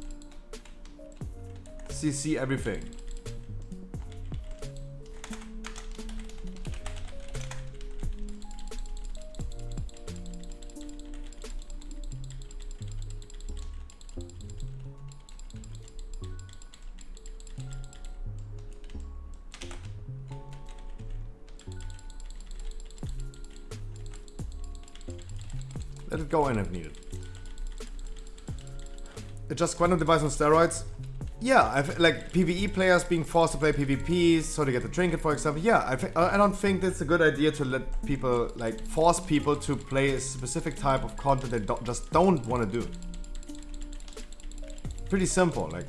CC everything. Let it go in if needed. Adjust quantum device on steroids? Yeah, like PvE players being forced to play PvP so they get the trinket, for example. Yeah, I don't think that's a good idea to let people, like, force people to play a specific type of content they just don't want to do. Pretty simple, like.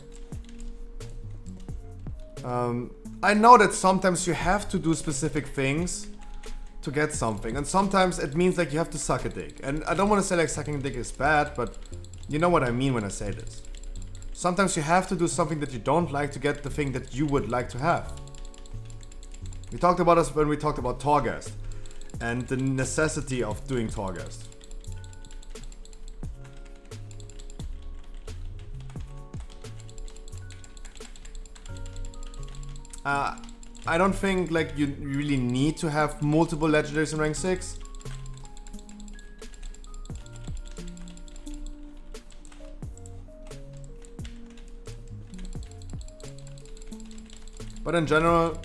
I know that sometimes you have to do specific things to get something, and sometimes it means like you have to suck a dick. And I don't want to say like sucking a dick is bad, but you know what I mean when I say this. Sometimes you have to do something that you don't like to get the thing that you would like to have. We talked about this when we talked about Torghast and the necessity of doing Torghast. I don't think like you really need to have multiple legendaries in rank 6. But in general,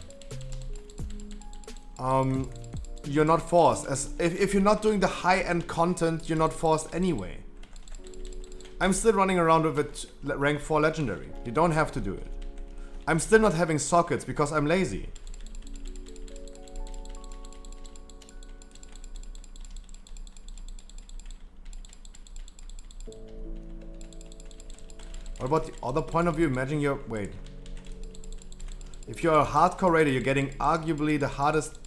you're not forced. If you're not doing the high-end content, you're not forced anyway. I'm still running around with a rank 4 legendary. You don't have to do it. I'm still not having sockets because I'm lazy. What about the other point of view? Imagine you're... Wait. If you're a hardcore raider, you're getting arguably the hardest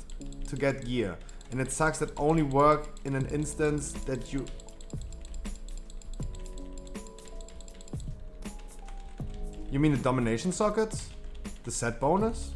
to get gear. And it sucks that only work in an instance that you... You mean the domination sockets? The set bonus?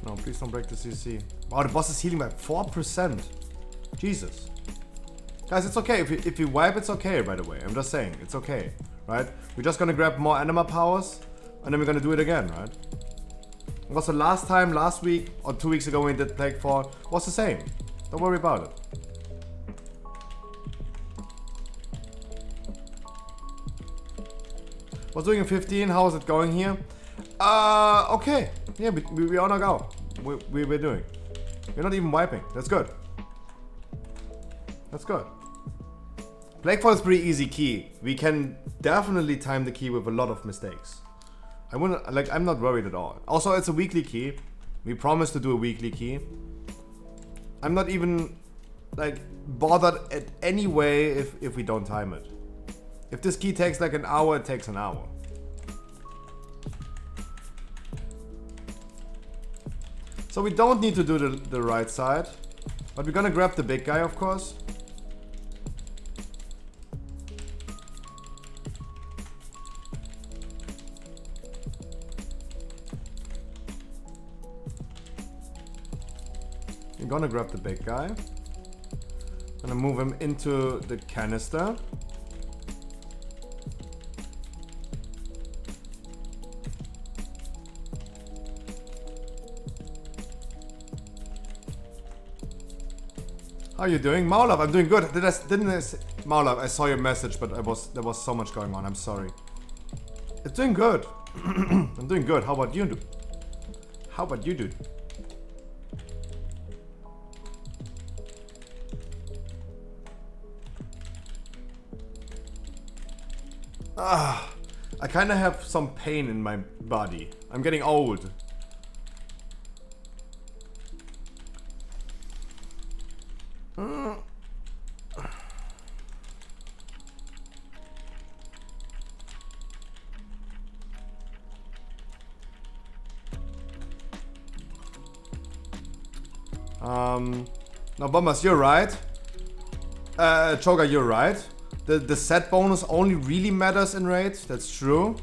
No, please don't break the CC. Wow, the boss is healing by 4%. Jesus. Guys, it's okay. If you wipe, it's okay, by the way. I'm just saying, it's okay, right? We're just gonna grab more anima powers, and then we're gonna do it again, right? Also, last week, or 2 weeks ago when we did Plague 4, was the same. Don't worry about it. Was doing a 15, how is it going here? Okay. Yeah, we on our go. We're doing. We're not even wiping. That's good. That's good. Plaguefall is pretty easy key. We can definitely time the key with a lot of mistakes. I'm not worried at all. Also, it's a weekly key. We promised to do a weekly key. I'm not even like bothered at any way if we don't time it. If this key takes like an hour, it takes an hour. So we don't need to do the right side, but we're gonna grab the big guy, of course. We're gonna grab the big guy. Gonna move him into the canister. How are you doing? Maulav, I'm doing good. Didn't I say, Maulav, I saw your message, but there was so much going on. I'm sorry. It's doing good. I'm doing good. How about you do? How about you do? I kind of have some pain in my body. I'm getting old. No, Bombers, you're right. Choga, you're right. The set bonus only really matters in raid, that's true.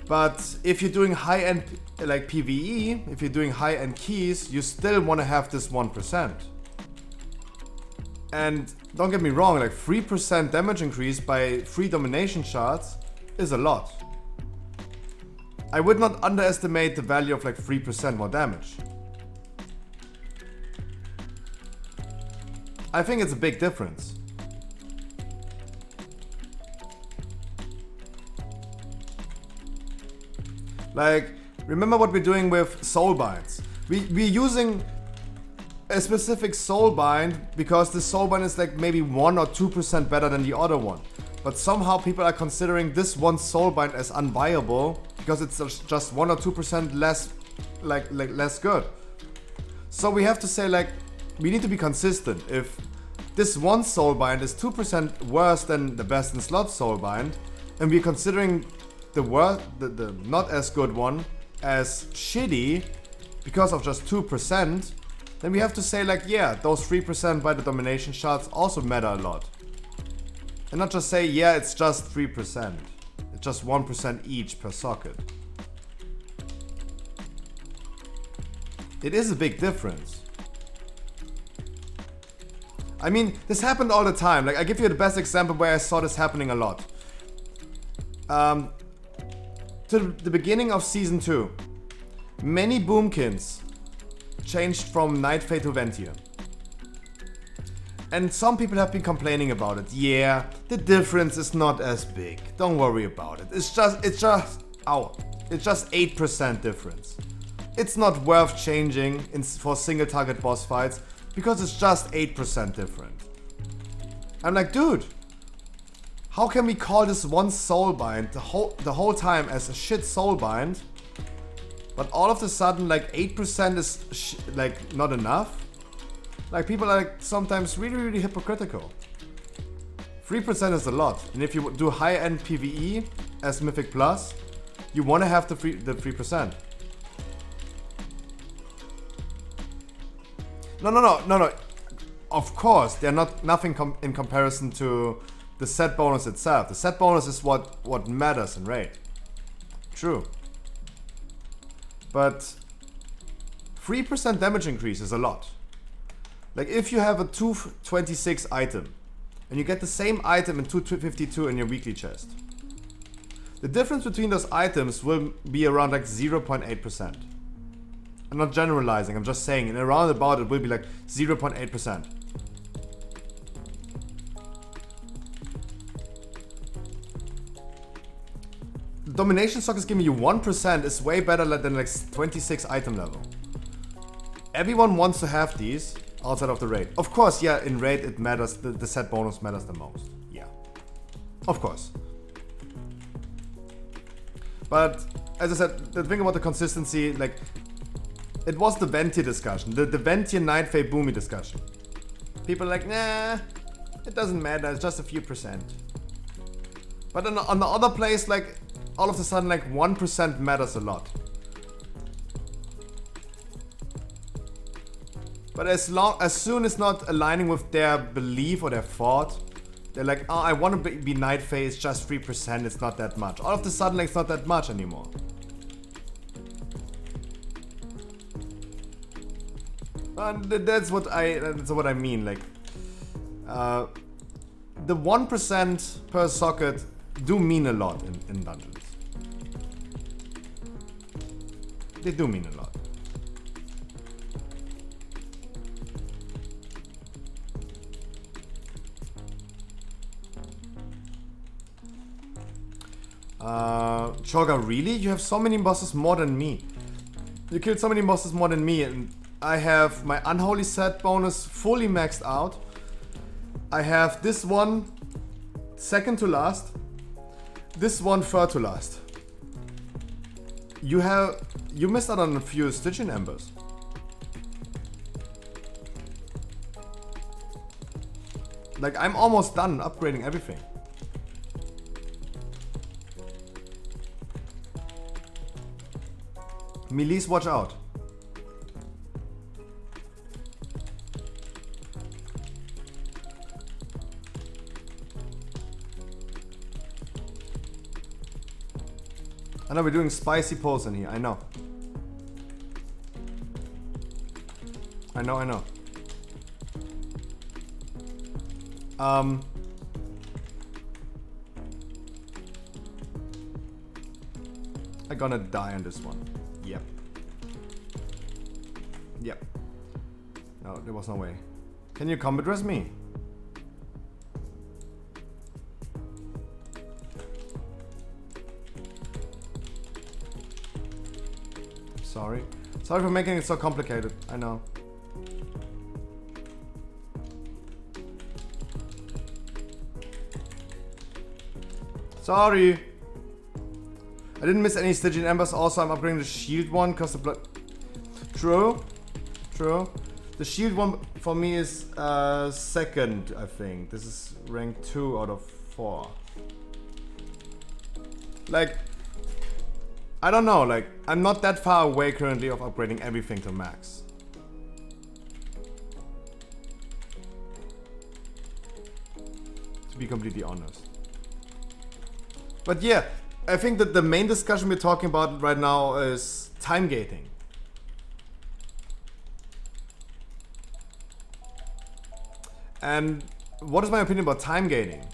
But if you're doing high-end like PvE, if you're doing high-end keys, you still want to have this 1%. And don't get me wrong, like 3% damage increase by 3 domination shards is a lot. I would not underestimate the value of like 3% more damage. I think it's a big difference. Like, remember what we're doing with soulbinds. We're using a specific soulbind because the soulbind is like maybe 1 or 2% better than the other one. But somehow people are considering this one soulbind as unviable because it's just 1 or 2% less, like less good. So we have to say like, we need to be consistent. If this one soulbind is 2% worse than the best in slot soulbind, and we're considering the not as good one as shitty because of just 2%, then we have to say like, yeah, those 3% by the domination shards also matter a lot. And not just say, yeah, it's just 3%. It's just 1% each per socket. It is a big difference. I mean, this happened all the time. Like, I give you the best example where I saw this happening a lot. To the beginning of Season 2, many Boomkins changed from Nightfade to Ventier. And some people have been complaining about it. Yeah, the difference is not as big. Don't worry about it. It's just 8% difference. It's not worth changing for single target boss fights because it's just 8% different. I'm like, dude, how can we call this one soulbind the whole time as a shit soulbind, but all of a sudden like 8% is like not enough? Like, people are like sometimes really hypocritical. 3% is a lot, and if you do high-end PvE as Mythic Plus, you want to have the 3%. No. Of course, they're nothing in comparison to the set bonus itself. The set bonus is what matters in raid. True. But 3% damage increase is a lot. Like, if you have a 226 item and you get the same item in 252 in your weekly chest, the difference between those items will be around like 0.8%. I'm not generalizing, I'm just saying, and around about it will be like 0.8%. Domination stock is giving you 1% is way better than like 26 item level. Everyone wants to have these outside of the raid. Of course, yeah, in raid it matters, the set bonus matters the most. Yeah. Of course. But, as I said, the thing about the consistency, like, it was the Venti discussion, the Venti Night Fae Boomy discussion. People are like, nah, it doesn't matter, it's just a few percent. But on the other place, like, all of a sudden, like, 1% matters a lot. But as soon as not aligning with their belief or their thought, they're like, oh, I want to be Night Fae, it's just 3%, it's not that much. All of a sudden, like, it's not that much anymore. And that's what I mean, like, the 1% per socket do mean a lot in dungeons. They do mean a lot. Choga, really? You have so many bosses more than me. You killed so many bosses more than me, and I have my Unholy Set bonus fully maxed out. I have this one second to last. This one third to last. You missed out on a few Stygian Embers. Like, I'm almost done upgrading everything. Melees, watch out. I know we're doing spicy pulls in here, I know. I know. I'm gonna die on this one. Yep. No, there was no way. Can you combat dress me? Sorry. Sorry for making it so complicated. I know. Sorry. I didn't miss any Stygian Embers. Also, I'm upgrading the shield one because the blood... True. The shield one for me is second, I think. This is rank 2 out of 4. Like, I don't know, like, I'm not that far away currently of upgrading everything to max. To be completely honest. But yeah, I think that the main discussion we're talking about right now is time gating. And what is my opinion about time gating?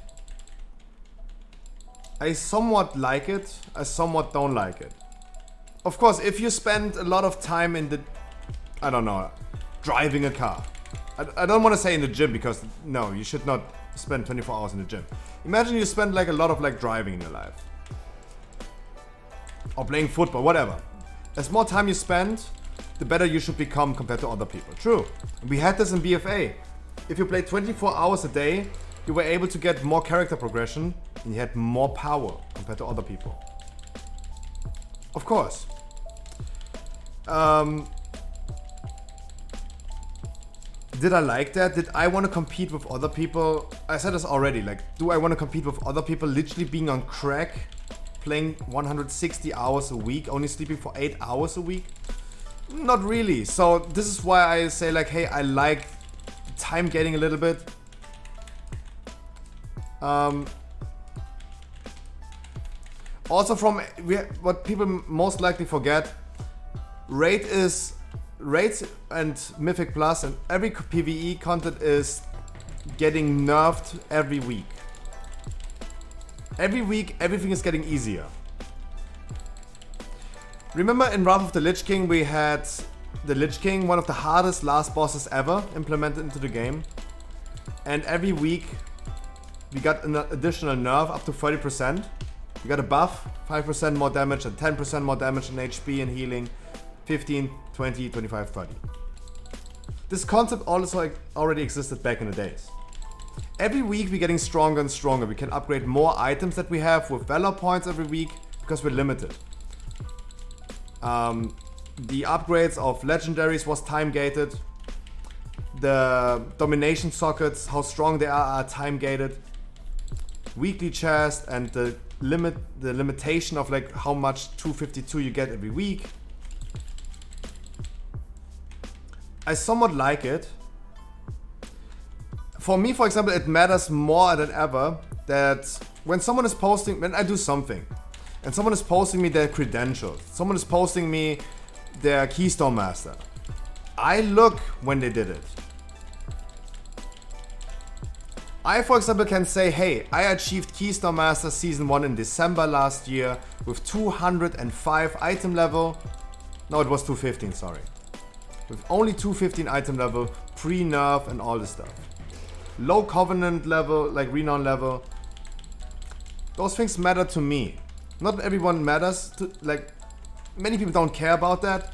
I somewhat like it, I somewhat don't like it. Of course, if you spend a lot of time in the, I don't know, driving a car. I don't want to say in the gym because, no, you should not spend 24 hours in the gym. Imagine you spend like a lot of like driving in your life. Or playing football, whatever. As more time you spend, the better you should become compared to other people. True. We had this in BFA. If you played 24 hours a day, you were able to get more character progression and you had more power compared to other people. Of course. Did I like that? Did I want to compete with other people? I said this already, like, do I want to compete with other people literally being on crack, playing 160 hours a week, only sleeping for 8 hours a week? Not really. So this is why I say like, hey, I like time gating a little bit. Also from what people most likely forget, raids and Mythic Plus and every PvE content is getting nerfed every week. Every week everything is getting easier. Remember in Wrath of the Lich King we had the Lich King, one of the hardest last bosses ever implemented into the game. And every week we got an additional nerf up to 30%. You got a buff, 5% more damage and 10% more damage in HP and healing, 15, 20, 25, 30. This concept also already existed back in the days. Every week we're getting stronger and stronger. We can upgrade more items that we have with Valor points every week because we're limited. The upgrades of legendaries was time gated. The domination sockets, how strong they are time gated. Weekly chest and the limitation of like how much 252 you get every week. I somewhat like it. For me, for example, it matters more than ever that when someone is posting, when I do something, and someone is posting me their credentials, someone is posting me their Keystone Master, I look when they did it. I, for example, can say, hey, I achieved Keystone Master Season 1 in December last year with 205 item level. No, it was 215, sorry. With only 215 item level, pre-nerf and all this stuff. Low Covenant level, like Renown level. Those things matter to me. Not everyone matters, like, many people don't care about that.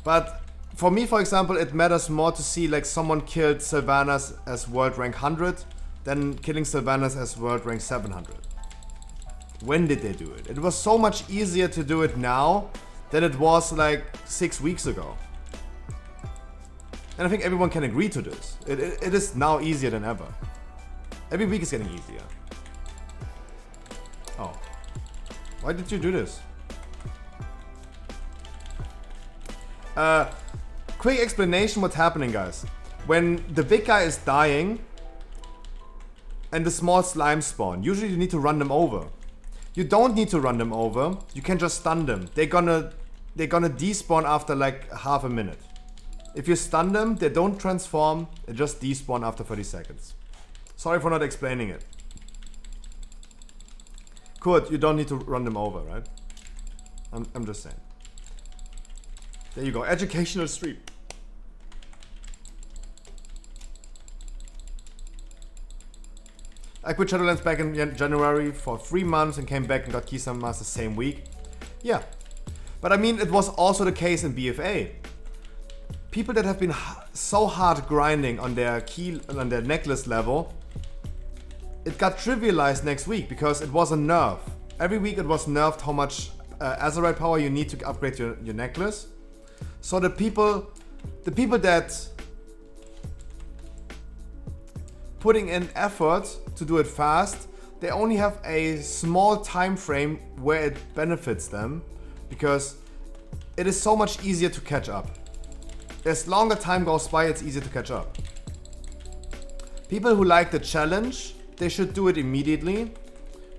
But for me, for example, it matters more to see like someone killed Sylvanas as world rank 100 than killing Sylvanas as world rank 700. When did they do it? It was so much easier to do it now than it was like 6 weeks ago. And I think everyone can agree to this. It is now easier than ever. Every week is getting easier. Oh. Why did you do this? Quick explanation what's happening, guys. When the big guy is dying and the small slimes spawn, usually you need to run them over. You don't need to run them over. You can just stun them. They're gonna despawn after like half a minute. If you stun them, they don't transform. They just despawn after 30 seconds. Sorry for not explaining it. Kurt, you don't need to run them over, right? I'm just saying. There you go, educational stream. I quit Shadowlands back in January for 3 months and came back and got Keystone Master the same week. Yeah. But I mean, it was also the case in BFA. People that have been so hard grinding on their necklace level, it got trivialized next week because it was a nerf. Every week it was nerfed how much Azerite power you need to upgrade your necklace. So the people that putting in effort to do it fast, they only have a small time frame where it benefits them because it is so much easier to catch up. As longer time goes by, it's easier to catch up. People who like the challenge, they should do it immediately.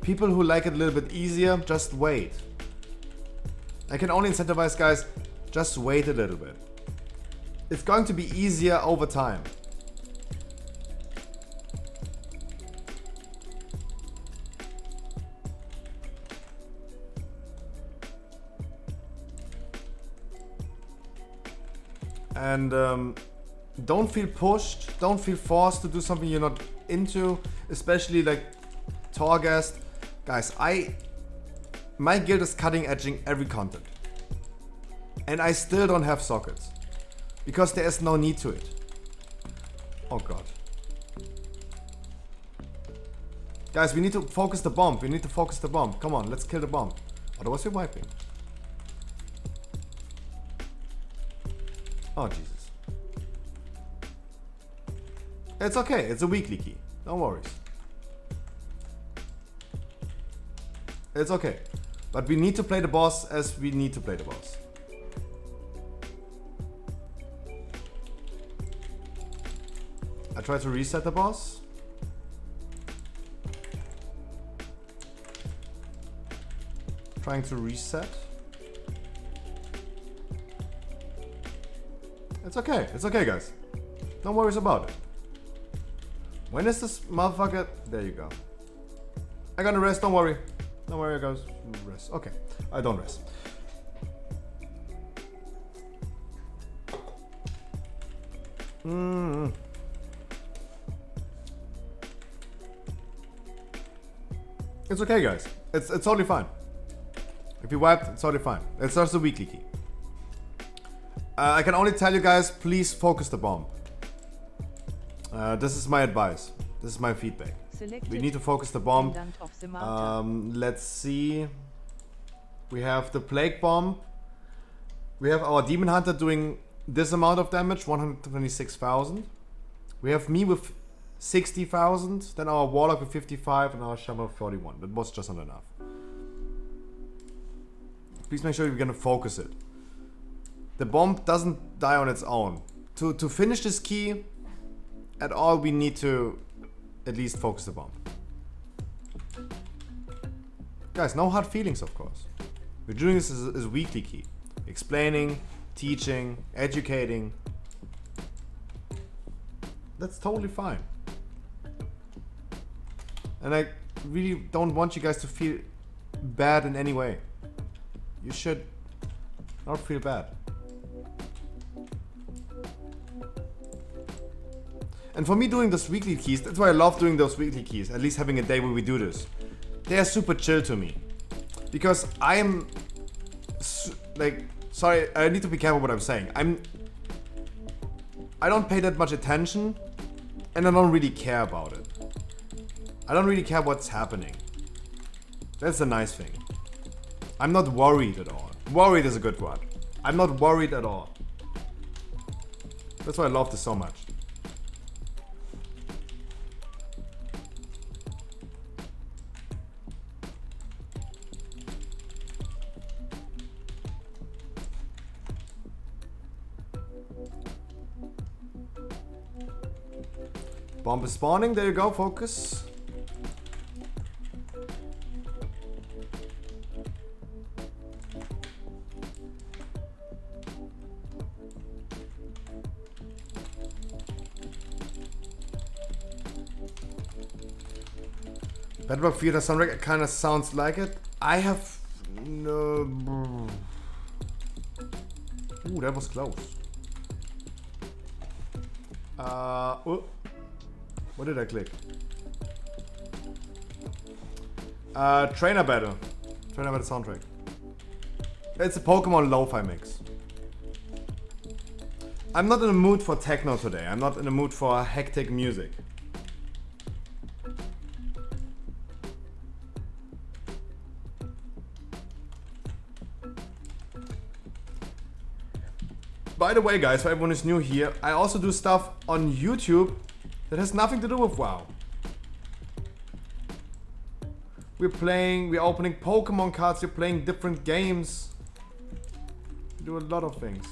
People who like it a little bit easier, just wait. I can only incentivize guys, just wait a little bit. It's going to be easier over time. And don't feel pushed, don't feel forced to do something you're not into, especially like Torghast. Guys, my guild is cutting edging every content. And I still don't have sockets. Because there is no need to it. Oh god. Guys, we need to focus the bomb. We need to focus the bomb. Come on, let's kill the bomb. Otherwise we're wiping. Oh Jesus. It's okay, it's a weekly key. No worries. It's okay. But we need to play the boss as we need to play the boss. I try to reset the boss. Trying to reset. It's okay guys. No worries about it. When is this motherfucker? There you go. I gotta rest, don't worry. Don't worry guys, rest. Okay, I don't rest. It's okay guys. It's totally fine. If you wiped, it's totally fine. It's just a weekly key. I can only tell you guys, please focus the bomb. This is my advice. This is my feedback. We need to focus the bomb. Let's see. We have the Plague Bomb. We have our Demon Hunter doing this amount of damage, 126,000. We have me with 60,000. Then our Warlock with 55 and our Shaman with 41. That was just not enough. Please make sure you're gonna focus it. The bomb doesn't die on its own. To finish this key at all, we need to at least focus the bomb. Guys, no hard feelings, of course. We're doing this as a weekly key. Explaining, teaching, educating. That's totally fine. And I really don't want you guys to feel bad in any way. You should not feel bad. And for me doing those weekly keys, that's why I love doing those weekly keys, at least having a day where we do this. They are super chill to me. Because I'm like, sorry, I need to be careful what I'm saying. I don't pay that much attention and I don't really care about it. I don't really care what's happening. That's the nice thing. I'm not worried at all. Worried is a good word. I'm not worried at all. That's why I love this so much. Bomb is spawning, there you go, focus. Bedrock Theater soundtrack kind of sounds like it. I have no. Ooh, that was close. Oh. What did I click? Trainer Battle. Trainer Battle soundtrack. It's a Pokemon lo-fi mix. I'm not in the mood for techno today. I'm not in the mood for hectic music. By the way, guys, for everyone who's new here, I also do stuff on YouTube that has nothing to do with WoW. We're opening Pokemon cards, we're playing different games. We do a lot of things.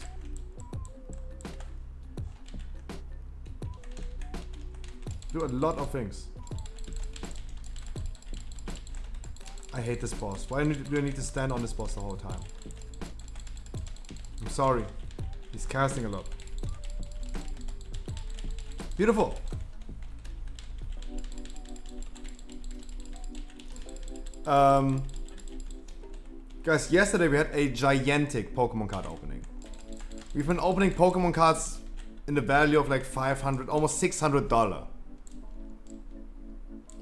Do a lot of things. I hate this boss. Why do I need to stand on this boss the whole time? I'm sorry. He's casting a lot. Beautiful. Guys, yesterday we had a gigantic Pokemon card opening. We've been opening Pokemon cards in the value of like $500, almost $600.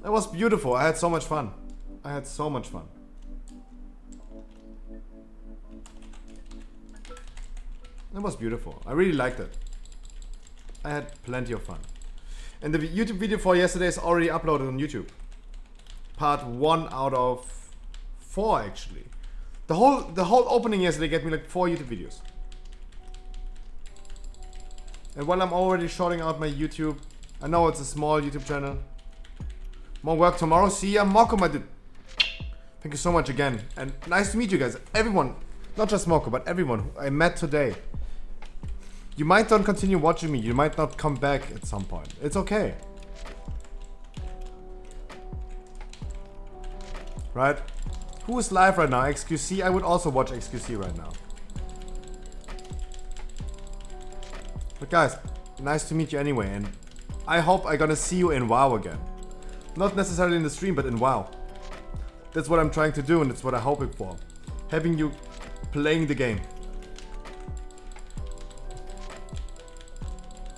That was beautiful. I had so much fun. I had so much fun. That was beautiful. I really liked it. I had plenty of fun. And the YouTube video for yesterday is already uploaded on YouTube. Part 1 out of 4 actually. The whole opening yesterday gave me like 4 YouTube videos. And while I'm already shouting out my YouTube, I know it's a small YouTube channel. More work tomorrow. See ya, Moko, my dude. Thank you so much again. And nice to meet you guys. Everyone, not just Moko, but everyone who I met today. You might not continue watching me. You might not come back at some point. It's okay. Right? Who is live right now? XQC? I would also watch XQC right now. But guys, nice to meet you anyway. And I hope I'm gonna see you in WoW again. Not necessarily in the stream, but in WoW. That's what I'm trying to do and that's what I'm hoping for. Having you playing the game.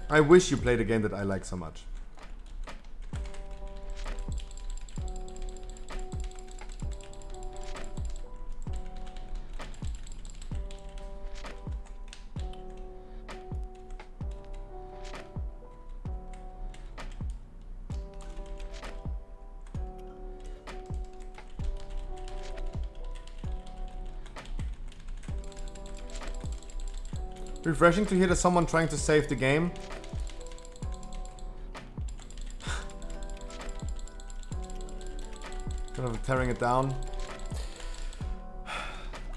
I wish you played a game that I like so much. Refreshing to hear that someone trying to save the game. Kind of tearing it down.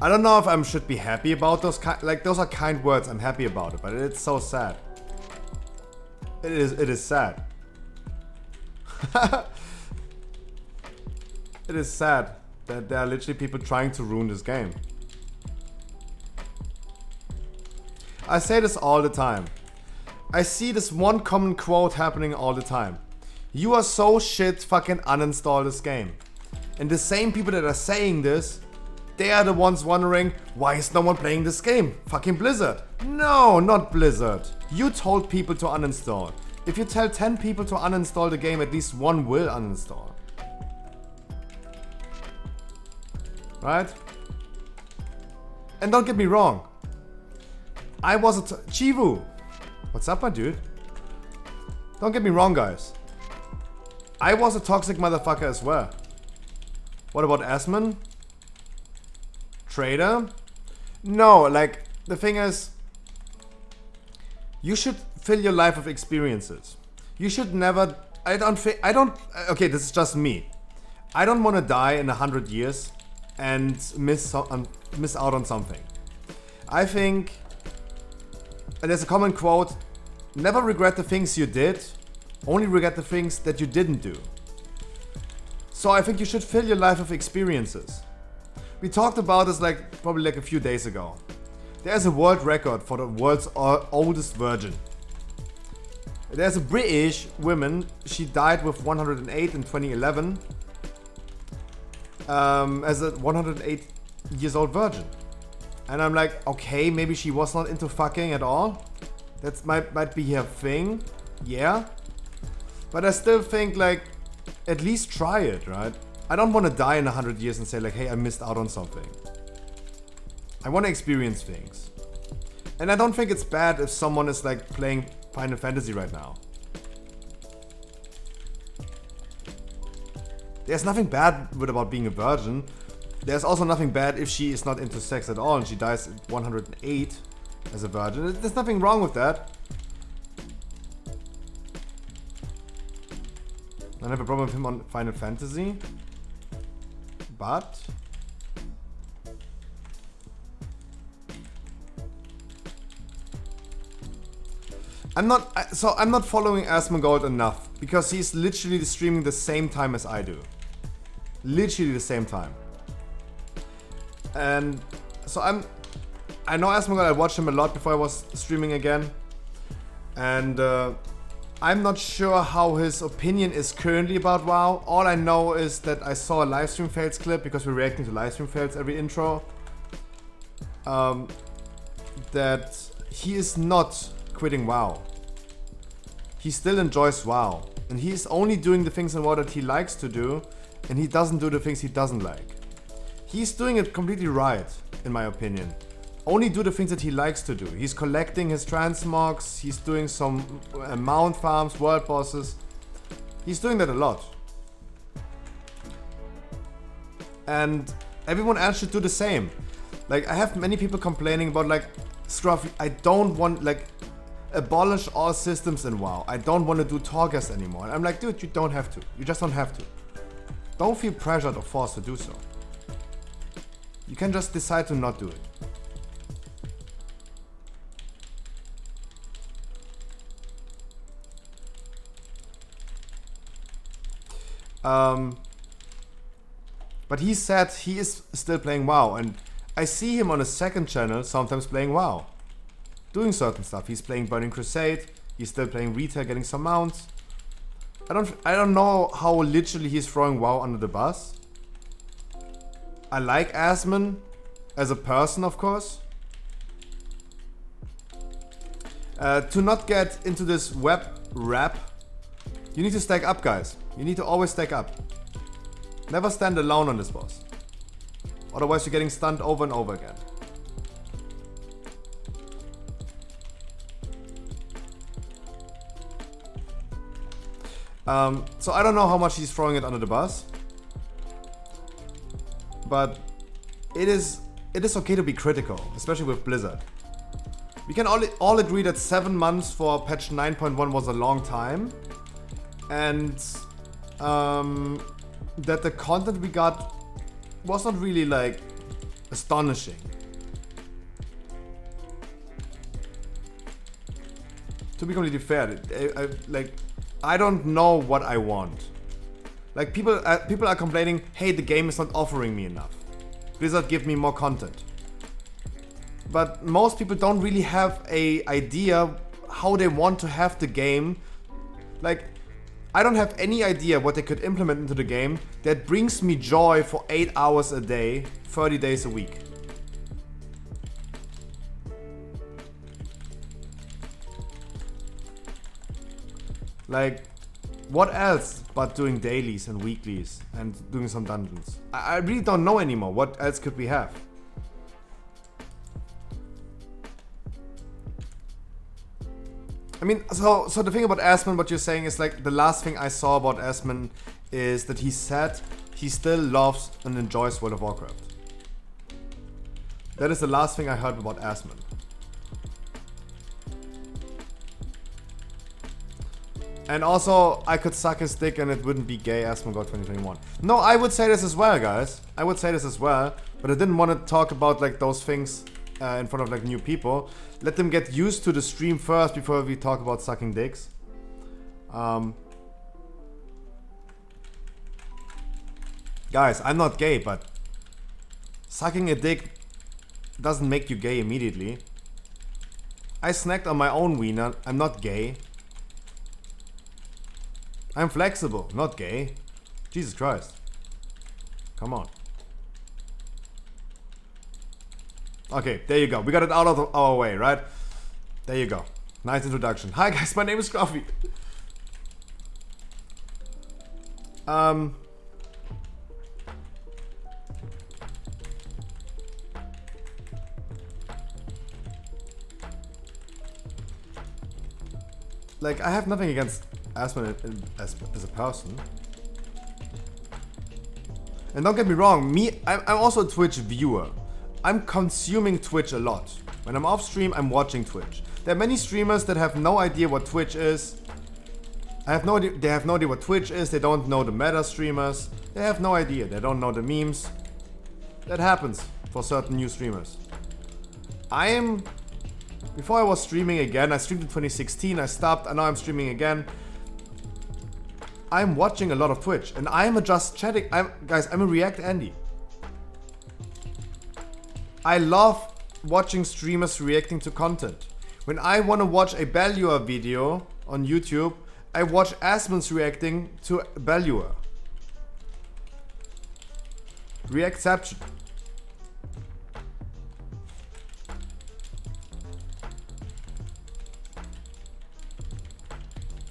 I don't know if I should be happy about those those are kind words. I'm happy about it, but it's so sad. It is sad. It is sad that there are literally people trying to ruin this game. I say this all the time. I see this one common quote happening all the time. You are so shit, fucking uninstall this game. And the same people that are saying this, they are the ones wondering, why is no one playing this game? Fucking Blizzard. No, not Blizzard. You told people to uninstall. If you tell 10 people to uninstall the game, at least one will uninstall. Right? And don't get me wrong. I was a Chivu. What's up, my dude? Don't get me wrong, guys. I was a toxic motherfucker as well. What about Asmon? Trader? No, like, the thing is, you should fill your life with experiences. You should never, okay, this is just me. I don't want to die in 100 years and miss out on something. I think, and there's a common quote, never regret the things you did, only regret the things that you didn't do. So I think you should fill your life with experiences. We talked about this probably a few days ago. There's a world record for the world's oldest virgin. There's a British woman, she died with 108 in 2011 as a 108 years old virgin. And I'm like, okay, maybe she was not into fucking at all. That might be her thing, yeah. But I still think at least try it, right? I don't want to die in 100 years and say hey, I missed out on something. I want to experience things. And I don't think it's bad if someone is playing Final Fantasy right now. There's nothing bad about being a virgin. There's also nothing bad if she is not into sex at all and she dies at 108 as a virgin. There's nothing wrong with that. I don't have a problem with him on Final Fantasy. But I'm not following Asmongold enough because he's literally streaming the same time as I do. Literally the same time. And so I know Asmongold, I watched him a lot before I was streaming again. And I'm not sure how his opinion is currently about WoW. All I know is that I saw a livestream fails clip because we're reacting to livestream fails every intro. That he is not quitting WoW. He still enjoys WoW. And he's only doing the things in WoW that he likes to do. And he doesn't do the things he doesn't like. He's doing it completely right, in my opinion. Only do the things that he likes to do. He's collecting his transmogs, he's doing some mount farms, world bosses. He's doing that a lot. And everyone else should do the same. I have many people complaining about Scruff, I don't want abolish all systems in WoW. I don't want to do Torghast anymore. And I'm like, dude, you don't have to. You just don't have to. Don't feel pressured or forced to do so. You can just decide to not do it. But he said he is still playing WoW, and I see him on a second channel sometimes playing WoW. Doing certain stuff. He's playing Burning Crusade, he's still playing retail, getting some mounts. I don't know how literally he's throwing WoW under the bus. I like Asmon as a person, of course. To not get into this web rap, you need to stack up, guys. You need to always stack up. Never stand alone on this boss. Otherwise you're getting stunned over and over again. So I don't know how much he's throwing it under the bus. But it is okay to be critical, especially with Blizzard. We can all agree that 7 months for patch 9.1 was a long time. And that the content we got was not really like astonishing. To be completely fair, I don't know what I want. Like people are complaining, hey, the game is not offering me enough. Blizzard give me more content. But most people don't really have a idea how they want to have the game. Like, I don't have any idea what they could implement into the game that brings me joy for 8 hours a day, 30 days a week. Like, what else but doing dailies and weeklies and doing some dungeons? I really don't know anymore. What else could we have? I mean, so the thing about Asmon, what you're saying is like the last thing I saw about Asmon is that he said he still loves and enjoys World of Warcraft. That is the last thing I heard about Asmon. And also, I could suck his dick and it wouldn't be gay, Asmon God 2021. No, I would say this as well, guys. I would say this as well, but I didn't want to talk about like those things in front of like new people. Let them get used to the stream first before we talk about sucking dicks. Guys, I'm not gay, but sucking a dick doesn't make you gay immediately. I snacked on my own wiener. I'm not gay. I'm flexible, not gay. Jesus Christ. Come on. Okay, there you go. We got it out of our way, right? There you go. Nice introduction. Hi guys, my name is Scruffy. Like, I have nothing against Asmon as a person. And don't get me wrong, I'm also a Twitch viewer. I'm consuming Twitch a lot. When I'm off stream, I'm watching Twitch. There are many streamers that have no idea what Twitch is. They have no idea what Twitch is. They don't know the meta streamers. They have no idea. They don't know the memes. That happens for certain new streamers. Before I was streaming again, I streamed in 2016, I stopped, and now I'm streaming again. I'm watching a lot of Twitch, and I'm just chatting. Guys, I'm a React Andy. I love watching streamers reacting to content. When I want to watch a Belluer video on YouTube, I watch Asmon's reacting to Belluer. Reactception.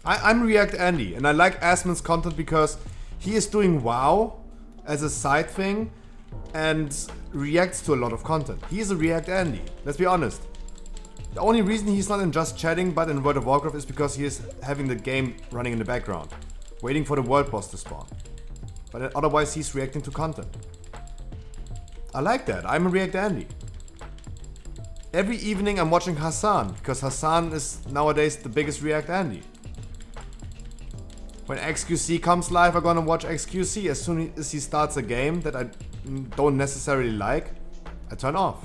I'm React Andy, and I like Asmon's content because he is doing WoW as a side thing and reacts to a lot of content. He is a React Andy, let's be honest. The only reason he's not in Just Chatting but in World of Warcraft is because he is having the game running in the background, waiting for the world boss to spawn. But otherwise he's reacting to content. I like that, I'm a React Andy. Every evening I'm watching Hassan, because Hassan is nowadays the biggest React Andy. When XQC comes live, I'm gonna watch XQC. As soon as he starts a game that I don't necessarily like, I turn off.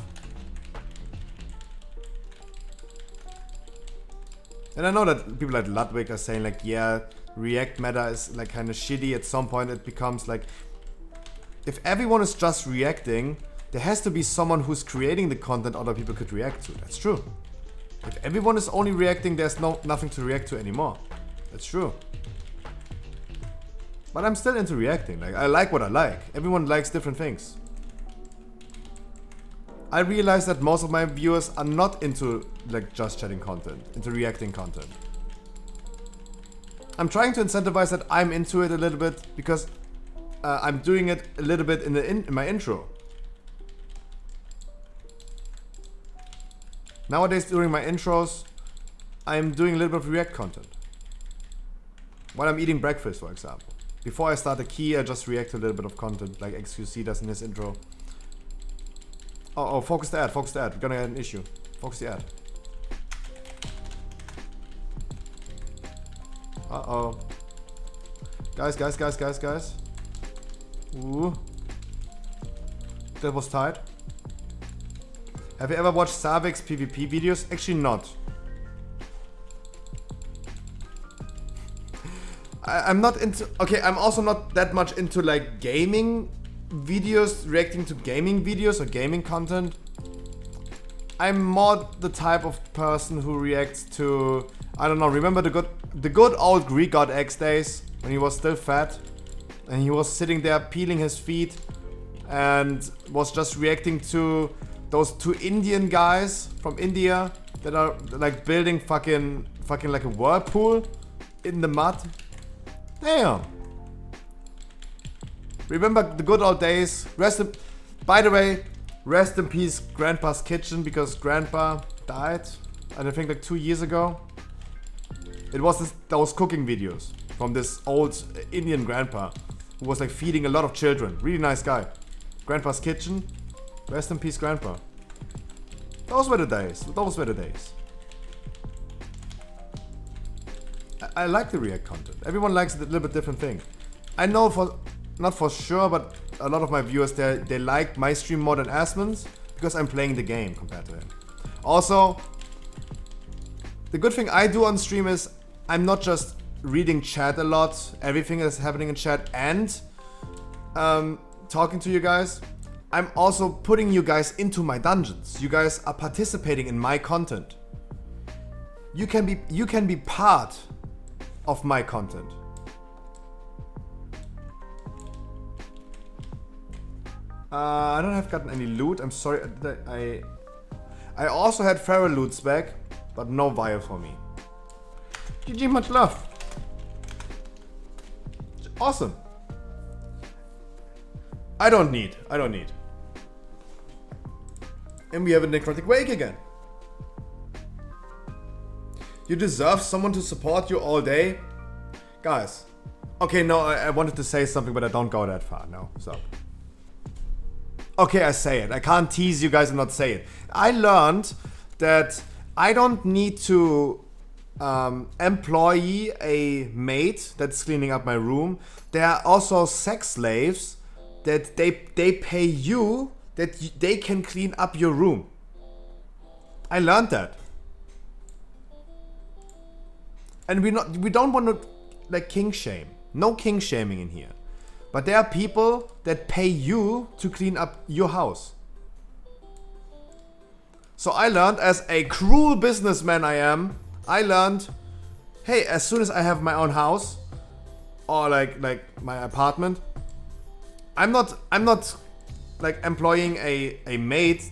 And I know that people like Ludwig are saying like, yeah, React meta is like kind of shitty. At some point it becomes like, if everyone is just reacting, there has to be someone who's creating the content other people could react to. That's true. If everyone is only reacting, there's nothing to react to anymore. That's true. But I'm still into reacting. Like, I like what I like. Everyone likes different things. I realize that most of my viewers are not into like just chatting content, into reacting content. I'm trying to incentivize that I'm into it a little bit because I'm doing it a little bit in my intro. Nowadays during my intros, I'm doing a little bit of React content. While I'm eating breakfast, for example. Before I start a key, I just react to a little bit of content, like XQC does in his intro. Oh, focus the ad, focus the ad. We're gonna get an issue. Focus the ad. Uh-oh. Guys. Ooh. That was tight. Have you ever watched Savek's PvP videos? Actually not. I'm not into... Okay, I'm also not that much into like gaming videos, reacting to gaming videos or gaming content. I'm more the type of person who reacts to... I don't know, remember the good old Greek God X days? When he was still fat? And he was sitting there peeling his feet and was just reacting to those two Indian guys from India that are like building fucking like a whirlpool in the mud. Damn. Remember the good old days. By the way, rest in peace Grandpa's Kitchen, because Grandpa died, and I think like 2 years ago. It was those cooking videos from this old Indian grandpa who was like feeding a lot of children. Really nice guy. Grandpa's Kitchen. Rest in peace, Grandpa. Those were the days. I like the React content. Everyone likes a little bit different thing. I know not for sure, but a lot of my viewers, they like my stream more than Asmon's because I'm playing the game compared to him. Also, the good thing I do on stream is I'm not just reading chat a lot, everything that's happening in chat, and talking to you guys. I'm also putting you guys into my dungeons. You guys are participating in my content. You can be part of my content. I don't have gotten any loot. I'm sorry. I also had feral loots back, but no vial for me. GG, much love. Awesome. I don't need. And we have a necrotic wake again. You deserve someone to support you all day. Guys. Okay, no, I wanted to say something, but I don't go that far. No, so. Okay, I say it. I can't tease you guys and not say it. I learned that I don't need to employ a maid that's cleaning up my room. There are also sex slaves that they pay you that they can clean up your room. I learned that. And we don't want to like king shame. No king shaming in here. But there are people that pay you to clean up your house. So I learned, as a cruel businessman I learned, hey, as soon as I have my own house or like my apartment, I'm not like employing a maid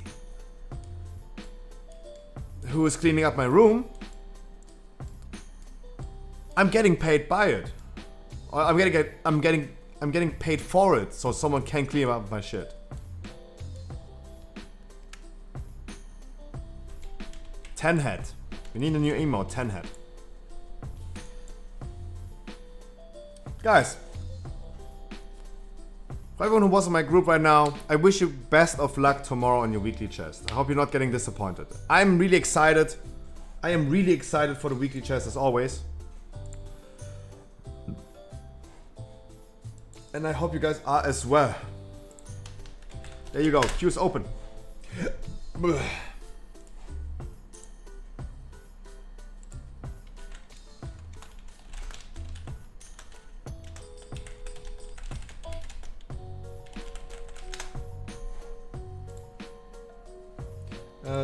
who is cleaning up my room. I'm getting paid by it. Or I'm getting paid for it, so someone can clean up my shit. Ten head. We need a new emote, 10 head. Guys, for everyone who was in my group right now, I wish you best of luck tomorrow on your weekly chest. I hope you're not getting disappointed. I'm really excited. I am really excited for the weekly chest as always. And I hope you guys are as well. There you go, queue's open.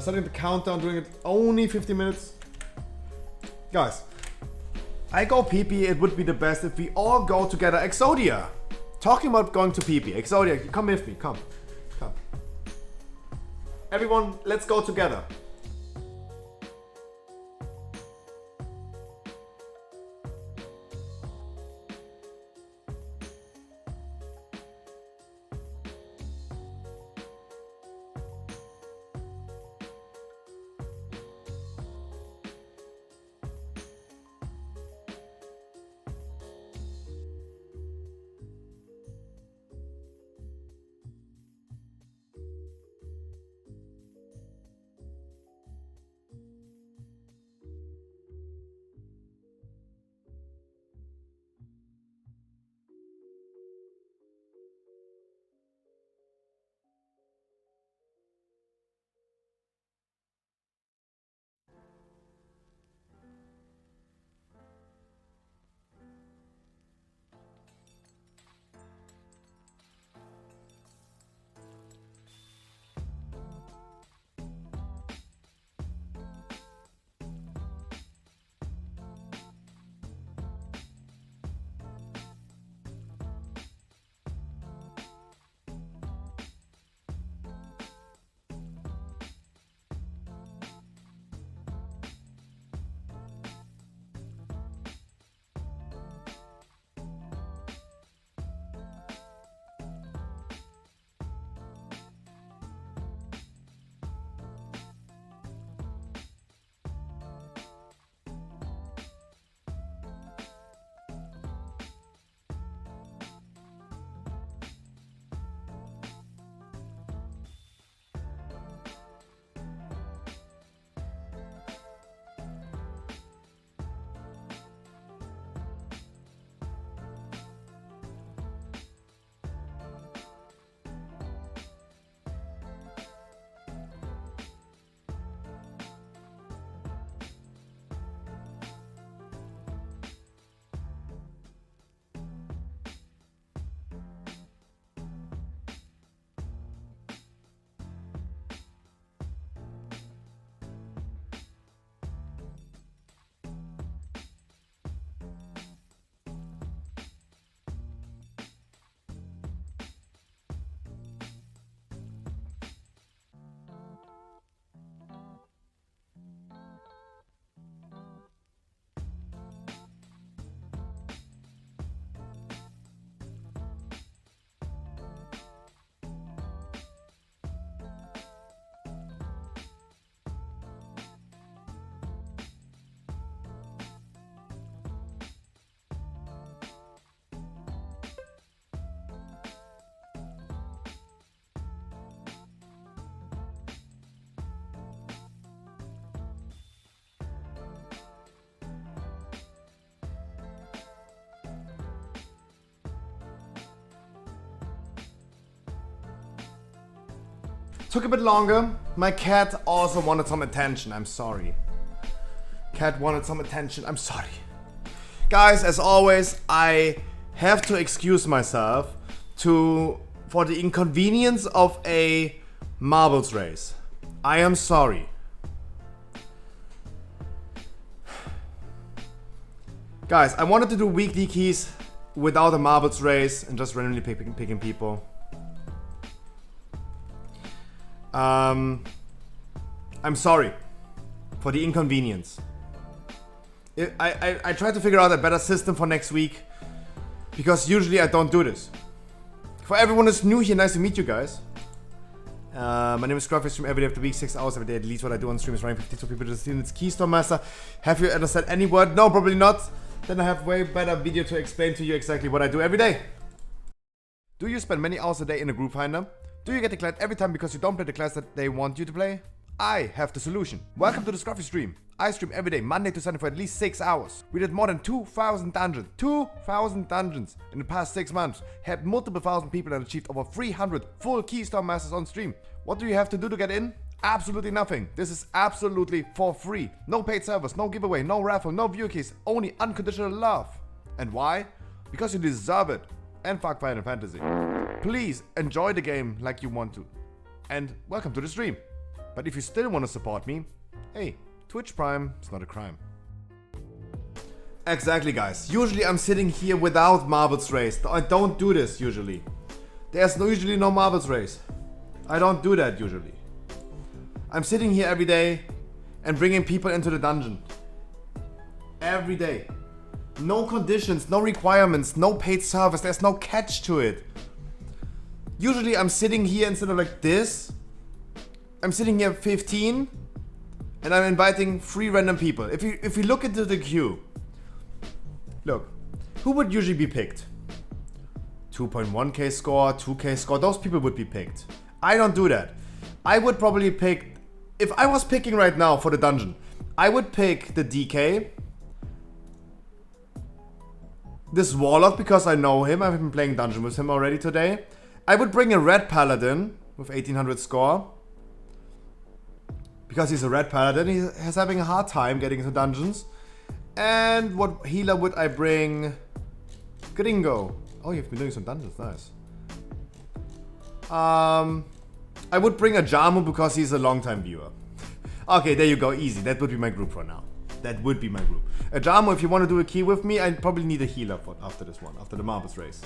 Starting the countdown, doing it only 50 minutes. Guys, I go PP, it would be the best if we all go together. Exodia! Talking about going to PP. Exodia, come with me, come. Everyone, let's go together. Took a bit longer. My cat also wanted some attention. I'm sorry. Cat wanted some attention. I'm sorry. Guys, as always, I have to excuse myself for the inconvenience of a marbles race. I am sorry. Guys, I wanted to do weekly keys without a marbles race and just randomly picking people. I'm sorry for the inconvenience. I tried to figure out a better system for next week because usually I don't do this. For everyone who's new here, nice to meet you guys. My name is Scruffy, I stream every day of the week, 6 hours every day. At least what I do on stream is running 52 people to see. It's Keystone Master. Have you understood any word? No, probably not. Then I have way better video to explain to you exactly what I do every day. Do you spend many hours a day in a group finder? Do you get declared every time because you don't play the class that they want you to play? I have the solution. Welcome to the Scruffy stream. I stream every day, Monday to Sunday for at least 6 hours. We did more than 2,000 dungeons. 2,000 dungeons in the past 6 months. Had multiple thousand people and achieved over 300 full Keystone Masters on stream. What do you have to do to get in? Absolutely nothing. This is absolutely for free. No paid servers, no giveaway, no raffle, no viewer keys, only unconditional love. And why? Because you deserve it. And fuck Final Fantasy. Please enjoy the game like you want to. And welcome to the stream. But if you still want to support me, hey, Twitch Prime is not a crime. Exactly, guys. Usually I'm sitting here without marbles race. I don't do this usually. There's usually no marbles race. I don't do that usually. I'm sitting here every day and bringing people into the dungeon. Every day. No conditions, no requirements, no paid service. There's no catch to it. Usually I'm sitting here instead of like this. I'm sitting here 15 and I'm inviting 3 random people. If you look into the queue, look, who would usually be picked? 2.1k score, 2k score, those people would be picked. I don't do that. I would probably pick, if I was picking right now for the dungeon, I would pick the DK, this Warlock because I know him, I've been playing dungeon with him already today. I would bring a red Paladin with 1800 score. Because he's a red paladin, he's having a hard time getting into dungeons. And what healer would I bring? Gringo. Oh, you've been doing some dungeons, nice. I would bring a Jamu because he's a long-time viewer. Okay, there you go, easy. That would be my group for now. That would be my group. A Jamu, if you want to do a key with me, I probably need a healer for after this one, after the marbles race.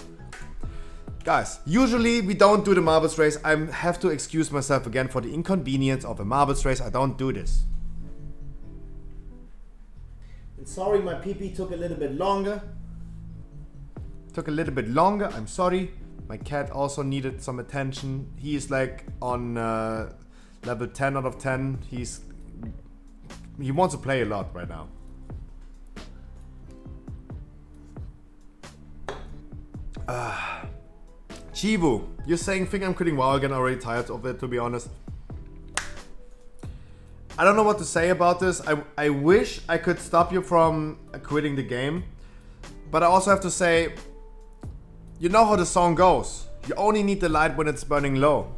Guys, usually we don't do the marbles race. I have to excuse myself again for the inconvenience of a marbles race. I don't do this. And sorry, my PP took a little bit longer. I'm sorry. My cat also needed some attention. He is like on level 10 out of 10. He wants to play a lot right now. Chibu, you're saying think I'm quitting WoW again, already tired of it, to be honest. I don't know what to say about this. I wish I could stop you from quitting the game. But I also have to say, you know how the song goes. You only need the light when it's burning low.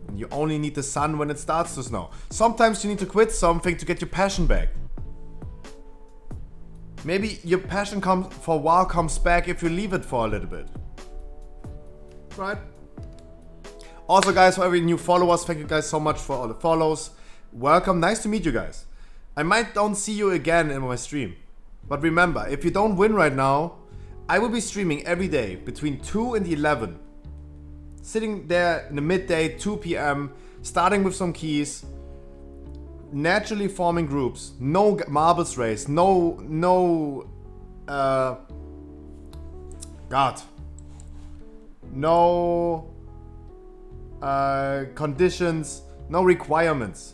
And you only need the sun when it starts to snow. Sometimes you need to quit something to get your passion back. Maybe your passion for WoW comes back if you leave it for a little bit. Right? Also, guys, for every new followers, thank you guys so much for all the follows. Welcome, nice to meet you guys. I might don't see you again in my stream. But remember, if you don't win right now, I will be streaming every day between 2 and 11. Sitting there in the midday, 2 p.m, starting with some keys. Naturally forming groups. No marbles race. No conditions, no requirements.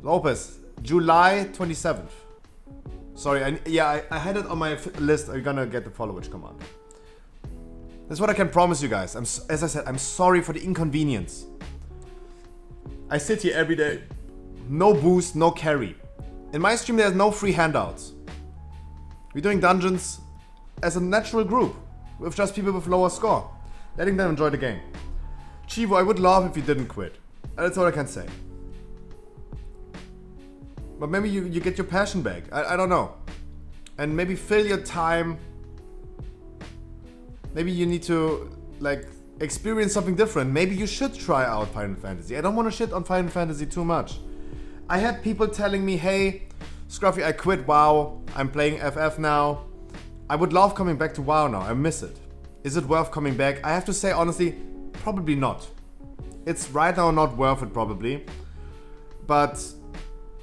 Lopez, July 27th. Sorry, I had it on my list. I'm gonna get the follow-which command. That's what I can promise you guys. As I said, I'm sorry for the inconvenience. I sit here every day. No boost, no carry. In my stream, there's no free handouts. We're doing dungeons as a natural group with just people with lower score. Letting them enjoy the game. Chivo, I would love if you didn't quit. That's all I can say. But maybe you get your passion back. I don't know. And maybe fill your time. Maybe you need to like experience something different. Maybe you should try out Final Fantasy. I don't want to shit on Final Fantasy too much. I had people telling me, hey, Scruffy, I quit WoW. I'm playing FF now. I would love coming back to WoW now. I miss it. Is it worth coming back? I have to say honestly, probably not. It's right now not worth it probably. But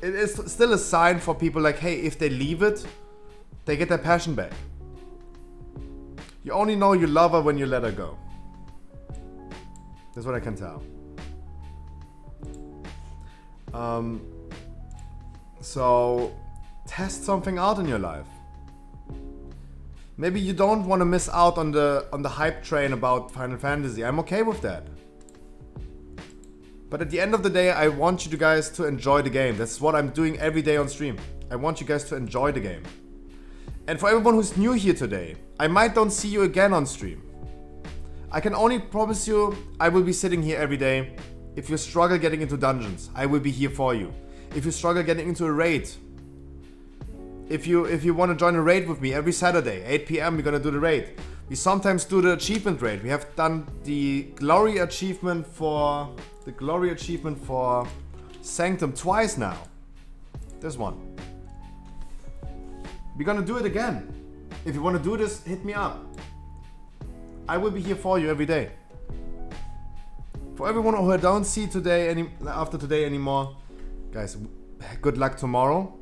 it is still a sign for people like, hey, if they leave it, they get their passion back. You only know you love her when you let her go. That's what I can tell. So test something out in your life. Maybe you don't want to miss out on the hype train about Final Fantasy. I'm okay with that. But at the end of the day, I want you guys to enjoy the game. That's what I'm doing every day on stream. I want you guys to enjoy the game. And for everyone who's new here today, I might don't see you again on stream. I can only promise you, I will be sitting here every day. If you struggle getting into dungeons, I will be here for you. If you struggle getting into a raid, if you want to join a raid with me every Saturday, 8 PM, we're gonna do the raid. We sometimes do the achievement raid. We have done the glory achievement for Sanctum twice now. There's one. We're gonna do it again. If you want to do this, hit me up. I will be here for you every day. For everyone who I don't see after today anymore, guys, good luck tomorrow.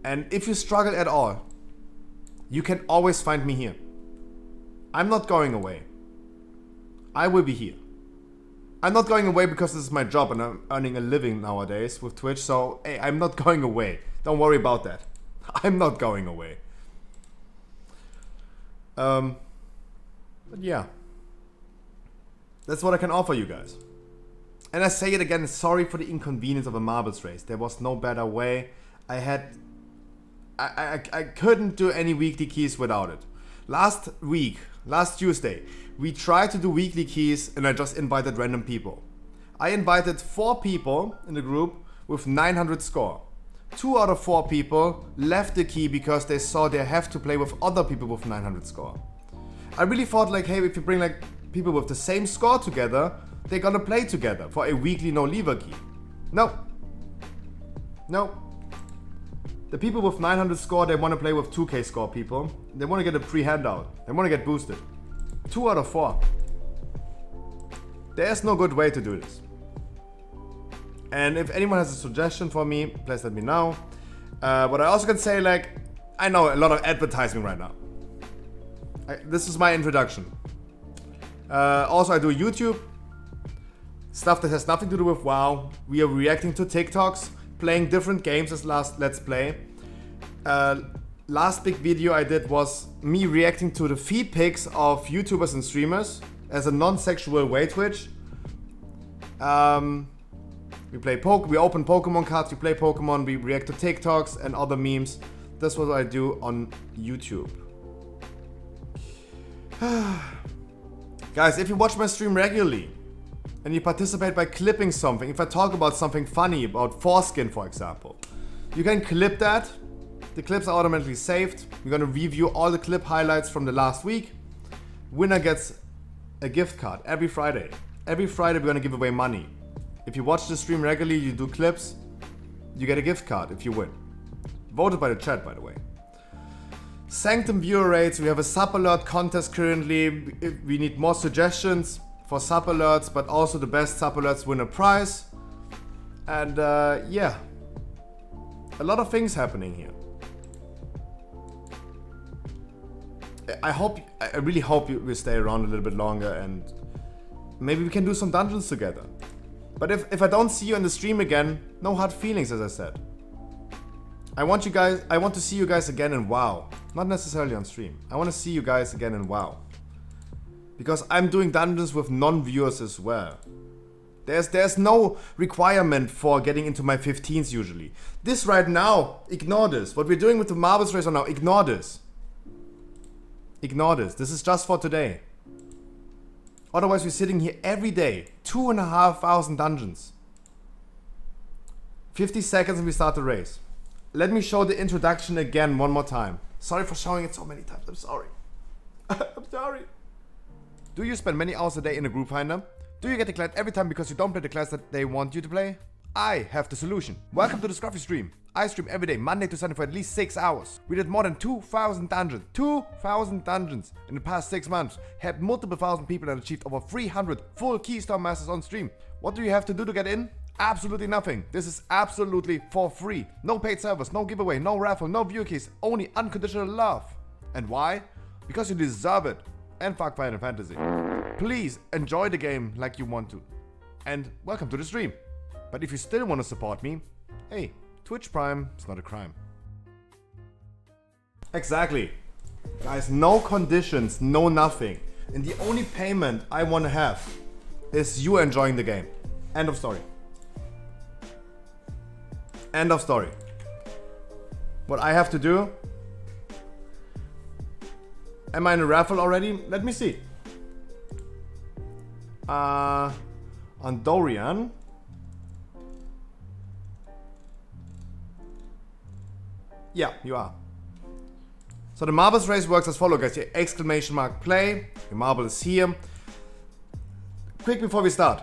And if you struggle at all, you can always find me here. I'm not going away. I will be here. I'm not going away because this is my job and I'm earning a living nowadays with Twitch, so hey, I'm not going away. Don't worry about that. I'm not going away. But yeah. That's what I can offer you guys. And I say it again, sorry for the inconvenience of a marbles race. There was no better way. I couldn't do any weekly keys without it. Last Tuesday, we tried to do weekly keys and I just invited random people. I invited 4 people in the group with 900 score. 2 out of 4 people left the key because they saw they have to play with other people with 900 score. I really thought like, hey, if you bring like people with the same score together, they're gonna play together for a weekly no lever key. No. The people with 900 score, they want to play with 2k score people. They want to get a free handout. They want to get boosted. 2 out of 4. There's no good way to do this. And if anyone has a suggestion for me, please let me know. What I also can say, like, I know a lot of advertising right now. This is my introduction. Also, I do YouTube. Stuff that has nothing to do with WoW. We are reacting to TikToks, playing different games as Let's Play. Last big video I did was me reacting to the feed pics of YouTubers and streamers as a non-sexual way Twitch. We open Pokemon cards, we play Pokemon, we react to TikToks and other memes. That's what I do on YouTube. Guys, if you watch my stream regularly and you participate by clipping something, if I talk about something funny, about foreskin for example, you can clip that. The clips are automatically saved. We're gonna review all the clip highlights from the last week. Winner gets a gift card every Friday. Every Friday we're gonna give away money. If you watch the stream regularly, you do clips, you get a gift card if you win. Voted by the chat, by the way. Sanctum viewer rates, we have a sub alert contest currently. We need more suggestions for sub alerts, but also the best sub alerts win a prize. And yeah, a lot of things happening here. I really hope you will stay around a little bit longer and maybe we can do some dungeons together. But if I don't see you in the stream again, no hard feelings, as I said. I want to see you guys again in WoW. Not necessarily on stream. I want to see you guys again in WoW. Because I'm doing dungeons with non-viewers as well. There's no requirement for getting into my 15s usually. This right now, ignore this. What we're doing with the Marbles race right now, ignore this. Ignore this. This is just for today. Otherwise we're sitting here every day. 2,500 dungeons. 50 seconds and we start the race. Let me show the introduction again one more time. Sorry for showing it so many times. I'm sorry. I'm sorry. Do you spend many hours a day in a group finder? Do you get declared every time because you don't play the class that they want you to play? I have the solution. Welcome to the Scruffy stream. I stream every day, Monday to Sunday for at least 6 hours. We did more than 2,000 dungeons. 2,000 dungeons in the past 6 months. Had multiple thousand people and achieved over 300 full Keystone Masters on stream. What do you have to do to get in? Absolutely nothing. This is absolutely for free. No paid servers, no giveaway, no raffle, no viewer keys, only unconditional love. And why? Because you deserve it. And fuck Final Fantasy. Please enjoy the game like you want to. And welcome to the stream. But if you still want to support me, hey, Twitch Prime is not a crime. Exactly. Guys, no conditions, no nothing. And the only payment I want to have is you enjoying the game. End of story. End of story. What I have to do... Am I in a raffle already? Let me see. On Dorian. Yeah, you are. So the marbles race works as follows, guys. Exclamation mark play. Your marble is here. Quick before we start.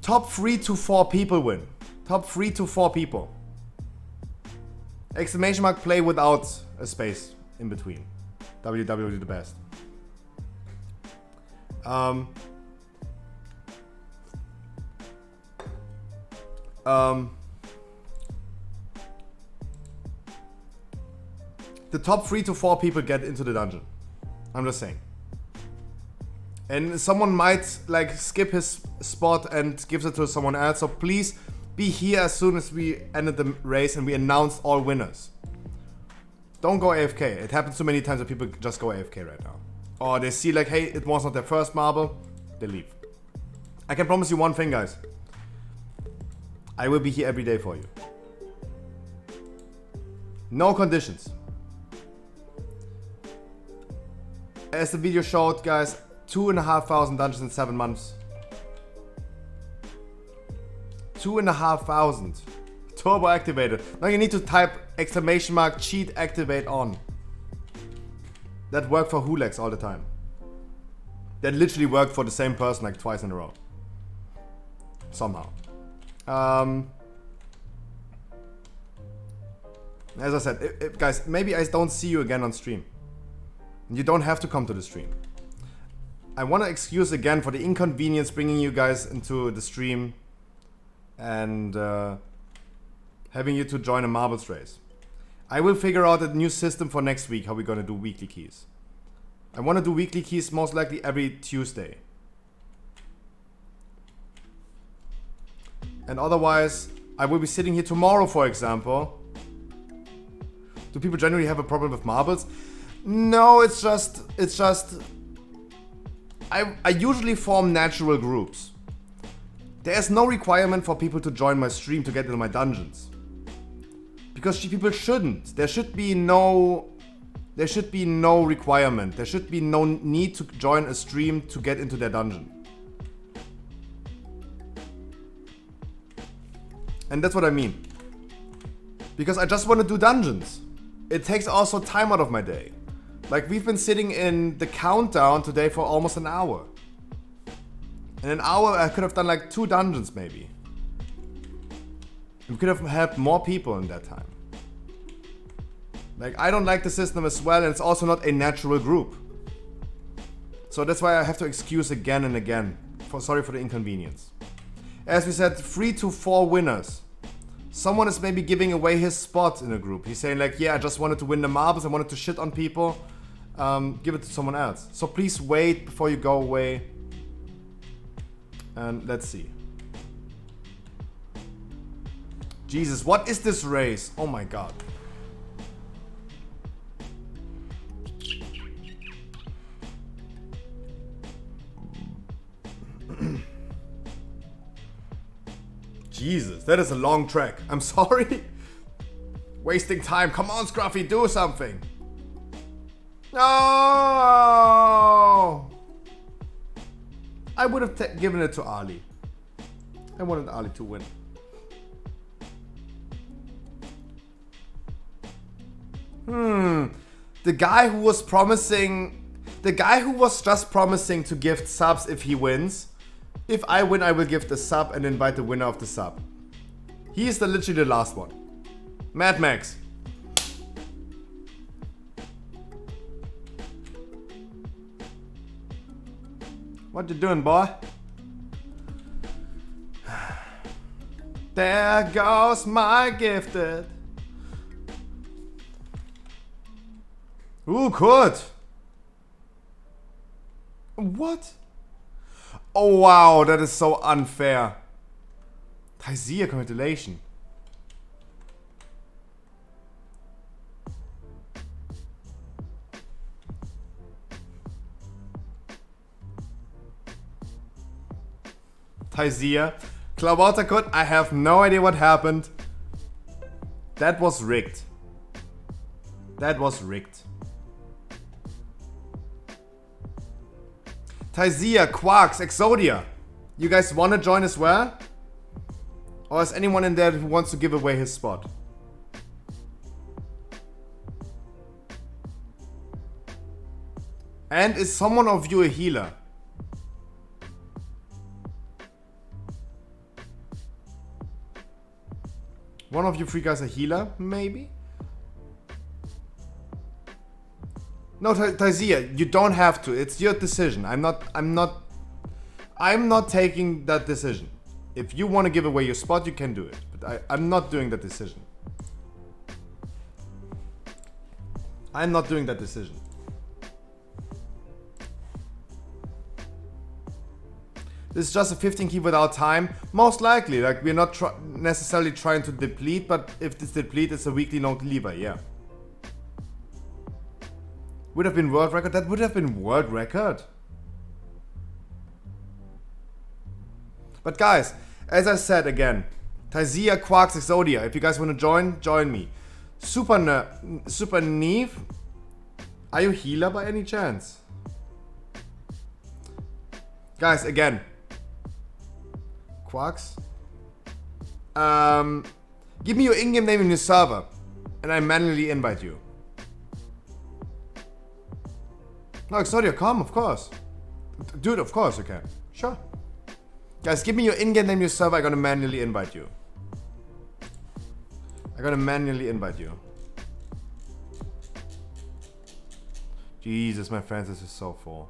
Top 3 to 4 people win. Top 3 to 4 people. Exclamation mark play without a space in between. WW the best. The top 3 to 4 people get into the dungeon. I'm just saying. And someone might like skip his spot and gives it to someone else. So please be here as soon as we ended the race and we announced all winners. Don't go AFK. It happens too many times that people just go AFK right now. Or they see like, hey, it was not their first marble. They leave. I can promise you one thing, guys. I will be here every day for you. No conditions. As the video showed, guys, 2,500 dungeons in 7 months. 2,500. Turbo activated. Now you need to type exclamation mark cheat activate on. That worked for Hulex all the time. That literally worked for the same person like twice in a row. Somehow. As I said, guys, maybe I don't see you again on stream. You don't have to come to the stream. I want to excuse again for the inconvenience bringing you guys into the stream and having you to join a marbles race. I will figure out a new system for next week how we're going to do weekly keys. I want to do weekly keys most likely every Tuesday. And otherwise, I will be sitting here tomorrow, for example. Do people generally have a problem with marbles? No, it's just I usually form natural groups. There's no requirement for people to join my stream to get into my dungeons. Because people shouldn't. There should be no requirement. There should be no need to join a stream to get into their dungeon. And that's what I mean. Because I just want to do dungeons. It takes also time out of my day. Like, we've been sitting in the countdown today for almost an hour. In an hour, I could have done like 2 dungeons maybe. We could have helped more people in that time. Like, I don't like the system as well, and it's also not a natural group. So that's why I have to excuse again and again. Sorry for the inconvenience. As we said, 3 to 4 winners. Someone is maybe giving away his spot in a group. He's saying like, yeah, I just wanted to win the marbles, I wanted to shit on people. Give it to someone else. So please wait before you go away. And let's see. Jesus, what is this race? Oh my god. Jesus, that is a long track. I'm sorry. Wasting time. Come on, Scruffy, do something. No! I would have given it to Ali. I wanted Ali to win. The guy who was promising... The guy who was just promising to gift subs if he wins. If I win, I will gift a sub and invite the winner of the sub. He is literally the last one. Mad Max. What you doing, boy? There goes my gifted. Ooh, good. What? Oh wow, that is so unfair. Taizia, congratulations. Taizia. Clawwater Code, I have no idea what happened. That was rigged. That was rigged. Taizia, Quarks, Exodia. You guys wanna join as well? Or is anyone in there who wants to give away his spot? And is someone of you a healer? One of you three guys a healer, maybe? No, Taizia, you don't have to. It's your decision. I'm not taking that decision. If you want to give away your spot, you can do it. But I'm not doing that decision. I'm not doing that decision. This is just a 15 key without time. Most likely, like we're not necessarily trying to deplete, but if this deplete is a weekly long lever, yeah. Would have been world record? That would have been world record. But guys, as I said again, Taizia, Quarks, Exodia, if you guys want to join, join me. Super Neve, are you healer by any chance? Guys, again, Quarks, give me your in-game name in your server, and I manually invite you. No, Exodia, come, of course. Dude, of course you can. Sure. Guys, give me your in-game name, your server, I'm gonna manually invite you. I'm gonna manually invite you. Jesus, my friends, this is so full.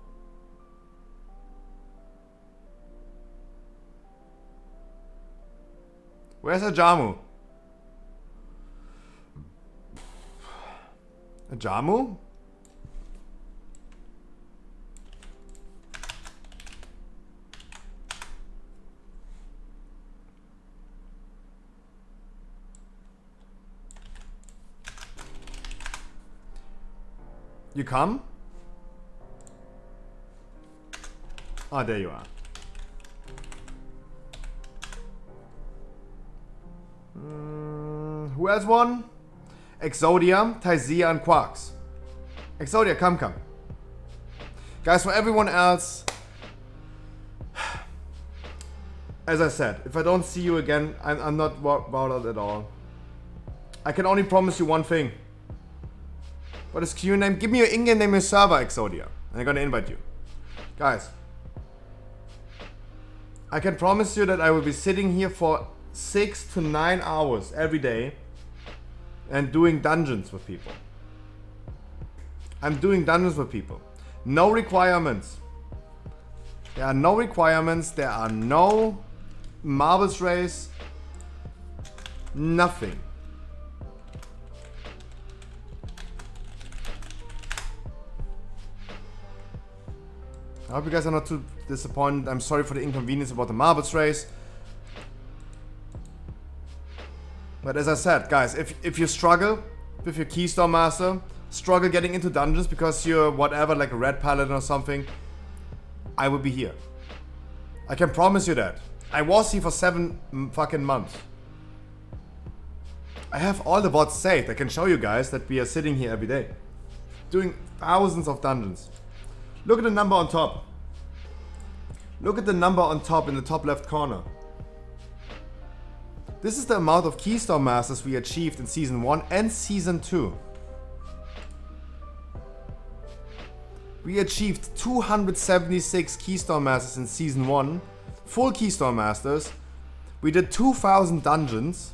Where's Ajamu? Ajamu? You come? Ah, there you are. Who else won? Exodia, Taizia, and Quarks. Exodia, come. Guys, for everyone else, as I said, if I don't see you again, I'm not bothered at all. I can only promise you one thing. What is Q name? Give me your in-game name, your server, Exodia. And I'm gonna invite you. Guys. I can promise you that I will be sitting here for 6 to 9 hours every day and doing dungeons with people. I'm doing dungeons with people. No requirements. There are no requirements. There are no marbles race. Nothing. I hope you guys are not too disappointed. I'm sorry for the inconvenience about the marbles race. But as I said, guys, if you struggle with your Keystone Master, struggle getting into dungeons because you're whatever, like a red paladin or something, I will be here. I can promise you that. I was here for 7 fucking months. I have all the VoDs saved. I can show you guys that we are sitting here every day, doing thousands of dungeons. Look at the number on top. Look at the number on top in the top left corner. This is the amount of Keystone Masters we achieved in Season 1 and Season 2. We achieved 276 Keystone Masters in Season 1. Full Keystone Masters. We did 2,000 dungeons.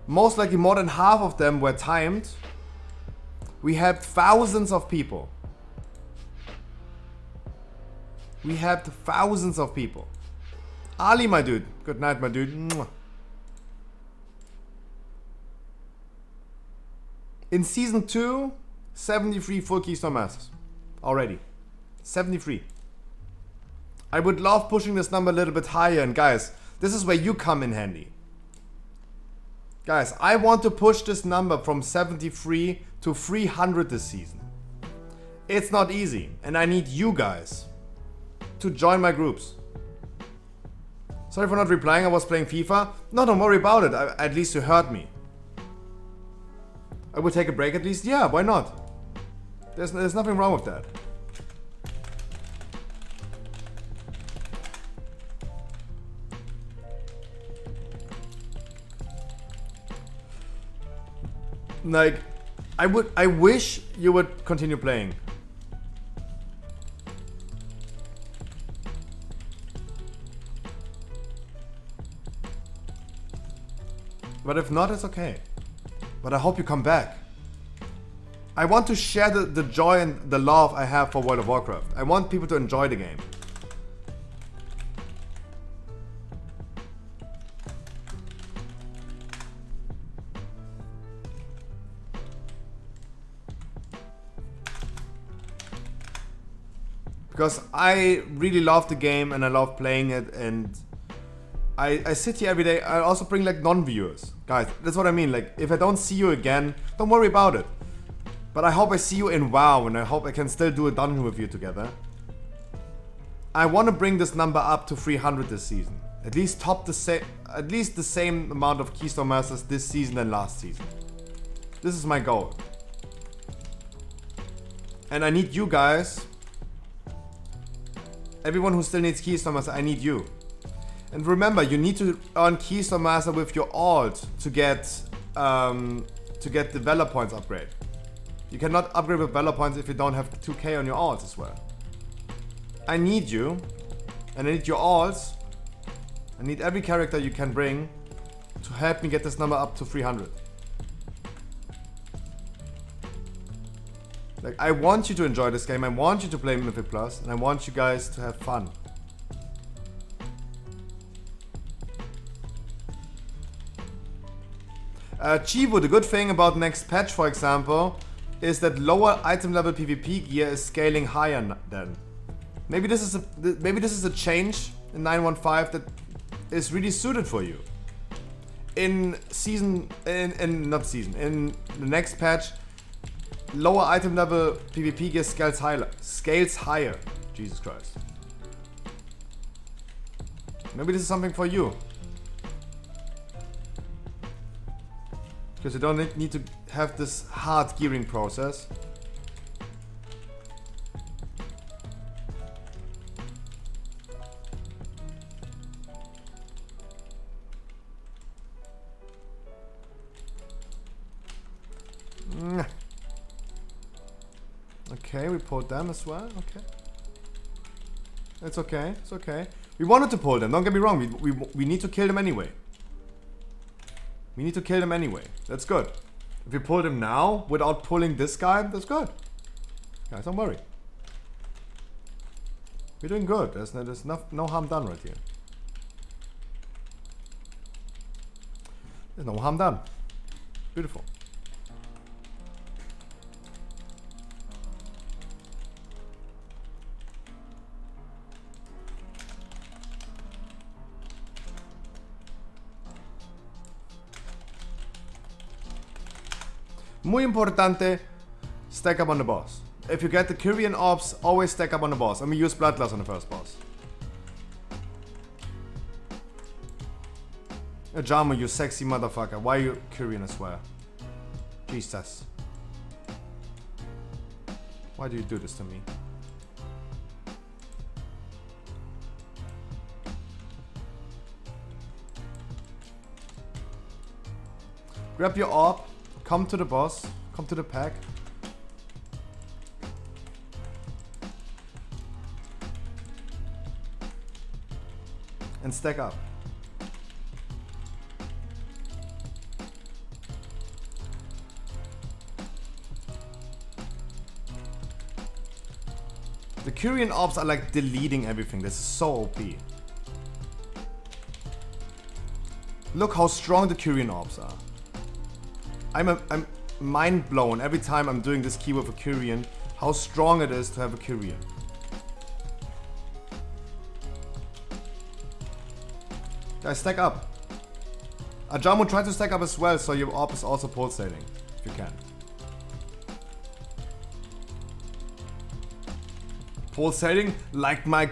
Most likely more than half of them were timed. We had thousands of people. We had thousands of people. Ali, my dude. Good night, my dude. Mwah. In Season 2, 73 full Keystone Masters. Already. 73. I would love pushing this number a little bit higher. And guys, this is where you come in handy. Guys, I want to push this number from 73 to 300 this season. It's not easy. And I need you guys to join my groups. Sorry for not replying, I was playing FIFA. No, don't worry about it. At least you heard me. I would take a break at least. Yeah, why not? There's nothing wrong with that. Like, I wish you would continue playing. But if not, it's okay. But I hope you come back. I want to share the joy and the love I have for World of Warcraft. I want people to enjoy the game. Because I really love the game and I love playing it, and I sit here every day. I also bring like non-viewers. Guys, that's what I mean. Like, if I don't see you again, don't worry about it. But I hope I see you in WoW, and I hope I can still do a dungeon with you together. I want to bring this number up to 300 this season. At least the same amount of Keystone Masters this season than last season. This is my goal. And I need you guys. Everyone who still needs Keystone Master, I need you. And remember, you need to earn Keystone Master with your alt to get the Valor Points upgrade. You cannot upgrade with Valor Points if you don't have 2k on your alts as well. I need you, and I need your alts. I need every character you can bring to help me get this number up to 300. Like, I want you to enjoy this game, I want you to play Mythic Plus, and I want you guys to have fun. Chivo, the good thing about next patch, for example, is that lower item level PvP gear is scaling higher then. Maybe this is a change in 9.15 that is really suited for you. In the next patch, lower item level PvP gear scales higher. Jesus Christ. Maybe this is something for you. Because you don't need to have this hard gearing process. Okay, we pulled them as well. Okay. It's okay. It's okay. We wanted to pull them. Don't get me wrong. We need to kill them anyway. We need to kill them anyway. That's good. If we pull them now without pulling this guy, that's good. Guys, don't worry. We're doing good. There's no harm done right here. There's no harm done. Beautiful. Muy importante, stack up on the boss. If you get the Kyrian orbs, always stack up on the boss. And we use Bloodlust on the first boss. Jamo, you sexy motherfucker. Why are you Kyrian as well? Jesus. Why do you do this to me? Grab your orb. Come to the boss. Come to the pack. and stack up. The Kyrian orbs are like deleting everything. This is so OP. Look how strong the Kyrian orbs are. I'm mind blown every time I'm doing this key with a Kyrian, how strong it is to have a Kyrian. Guys, stack up. Ajamu, try to stack up as well so your orb is also pulsating, if you can. Pulsating like my...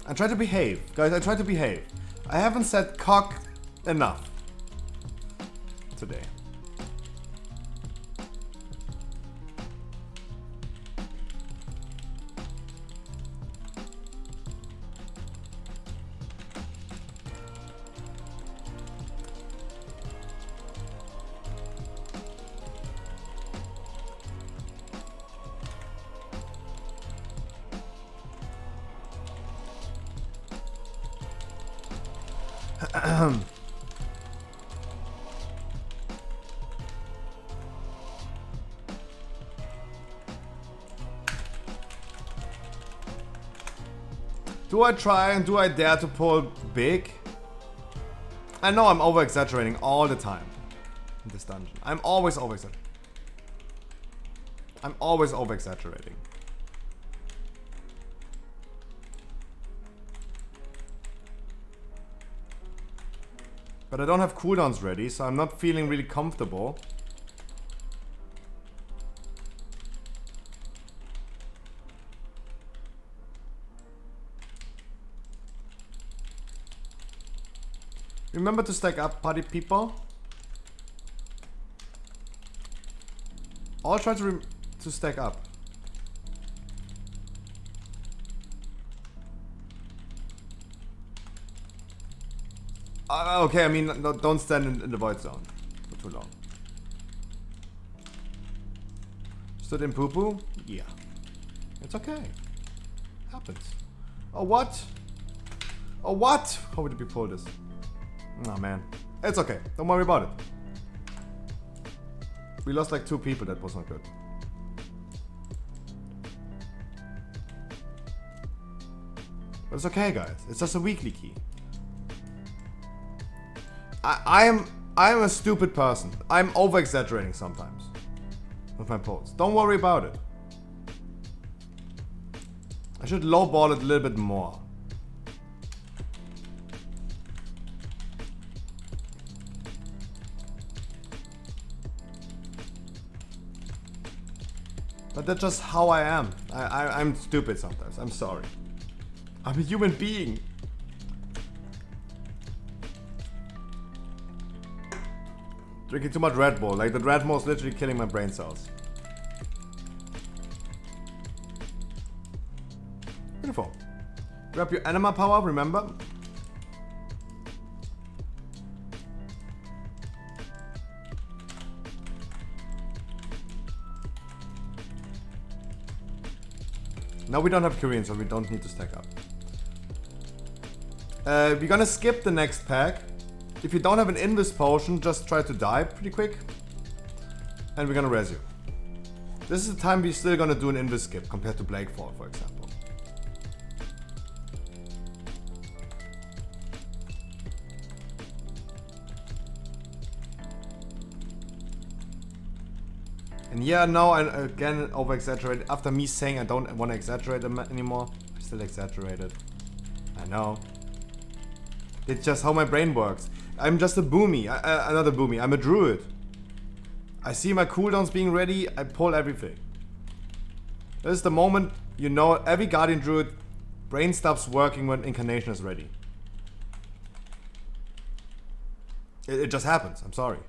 I try to behave. Guys, I try to behave. I haven't said cock enough today. Do I try and do I dare to pull big? I know I'm over-exaggerating all the time in this dungeon. I'm always over-exaggerating. I'm always over-exaggerating. But I don't have cooldowns ready, so I'm not feeling really comfortable. Remember to stack up, party people. I'll try to stack up. Okay, I mean, no, don't stand in the void zone for too long. Stood in poo-poo? Yeah. It's okay. Happens. Oh, what? Oh, what? How did we pull this? Oh, man. It's okay. Don't worry about it. We lost like 2 people. That was not good. But it's okay, guys. It's just a weekly key. I am a stupid person. I'm over-exaggerating sometimes with my pulls. Don't worry about it. I should lowball it a little bit more. But that's just how I am. I'm stupid sometimes. I'm sorry. I'm a human being. Drinking too much Red Bull. Like, the Red Bull is literally killing my brain cells. Beautiful. Grab your anima power, remember? Now we don't have Korean, so we don't need to stack up. We're gonna skip the next pack. If you don't have an Invis potion, just try to die pretty quick. And we're gonna res you. This is the time we're still gonna do an Invis skip compared to Blakefall, for example. And yeah, now I again over-exaggerated. After me saying I don't want to exaggerate anymore, I still exaggerated. I know. It's just how my brain works. I'm just a boomy. Not a boomy. I'm a druid. I see my cooldowns being ready. I pull everything. This is the moment, you know, every guardian druid brain stops working when incarnation is ready. It just happens. I'm sorry.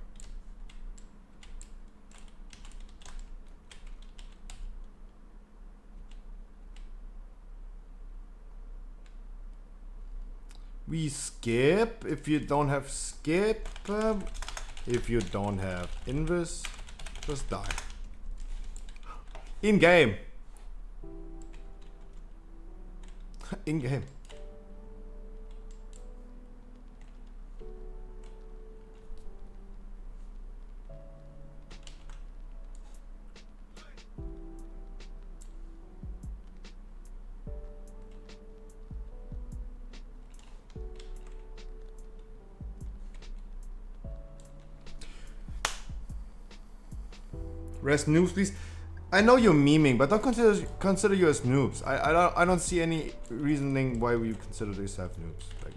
We skip. If you don't have skip, if you don't have Invis, just die. In game. In game. Rest noobs, please. I know you're memeing, but don't consider you as noobs. I don't see any reasoning why you consider yourself noobs. Like,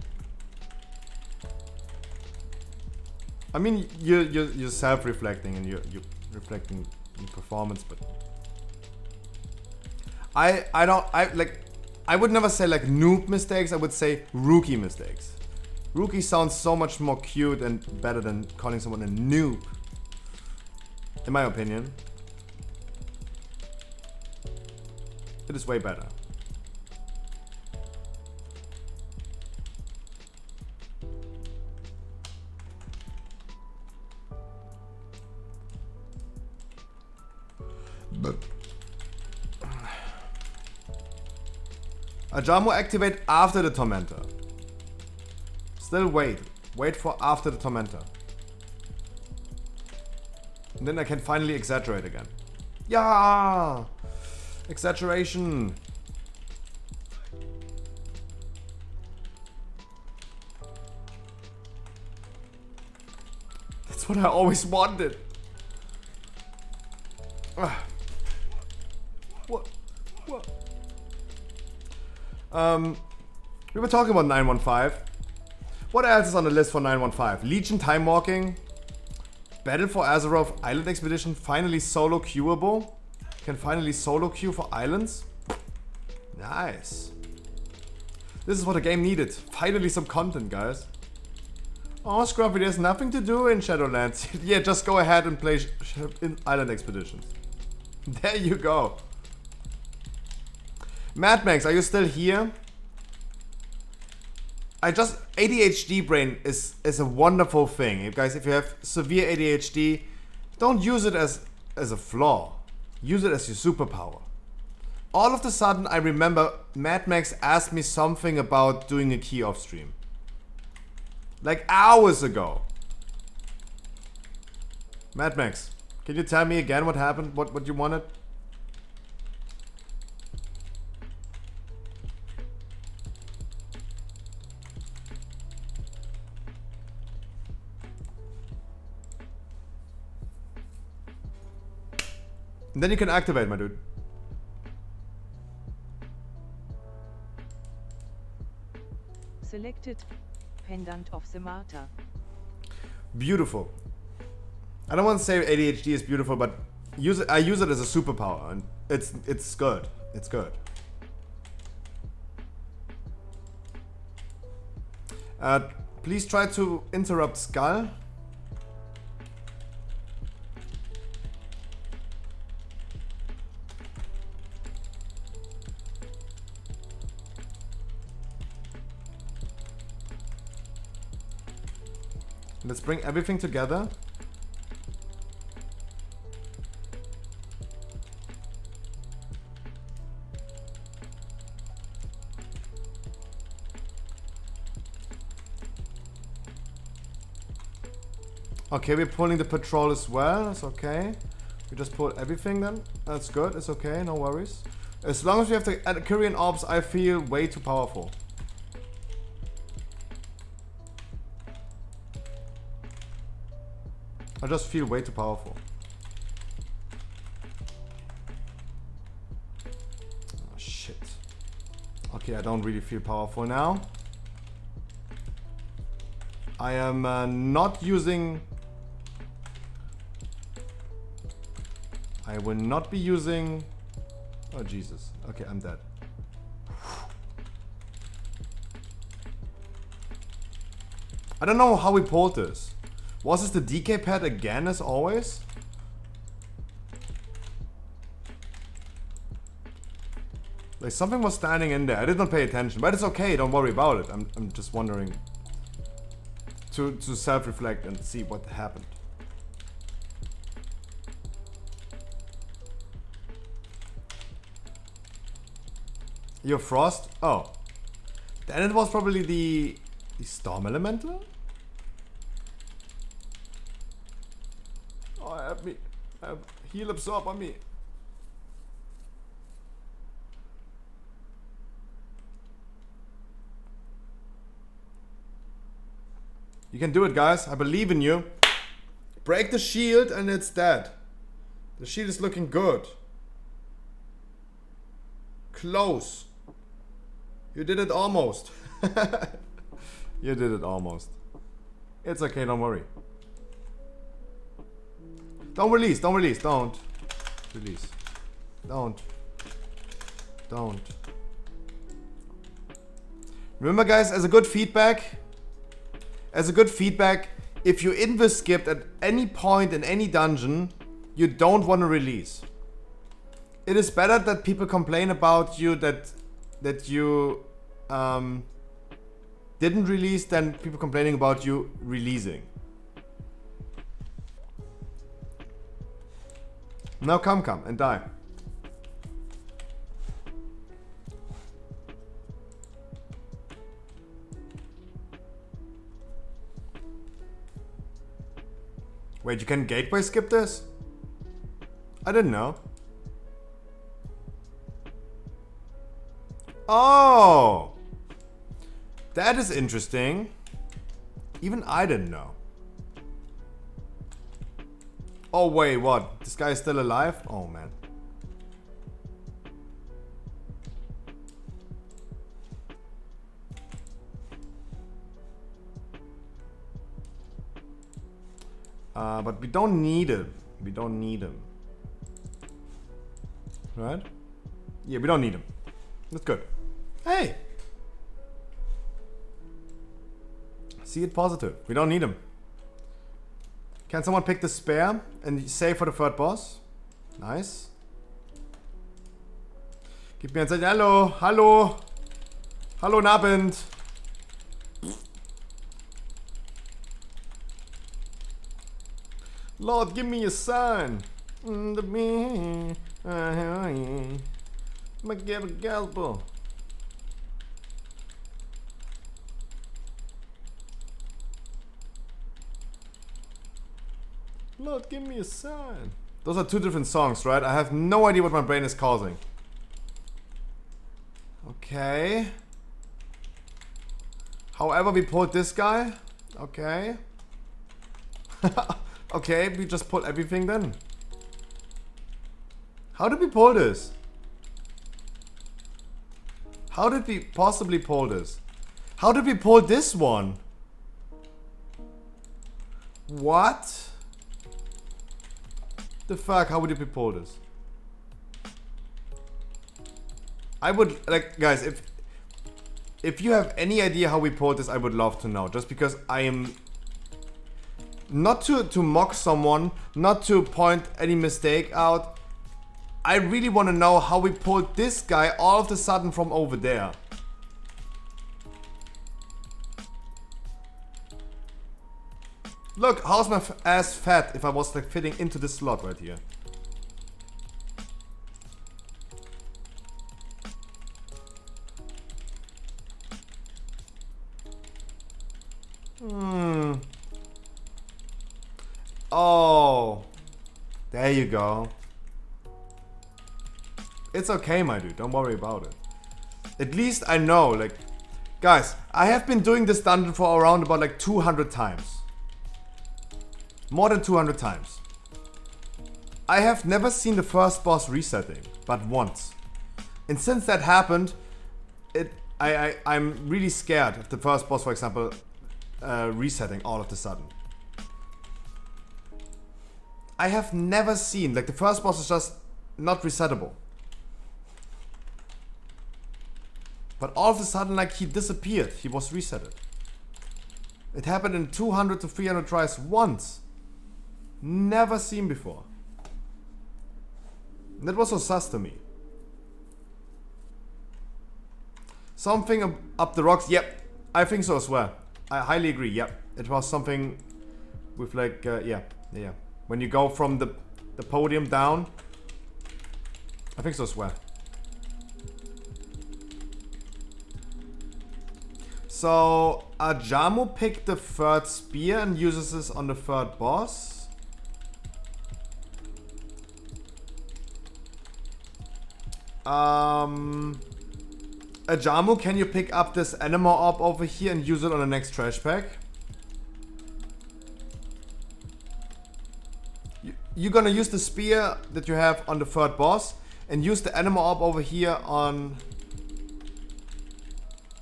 I mean, you're self-reflecting and you're reflecting your performance, but I would never say like noob mistakes. I would say rookie mistakes. Rookie sounds so much more cute and better than calling someone a noob. In my opinion. It is way better. But Ajamo activate after the Tormentor. Still wait. Wait for after the Tormentor. And then I can finally exaggerate again. Yeah! Exaggeration! That's what I always wanted. What? We were talking about 915. What else is on the list for 915? Legion Time Walking. Battle for Azeroth Island Expedition. Finally solo queuable. Can finally solo queue for islands. Nice. This is what the game needed. Finally some content, guys. Oh, Scruffy, there's nothing to do in Shadowlands. Yeah, just go ahead and play in Island Expeditions. There you go. Mad Max, are you still here? ADHD brain is a wonderful thing. You guys, if you have severe ADHD, don't use it as a flaw. Use it as your superpower. All of a sudden, I remember Mad Max asked me something about doing a key off stream. Like hours ago. Mad Max, can you tell me again what happened? What you wanted? And then you can activate, my dude. Selected. Pendant of the Martyr. Beautiful. I don't want to say ADHD is beautiful, but I use it as a superpower, and it's good. It's good. Please try to interrupt Skull. Let's bring everything together. Okay, we're pulling the patrol as well. That's okay. We just pull everything then. That's good. It's okay. No worries. As long as we have the Korean orbs, I feel way too powerful. I just feel way too powerful. Oh, shit. Okay, I don't really feel powerful now. I am not using... I will not be using... Oh, Jesus. Okay, I'm dead. I don't know how we pulled this. Was this the DK pad again as always? Like something was standing in there. I did not pay attention, but it's okay. Don't worry about it. I'm just wondering to self-reflect and see what happened. Your Frost? Oh, Then it was probably the Storm Elemental? Oh, help me. Heal absorb on me. You can do it, guys. I believe in you. Break the shield and it's dead. The shield is looking good. Close. You did it almost. You did it almost. It's okay, don't worry. Don't release, don't release, don't. Release. Don't. Don't. Remember, guys, as a good feedback, if you invis skipped at any point in any dungeon, you don't want to release. It is better that people complain about you that you didn't release than people complaining about you releasing. Now come and die. Wait, you can gateway skip this? I didn't know. Oh! That is interesting. Even I didn't know. Oh wait, what? This guy is still alive? Oh man. But we don't need him. We don't need him. Right? Yeah, we don't need him. That's good. Hey! See it positive. We don't need him. Can someone pick the spare and save for the third boss? Nice. Gib mir ein Zeichen. Hallo, hallo. Hallo, guten Abend. Lord, give me a sign. The me. Galbo. Lord, give me a sign. Those are two different songs, right? I have no idea what my brain is causing. Okay. However, we pulled this guy. Okay. Okay, we just pulled everything then. How did we pull this? How did we possibly pull this? How did we pull this one? What? The fuck? How would we pull this? I would like, guys, if you have any idea how we pulled this, I would love to know. Just because I am not to mock someone, not to point any mistake out. I really want to know how we pulled this guy all of a sudden from over there. Look, how's my ass fat if I was like fitting into this slot right here? Oh, there you go. It's okay, my dude. Don't worry about it. At least I know, like, guys, I have been doing this dungeon for around about like 200 times. More than 200 times. I have never seen the first boss resetting, but once. And since that happened, I'm really scared of the first boss, for example, resetting all of a sudden. I have never seen, like, the first boss is just not resettable. But all of a sudden, like, he disappeared. He was resetted. It happened in 200 to 300 tries once. Never seen before. And that was so sus to me. Something up the rocks. Yep, I think so as well. I highly agree. Yep, it was something with like yeah. When you go from the podium down, I think so as well. So Ajamu picked the third spear and uses this on the third boss. Ajamu, can you pick up this animal orb over here and use it on the next trash pack? You're gonna use the spear that you have on the third boss and use the animal orb over here on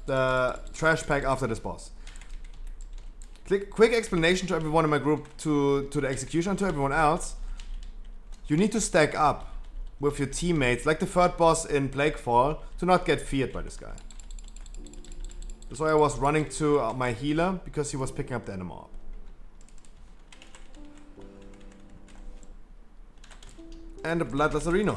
the trash pack after this boss. Quick explanation to everyone in my group, to the execution, to everyone else. You need to stack up with your teammates, like the third boss in Plaguefall, to not get feared by this guy. That's why I was running to my healer, because he was picking up the animal orb. And the Bloodless Arena.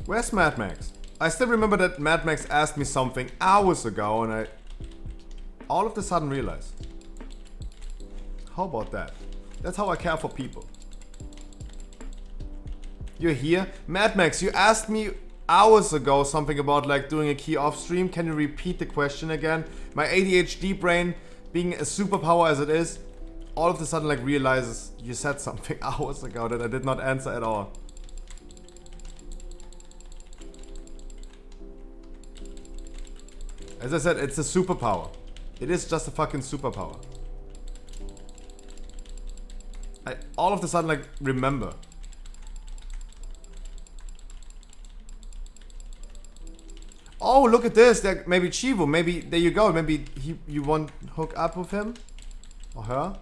Where's Mad Max? I still remember that Mad Max asked me something hours ago and I all of a sudden realized. How about that? That's how I care for people. You're here? Mad Max, you asked me hours ago something about like doing a key off stream. Can you repeat the question again? My ADHD brain, being a superpower as it is, all of a sudden like realizes you said something hours ago that I did not answer at all. As I said, it's a superpower. It is just a fucking superpower. I all of a sudden like remember. Oh, look at this. There, maybe Chivo. Maybe there you go. Maybe you want to hook up with him or her.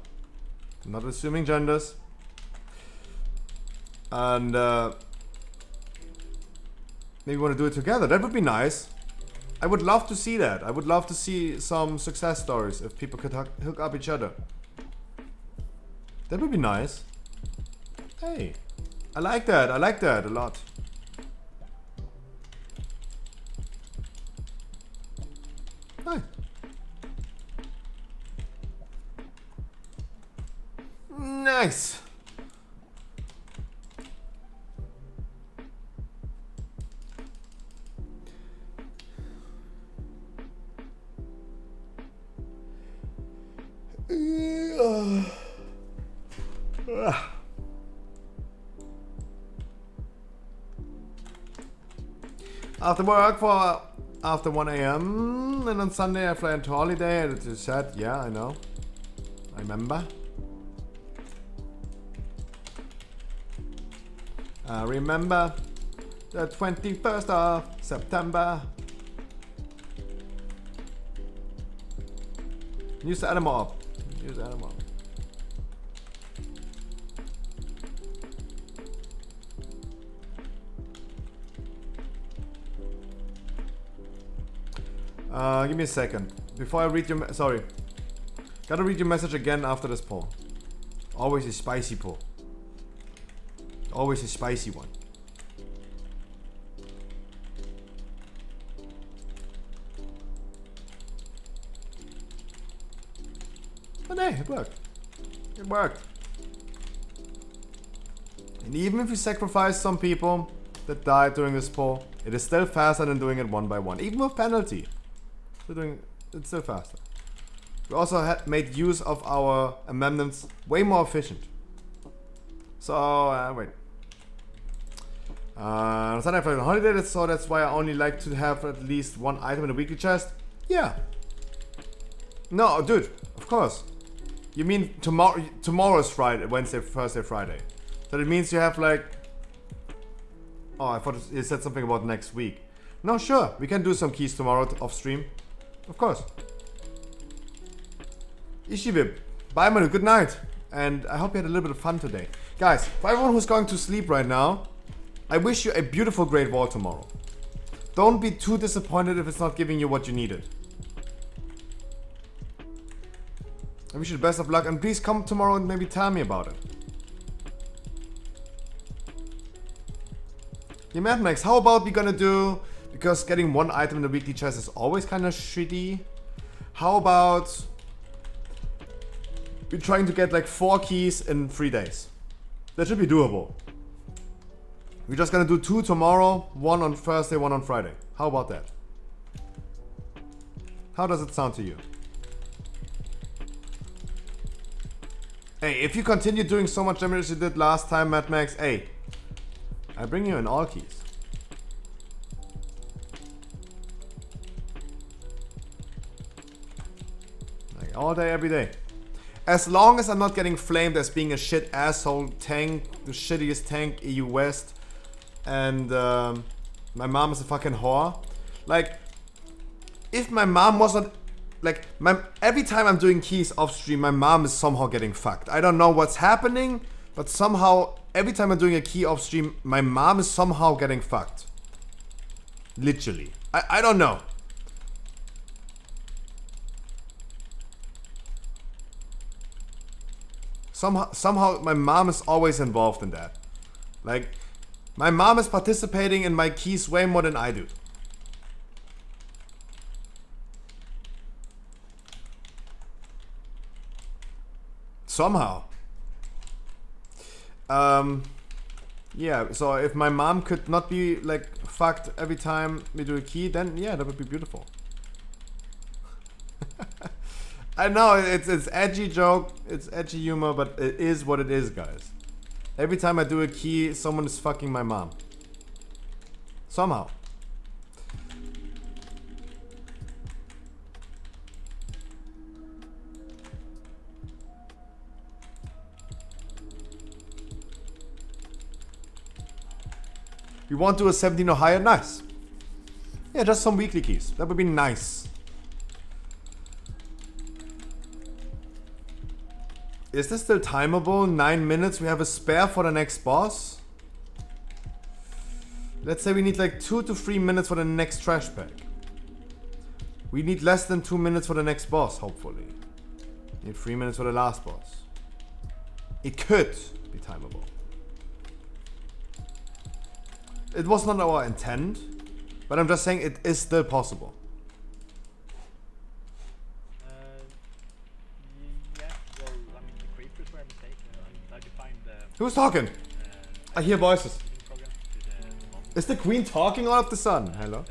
I'm not assuming genders. And maybe want to do it together. That would be nice. I would love to see that. I would love to see some success stories if people could hook up each other. That would be nice. Hey, I like that. I like that a lot. Hi. Nice. After work for after 1 AM and on Sunday I fly into holiday and it is sad. Yeah, I know. I remember. I remember the 21st of September. Use the animal up. Use the animal up. Give me a second. Before I read your sorry. Gotta read your message again after this poll. Always a spicy poll. Always a spicy one. But hey, it worked. It worked. And even if you sacrifice some people that died during this poll, it is still faster than doing it one by one. Even with penalty. It's still faster. We also made use of our amendments way more efficient. So, wait. Sunday I fly on holiday, so that's why I only like to have at least one item in the weekly chest. Yeah. No, dude, of course. You mean tomorrow's Friday, Wednesday, Thursday, Friday. So it means you have like... Oh, I thought you said something about next week. No, sure, we can do some keys tomorrow off stream. Of course. Ishibib, bye Manu, good night. And I hope you had a little bit of fun today. Guys, for everyone who's going to sleep right now, I wish you a beautiful Great Wall tomorrow. Don't be too disappointed if it's not giving you what you needed. I wish you the best of luck, and please come tomorrow and maybe tell me about it. Yeah, Mad Max, how about we gonna do, because getting one item in the weekly chest is always kind of shitty. How about we're trying to get like 4 keys in 3 days? That should be doable. We're just gonna do 2 tomorrow, 1 on Thursday, 1 on Friday. How about that? How does it sound to you? Hey, if you continue doing so much damage as you did last time, Mad Max, hey, I bring you in all keys. Like all day, every day. As long as I'm not getting flamed as being a shit asshole tank, the shittiest tank EU West, and my mom is a fucking whore. Like, if my mom wasn't, like, every time I'm doing keys off stream, my mom is somehow getting fucked. I don't know what's happening, but somehow, every time I'm doing a key off stream, my mom is somehow getting fucked. Literally. I don't know. Somehow my mom is always involved in that. Like, my mom is participating in my keys way more than I do. Somehow. Yeah, so if my mom could not be like fucked every time we do a key, then yeah, that would be beautiful. I know it's edgy joke, it's edgy humor, but it is what it is, guys. Every time I do a key, someone is fucking my mom. Somehow. We want to do a 17 or higher? Nice. Yeah, just some weekly keys. That would be nice. Is this still timeable? 9 minutes. We have a spare for the next boss. Let's say we need like 2 to 3 minutes for the next trash pack. We need less than 2 minutes for the next boss, hopefully. We need 3 minutes for the last boss. It could be timeable. It was not our intent, but I'm just saying it is still possible. Yeah, well, I mean, the creepers were a mistake. I defined Who's talking? I hear voices. Is the queen talking out of the sun? Hello?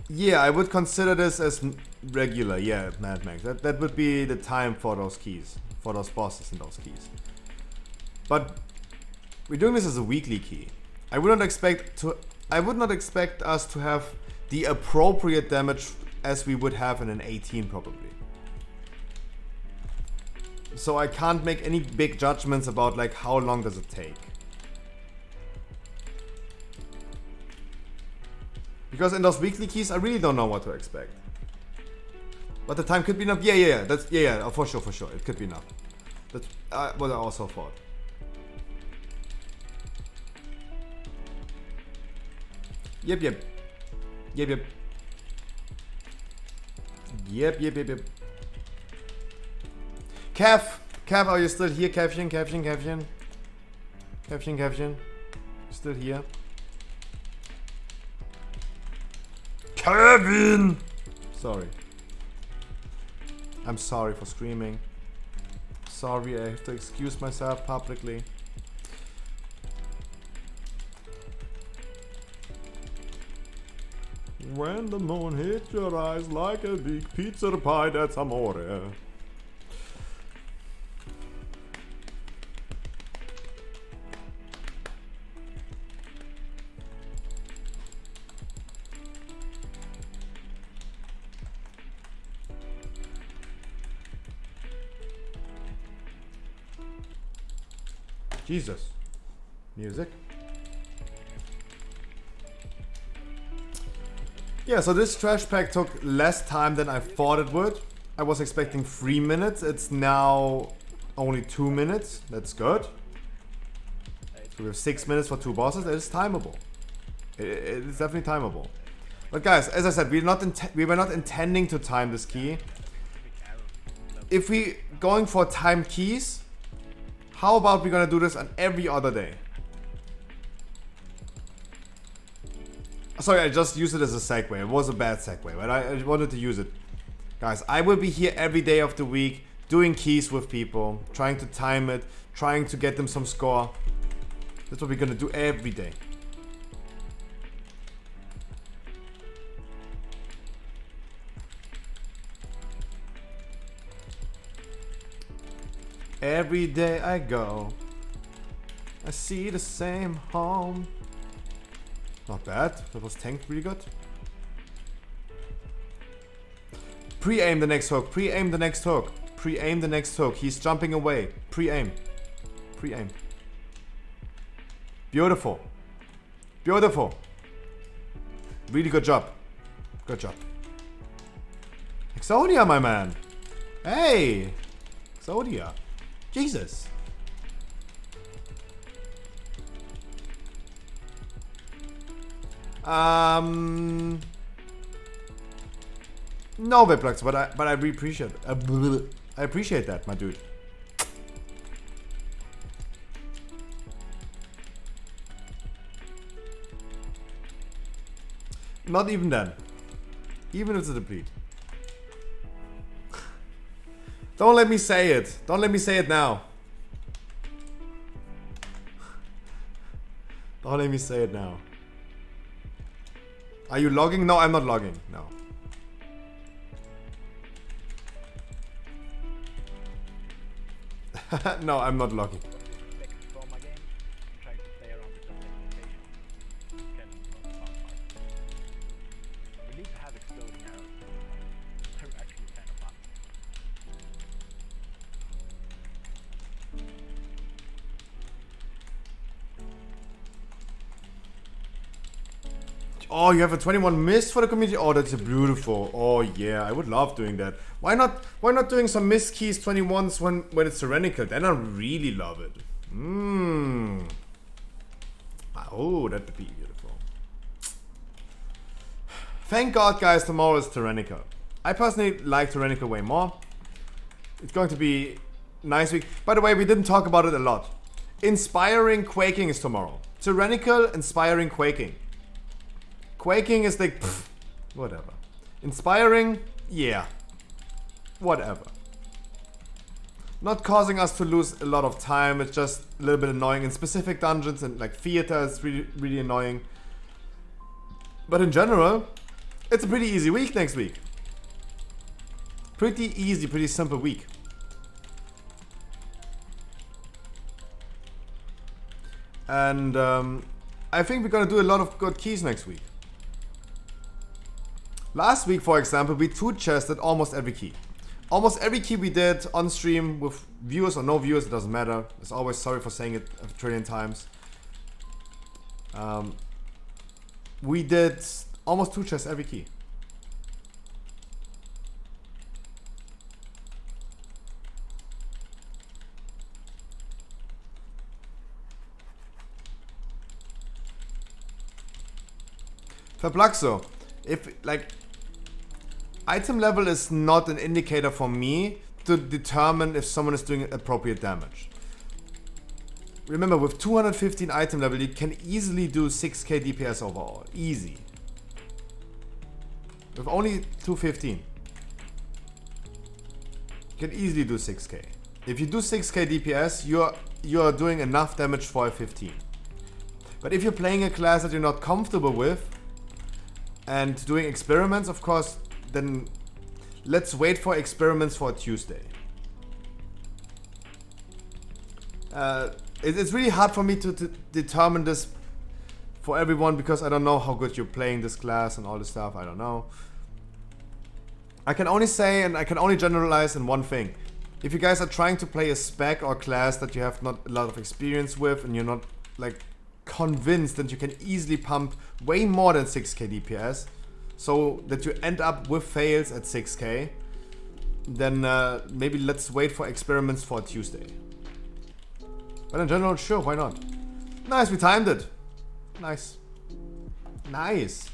Yeah, I would consider this as regular. Yeah, Mad Max. That would be the time for those keys, for those bosses and those keys. But we're doing this as a weekly key. I would not expect us to have the appropriate damage as we would have in an 18 probably. So I can't make any big judgments about like how long does it take. Because in those weekly keys, I really don't know what to expect. But the time could be enough. Yeah. That's for sure. It could be enough. That's what I also thought. Yep. Kev, are you still here? Kevin. Still here? Kevin! Sorry. I'm sorry for screaming. Sorry, I have to excuse myself publicly. When the moon hits your eyes like a big pizza pie, that's amore. Jesus. Music. Yeah, so this trash pack took less time than I thought it would. I was expecting 3 minutes. It's now only 2 minutes. That's good. So we have 6 minutes for 2 bosses. That is timeable. It is definitely timeable. But guys, as I said, we were not intending to time this key. If we going for timed keys, how about we're gonna do this on every other day? Sorry, I just used it as a segue. It was a bad segue, but I wanted to use it. Guys, I will be here every day of the week doing keys with people, trying to time it, trying to get them some score. That's what we're gonna do every day. Every day I go, I see the same home. Not bad. That was tanked really good. Pre-aim the next hook. Pre-aim the next hook. Pre-aim the next hook. He's jumping away. Pre-aim. Pre-aim. Beautiful. Beautiful. Really good job. Good job. Exodia, my man. Hey. Exodia. Jesus. No Viplex, but I really appreciate I appreciate that, my dude. Not even then. Even if it's a deplete. Don't let me say it. Don't let me say it now. Don't let me say it now. Are you logging? No, I'm not logging. No. No, I'm not logging. Oh, you have a 21 mist for the community? Oh, that's beautiful. Oh yeah, I would love doing that. Why not doing some mist keys 21s when it's tyrannical? Then I really love it. Oh, that'd be beautiful. Thank God, guys, tomorrow is tyrannical. I personally like tyrannical way more. It's going to be a nice week. By the way, we didn't talk about it a lot. Inspiring Quaking is tomorrow. Tyrannical, Inspiring Quaking. Quaking is like, pff, whatever. Inspiring, yeah. Whatever. Not causing us to lose a lot of time, it's just a little bit annoying in specific dungeons and like theater is really, really annoying. But in general, it's a pretty easy week next week. Pretty easy, pretty simple week. And I think we're gonna do a lot of good keys next week. Last week, for example, we two-chested almost every key. Almost every key we did on stream with viewers or no viewers, it doesn't matter. As always, sorry for saying it a trillion times. We did almost two-chest every key. Fablaxo, if like item level is not an indicator for me to determine if someone is doing appropriate damage. Remember, with 215 item level, you can easily do 6k DPS overall. Easy. With only 215. You can easily do 6k. If you do 6k DPS, you're doing enough damage for a 15. But if you're playing a class that you're not comfortable with, and doing experiments, of course, then let's wait for experiments for Tuesday. It's really hard for me to determine this for everyone because I don't know how good you're playing this class and all this stuff. I don't know. I can only say and I can only generalize in one thing. If you guys are trying to play a spec or class that you have not a lot of experience with and you're not like convinced that you can easily pump way more than 6k DPS so that you end up with fails at 6k, then maybe let's wait for experiments for Tuesday. But in general, sure, why not? Nice, we timed it. Nice. Nice.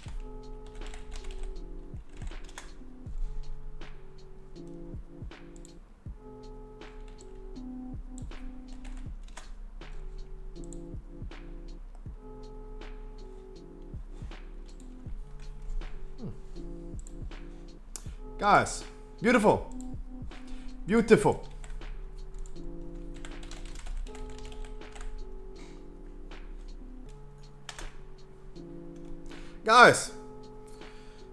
Guys, beautiful. Beautiful. Guys,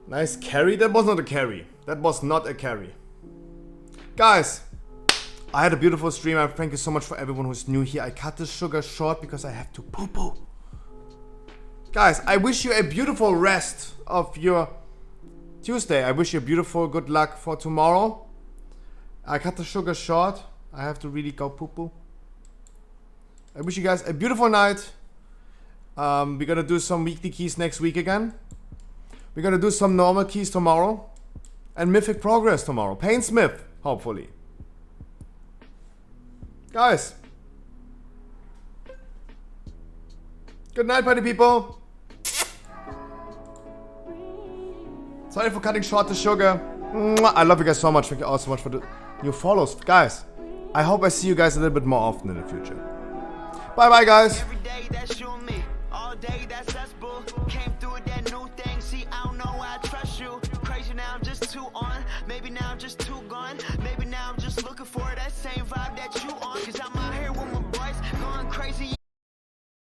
nice carry. That was not a carry. That was not a carry. Guys, I had a beautiful stream. Thank you so much for everyone who's new here. I cut the sugar short because I have to poo-poo. Guys, I wish you a beautiful rest of your Tuesday. I wish you beautiful good luck for tomorrow. I cut the sugar short. I have to really go poo-poo. I wish you guys a beautiful night. We're gonna do some weekly keys next week again. We're gonna do some normal keys tomorrow. And Mythic Progress tomorrow. Painsmith, hopefully. Guys. Good night, party people. Sorry for cutting short the sugar. I love you guys so much. Thank you all so much for the new follows. Guys, I hope I see you guys a little bit more often in the future. Bye-bye, guys. Every day, that's you and me. All day, that's us, boo. Came through with that new thing. See, I don't know why I trust you. Crazy now, I'm just too on. Maybe now I'm just too gone.